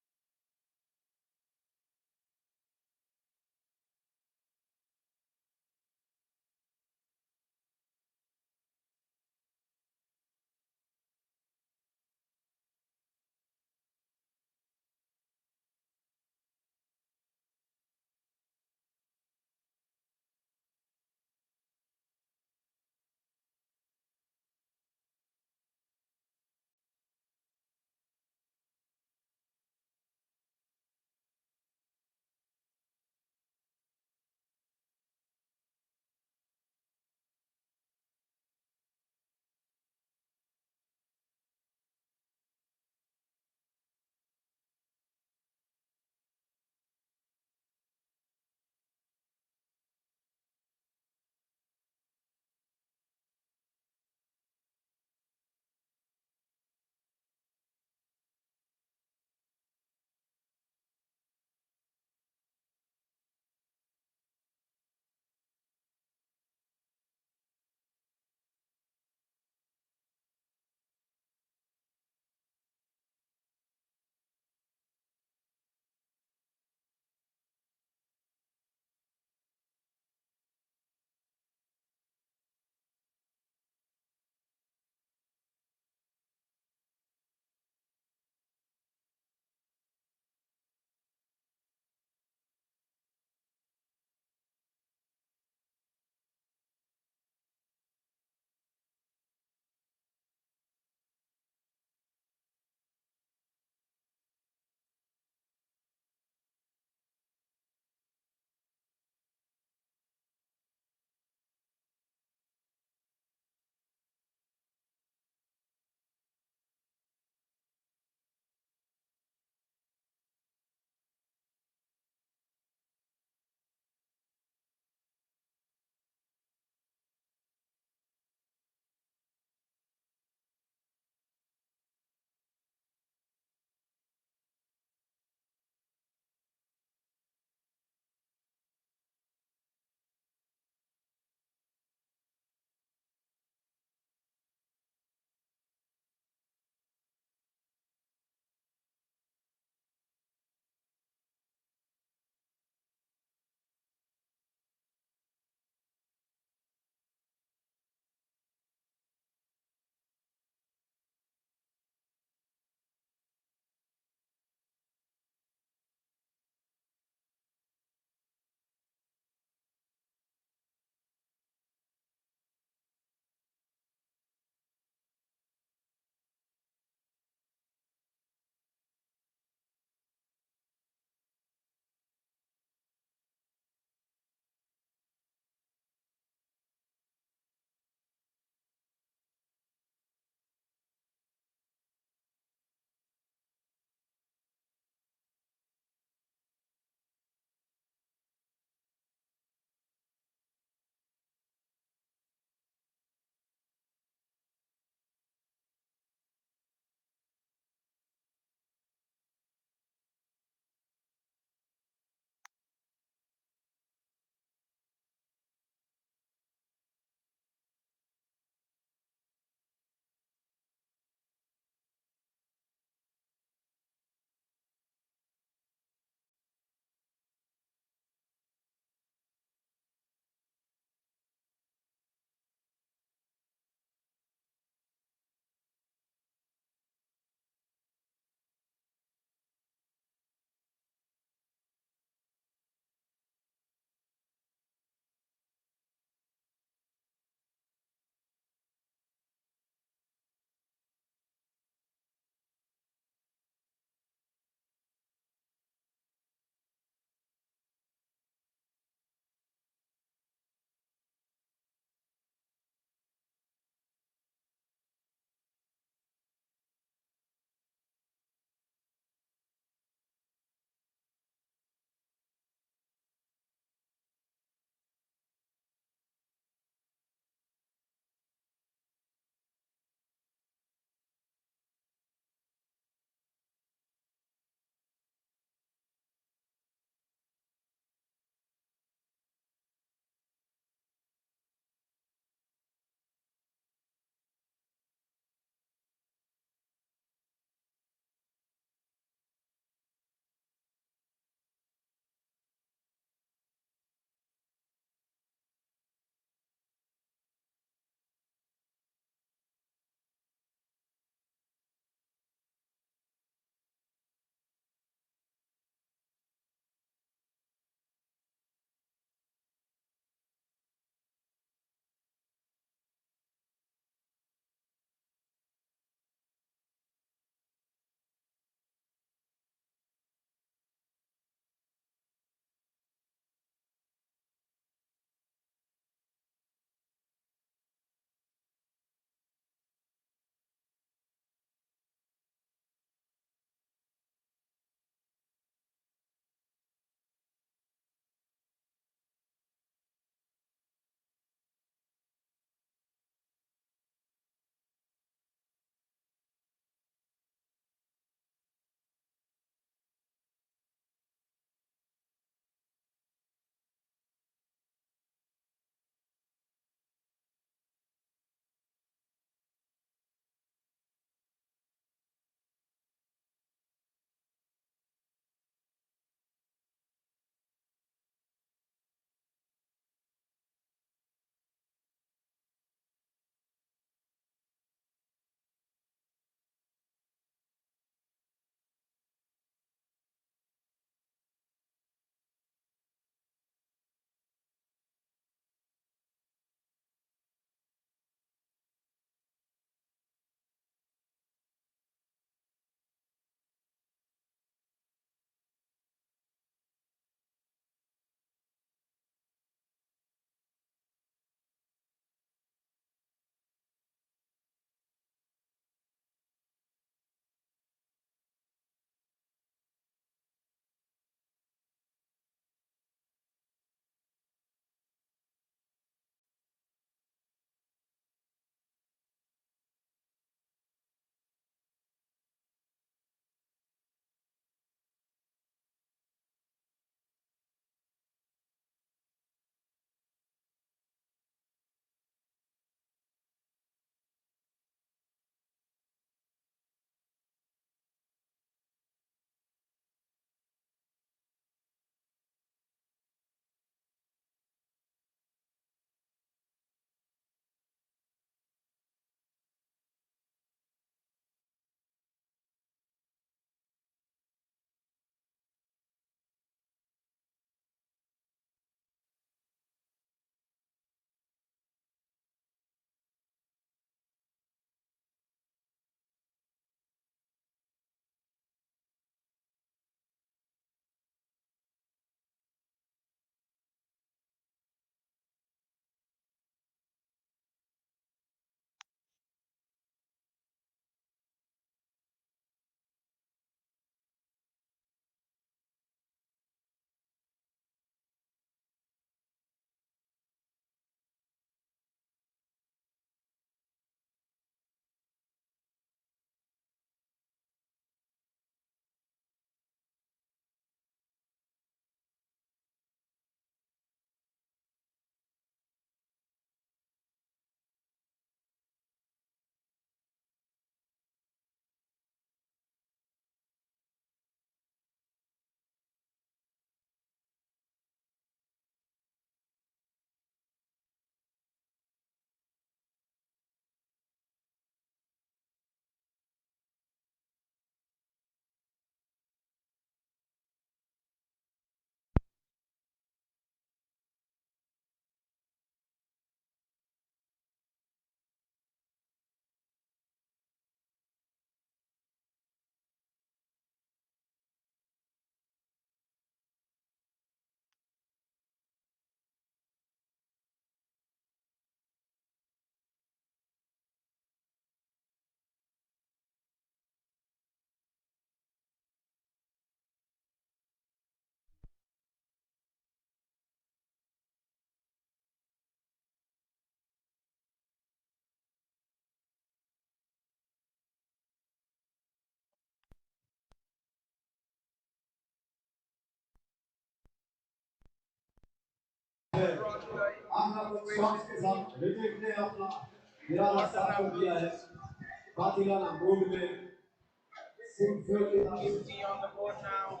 S9: 50 on the board now.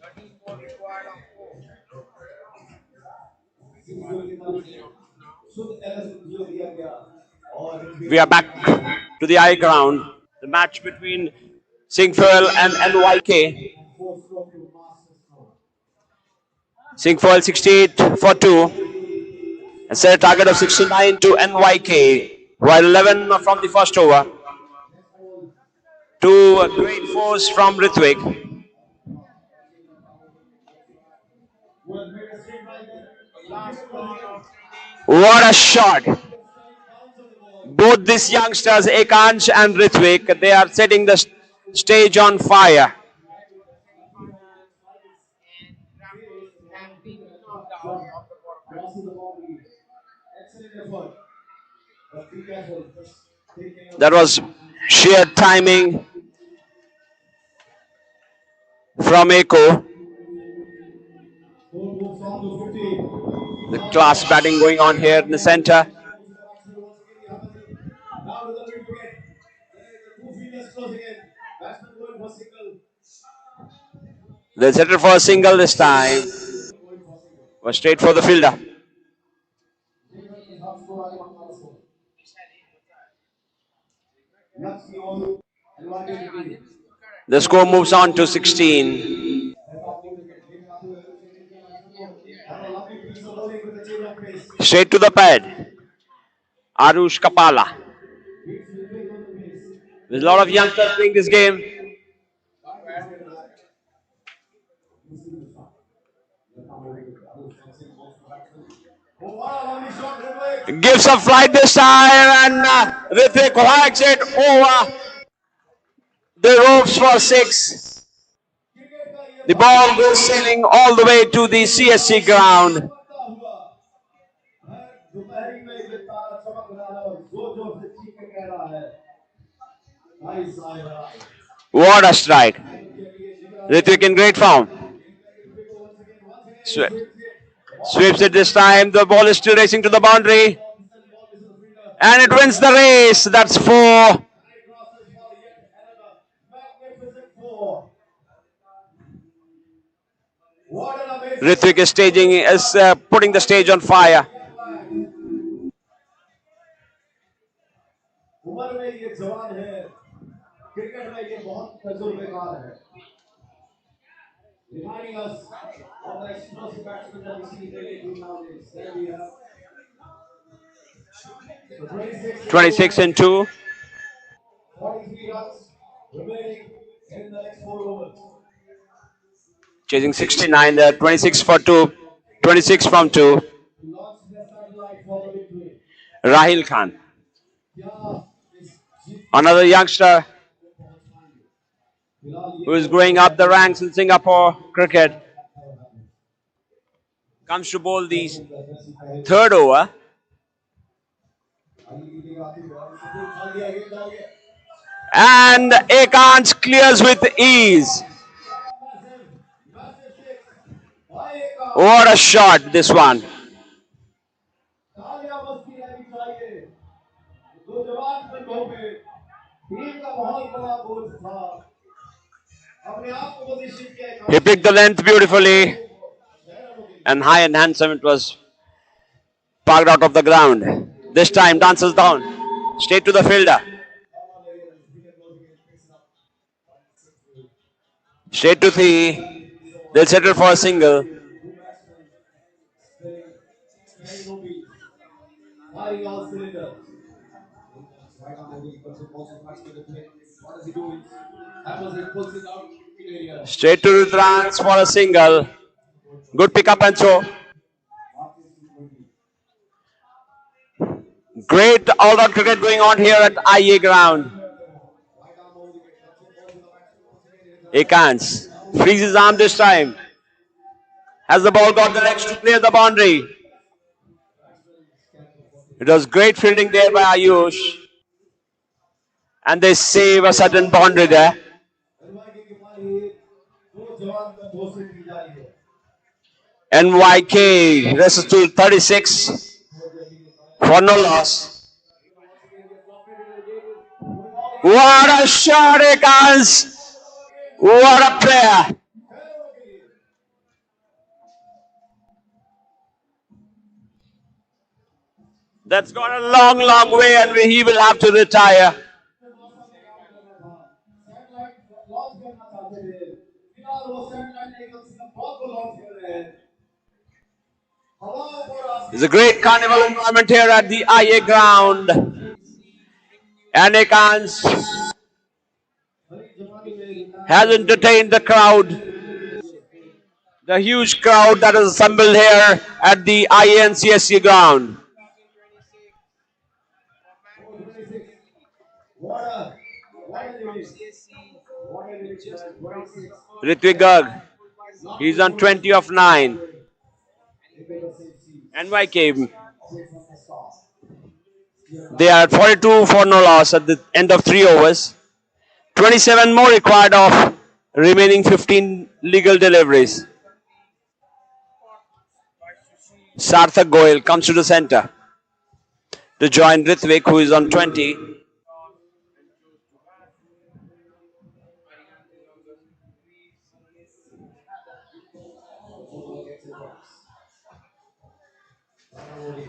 S9: 13 more required of 4.
S6: We are back to the I ground. The match between Singfirl and NYK. Singfirl 68 for 2 and set a target of 69 to NYK, while 11 from the first over. Two great fours from Ritwik.
S9: Last ball of inning.
S6: What a shot! Both these youngsters, Ekansh and Ritwik, they are setting the stage on fire.
S9: Semi-finals, and Rambles have been knocked out of the quarterfinals.
S6: That was sheer timing from Eko. The class batting going on here in the center. They settled for a single this time. Was straight for the fielder. The score moves on to 16. Straight to the pad. Arush Kapala. There's a lot of youngsters playing this game. Gives a flight this time, and Ritwik whacks it over the ropes for 6. The ball goes sailing all the way to the CSC ground. What a strike. Ritwik in great form. Sweeps it this time. The ball is still racing to the boundary. And it wins the race. That's 4. Ritwik is putting the stage on fire.
S3: Reminding us of the explosive batsmen that we see daily nowadays. There we have
S6: 26 and 2.
S3: 43 runs remaining in the next 4 overs.
S6: Chasing 69 there. 26 for 2. 26 from 2. Rahil Khan. Another youngster who is growing up the ranks in Singapore cricket. Comes to bowl the third over. And Ekansh clears with ease. What a shot, this one. He picked the length beautifully. And high and handsome, it was parked out of the ground. This time dances down. Straight to the fielder. Straight to the. They'll settle for a single. Straight to Rudrans for a single. Good pickup and throw. Great all-round cricket going on here at IA ground. Ekansh frees his arm this time. Has the ball got the legs to clear the boundary? It was great fielding there by Ayush. And they save a certain boundary there.
S1: NYK races to 36 for no loss. What a shot it comes! What a player! That's gone a long, long way, and he will have to retire. It's a great carnival environment here at the IA ground. Anekans has entertained the crowd. The huge crowd that is assembled here at the INCSC ground. Ritwik Garg, he's on 20 of 9. NYK, they are 42 for no loss at the end of 3 overs. 27 more required of remaining 15 legal deliveries. Sarthak Goyal comes to the center to join Ritvik, who is on 20.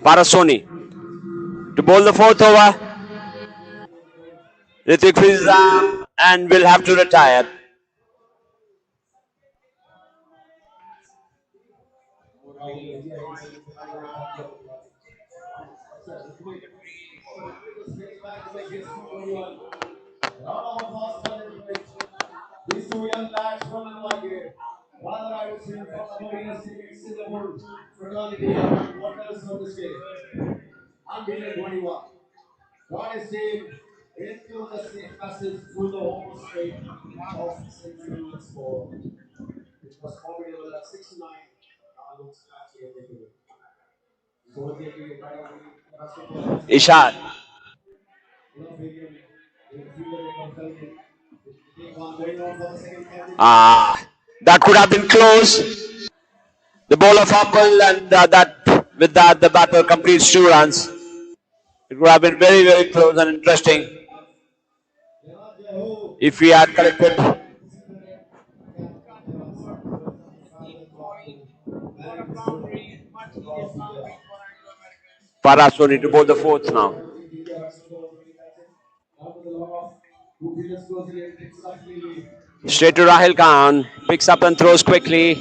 S1: Parasoni to bowl the 4th over. Ritvik freezes arm and will have to retire.
S4: These two young lads from NYK, rather I would say from the Warriors in Singapore, fraternity and waters of the state. Unbeaten 21. God is saying, into the safe passage through the home state of St. Louis for. It was formidable at 69. Now looks actually
S1: Ishad. That could have been close. The bowler fumbled, and with that the batter completes 2 runs. It would have been very, very close and interesting if we had collected. Parasoni to bowl the 4th now. Straight to Rahil Khan, picks up and throws quickly.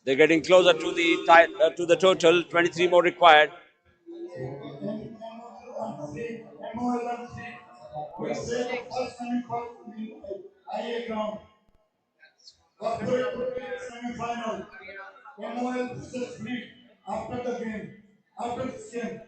S1: They're getting closer to the total. 23 more required.
S4: Semi-final. MOL versus Fleet after the game. After this game.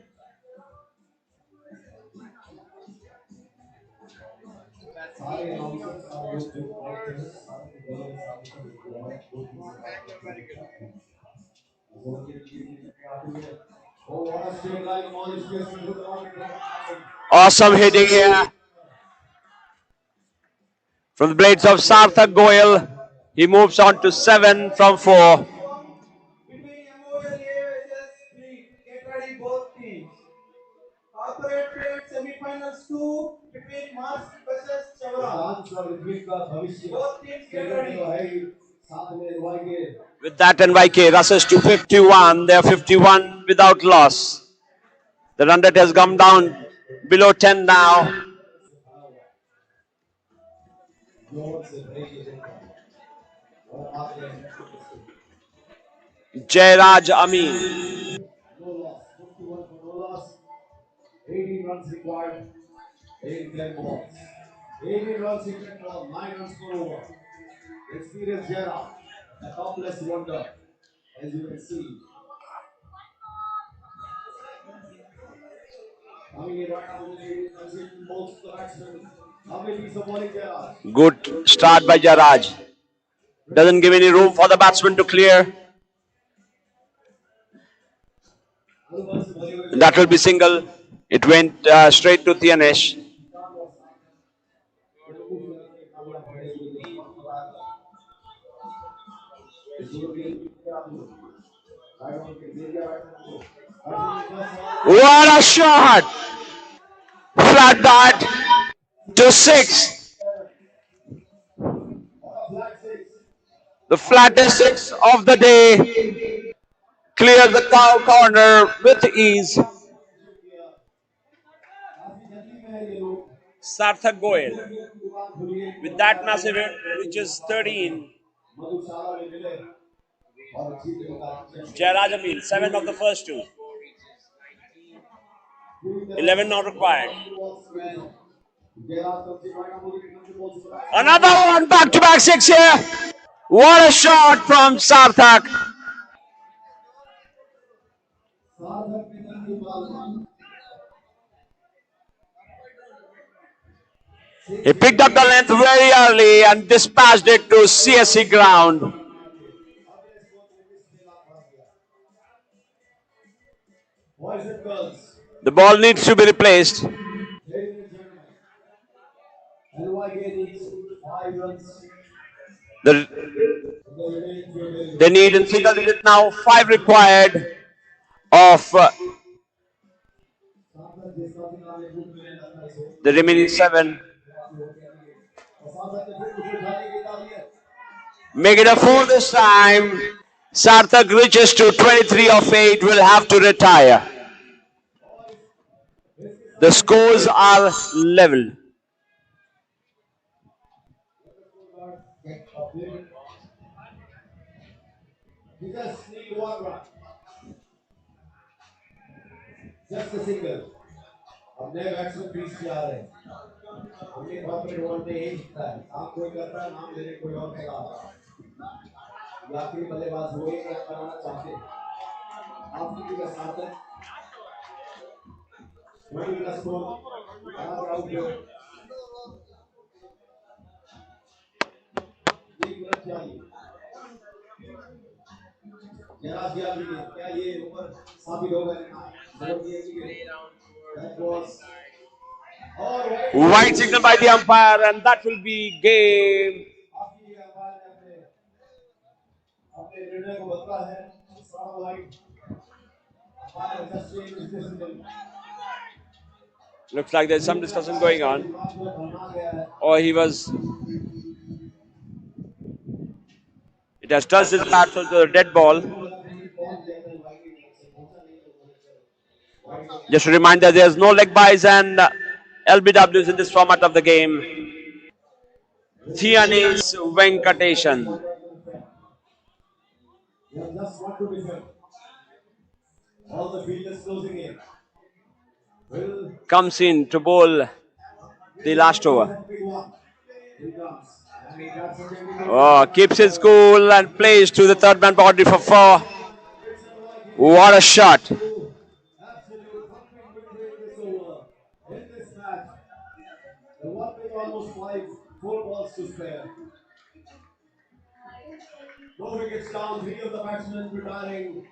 S1: Awesome hitting here from the blades of Sarthak Goyal. He moves on to 7 from 4.
S4: Get ready both teams. Corporate trade semi-finals 2 between Mars versus Chevron. Both teams get ready.
S1: With that, NYK rushes to 51. They are 51 without loss. The run rate has come down below 10 now. Jairaj Amin.
S4: No loss. 51 for no loss. 18 runs required. 10 balls. 18 runs in 10 balls. 9 runs for over. Experienced Jera. A topless wonder. As you can see. Coming in right now with the transition balls to the batsman. How many is the bowling Jera?
S1: Good start by Jairaj. Doesn't give any room for the batsman to clear. That will be single. It went straight to Tianesh. What a shot! Flat bat to 6. The flattest 6 of the day clears the cow corner with ease. Sarthak Goel with that massive hit, which is 13. Jairaj Amin, 7 of the first 2. 11 not required. Another one, back-to-back 6 here. What a shot from Sarthak. He picked up the length very early and dispatched it to CSC ground. The ball needs to be replaced. The, they need in single digit now, 5 required of the remaining 7. Make it a 4 this time. Sarthak reaches to 23 of 8, will have to retire. The scores are level.
S3: Just a single. अब नए batsman crease पे आ रहे हैं हमने corporate world में यही सीखा है काम कोई करता है नाम लेने कोई और चला आता है ये आखिरी बल्लेबाज हुए या कराना चाहते हैं आखिरी का सार्थक 20 का स्कोर बराबर आउट है एक मिनट चाहिए जरा दिया भी क्या ये ओवर साबित होगा जरूर दिए कि that was
S1: White signal by the umpire, and that will be game. Looks like there's some discussion going on. Or he was. It has touched his bat onto the dead ball. Just a reminder, there's no leg byes and LBWs in this format of the game. Thianis Venkatesan
S3: just want to defend. All the fielders closing in.
S1: comes in to bowl the last over. Oh, keeps his cool and plays to the third man boundary for 4. What a shot.
S3: In this match, the one with almost 4 balls to spare. No wickets down, 3 of the batsmen retiring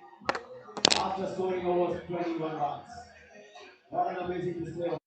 S3: after scoring over 21 runs. What an amazing display.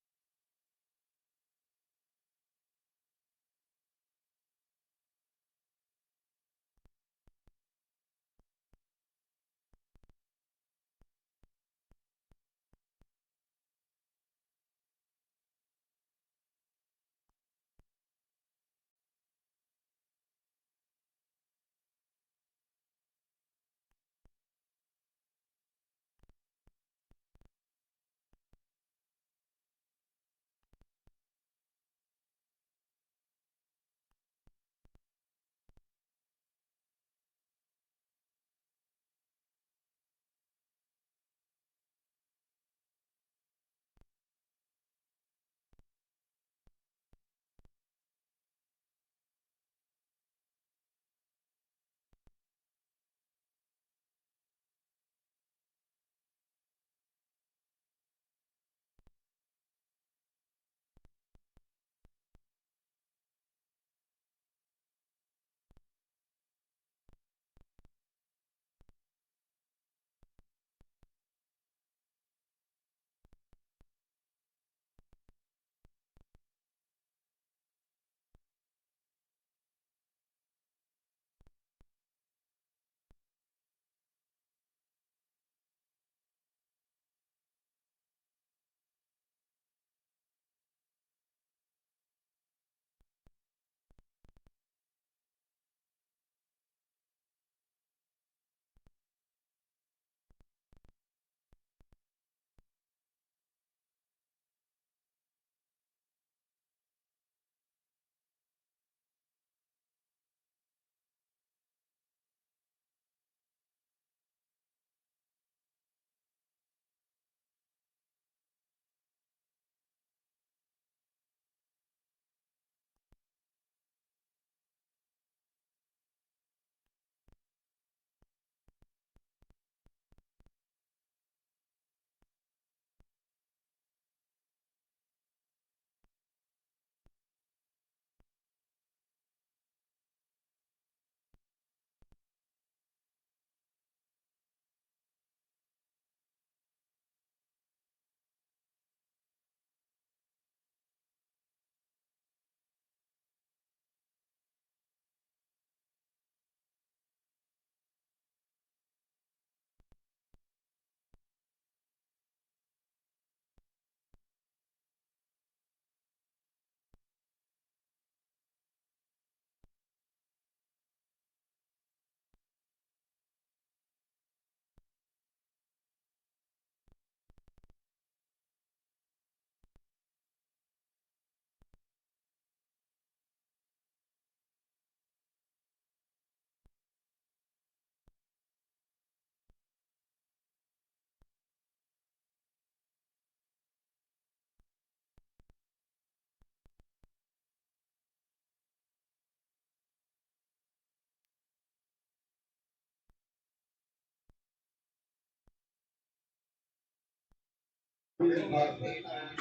S9: Really great lines.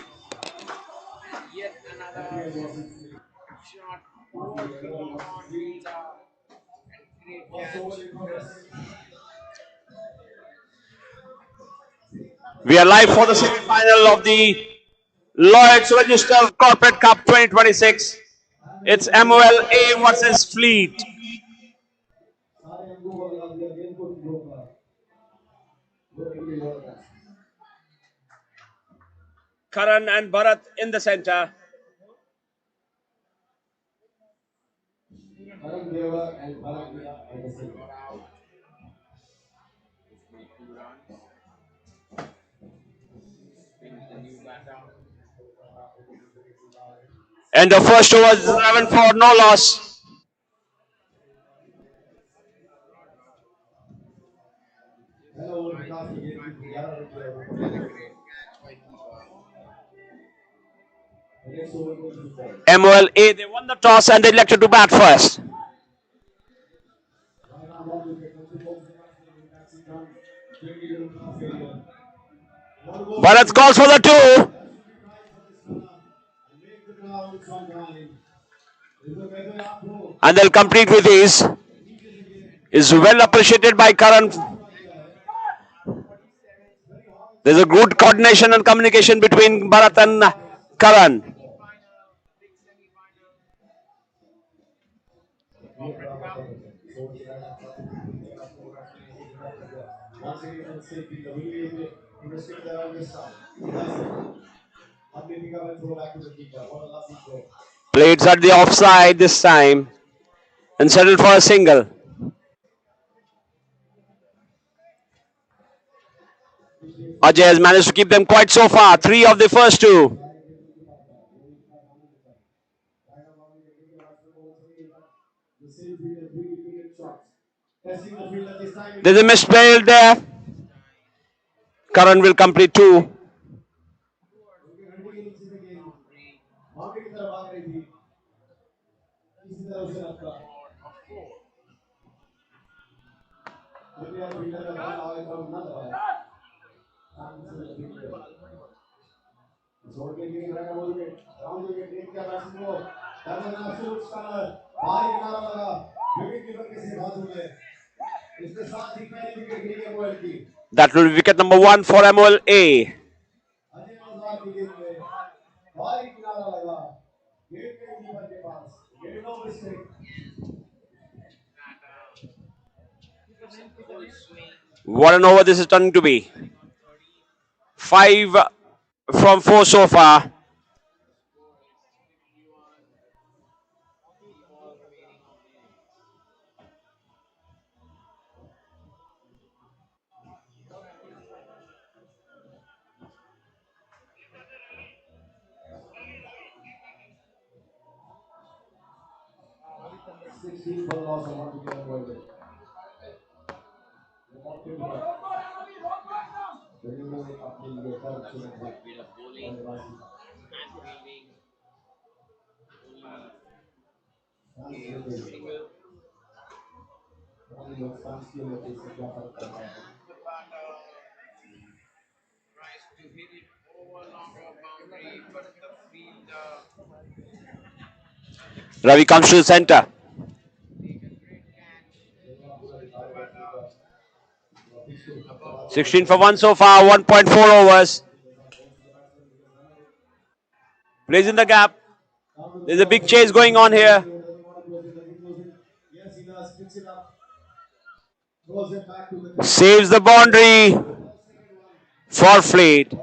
S9: Yet another shot over the on fielder and great catch.
S1: We are live for the semi-final of the Lloyds Register Corporate Cup 2026. It's MOLA versus Fleet. Karan and Bharat in the center.
S9: Two runs. Brings the new batter.
S1: And the first over is 11 for no loss.
S9: And a great catch by keeper.
S1: MOLA, they won the toss and they elected to bat first. Bharat calls for the two. And they'll complete with ease. Is well appreciated by Karan. There's a good coordination and communication between Bharat and Karan. Plates at the offside this time and settled for a single. Ajay has managed to keep them quite so far. 3 of the first 2. There's a misplay there. Karan will complete 2. That will be wicket number 1 for MOLA. What an over this is turning to be. 5 from 4 so far.
S9: Between the bowling and fielding. Only a single. The batter tries to hit it over longer boundary, but the fielder
S1: Ravi comes to the center.
S9: take a great catch. The batter
S1: 16 for 1 so far. 1.4 overs. Plays in the gap. There's a big chase going on here. Saves the boundary for Fleet.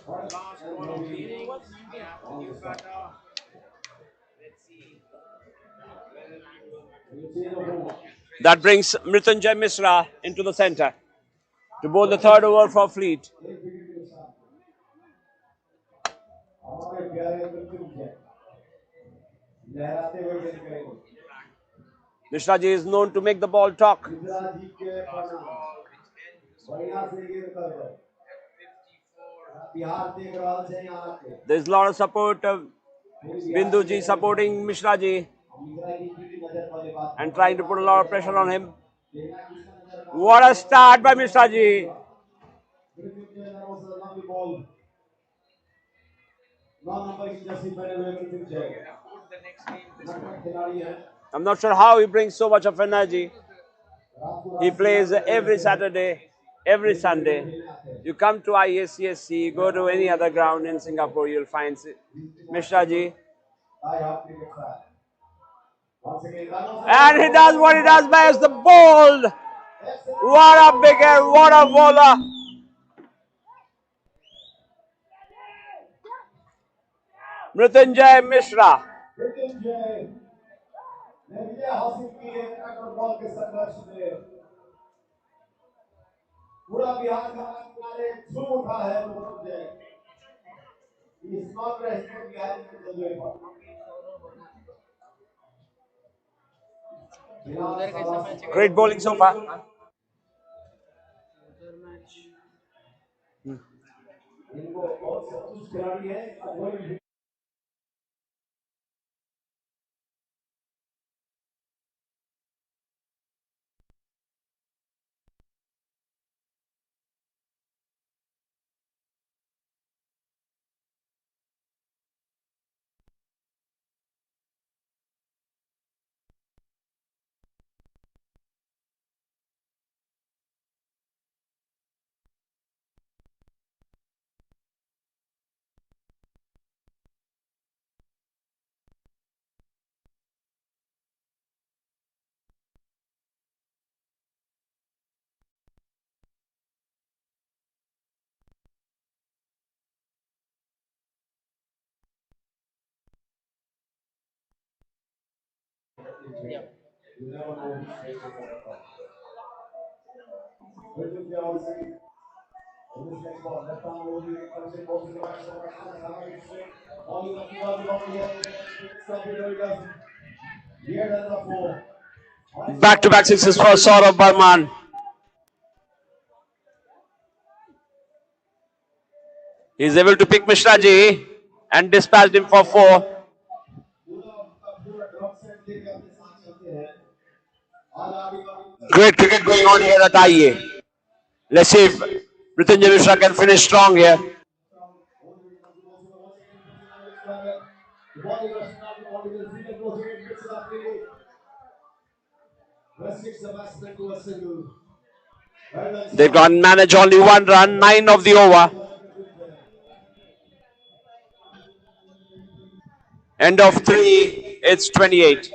S9: last ball of the innings. We have the new batter. Let's see whether
S1: That brings Mrityunjay Misra into the center to bowl the third over for Fleet. Mishra ji is known to make the ball talk.
S9: last ball which ends the score at 54.
S1: There's a lot of support. Bindu ji supporting Mishra ji.
S6: and trying to put a lot of pressure on him. What a start by Mishra Ji. I'm not sure how he brings so much of energy. He plays every Saturday, every Sunday. You come to IACSC, go to any other ground in Singapore, you'll find Mishra Ji. And he does what he does best, the ball. What a big air, what a bowler. Mrityunjay Mishra. Great bowling so far. Back-to-back sixes for Saurav Barman. He's able to pick Mishra Ji and dispatched him for 4. Great cricket going on here at IA. Let's see if Mrityunjay Mishra can finish strong here. They can manage only 1 run, 9 of the over. End of 3, it's 28.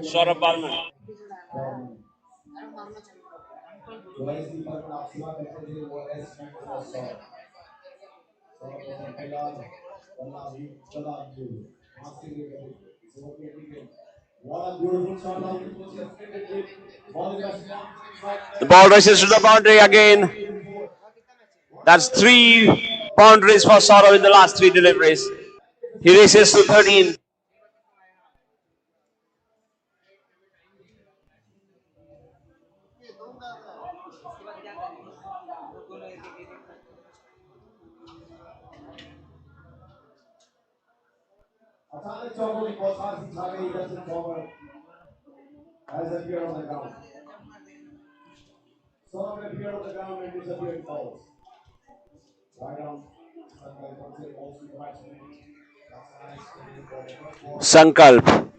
S6: Saurabh Barman. The ball races to the boundary again. That's 3 boundaries for Saurav in the last 3 deliveries. He races to 13. Sankalp.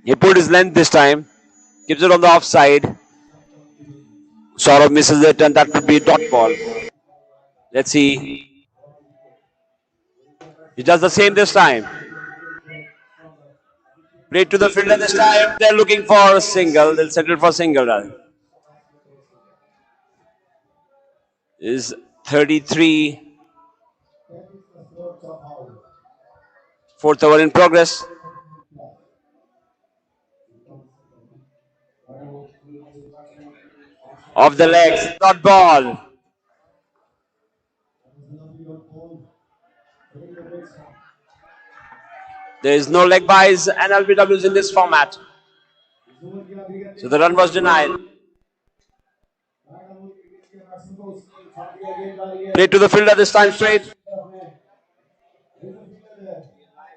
S6: He put his length this time. Gives it on the offside. Saurav misses it and that would be a dot ball. Let's see. He does the same this time. Played to the fielder this time. They're looking for a single. They'll settle for single run. Is 33. Fourth over in progress. Off the legs, dot ball. There is no leg buys and LBWs in this format. So the run was denied. Play to the fielder this time straight.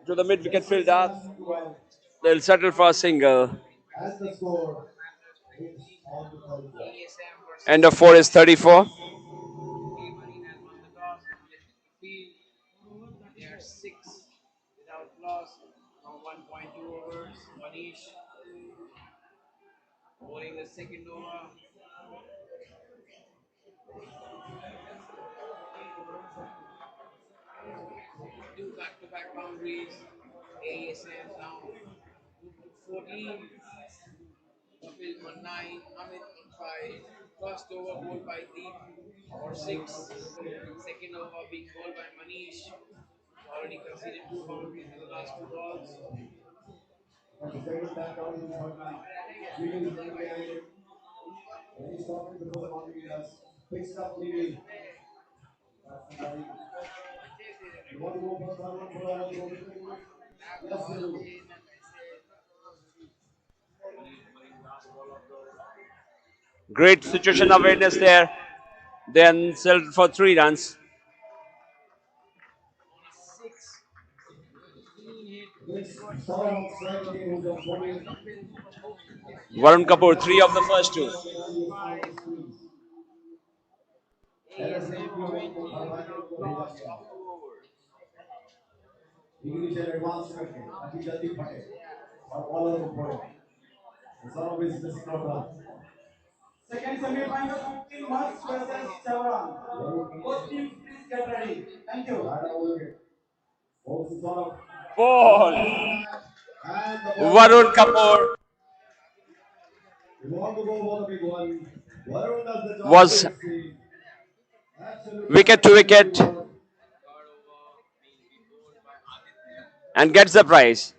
S6: To the mid wicket fielder. They'll settle for a single. End of 4 is 34.
S9: They are 6 without loss from 1.2 overs. Manish bowling the second over. Two back-to-back boundaries. ASM now moved to 14. Kapil on 9. Amit on 5. First over bowled by Deep for 6. Second over being bowled by Manish. Already conceded 2 boundaries in the last 2 balls.
S6: Great situation awareness there. Then settled for 3 runs. Varun Kapoor, 3 of the first 2.
S9: ASM 20 without loss of 2 overs.
S4: Second semi-final between Musk versus Chevron. Both teams, please get ready. Thank you.
S6: Ball. Varun Kapoor was wicket to wicket and gets the prize.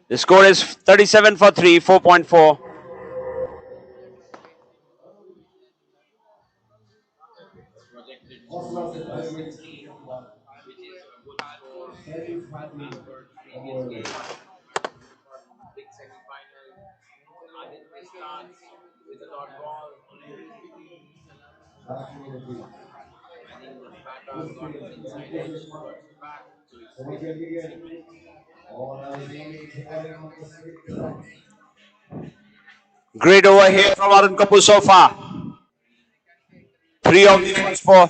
S6: The score is 37 for 3, 4.4.
S9: Projected score was 16, which is a good score as per the previous game. Big semi-final. Aditya starts with a dot ball. I think the batter got his inside edge towards the bat, so he's facing the seam.
S6: Great over here from Varun Kapoor so far. 3 of the first 4.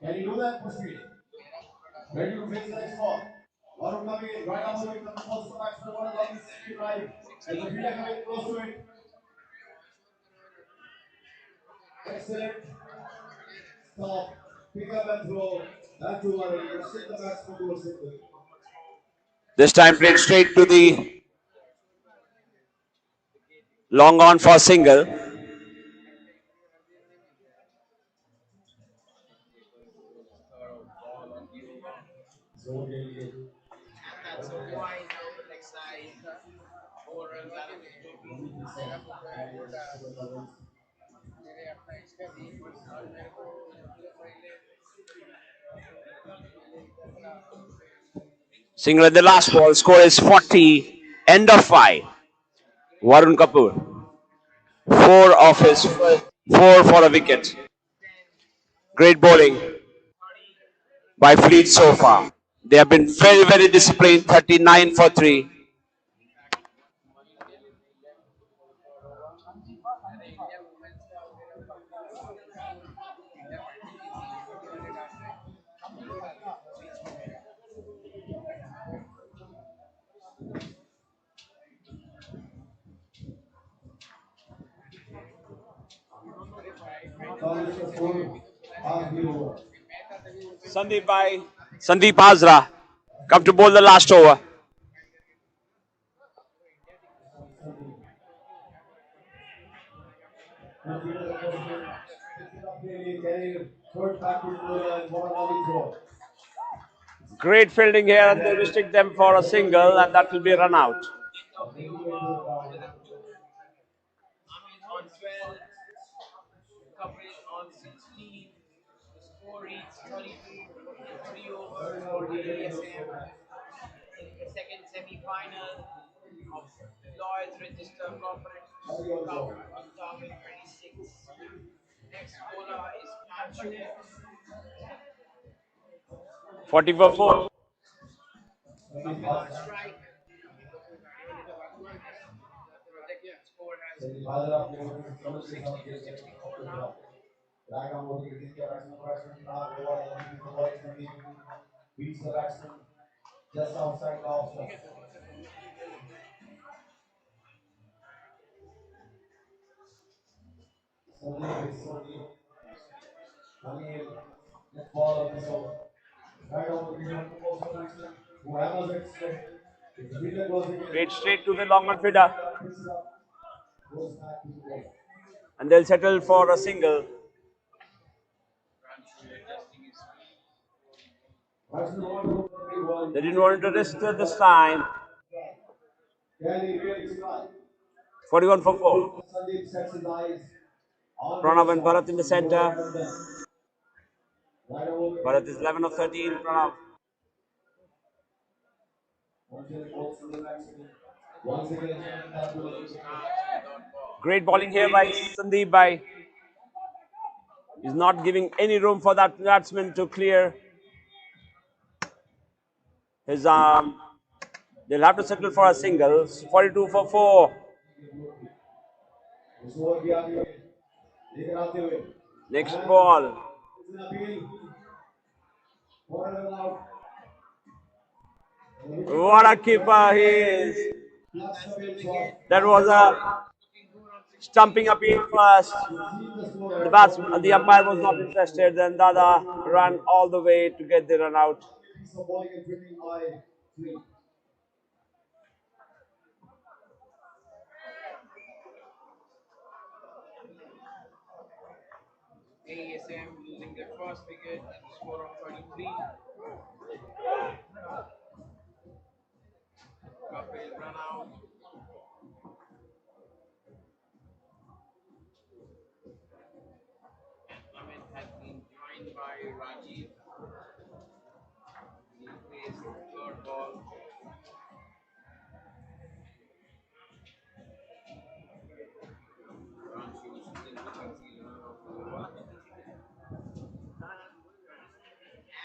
S4: Can you do that, Pushpi? Ready to face the next ball. Varun coming in, right arm moving from the first batsman, one on the same drive. As the fielder coming close to it. Excellent. Stop. Pick up and throw. Back to Varun. Restrict the batsman to a single.
S6: This time played straight to the long on for single.
S9: And that's a wide down the leg side. 4 runs out of the total.
S6: Single at the last ball. Score is 40. End of 5. Varun Kapoor. 4 of his first 4 for a wicket. Great bowling by Fleet so far. They have been very, very disciplined. 39 for 3. Sandeep Hazra come to bowl the last over. Great fielding here, and they restrict them for a single, and that will be run out.
S9: Amin on 12, coverage on 16. The score reads 32 in 3 overs for AESM in the second semi-final of Lloyds Register Corporate Cup 2026. Next bowler is Panchu.
S6: 40 for 4.
S9: Kapil on strike. The projected score has moved from 60 to 64 now.
S6: Played straight to the long on feeder. And they'll settle for a single. They didn't want to risk it this time. 41 for 4. Pranav and Bharat in the center. Bharat is 11 of 13. Pranav. Great bowling here by Sandeep. He's not giving any room for that batsman to clear his arm. They'll have to settle for a single. 42 for 4. Next ball. What a keeper he is. That was a stumping appeal first. The umpire was not interested. Then Dada ran all the way to get the run out.
S9: AESM losing their first wicket at the score of 33. Kapil run out. Amin has been joined by Rajiv. He plays third ball. Ranchu still to concede run out over.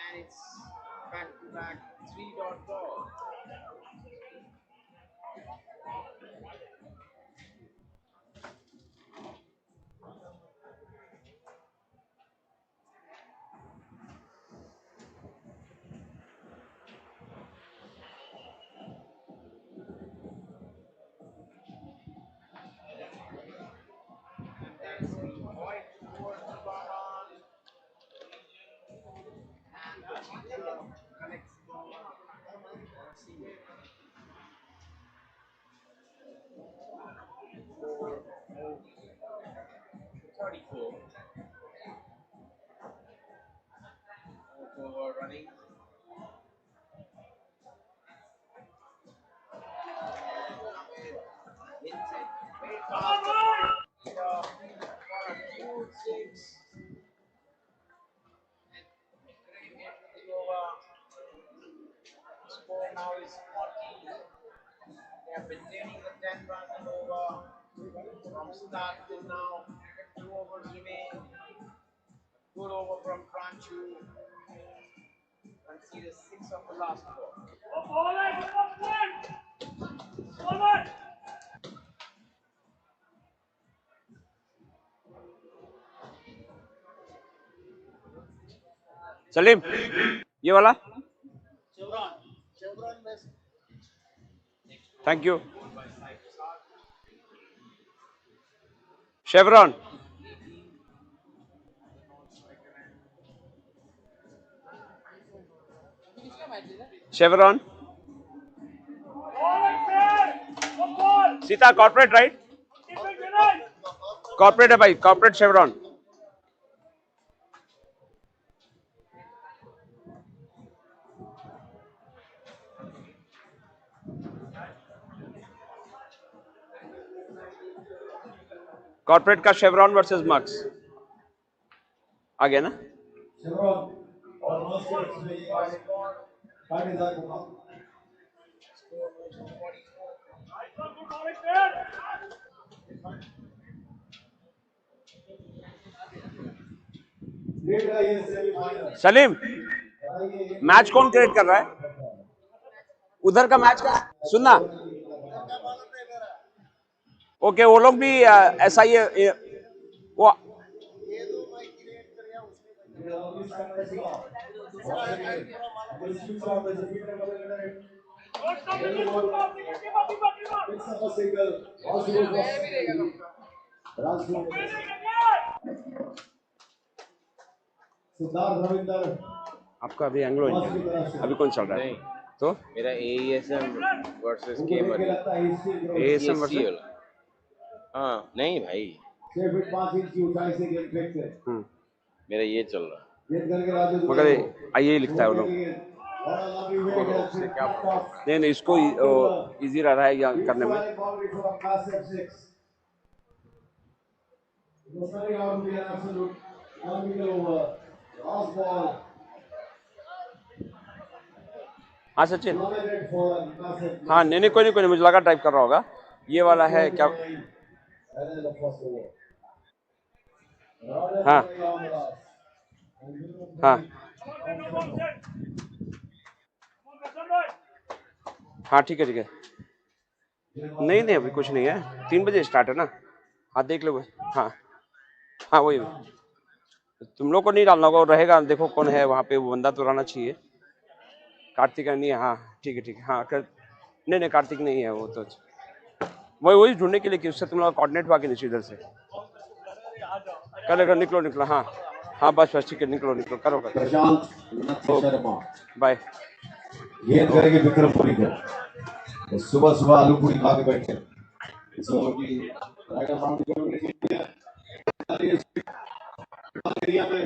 S9: And it's back to back 3 dot ball. And that's the point towards the baton. And the pitcher collects the ball for a single. 4 34. Over running. Hits it very fast. For a huge six. And getting into the over. The score now is 40. They are maintaining the 10 runs and over from start till now. 2 overs remain. Good over from Pranchu. Conceded 6 of the last 4.
S6: Salim, ये वाला? Thank you. Chevron. Chevron. Sita, corporate, right? Corporate है भाई, corporate chevron. Corporate का chevron versus मक्स आ गया ना। Salim, match कौन create कर रहा है उधर का मैच का? सुनना, ओके, वो लोग भी ऐसा ही वो आपका अभी एंग्लो इंडियन अभी कौन चल रहा है?
S5: नहीं,
S6: तो
S5: मेरा AESM वर्सेस के मरी,
S6: एएसएम
S5: CSC
S6: वर्सेस
S5: वाला। हाँ नहीं भाई, मेरा ये चल रहा है।
S6: मगर आइए लिखता है वो लोग।
S5: तो उससे क्या फर्क पड़ता है?
S6: नहीं नहीं, इसको इजी रह रहा है या करने में। हाँ सचिन, हाँ नहीं नहीं, कोई नहीं कोई नहीं, मुझे लगा टाइप कर रहा होगा। ये वाला है क्या? हाँ हाँ हाँ, ठीक है ठीक है। नहीं नहीं, अभी कुछ नहीं है, 3 बजे स्टार्ट है ना। हाँ देख लो। हाँ हाँ, वही तुम लोग को नहीं डालना होगा, रहेगा, देखो कौन है वहाँ पे, वो बंदा तो रहना चाहिए। कार्तिक नहीं है, हाँ ठीक है ठीक है, हाँ नहीं नहीं, कार्तिक नहीं है वो तो। वही वही ढूंढने के लिए कि उससे तुम लोग कोऑर्डिनेट हुआ कि नहीं इधर से। करो निकलो निकलो, हाँ हाँ, बस बस ठीक है, निकलो निकलो, करो करो।
S4: प्रशांत शर्मा
S6: बाय।
S4: गेंद करेंगे विक्रमपुरी को। तो सुबह सुबह आलू पूरी खा के बैठे इस ओवर की राइडर एरिया में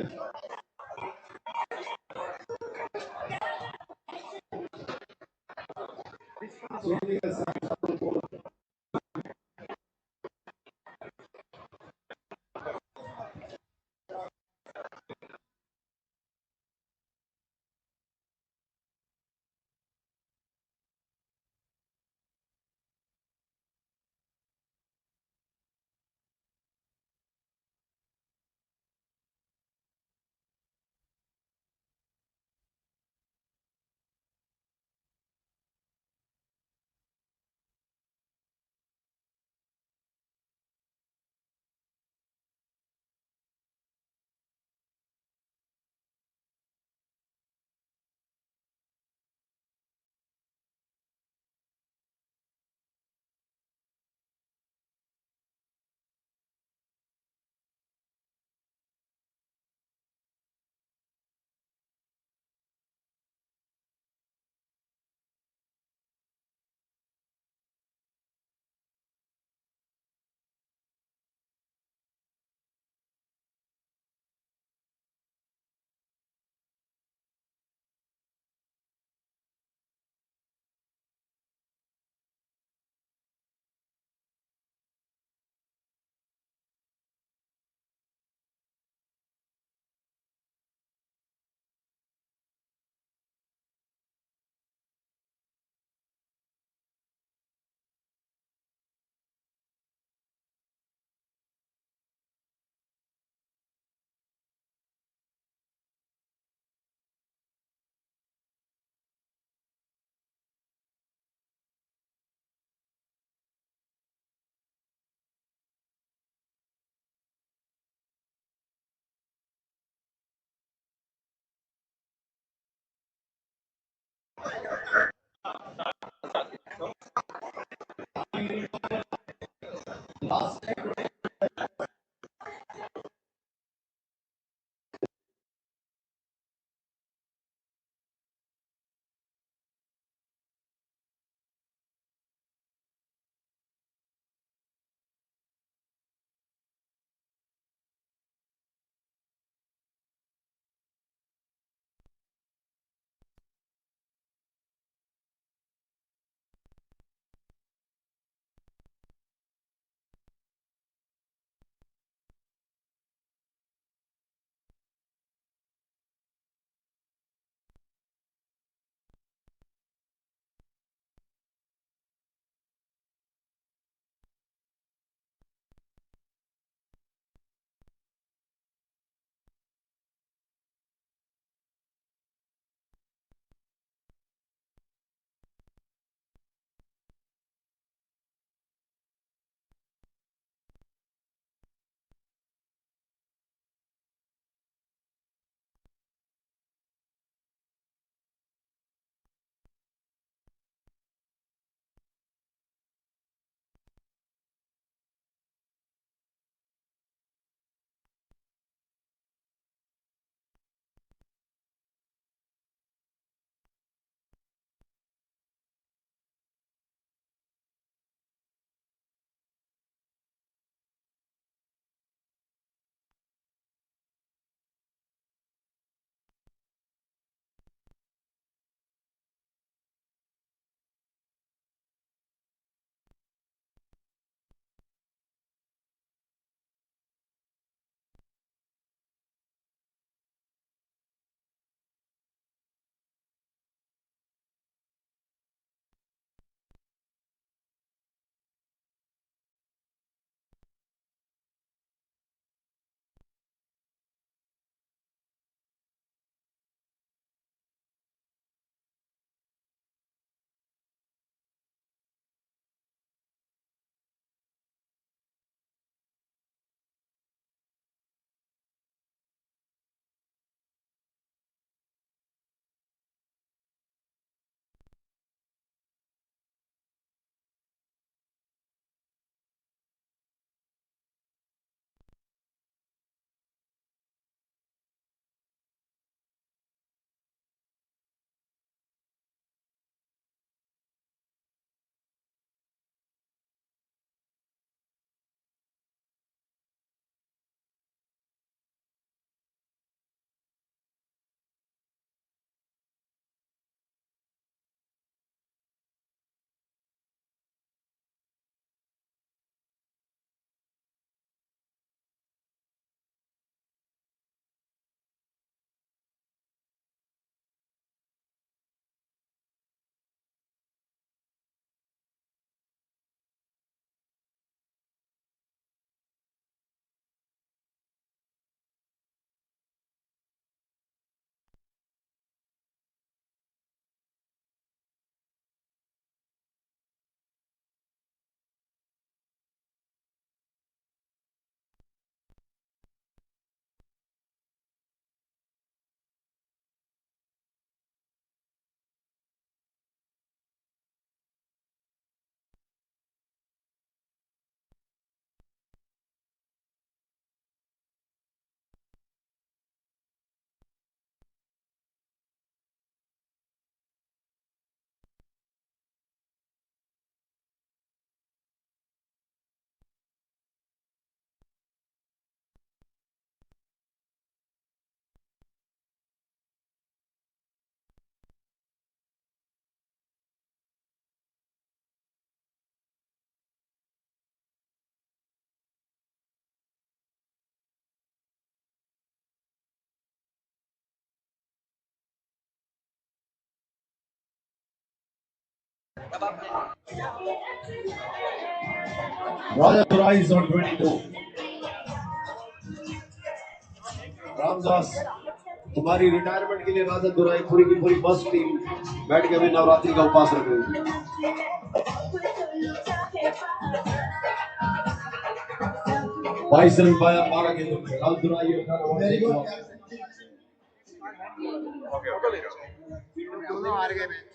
S4: Royal Rise on 22. रामदास तुम्हारी रिटायरमेंट के लिए राजन दुराई पूरी की पूरी बस टीम बैठ के भी नवरात्रि का उपवास रख रही है। बाईस रन पाया 12 गेंदों में राजन दुराई
S9: दोनों हार गए मैच।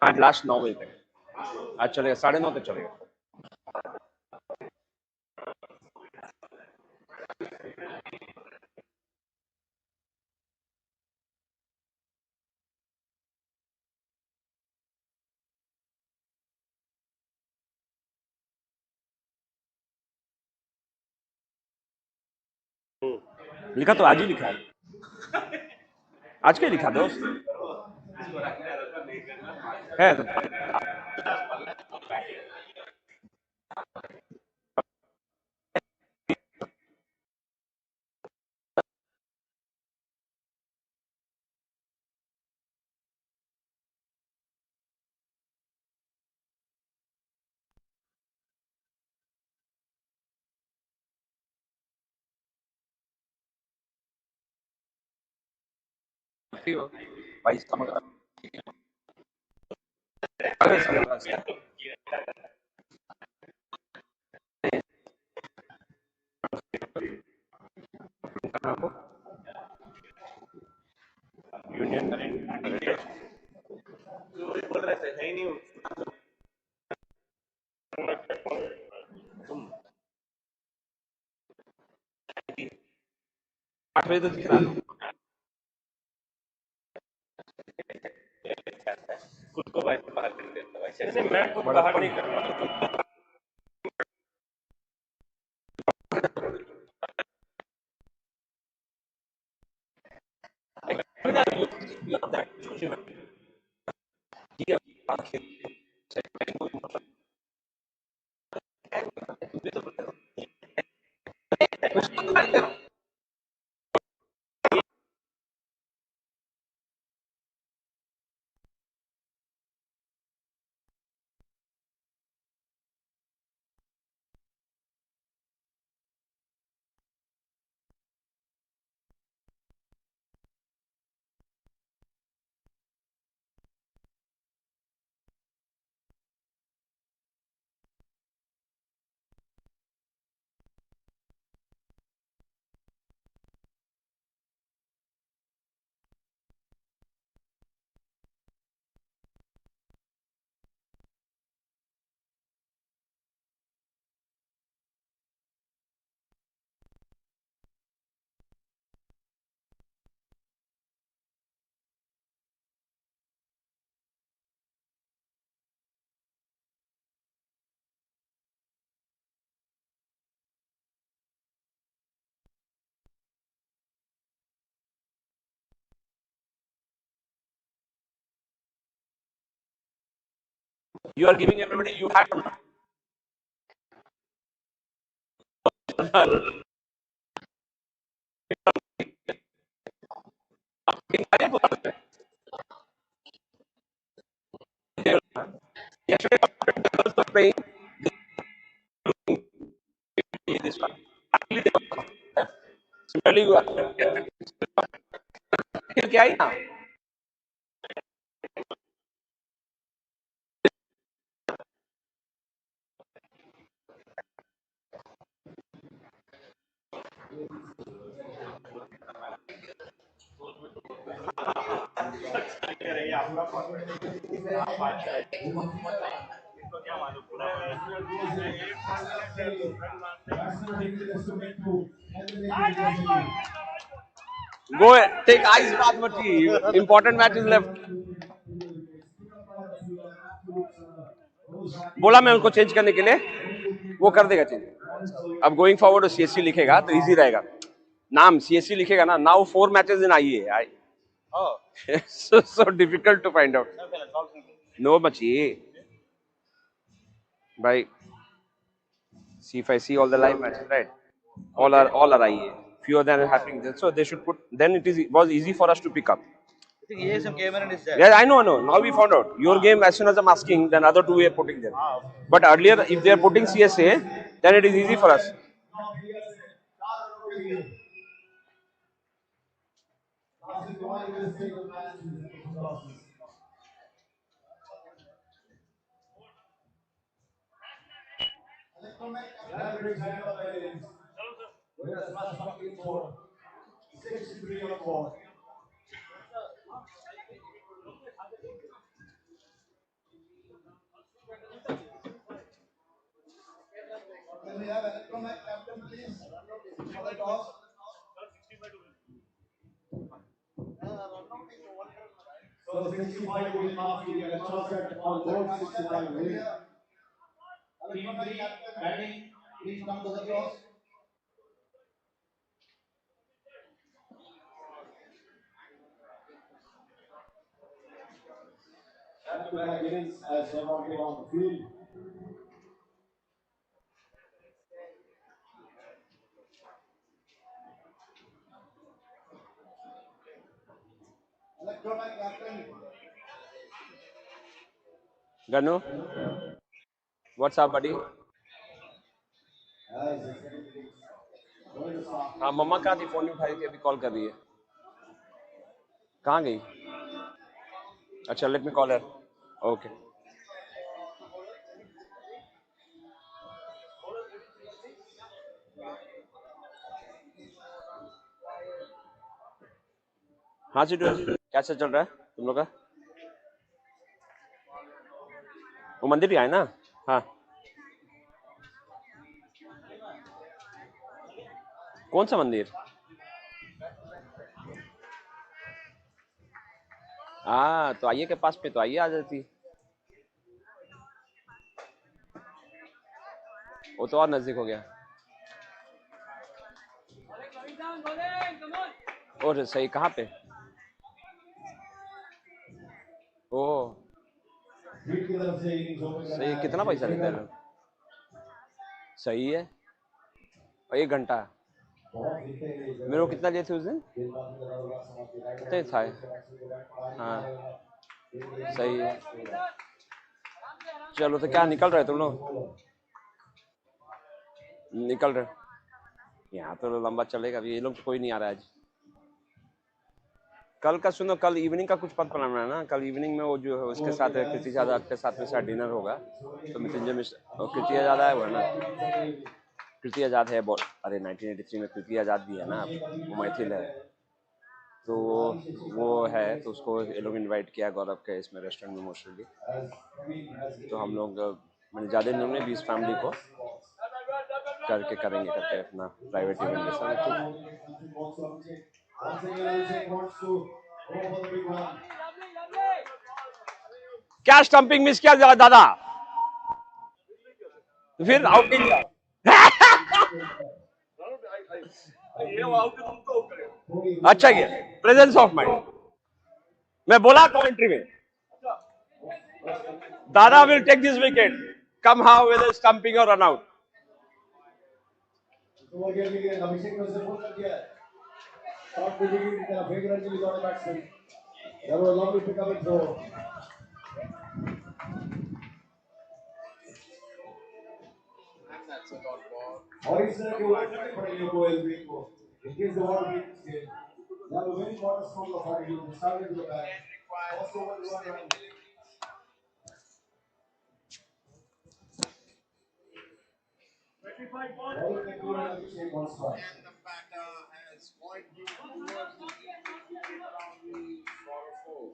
S6: आज लास्ट 9 बजे तक आज चलेगा 9:30 तक चलेगा। लिखा तो आज ही लिखा है, आज क्या लिखा दोस्त है तो भाई यूनियन आठ बजे तक दिखा खुद को बाहर कर देता है, मैं तो बाहर नहीं कर रहा। You are giving everybody. You have to. Paying this one. Similarly, you are क्या ही ना. Go take ice bath, Machi. Important match is left. बोला मैं उनको चेंज करने के लिए, वो कर देगा चेंज. अब गोइंग फॉरवर्ड सीएससी लिखेगा तो इजी रहेगा. नाम सीएससी लिखेगा ना. नाउ 4 मैचेस इन आई है. So difficult to find out. No, Machi. By see if I see all the live matches, right? All are IE. Few of them are happening. So they should put. Then was easy for us to pick up.
S12: I think ASM Cameron is there.
S6: Yeah, I know. Now we found out. Your game, as soon as I'm asking, then other two we are putting there. But earlier, if they are putting CSA, then it is easy for us.
S4: That brings Vietnam Airlines with a smash bucket score 63 on 4.
S3: Can we have electromech captain, please, for the toss?
S4: So 65 will mark you get a chance at on board 65 win. Team 3 batting,
S3: Please come to the toss.
S4: back-to-back innings as Chevron get on the field.
S3: Electromech captain.
S6: Ganu, what's up, buddy?
S4: As the second innings going to start.
S6: हाँ मम्मा कहाँ थी? Phone नहीं उठाई थी. अभी call कर रही है. कहाँ गई? अच्छा, let me call her. Okay. हाँ सिटू, कैसा चल रहा है तुम लोग का? वो मंदिर ही आए ना? हाँ. कौन सा मंदिर? हाँ, तो आइए के पास पे तो आइए आ जाती. वो तो और नजदीक हो गया. और सही कहाँ पे? ओ सही. कितना पैसा लेते हैं लोग? सही है. और 1 घंटा मेरे को कितना लिए थे उस दिन? कितने था? हाँ सही है. चलो तो क्या निकल रहे तुम लोग? निकल रहे. यहाँ तो लंबा चलेगा. अभी ये लोग कोई नहीं आ रहा है आज. कल का सुनो, कल इवनिंग का कुछ पता प्लान है ना? कल इवनिंग में वो जो है उसके साथ कृति आजाद के साथ में शायद डिनर होगा. तो मृत्युंजय मिश्र, कृति आजाद आया हुआ है ना? कृति आजाद है. अरे 1983 में कृति आजाद भी है ना, वो मैथिल है. तो वो है, तो उसको ये लोग इनवाइट किया गौरव के इसमें रेस्टोरेंट में मोस्टली. तो हम लोग मैंने ज़्यादा नहीं होंगे, 20 फैमिली को करके करेंगे करके अपना प्राइवेट इवेंट जैसा. क्या स्टंपिंग मिस किया दादा? तो फिर आउट नहीं किया. अच्छा किया. Presence of mind. मैं बोला कमेंट्री में Dada will take this wicket. Come how with a stumping or run out.
S4: Over here, again, Abhishek was the first here. Shot to begin, Faker until he got a batsman. That was a lovely pick up and throw. और इस तरह के over करने पड़ेंगे को LB को in case they want to win this game. They have a very important stroke of attitude. They started with the bat. First over, 1 run. All concluded at the same one spot.
S9: And the batter has pointed towards the wicket boundary for a four.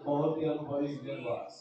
S4: बहुत ही अनुभवी गेंदबाज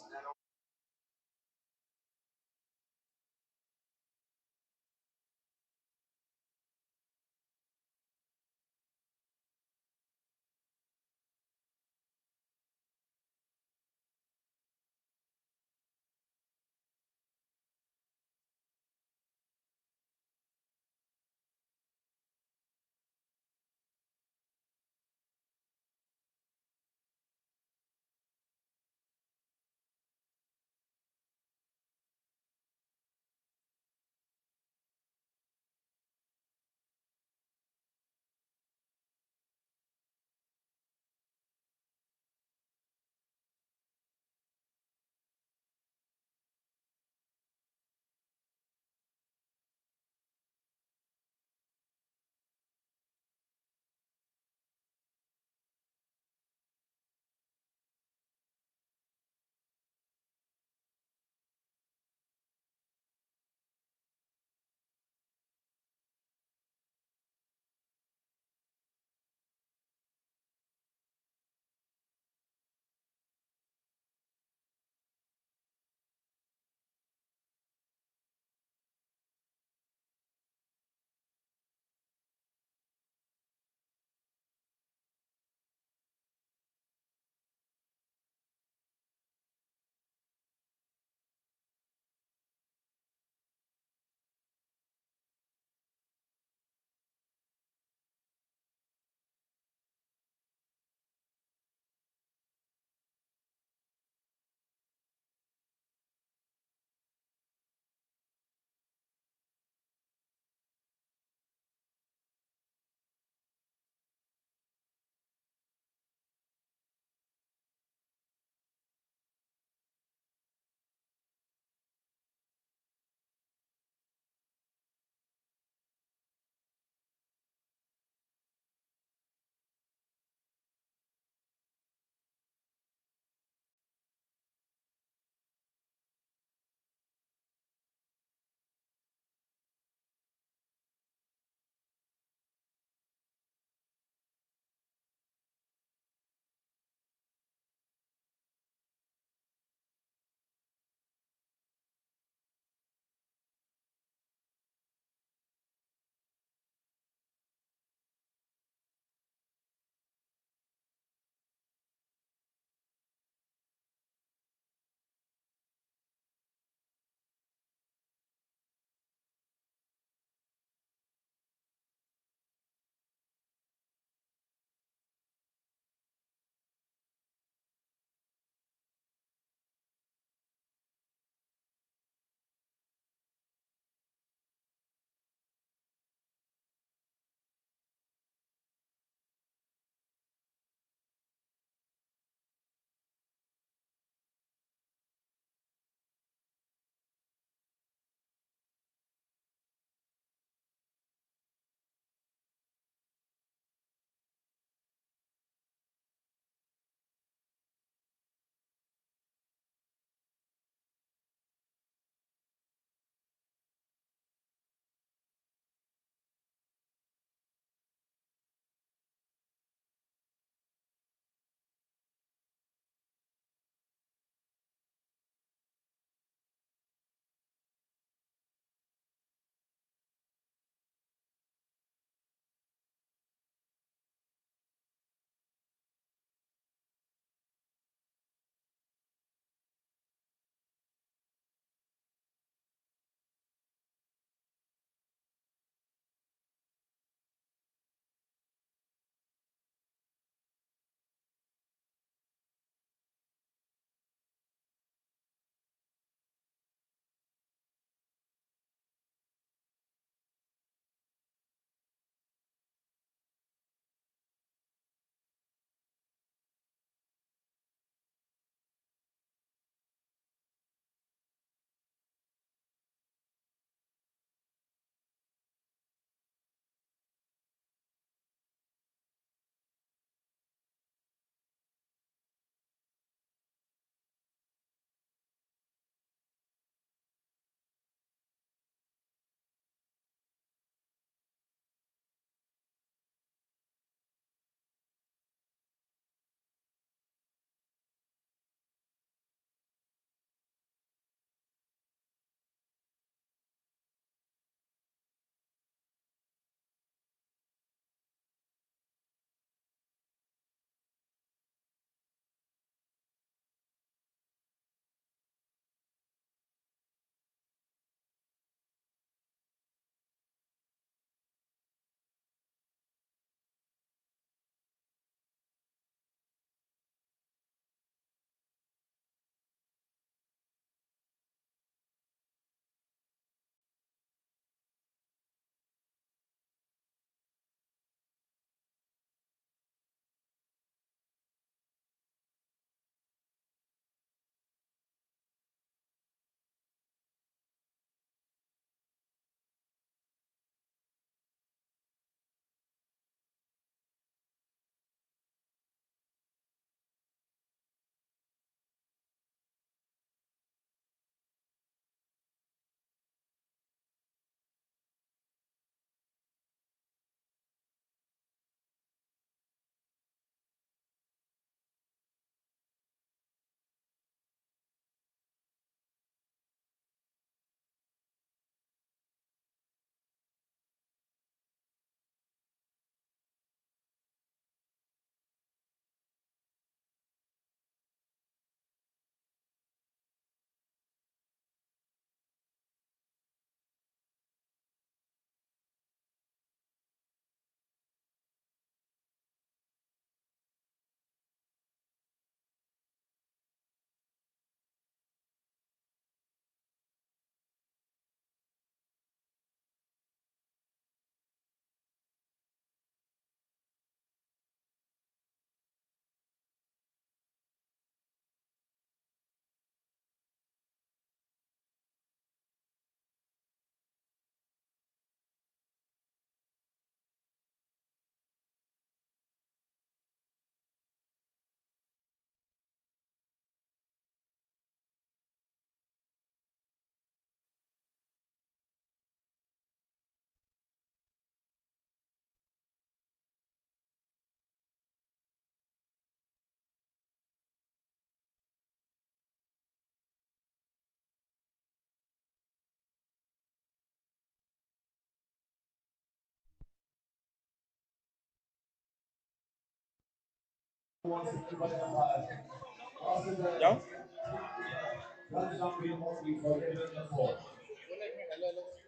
S6: Yeah.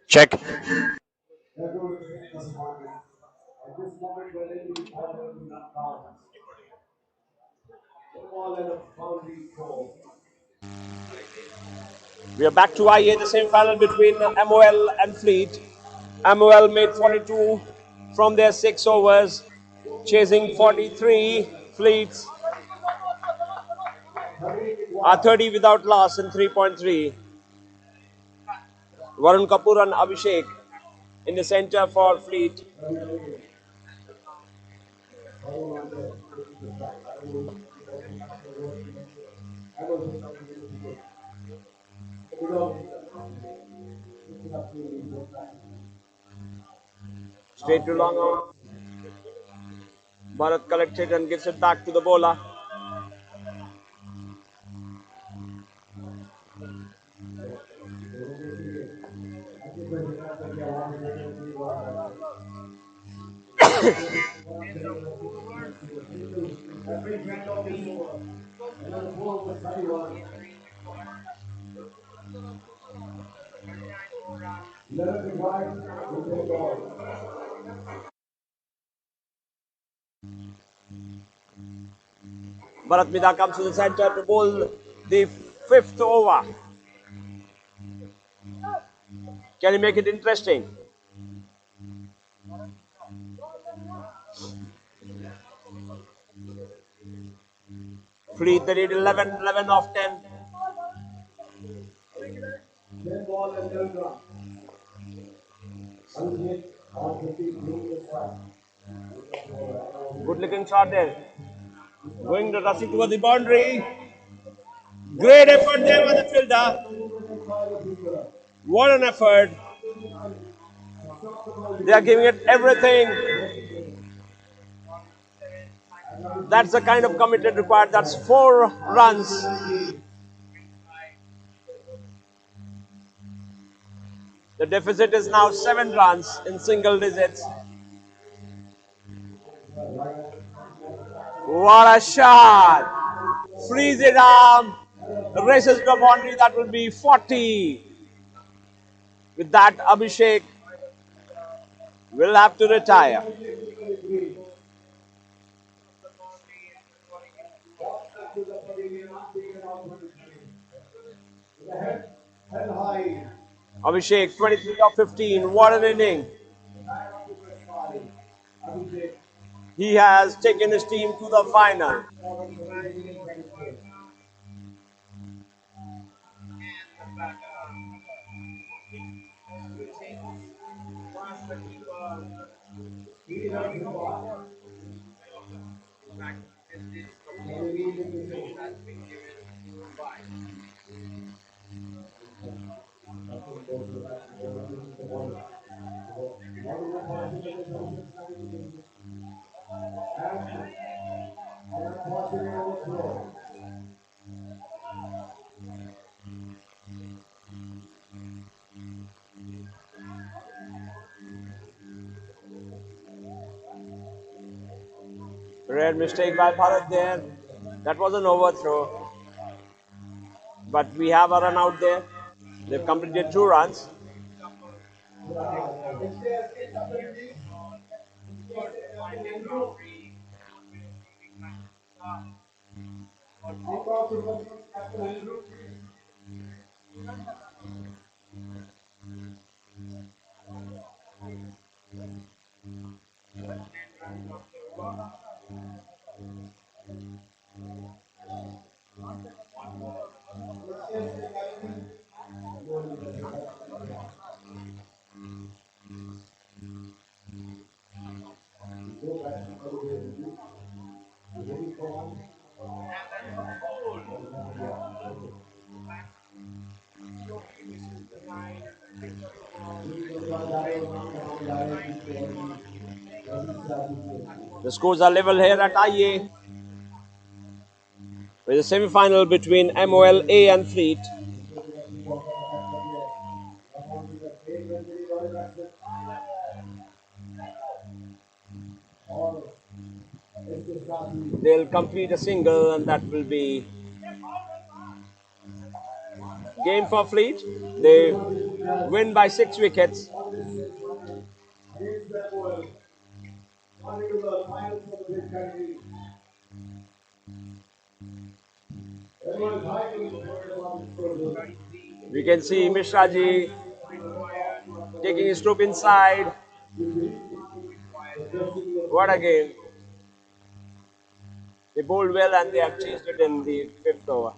S6: Check. We are back to IA, the semi-final between MOL and Fleet. MOL made 42 from their 6 overs, chasing 43. Fleets are 30 without loss in 3.3. Varun Kapoor and Abhishek in the center for Fleet. Straight to long on. Bharat collects it and gives it back to the bowler. Bharat Mida comes to the center to bowl the 5th over. Can he make it interesting? Fleet, they need 11 of 10. Good looking shot there. Going to rushing towards the boundary. Great effort there by the fielder. What an effort. They are giving it everything. That's the kind of commitment required. That's 4 runs. The deficit is now 7 runs in single digits. What a shot! Freeze it arm. Races to the boundary. That will be 40. With that, Abhishek will have to retire. Abhishek, 23 of 15. What an inning. He has taken his team to the final. Rare mistake by Bharat there. That was an overthrow. But we have a run out there. They've completed 2 runs. The scores are level here at IA. With a semi-final between MOLA and Fleet. They'll complete a single, and that will be game for Fleet. They win by 6 wickets. We can see Mishraji taking his troop inside. What a game. They bowled well and they have chased it in the fifth over.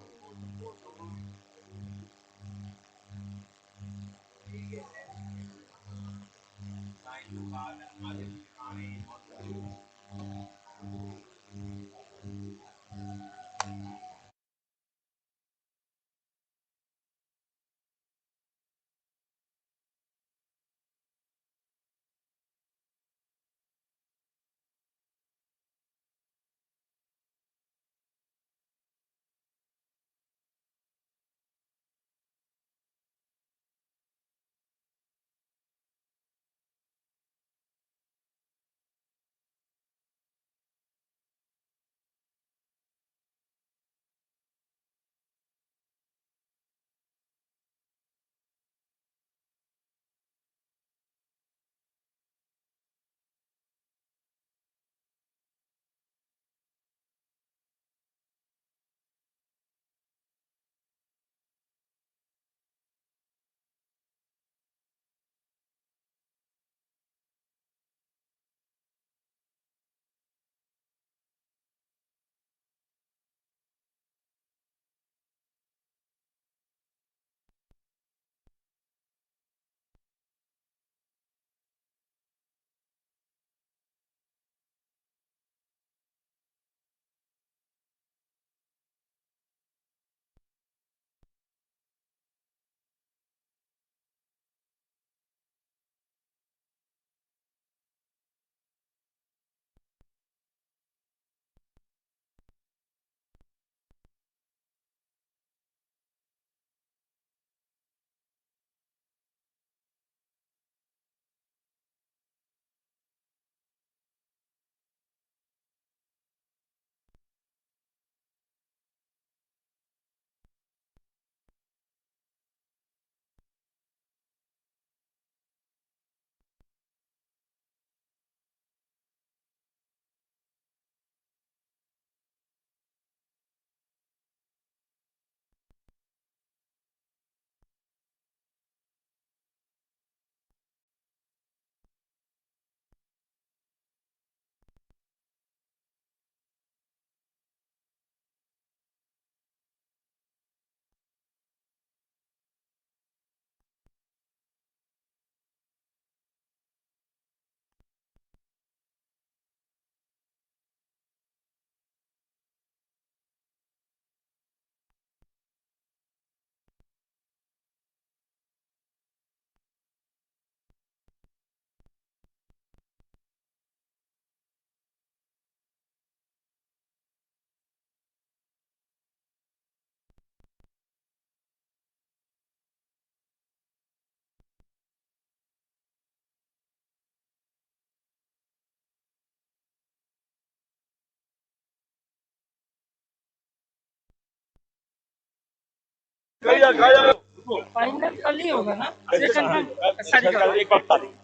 S16: Final कल ही होगा ना ये confirm सारी का
S6: एक बार बता देंगे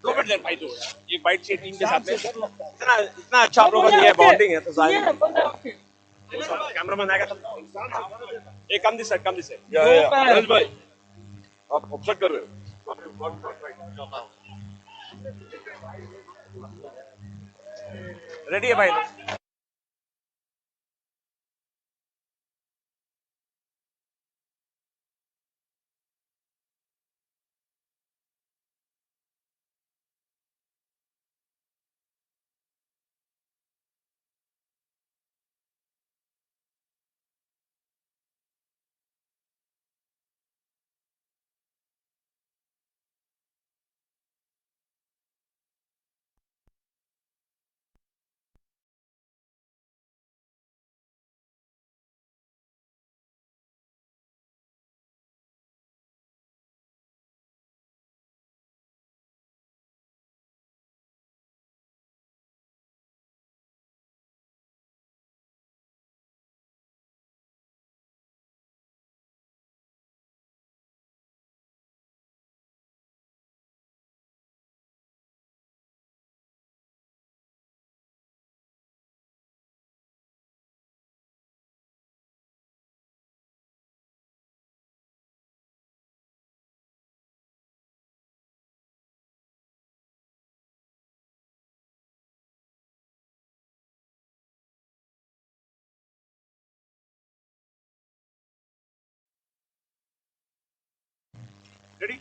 S6: 2 minute देर भाई, तो एक बाइट चाहिए टीम के साथ में। इतना इतना अच्छा आप लोगों की बॉन्डिंग है तो
S16: ये
S6: जाहिर
S16: बंदा ओके
S6: कैमरामैन आएगा तब एक कम दिस कम दिस
S16: भाई
S6: आप ऑब्जर्व कर रहे हो। रेडी है भाई। Ready?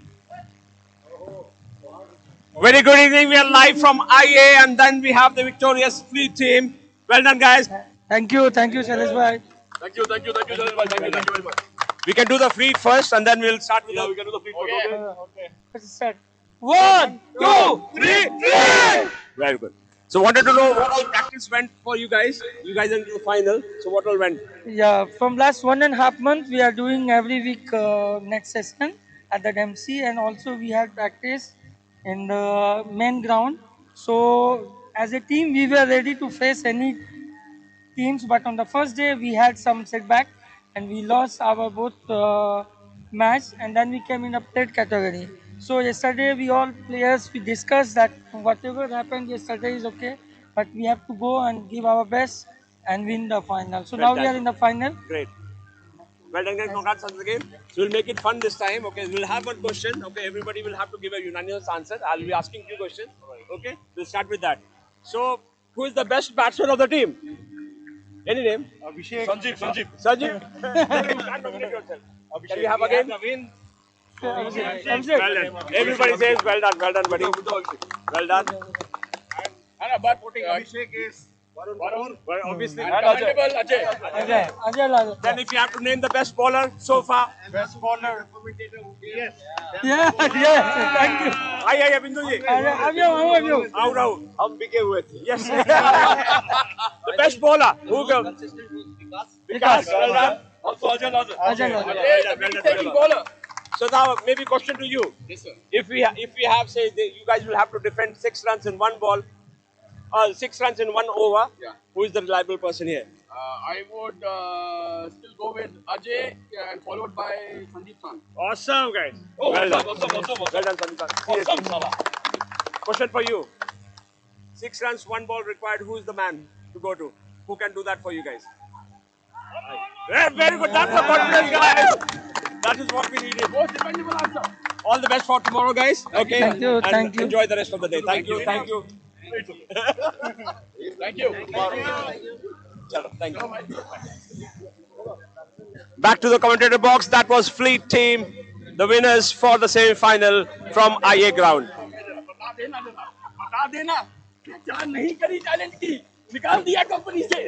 S6: Very good evening. We are live from IA, and then we have the victorious Fleet team. Well done, guys.
S16: Thank you, Shailesh bhai.
S6: Thank you, Jalil bhai. Thank you very much. We can do the fleet first, and then we'll start with we can do the fleet first. Okay.
S16: Let's start. 1, 2,
S6: 3, 3. Very good. So, wanted to know what all practice went for you guys. You guys into the final. So, what all went?
S16: Yeah, from last 1.5 months, we are doing every week next session at the Dempsey, and also we had practice in the main ground. So, as a team, we were ready to face any teams, but on the first day we had some setback and we lost our both match, and then we came in a plate category. So yesterday we all players we discussed that whatever happened yesterday is okay, but we have to go and give our best and win the final. So now we are in the final.
S6: Great. Well done, guys. Congrats once again. So we'll make it fun this time. Okay, we'll have one question. Okay, everybody will have to give a unanimous answer. I'll be asking few questions. Okay, we'll start with that. So, who is the best batsman of the team? Any name?
S14: Abhishek.
S6: Sanjeev. You can't nominate yourself. Can we have again? Well done. Everybody says well done, buddy. Well done. And about putting Abhishek is Varun. Well, obviously. Commendable, Ajay. Then if you have to name the best bowler so far.
S14: Best bowler. Yes.
S16: Yeah, thank you.
S6: आइए बिंदु जी आओ राहुल हम बिके हुए थे yes the best bowler who goes Vikas well done also Ajay bowler so now maybe question to you yes sir if we have say you guys will have to defend 6 runs in one ball 6 runs in one over who is the reliable person here
S17: I would still go with Ajay and followed by Sandeep Khan.
S6: awesome guys well done Sandeep Khan awesome question for you 6 runs, 1 ball required. Who is the man to go to? Who can do that for you guys? Very good. That's the confidence, guys. That is what we needed. Most dependable answer. All the best for tomorrow, guys. Okay.
S16: Thank you.
S6: And
S16: Thank you.
S6: enjoy the rest of the day. Thank you.
S17: Thank you.
S6: Chalo, thank you. Back to the commentator box. That was Fleet team, the winners for the semi-final from IA ground.
S17: बता देना जान नहीं करी talent की निकाल दिया company से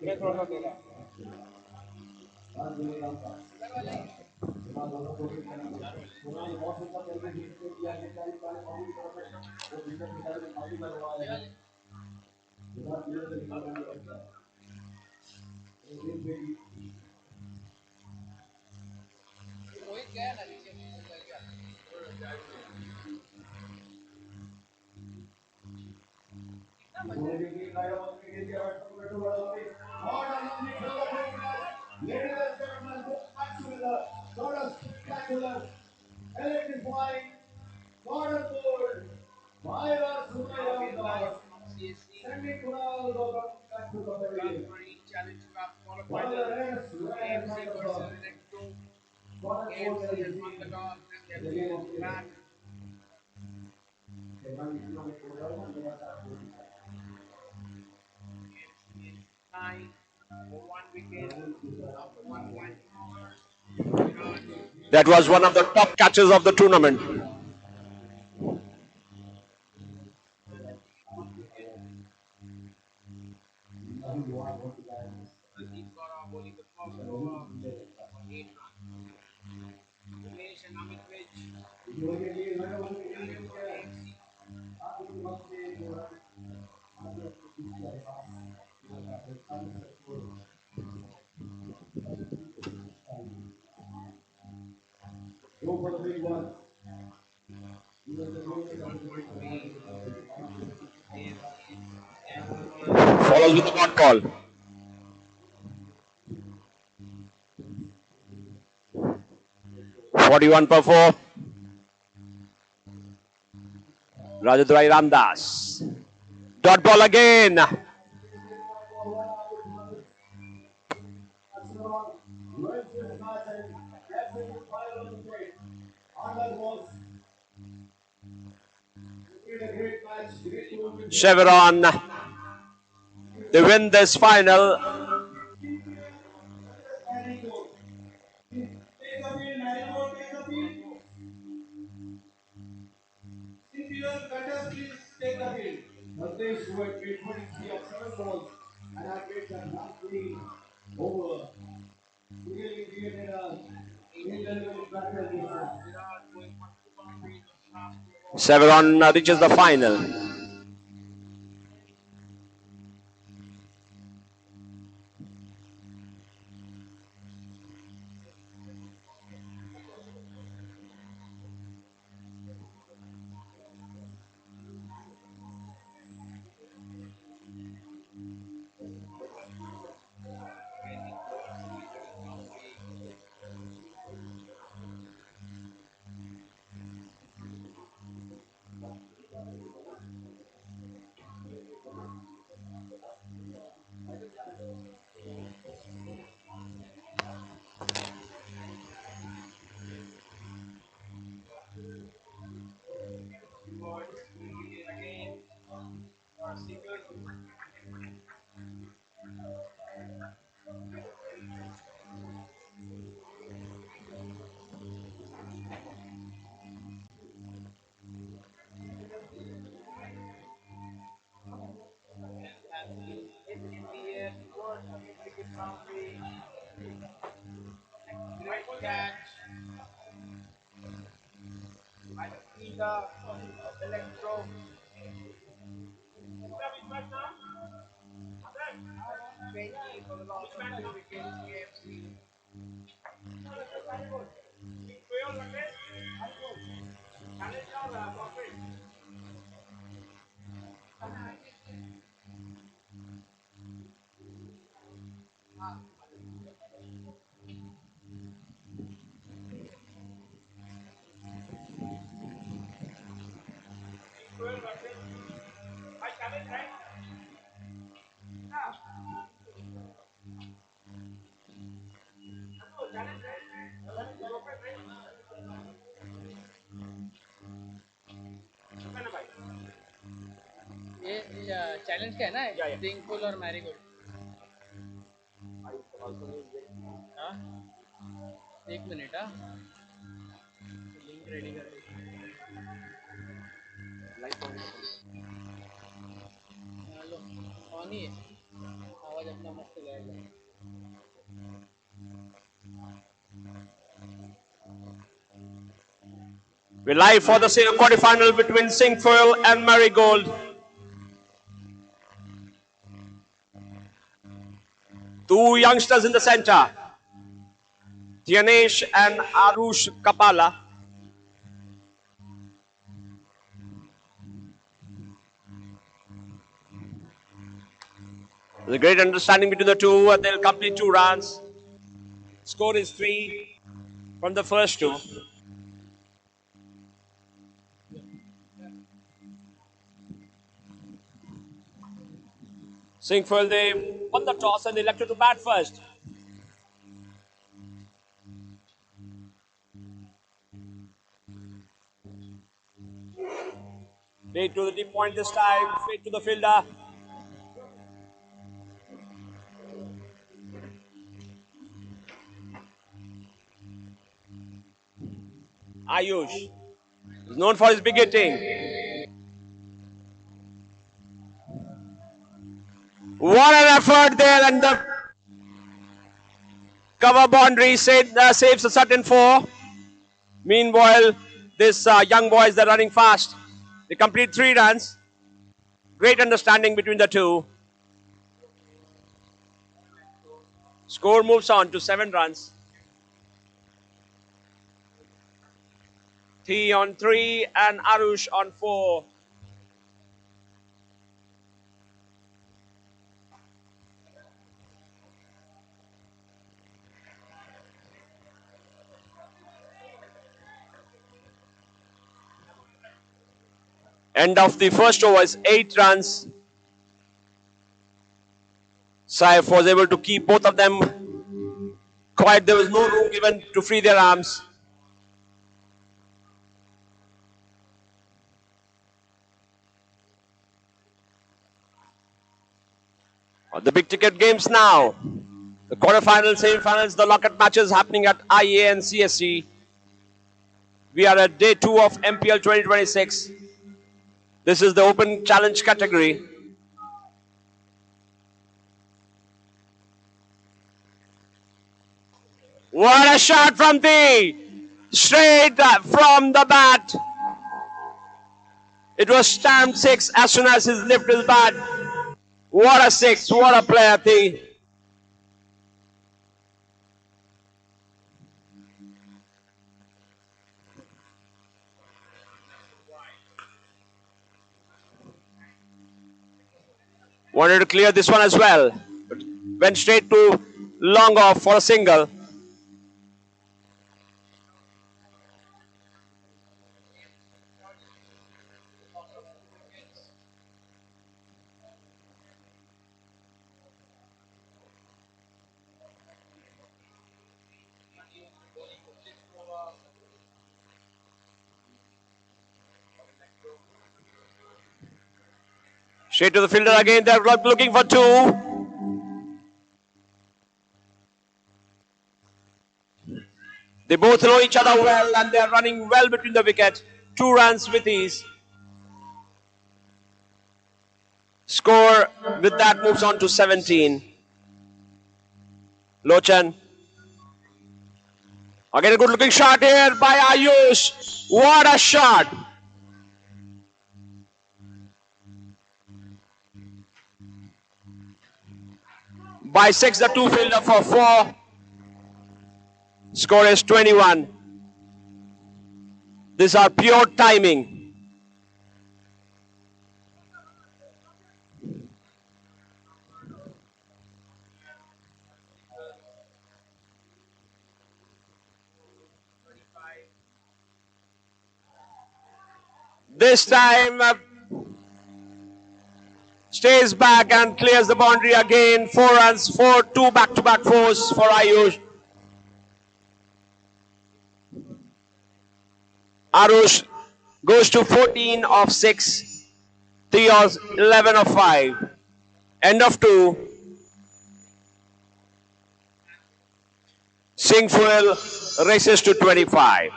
S4: Ladies and gentlemen, back to the sort of spectacular, electrifying, modern board, Myra Sunayam, sending Kunal Gautam back to the pavilion. One of the rare kind of modern board that is seen in the game of cricket.
S1: That was one of the top catches of the tournament.
S4: Go for the big one.
S1: Follows with a dot ball. Forty-one per 4. Rajadrai Ramdas. Dot ball again.
S4: Lloyds this match and that's a good fire on the plate. Arnold was played a great match, great tournament.
S1: Chevron. They win this final.
S4: Take the field, Marigold, take the field. Infield batters, please take the field. Naltesh, who had played 23 of 7 balls and had made that last 3 over, really created a indelible pattern this time.
S1: Chevron reaches the final.
S10: ये challenge क्या है ना swimming pool और marigold हाँ 1 minute हाँ link ready कर hello on ही है आवाज
S6: We're live for the quarterfinal between Singfoil and Marigold. Two youngsters in the center, Dhyanesh and Arush Kapala. There's a great understanding between the two, and they'll complete 2 rounds. Score is 3 from the first 2. Singfoil, they won the toss and they elected to bat first. Straight to the deep point this time, straight to the fielder. Ayush is known for his big hitting. What an effort there, and the cover boundary saves a certain 4. Meanwhile, this young boys, they're running fast. They complete 3 runs. Great understanding between the two. Score moves on to 7 runs. 3 on 3 and Arush on 4. End of the first over is 8 runs. Saif was able to keep both of them quiet. There was no room given to free their arms. The big ticket games now. The quarterfinals, semi-finals, the locket matches happening at IA and CSC. We are at day 2 of MPL 2026. This is the open challenge category. What a shot from the straight from the bat. It was stamped 6 as soon as he lifted his bat. What a 6, what a player, T. Wanted to clear this one as well. But went straight to long off for a single. Straight to the fielder again. They're looking for 2. They both know each other well and they're running well between the wickets. 2 runs with ease. Score with that moves on to 17. Lochan. Again a good looking shot here by Ayush. What a shot. By 6 the 2 fielder for 4. Score is 21. These are pure timing. This time stays back and clears the boundary again. 4 runs, 2 back-to-back 4s for Ayush. Arush goes to 14 of 6, 3 of 11 of 5. End of 2. Singfoil races to 25.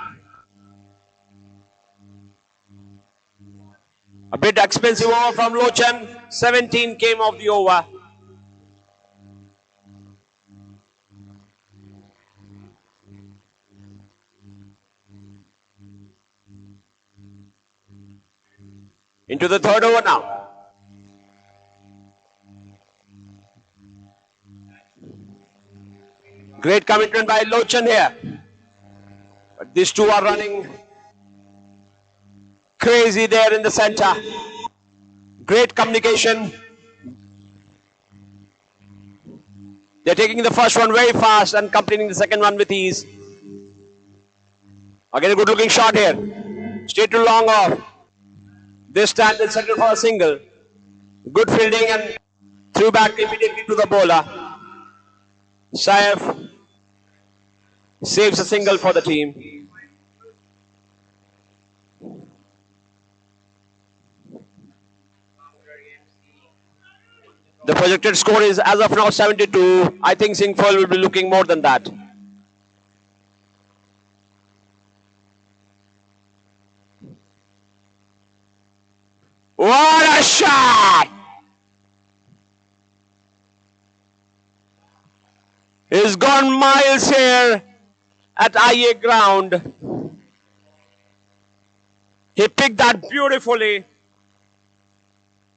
S6: A bit expensive over from Lochan. 17 came off the over.
S1: Into the third over now. Great commitment by Lochan here. But these two are running crazy there in the center. Great communication. They're taking the first one very fast and completing the second one with ease. Again, a good looking shot here. Straight to long off. This time they settle for a single. Good fielding and threw back immediately to the bowler. Saif saves a single for the team. The projected score is as of now 72. I think Singford will be looking more than that. What a shot! He's gone miles here at IA ground. He picked that beautifully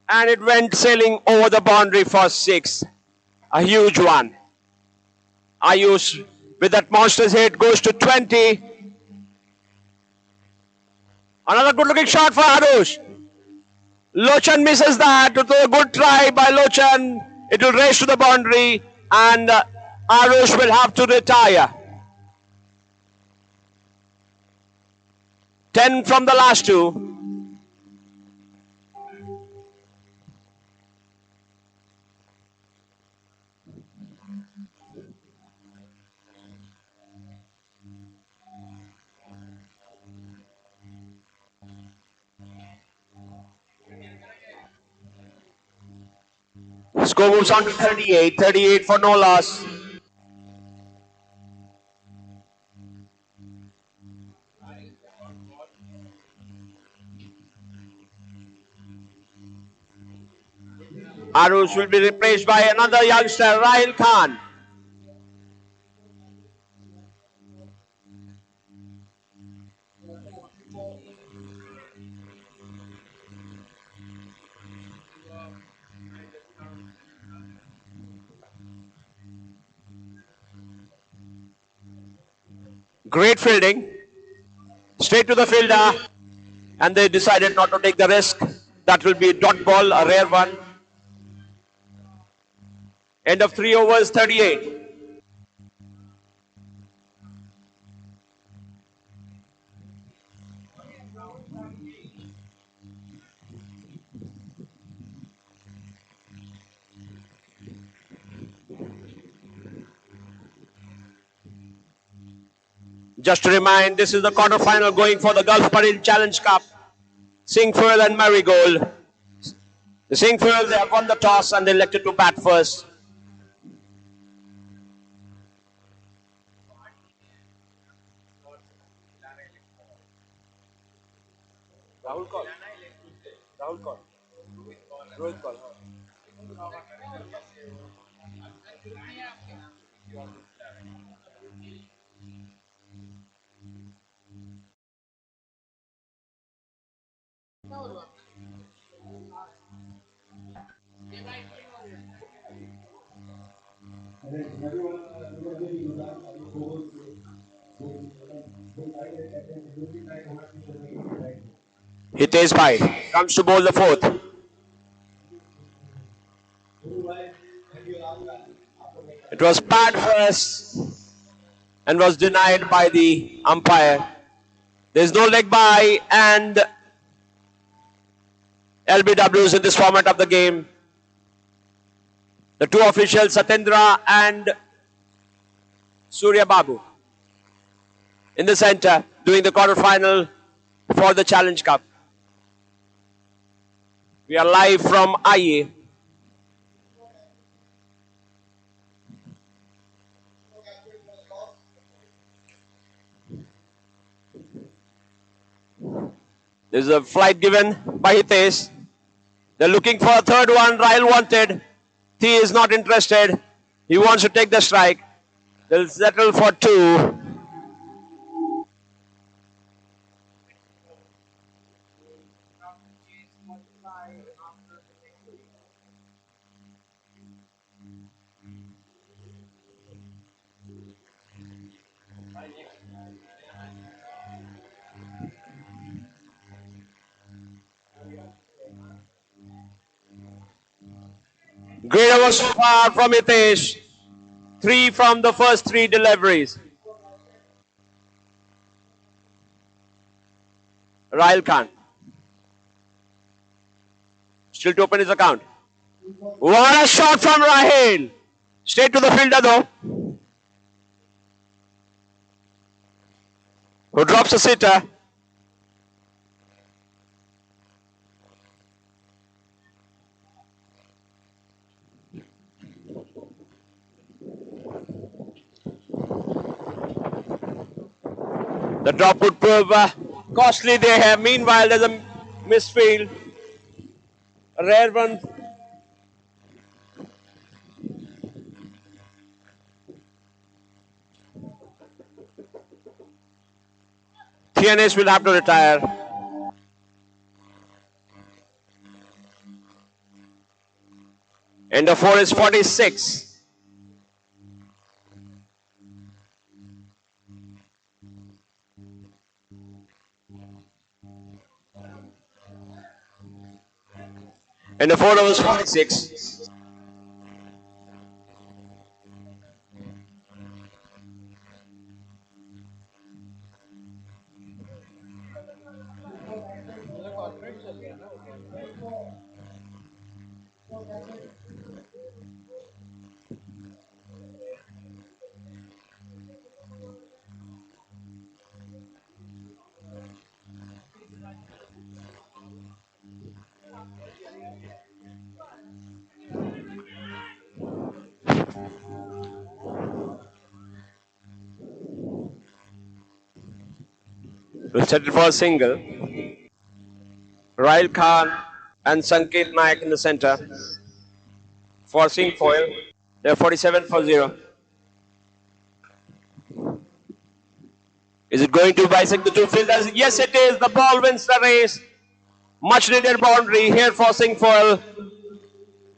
S1: and it went sailing over the boundary for 6. A huge one. Ayush with that monster's hit goes to 20. Another good looking shot for Arush. Lochan misses that. It was a good try by Lochan. It will race to the boundary and Arush will have to retire. 10 from the last two. Score moves on to 38. 38 for no loss. Arush will be replaced by another youngster, Rahil Khan. Great fielding. Straight to the fielder. And they decided not to take the risk. That will be a dot ball, a rare one. End of 3 overs, 38. Just to remind, this is the quarterfinal going for the Gulf Marine Challenge Cup. Singfield and Marigold. The Singfield, they have won the toss and they elected to bat first.
S6: Rahul call. Rahul call. Rohit call.
S1: Hitesh Bhai comes to bowl the fourth. It was pad first and was denied by the umpire. There's no leg by and LBWs in this format of the game. The two officials, Satendra and Surya Babu, in the center, doing the quarterfinal for the Challenge Cup. We are live from IA. There's a flight given by Hitesh. They're looking for a third one. Rahil wanted. He is not interested. He wants to take the strike. They'll settle for 2. Great over so far from Hitesh. 3 from the first 3 deliveries. Rahil Khan. Still to open his account. What a shot from Rahil. Straight to the fielder though. Who drops a sitter. The drop would prove costly there. Meanwhile, there's a misfield. A rare one. TNS will have to retire. And the 4 is 46. And the 4 was 46. We'll set it for a single. Rahil Khan and Sanket Naik in the center. Forcing foil. They're 47 for 0. Is it going to bisect the two fielders? Yes, it is. The ball wins the race. Much needed boundary here for Singfoil.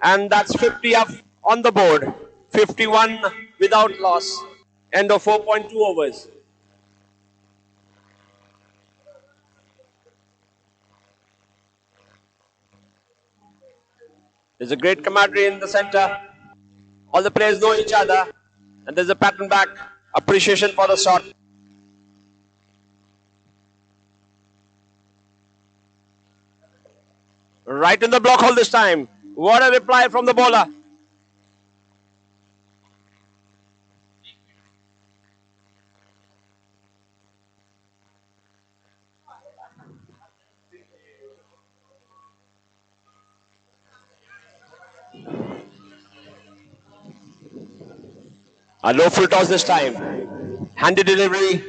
S1: And that's 50 up on the board. 51 without loss. End of 4.2 overs. There's a great camaraderie in the center. All the players know each other. And there's a pattern back appreciation for the shot. Right in the block hole this time. What a reply from the bowler. A low full toss this time. Handy delivery.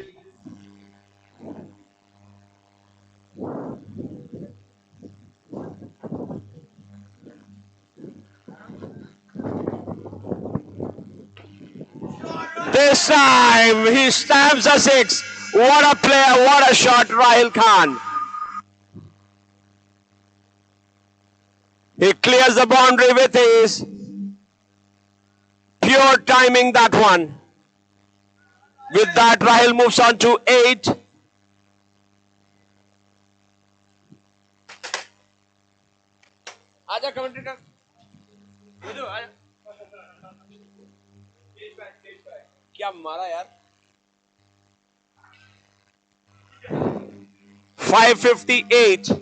S1: This time he stamps a 6. What a player, what a shot, Rahil Khan. He clears the boundary with his pure timing, that one. With that, Rahil moves on to 8. आजा commentator. क्या मारा यार? 558.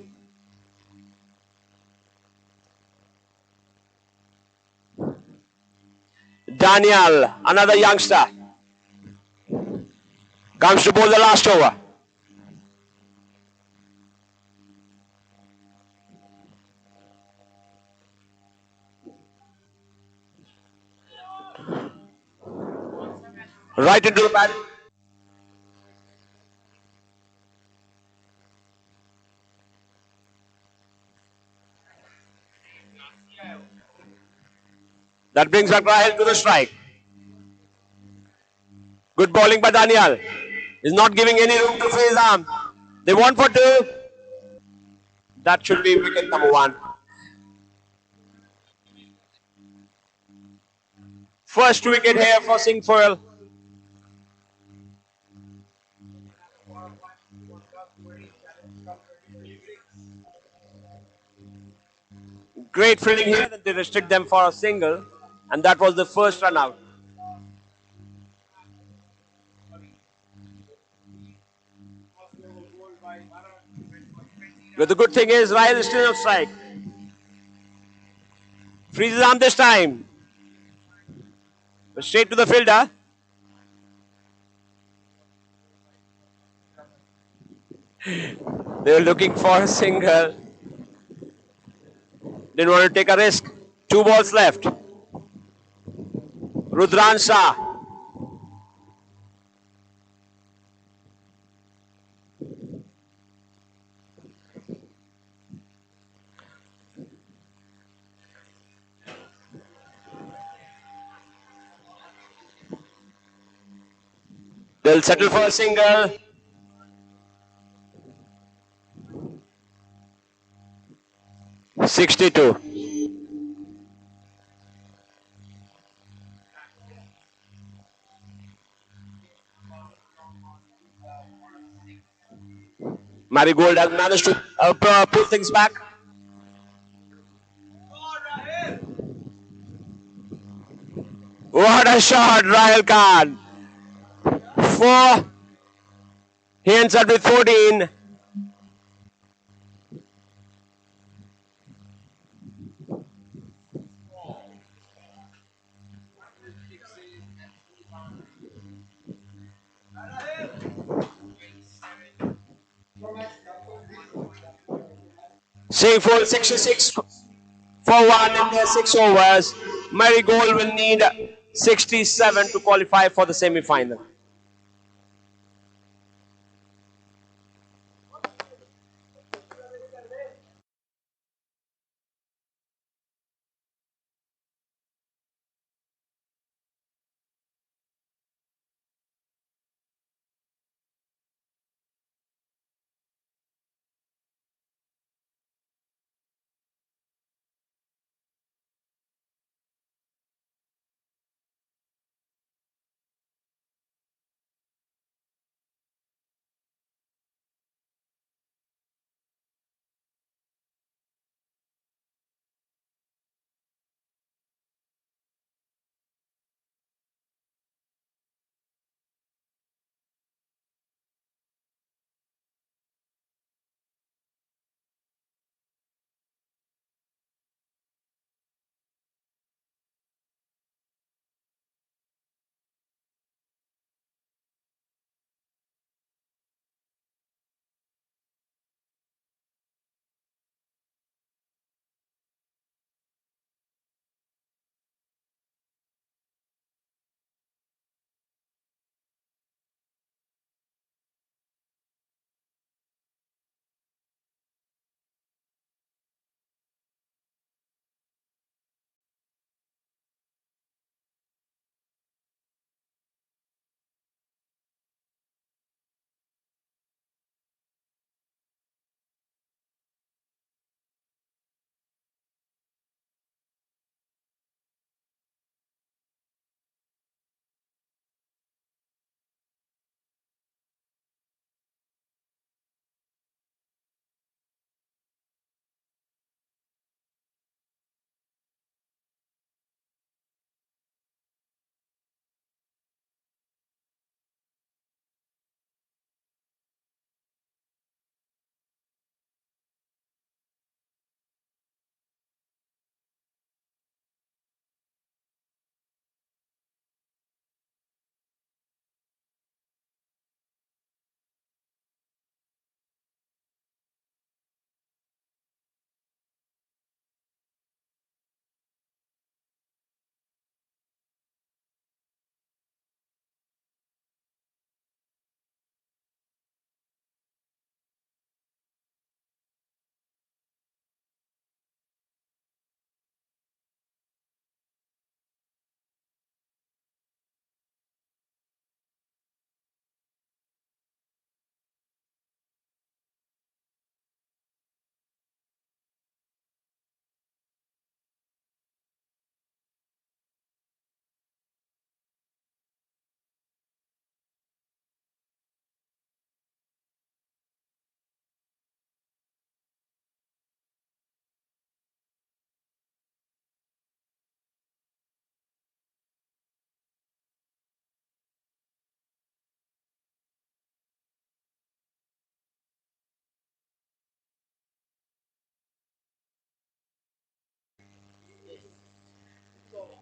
S1: Daniel, another youngster, comes to bowl the last over. Right into the bat. That brings back Rahil to the strike. Good bowling by Daniel. He's not giving any room to free his arm. They want for 2. That should be wicket number 1. First wicket here for Singfoil.
S6: great fielding here that they restrict them for a single, and that was the first run out. But the good thing is, Ryle is still on strike. Freezes arm this time. But straight to the fielder. They were looking for a single. Didn't want to take a risk. 2 balls left. Rudran Shah. They'll settle for a single. .62. Marigold has managed to pull things back. What a shot, Rahul Khan. 4. He ends up with 14. Same for 66 for 1 in their 6 overs. Marigold will need 67 to qualify for the semi-final.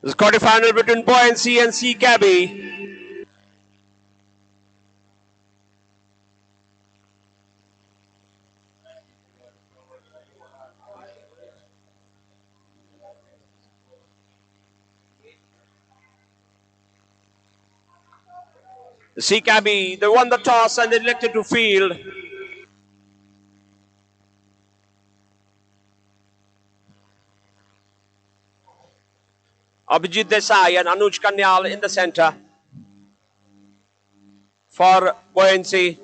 S1: The quarterfinal between Buoyancy and Sea Cabby. The Sea Cabby, they won the toss and they elected to field. Abhijit Desai and Anuj Kanyal in the center for Buoyancy.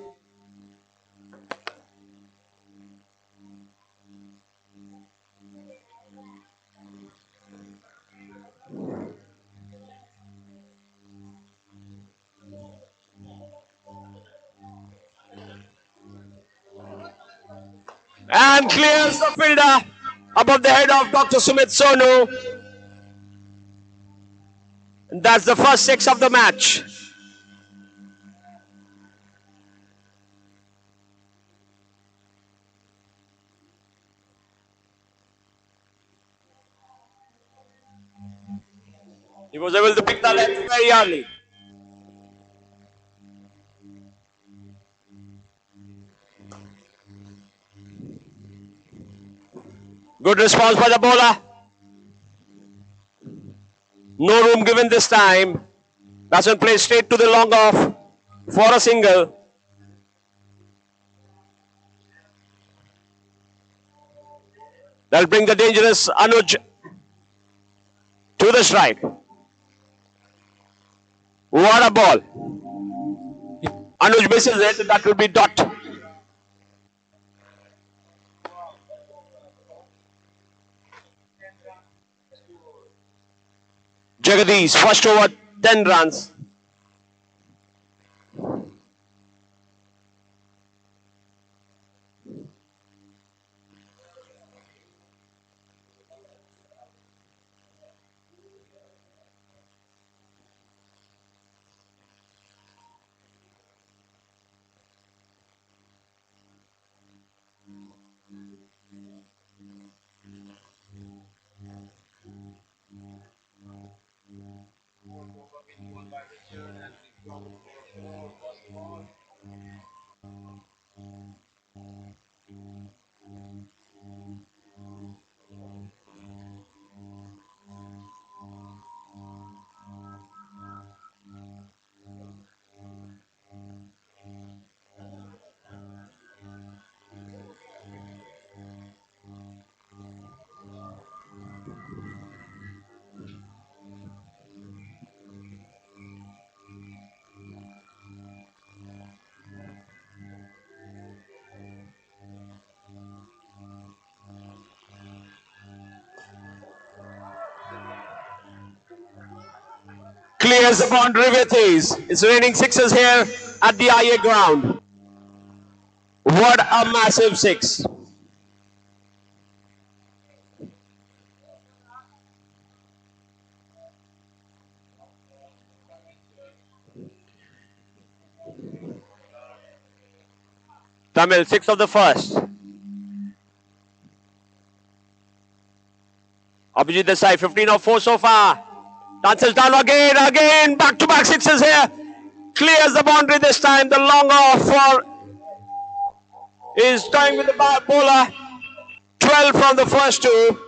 S1: And clears the fielder above the head of Dr. Sumit Sonu. And that's the first six of the match. He was able to pick the length very early. Good response by the bowler. No room given this time. Batsman plays straight to the long off for a single. That'll bring the dangerous Anuj to the strike. What a ball. Anuj misses it. That will be dot. Jagadish, first over, 10 runs. Clears the boundary with ease. It's raining sixes here at the IA ground. What a massive six. Tamil, six of the first. Abhijit Desai, 15 of 4 so far. Dances down again, back-to-back sixes here. Clears the boundary this time. The long off for is tying with the bowler. 12 from the first two.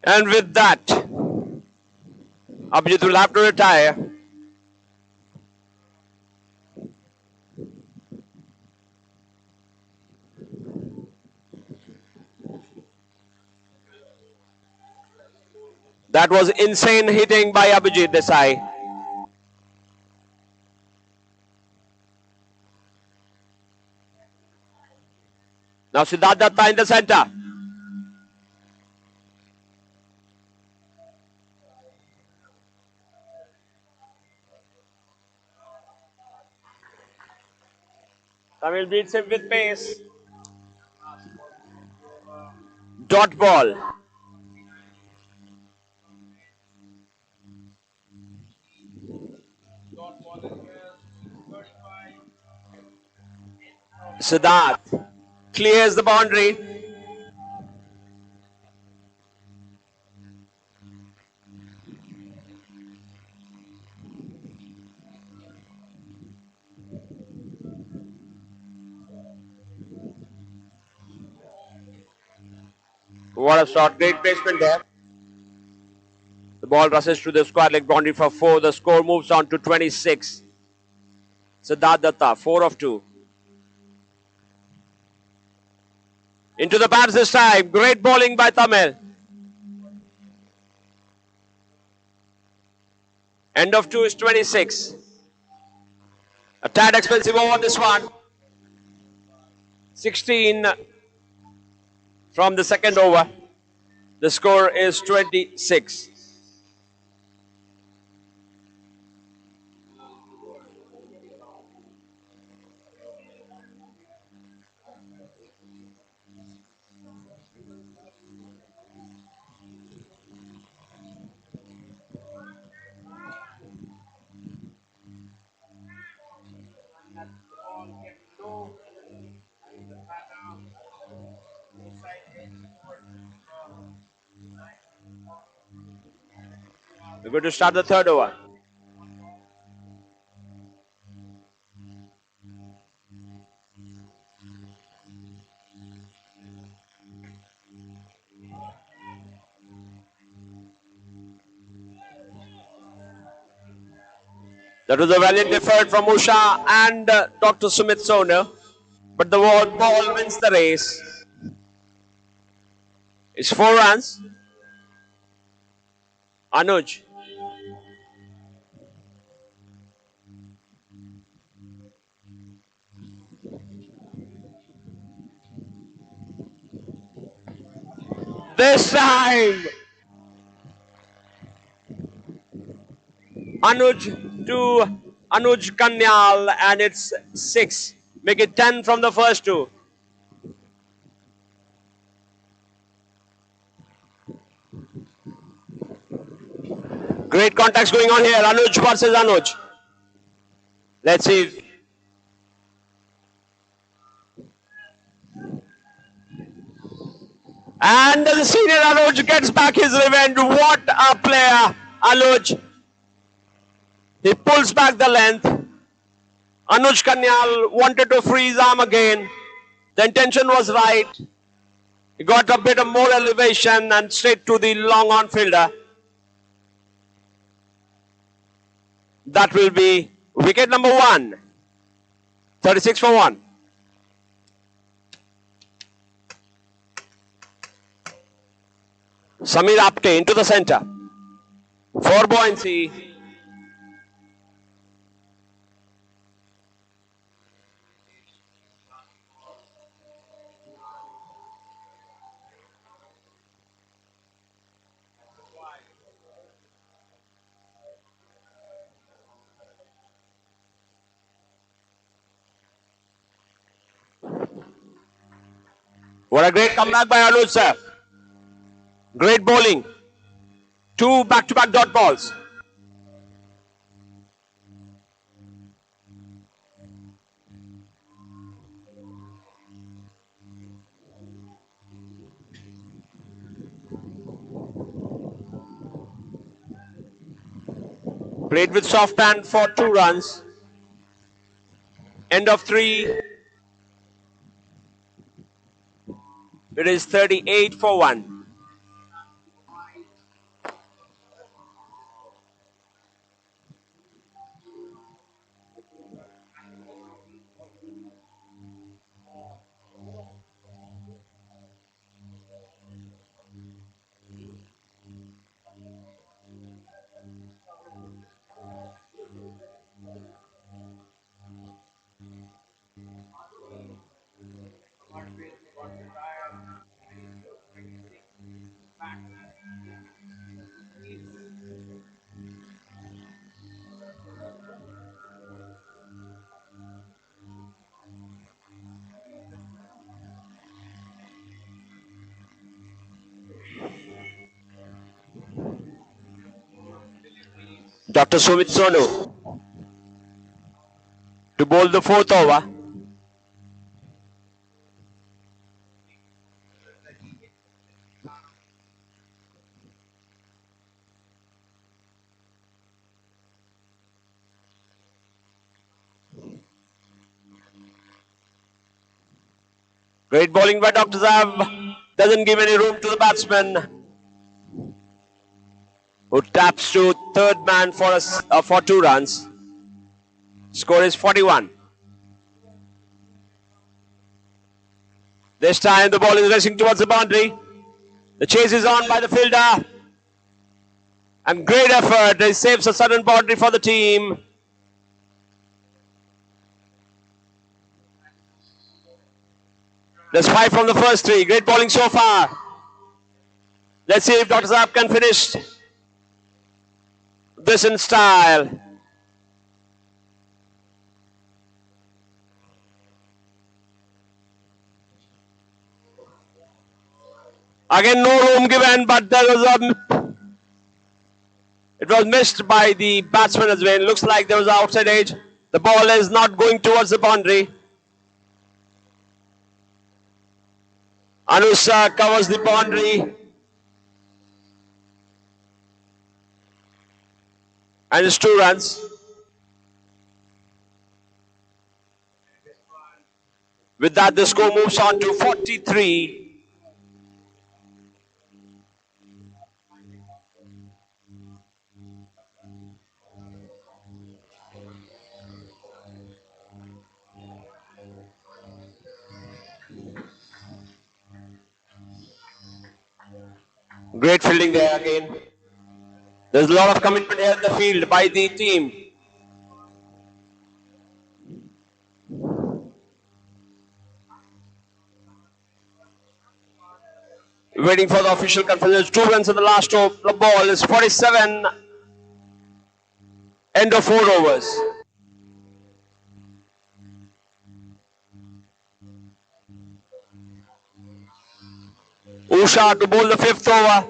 S1: And with that, Abhijit will have to retire. That was insane hitting by Abhijit Desai. Now Siddharth Datta in the center. Tamil beats him with pace. Dot ball. Siddharth clears the boundary. What a shot. Great placement there. The ball rushes to the square leg boundary for 4. The score moves on to 26. Siddharth Datta, 4 of 2. Into the pads this time. Great bowling by Tamil. End of 2 is 26. A tad expensive over this one. 16 from the second over. The score is 26. We're going to start the third over. That was a valiant effort from Usha and Dr. Sumit Sonu. But the ball wins the race. It's 4 runs. Anuj. This time, Anuj to Anuj Kanyal, and it's 6. Make it 10 from the first 2. Great contacts going on here. Anuj versus Anuj. Let's see. And the senior Anuj gets back his revenge. What a player, Anuj. He pulls back the length. Anuj Kanyal wanted to freeze arm again. The intention was right. He got a bit of more elevation and straight to the long on fielder. That will be wicket number 1. 36 for 1. Samir Apte into the center. For buoyancy. What a great comeback by Anuj, sir. Great bowling. 2 back-to-back dot balls. Played with soft hand for 2 runs. End of 3. It is 38 for 1. Dr. Sumit Sonu to bowl the 4th over. Great bowling by Dr. Zav. Doesn't give any room to the batsman, who taps to third man for 2 runs. Score is 41. This time the ball is racing towards the boundary. The chase is on by the fielder. And great effort. He saves a sudden boundary for the team. There's 5 from the first 3. Great bowling so far. Let's see if Dr. Saab can finish this in style. Again, no room given, but it was missed by the batsman as well. Looks like there was an outside edge. The ball is not going towards the boundary. Anusa covers the boundary. And it's 2 runs. With that, the score moves on to 43. Great fielding there again. There's a lot of commitment here in the field by the team. Waiting for the official confirmation. 2 runs in the last over. The ball is 47. End of 4 overs. Usha to bowl the 5th over.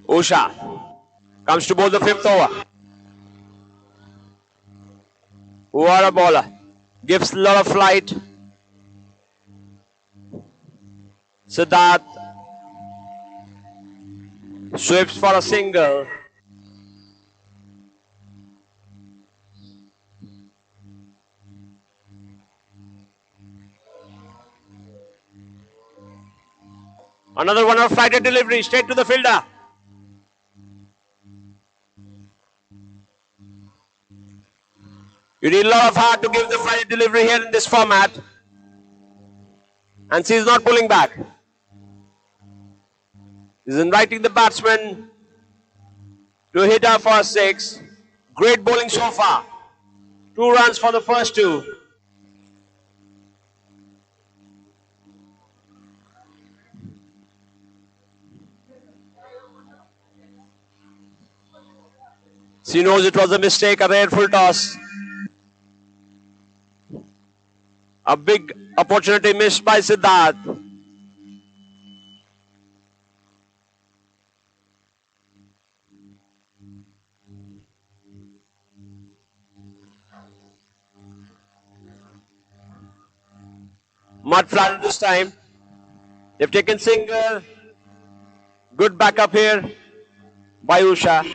S1: Usha comes to bowl the 5th over. What a bowler. Gives a lot of flight. Siddharth sweeps for a single. Another one of flighted delivery straight to the fielder. You need a lot of heart to give the flighted delivery here in this format. And she's not pulling back. He's inviting the batsman to hit her for a 6. Great bowling so far. 2 runs for the first 2. She knows it was a mistake, a rare full toss. A big opportunity missed by Siddharth. Mud flat this time. They've taken single. Good backup here by Usha.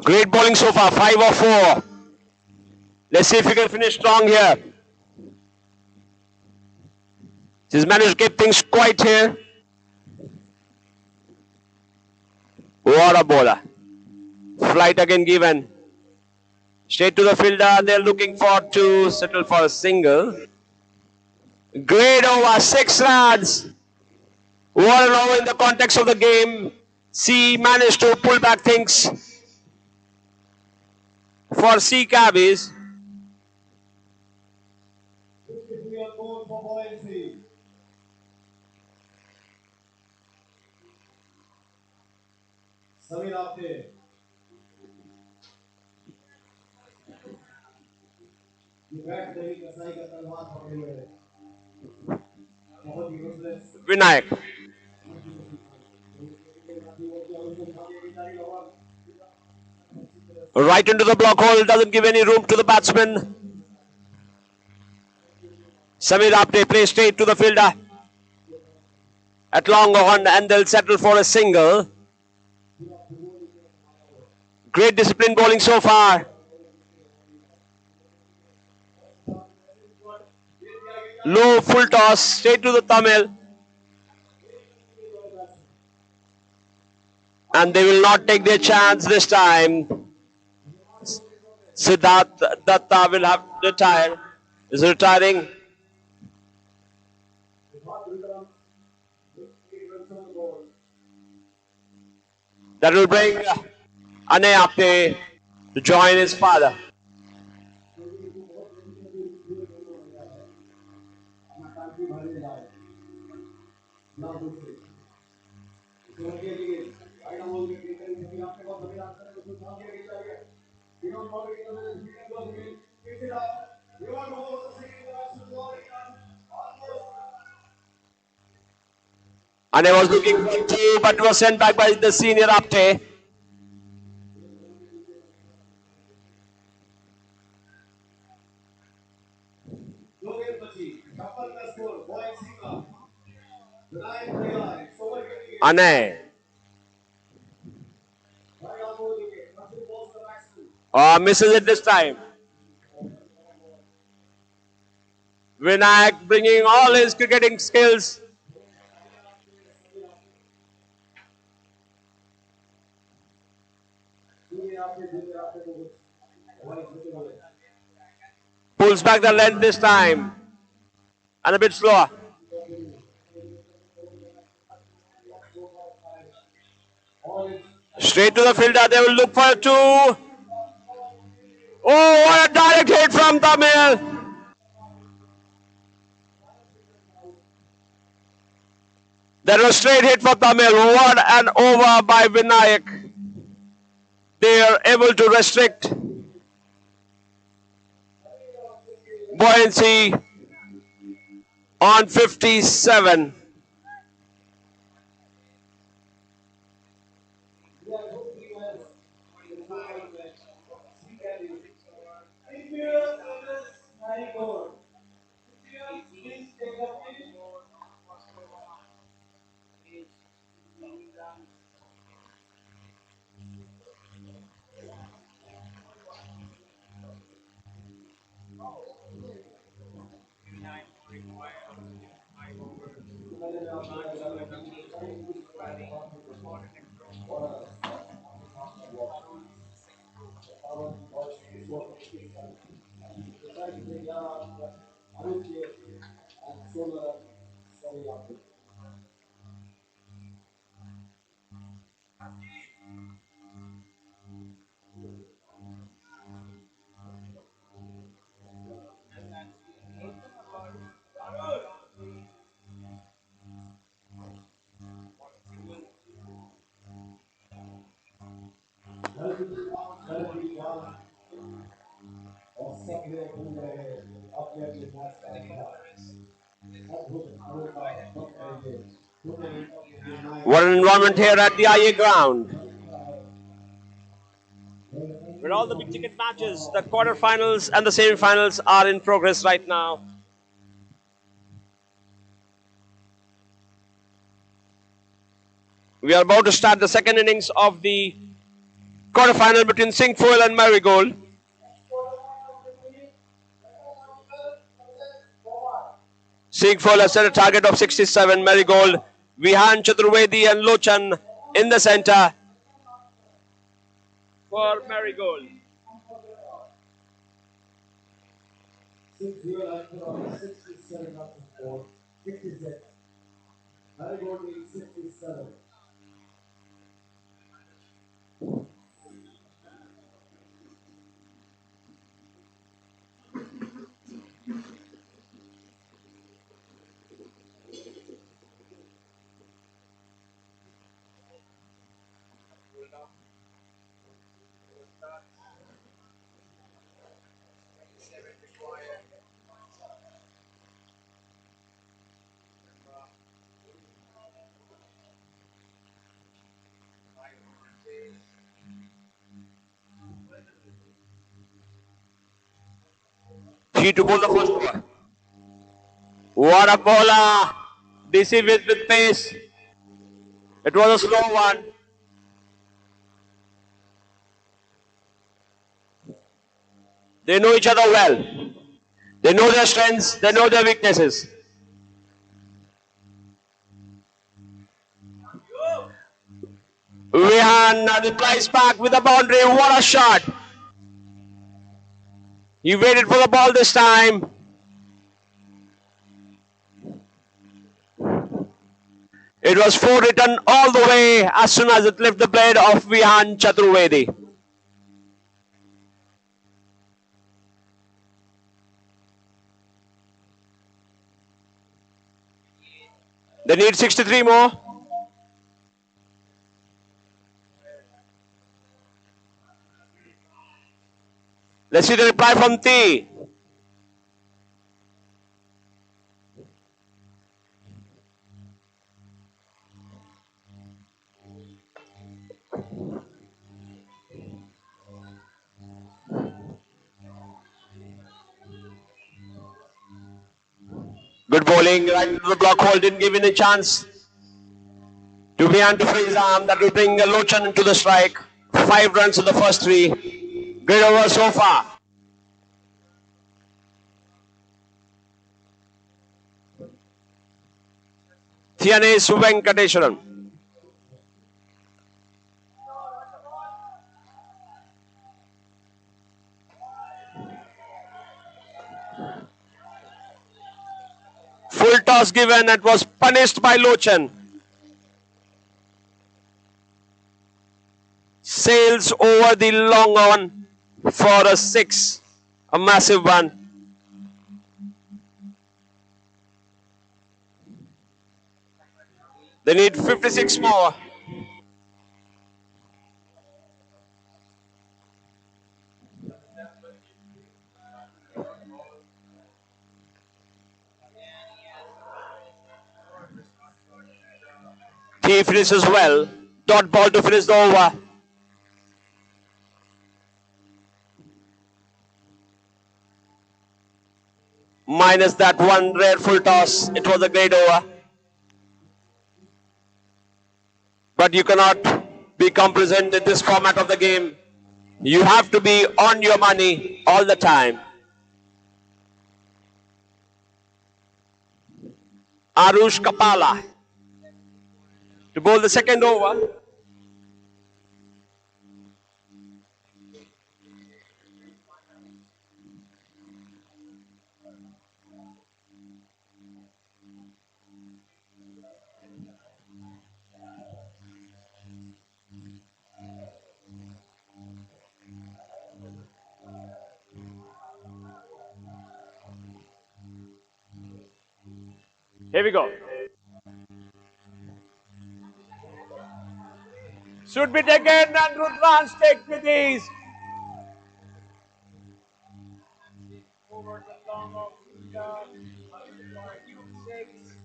S1: Great bowling so far, 5 of 4. Let's see if he can finish strong here. She's managed to keep things quiet here. What a bowler. Flight again given. Straight to the fielder. They're looking for to settle for a single. Great over, 6 runs. What an over in the context of the game. She managed to pull back things for Sea Cabbies.
S4: Sameer आपने ये बैठ रही कसाई का तलवार पकड़े हुए हैं बहुत ही useless
S1: Vinayak. Right into the block hole, doesn't give any room to the batsman. Samir Apte plays straight to the fielder at long on, and they'll settle for a single. Great discipline bowling so far. Low full toss straight to the Tamil. And they will not take their chance this time. Siddharth Datta will have retired. Is retiring. That will bring Ane Apte to join his father. Ane was looking for two, but was sent back by the senior Apte. Ane. Misses it this time. Vinayak bringing all his cricketing skills. Pulls back the length this time. And a bit slower. Straight to the fielder. They will look for a two. Oh, what a direct hit from Tamil. That was straight hit for Tamil. What an over by Vinayak. They are able to restrict buoyancy on 57. What an environment here at the IA ground. Where all the big ticket matches, the quarterfinals and the semi-finals are in progress right now. We are about to start the second innings of the quarterfinal between Singfoil and Marigold. Singfoil has set a target of 67. Marigold, Vihan Chaturvedi and Lochan in the center for Marigold. He to bowl the first over. What a bowler! DC with pace. It was a slow one. They know each other well. They know their strengths. They know their weaknesses. Rehan replies back with a boundary. What a shot! He waited for the ball this time. It was 4 written all the way as soon as it left the blade of Vihan Chaturvedi. They need 63 more. Let's see the reply from T. Good bowling right into the block hole. Didn't give any chance to Vihan to free his arm. That will bring Lochan into the strike. 5 runs in the first 3. Great over so far. Thiane Venkateswaran. Full toss given. It was punished by Lochan. Sails over the long on for a 6. A massive one. They need 56 more. He finishes well. Dot ball to finish the over. Minus that one rare full toss. It was a great over. But you cannot be complacent in this format of the game. You have to be on your money all the time. Arush Kapala to bowl the second over. Here we go. Should be taken and Rudrans take with ease.
S9: Over the long of six.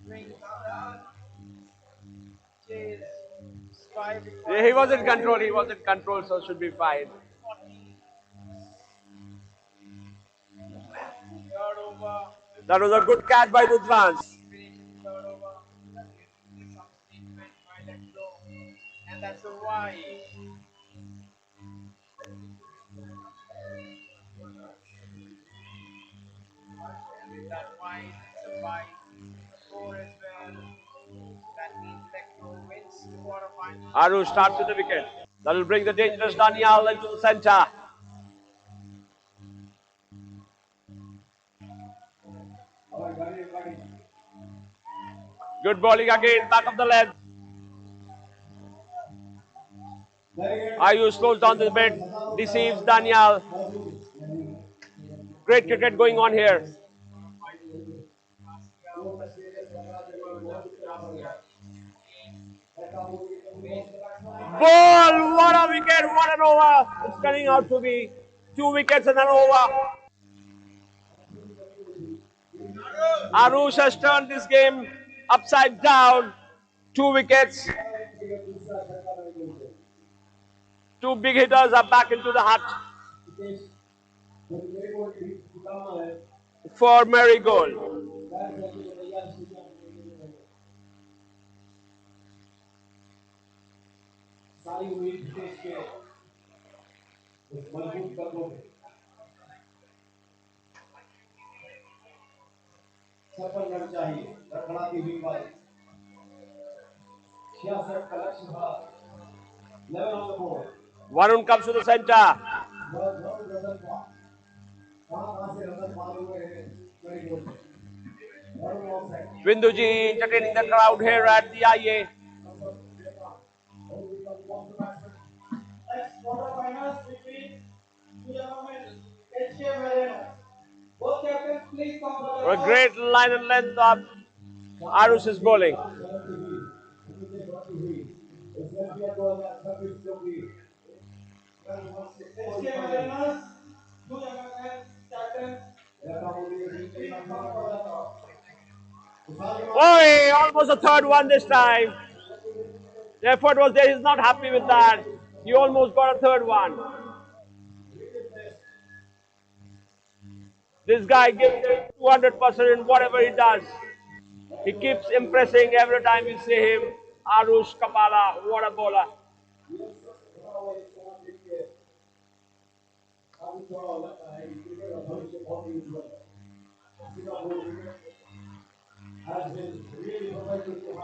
S9: Brings the chase. 5
S1: He was in control. He was in control, so should be fine.
S9: third over.
S1: That was a good catch by Rudrans.
S9: Third over. Some statement by let go. And that's a wide. That wide, it's a wide. Score as well. That means Lucknow wins the quarterfinals.
S1: Arush starts with the wicket. That will bring the dangerous Daniel into the center. Good bowling again, back of the leg. Ayush slows down the bit, deceives Daniel. Great cricket going on here. ball! What a wicket! What an over! It's turning out to be 2 wickets and an over. Arush has turned this game upside down. 2 wickets. 2 big hitters are back into the hut for Marigold.
S4: सारी उम्मीद देश के उस मजबूत कदमों पे सफल run चाहिए लड़खड़ाती हुई बात 66 का लक्ष्य था 11 on the board
S1: Varun comes to the center. Binduji entertaining the crowd here at the IA.
S4: Quarterfinals between HK Marino. Both captains, please come for
S1: A great line and length of Arush is bowling. Oi, almost a third one this time. The effort was there. He's not happy with that. He almost got a third one. This guy gives it 200% in whatever he does. He keeps impressing every time you see him. Arush Kapala, what a bowler.
S4: has been really provided to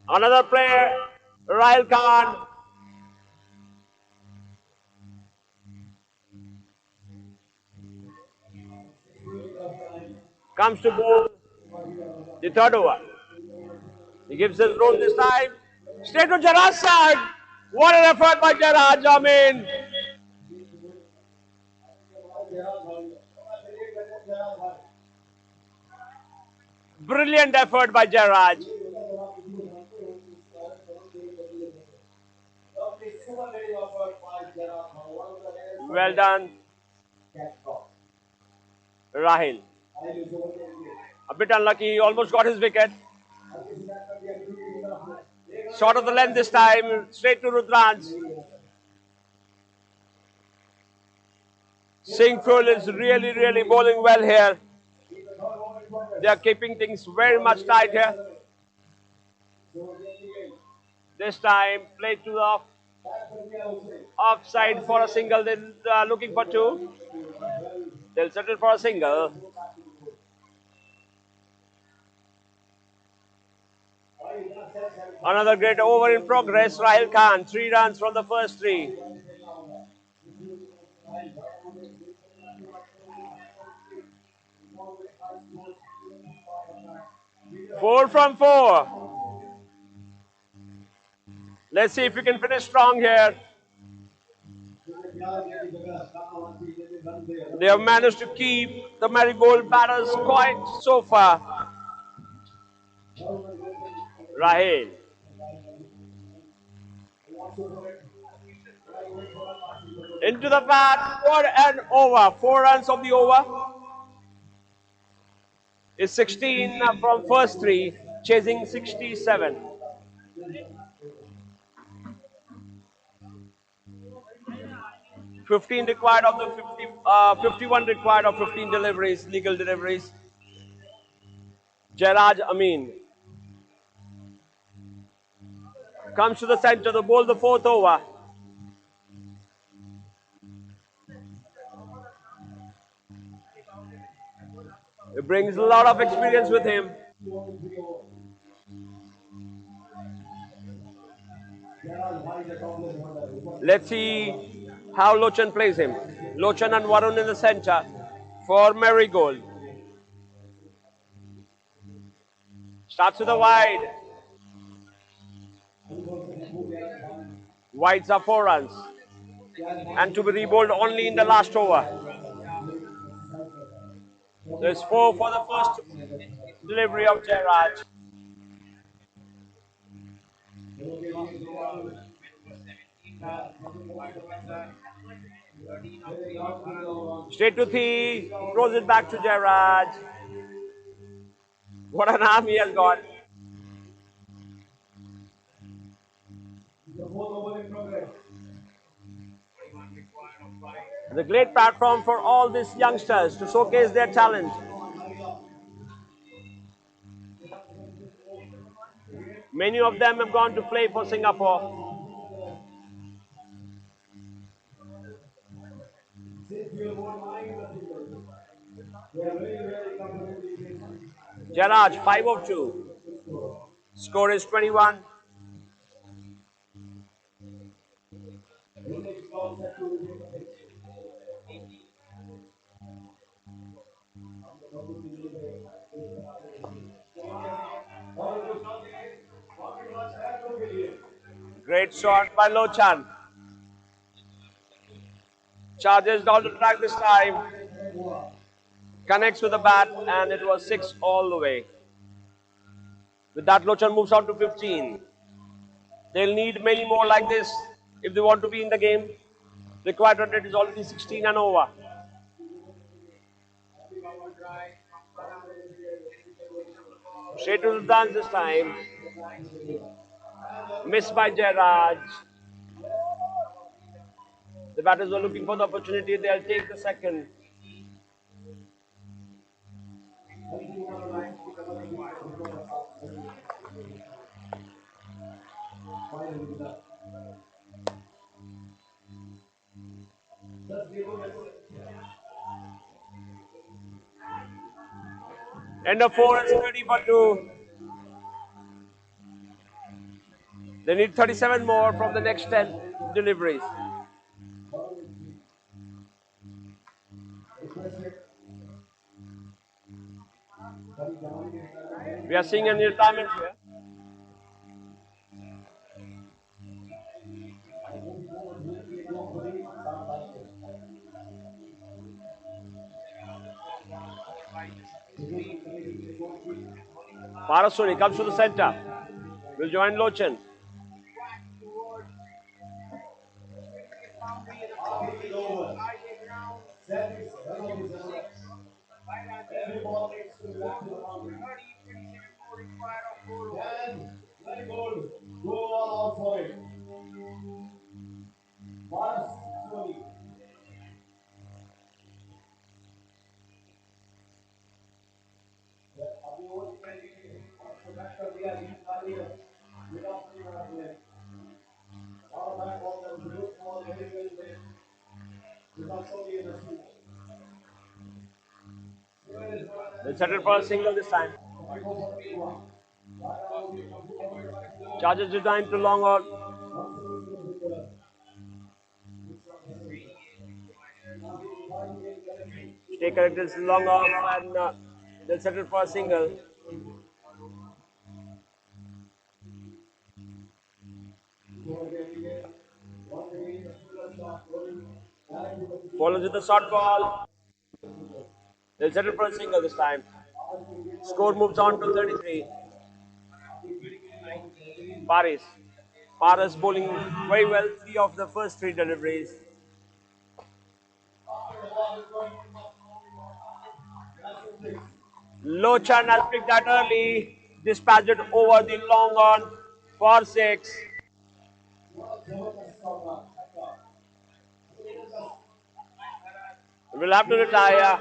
S1: Another player, Rahil Khan. Comes to bowl the third over. He gives his role this time. Straight to Jarraj's side. What an effort by Jarraj. I mean, brilliant effort by Jarraj. Well done, Rahil. A bit unlucky, he almost got his wicket. Short of the length this time, straight to Rudranj. Singhful is really bowling well here. They are keeping things very much tight here. This time, played to the offside for a single. They're looking for two. They'll settle for a single. Another great over in progress. Rahil Khan, 3 runs from the first 3. 4 from 4. Let's see if we can finish strong here. They have managed to keep the Marigold batters quiet so far. Rahil. Into the bat. What an over. 4 runs of the over. Is 16 from first 3, chasing 67. $15 required of the 51 required of 15 deliveries, legal deliveries. Jarraj Amin comes to the center to bowl the 4th over. He brings a lot of experience with him. Let's see how Lochan plays him. Lochan and Varun in the center for Marigold. Starts with a wide. Wides are 4 runs. And to be rebowled only in the last over. There's 4 for the first delivery of Jarraj.
S9: Last over, went for 17 runs. 5 overs are 13 of 3 on Bharat.
S6: Straight to three. Throws it back to Jairaj. What an arm he has got. It's a great platform for all these youngsters to showcase their talent. Many of them have gone to play for Singapore. Jarraj, 5 of 2. Score is 21. Great shot by Lochan. Charges down the track this time. Connects with the bat and it was 6 all the way. With that, Lochan moves on to 15. They'll need many more like this if they want to be in the game. Required run rate is already 16 and over. Straight to the dance this time. Missed by Jairaj. The batters were looking for the opportunity. They'll take the second. End of 4 is 30 for 2. They need 37 more from the next 10 deliveries. We are seeing an retirement here. Parasuri comes to the center. Will join Lochan. They'll settle for a single this time. Charges designed to long on. Stay corrected, long off, and they'll settle for a single. Follows with the short ball. They'll settle for a single this time. Score moves on to 33. Paris. Paris bowling very well. 3 of the first 3 deliveries. Lochan has picked that early. Dispatched it over the long on for 6. We'll have to retire.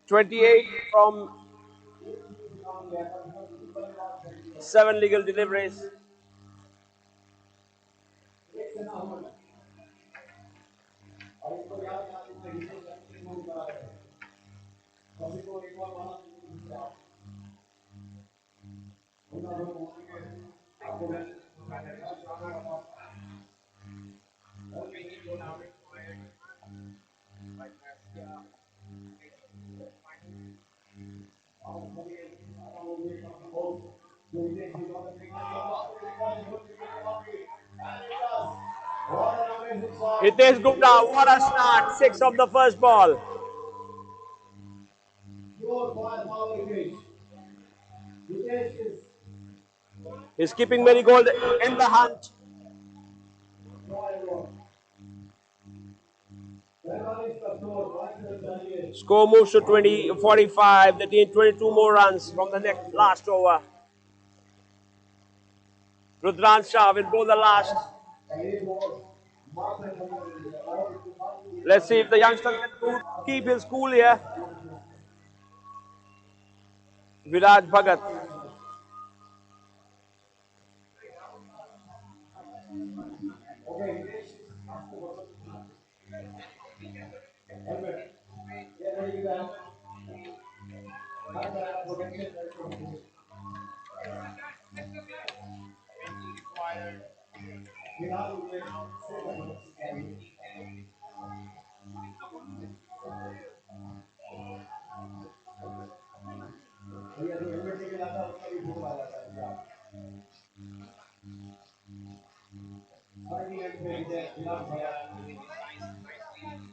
S6: 28 from 7 legal deliveries. Hitesh Gupta, what a start. 6 of the first ball.
S4: firepower Hitesh. Hitesh is
S6: He's keeping Marigold in the hunt. Score moves to 20-45. They need 22 more runs from the next last over. Rudran Shah will bowl the last. Let's see if the youngster can keep his cool here. Virat Bhagat.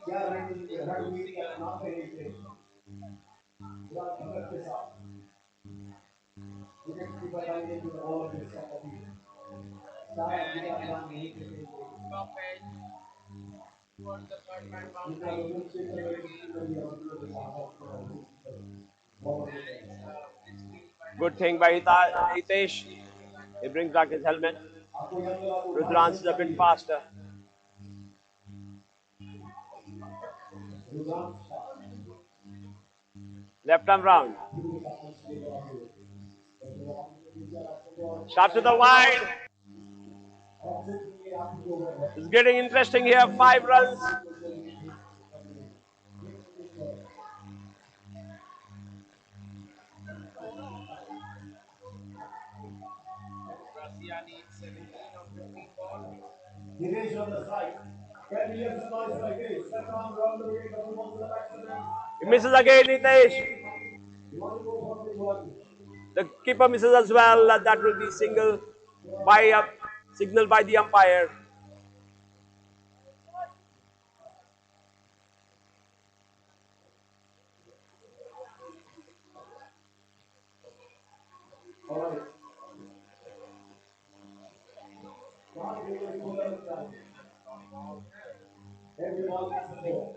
S4: क्या रणनीति का नाम है हितेश विराट भगत के साथ wicket keeper लाइने की ball के साथ अभी सारा पूरा ध्यान नहीं देते इनका लोगों से तरह की लगी और लोगों के साथ
S6: Good thing by Hitesh. He brings back his helmet. Rudran is a bit faster. Left arm round. Shot to the wide. It's getting interesting here. 5 runs.
S4: Hitesh on the strike. Can Williamson noise for Hitesh. Left arm round the wicket, double ball to the batsman.
S6: He misses again, Hitesh.
S4: You want to go for the one.
S6: The keeper misses as well. That will be signal by the umpire.
S4: Every ball needs a ball.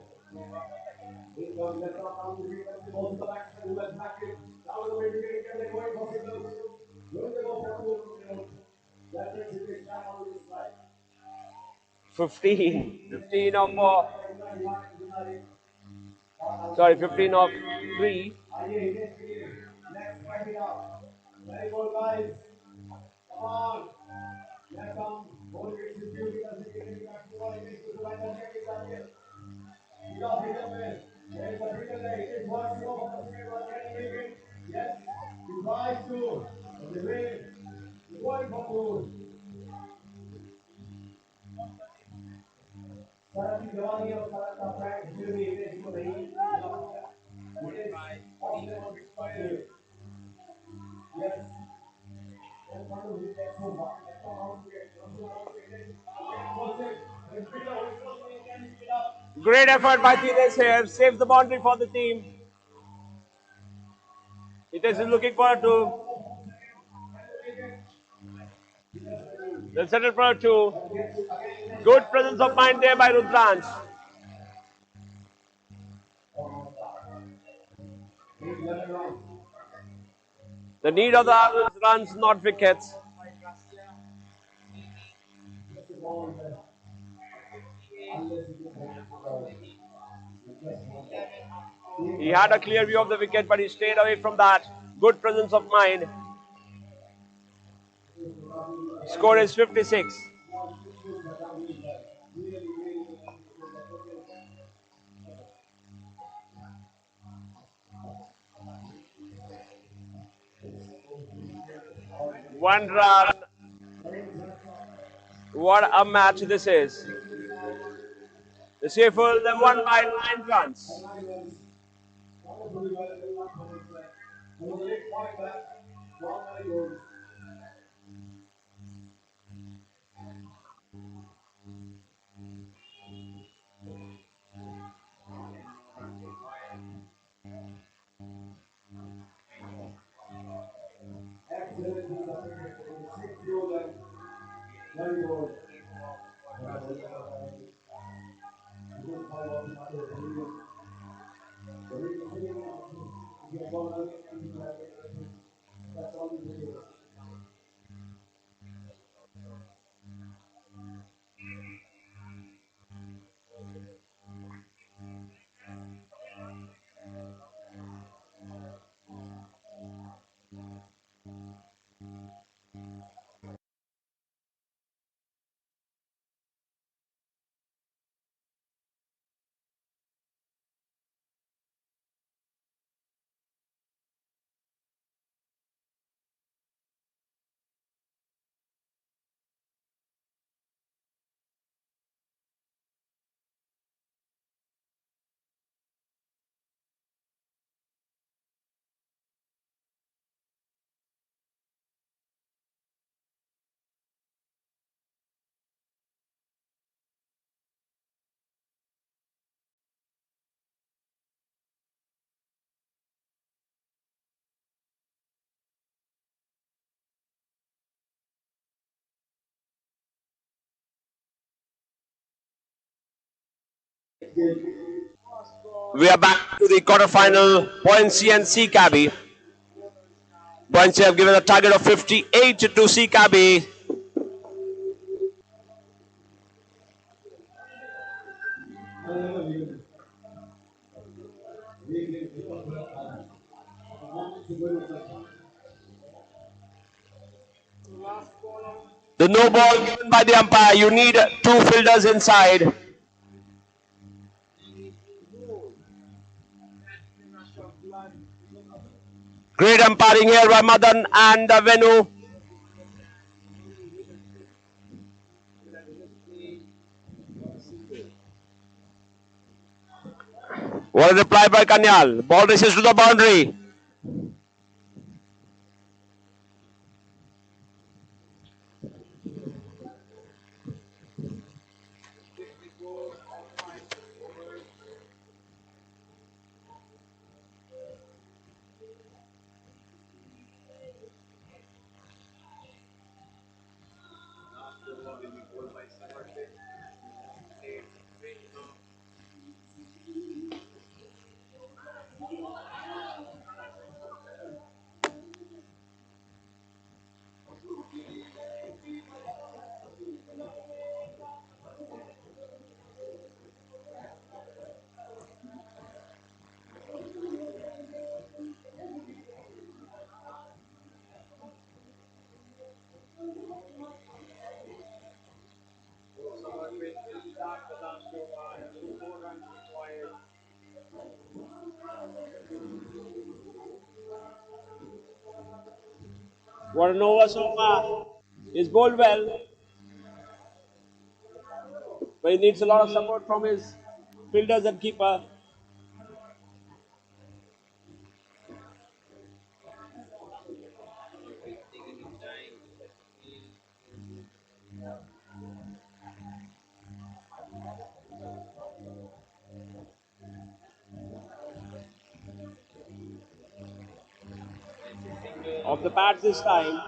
S4: In comes left arm round the wicket, double ball to the batsman who has backed it. Now the way to get it, they're going for signal. Going to go for 2. That brings Hitesh back on the strike.
S6: 15 of 4. Sorry, 15 of 3.
S4: Let's fight it out. Very good, guys. Come on. Left arm. Ball gets his due because he can back to ball. He needs to survive and check his target. He got hit up there. There is a fielder there. It is wants to go for the second one. Can he make it? Yes. He tries to. But the rain. He's going for 2. सड़क की जवानी और सड़क का पैर फिर भी हितेश को नहीं मिला पाया हितेश ऑफ लेवल पिच पर थे yes and one of the next one back left arm out to get from the ball to Hitesh again goes it and pick up his first man can pick it up
S6: Great effort by Hitesh here. Saves the boundary for the team. Hitesh is looking for a 2. They'll settle for a 2. Good presence of mind there by Rudransh. The need of the hour is runs, not wickets. He had a clear view of the wicket, but he stayed away from that. Good presence of mind. Score is 56. One run. What a match this is. The Sheffield have won by 9 runs.
S1: We are back to the quarterfinal. Points C and C Cabby. Points have given a target of 58 to C Cabby. The no ball given by the umpire. You need two fielders inside. Great umpiring here by Madan and Venu. What a reply by Kanyal. Ball races to the boundary. What an over so far. He's bowled well, but he needs a lot of support from his fielders and keeper. Off the pads this time.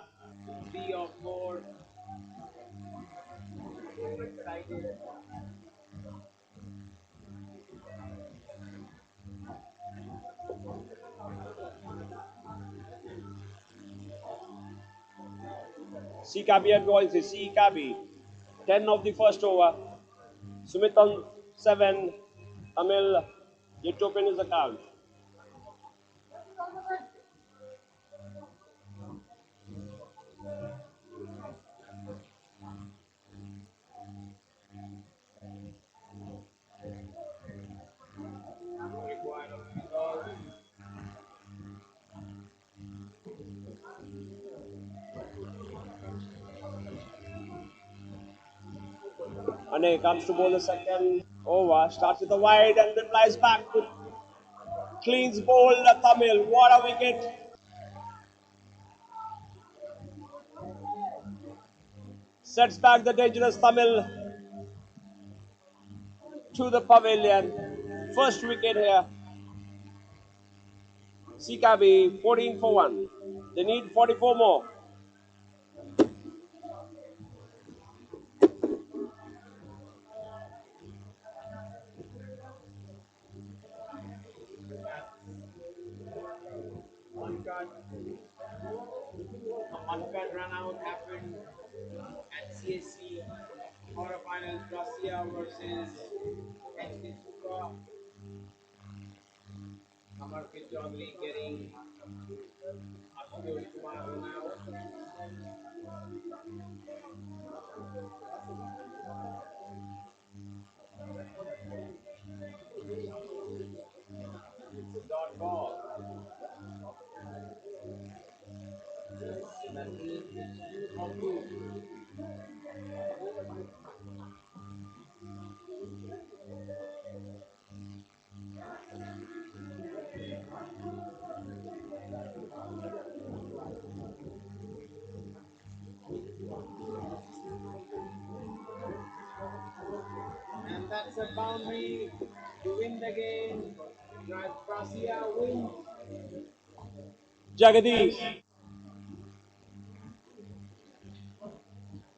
S1: C Cabby at bowling. C Cabby. 10 of the first over. Sumit on 7. Tamil yet to open his account. Ane comes to bowl the second over. Starts with a wide and replies back to cleans bowl Tamil. What a wicket. Sets back the dangerous Tamil to the pavilion. First wicket here. Sikabi 14 for 1. They need 44 more.
S9: Bharat. A mudcut run out happened at CSC quarterfinals, Russia versus HT Supa. Amarpit Chaudhary getting Ashutosh Kumar run out. Dot ball. That is 2 from 2. And that's a boundary to win the game. Gracia wins.
S6: Jagadish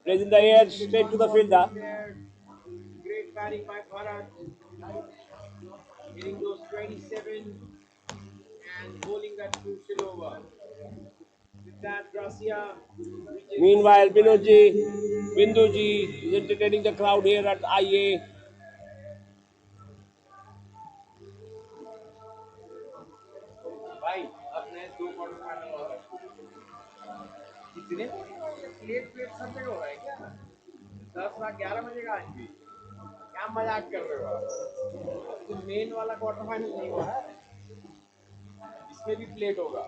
S6: plays in the air straight to the fielder.
S9: Great batting by Bharat. Hitting those 27 and bowling that crucial over. With that, Gracia reaches
S6: Meanwhile, Binduji is entertaining the crowd here at IA.
S9: भाई अपने 2 quarter final हो रहे कितने बजे का हो रहा है प्लेट प्लेट सब जगह हो रहा है क्या 10 रात 11 बजे का आज भी क्या मजाक कर रहे हो आप तो मेन वाला क्वार्टर फाइनल नहीं हुआ है इसमें भी प्लेट होगा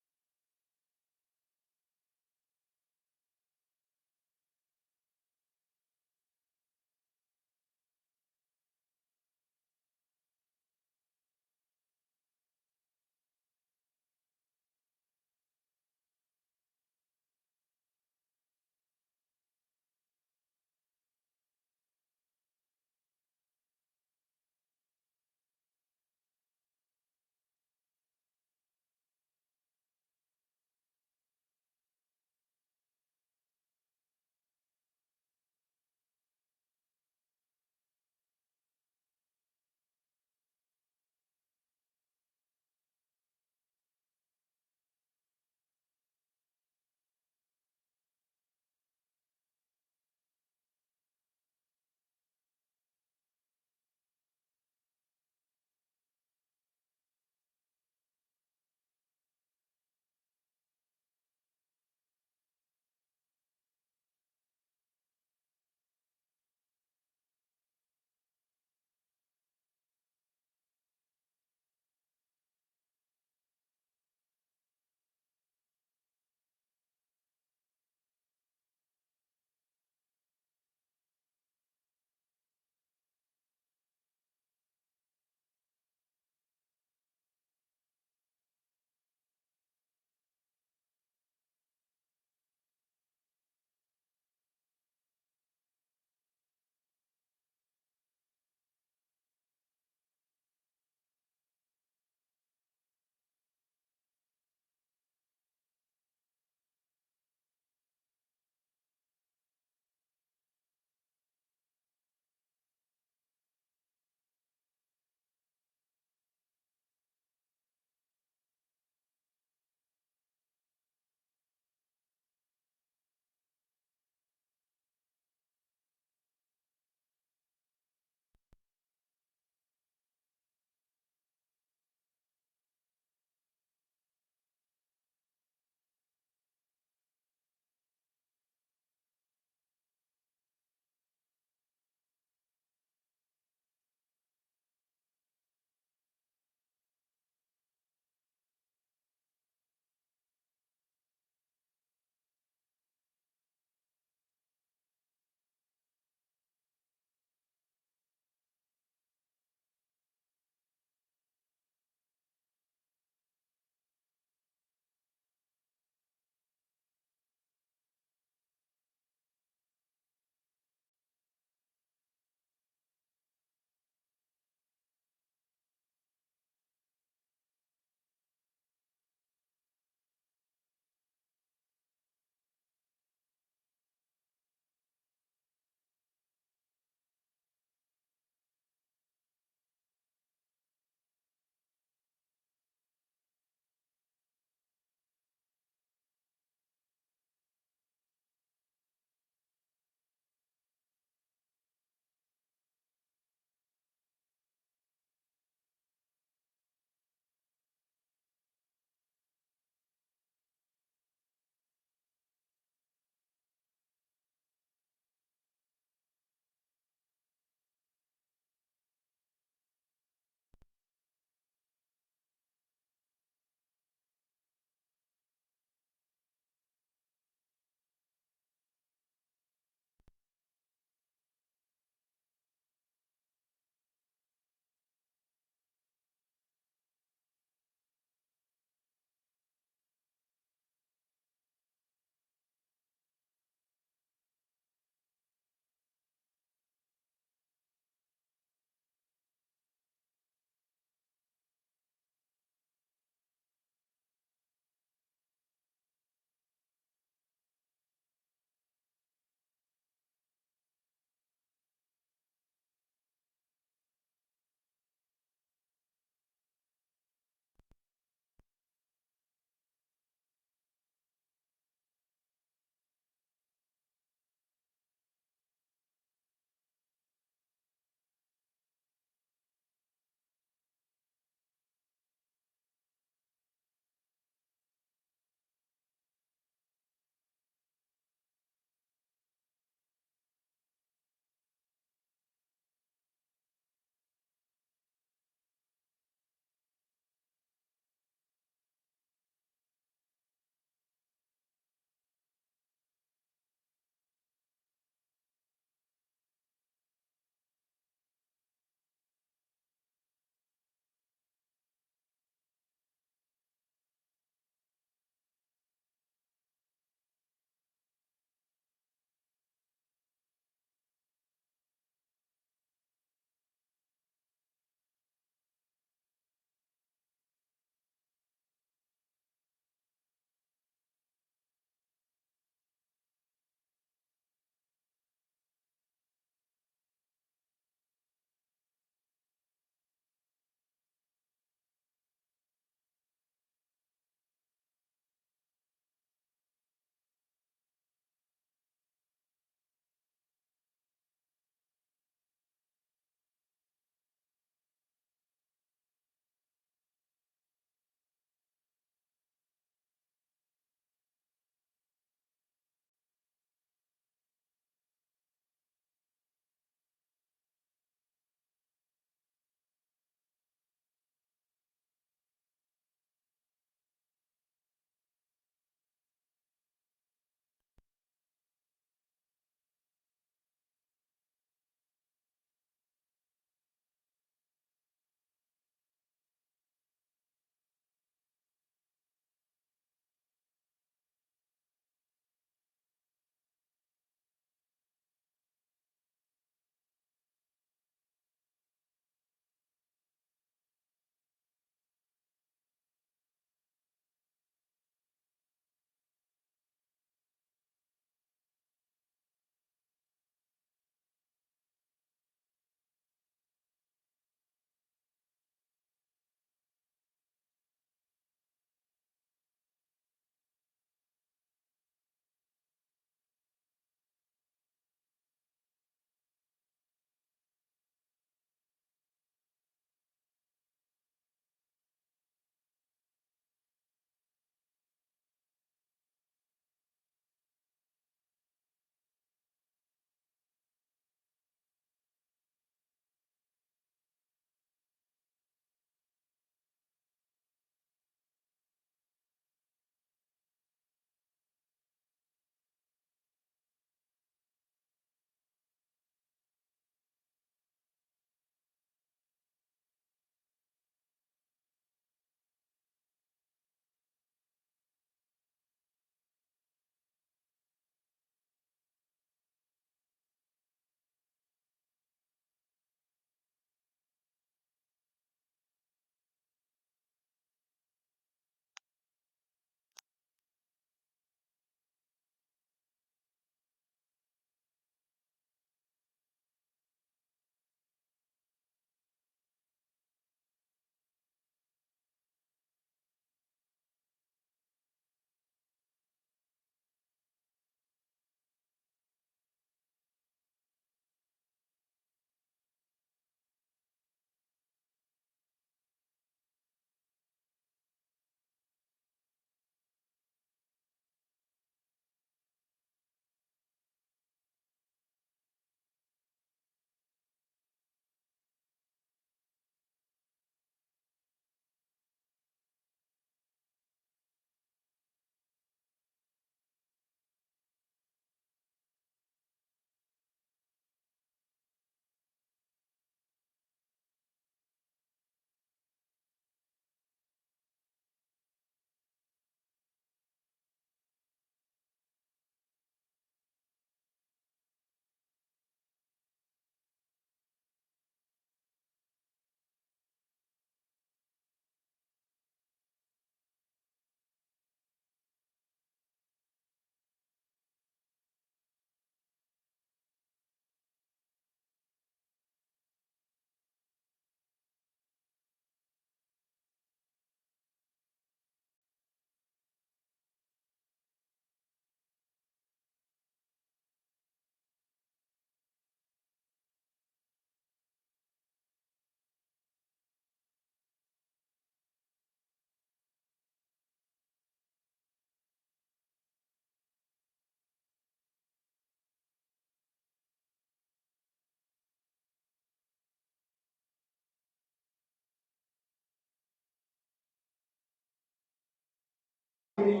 S9: in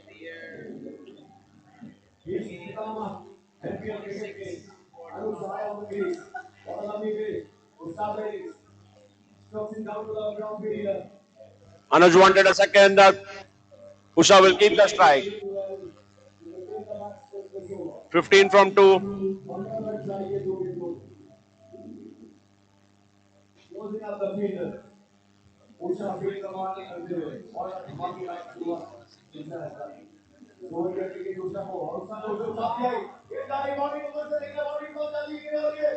S9: the air. Remaining 26 for Dhamawa.
S1: Anuj wanted a second. Usha will keep the strike. 15 from 2.
S4: Closing up the field. Usha field command and all the Bhagi like to Usha has done. So we are taking Usha for Usha को जो साथ आई ये डाली body ऊपर से लेकर body को डाली के लिए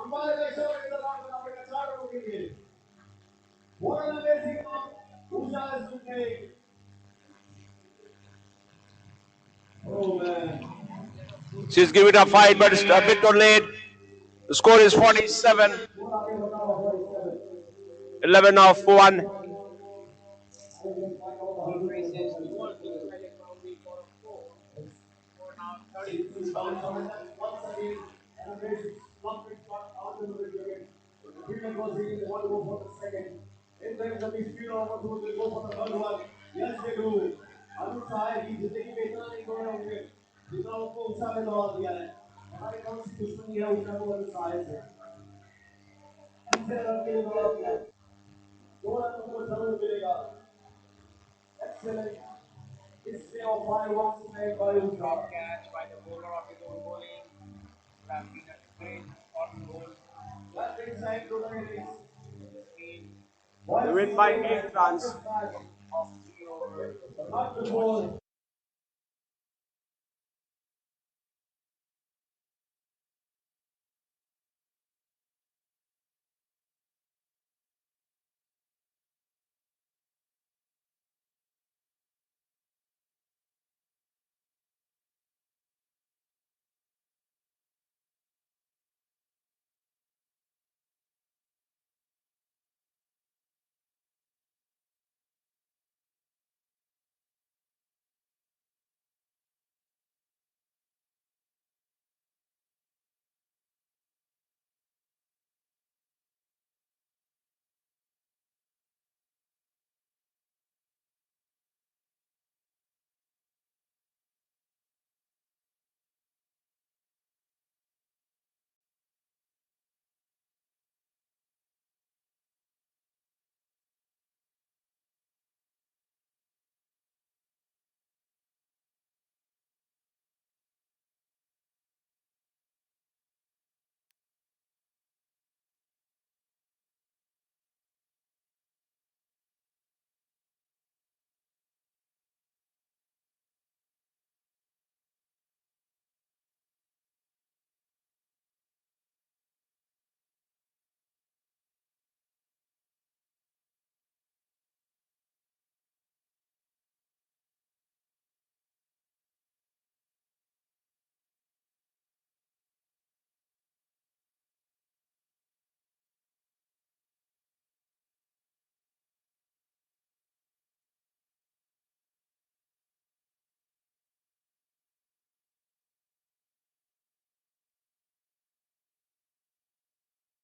S4: अंपायर का इशारा इधर आ बना पड़ेगा 4 रनों के लिए. What an amazing knock Usha has been playing. Oh man.
S1: She's giving it a fight, but it's a bit too late. The score is 47. 11 of 1.
S9: Increases 2 on 2 expected boundary for a 4. For now 30.
S4: Once again, an amazing lumping shot out of the wicket. The fielder was hitting the ball, go for the second. In there, the midfielder opportunity will go for the third one. Yes, they do. Anuj Sahai की जिंदगी में इतना नहीं दौड़े होंगे जितना उसको उषा ने दौड़ा दिया है. हमारी कौन सी दुश्मनी है उषा को अनुज सहाय से. तीसरे रन के लिए दौड़ा दिया. 2 रनों को जरूर मिलेगा. Excellent. Display of fireworks made by Usha.
S9: Catch by the bowler of his own bowling. That has been a great short goal.
S4: That brings side to the innings.
S9: The speed
S6: They win by 8 runs.
S9: of 3 overs.
S4: Not before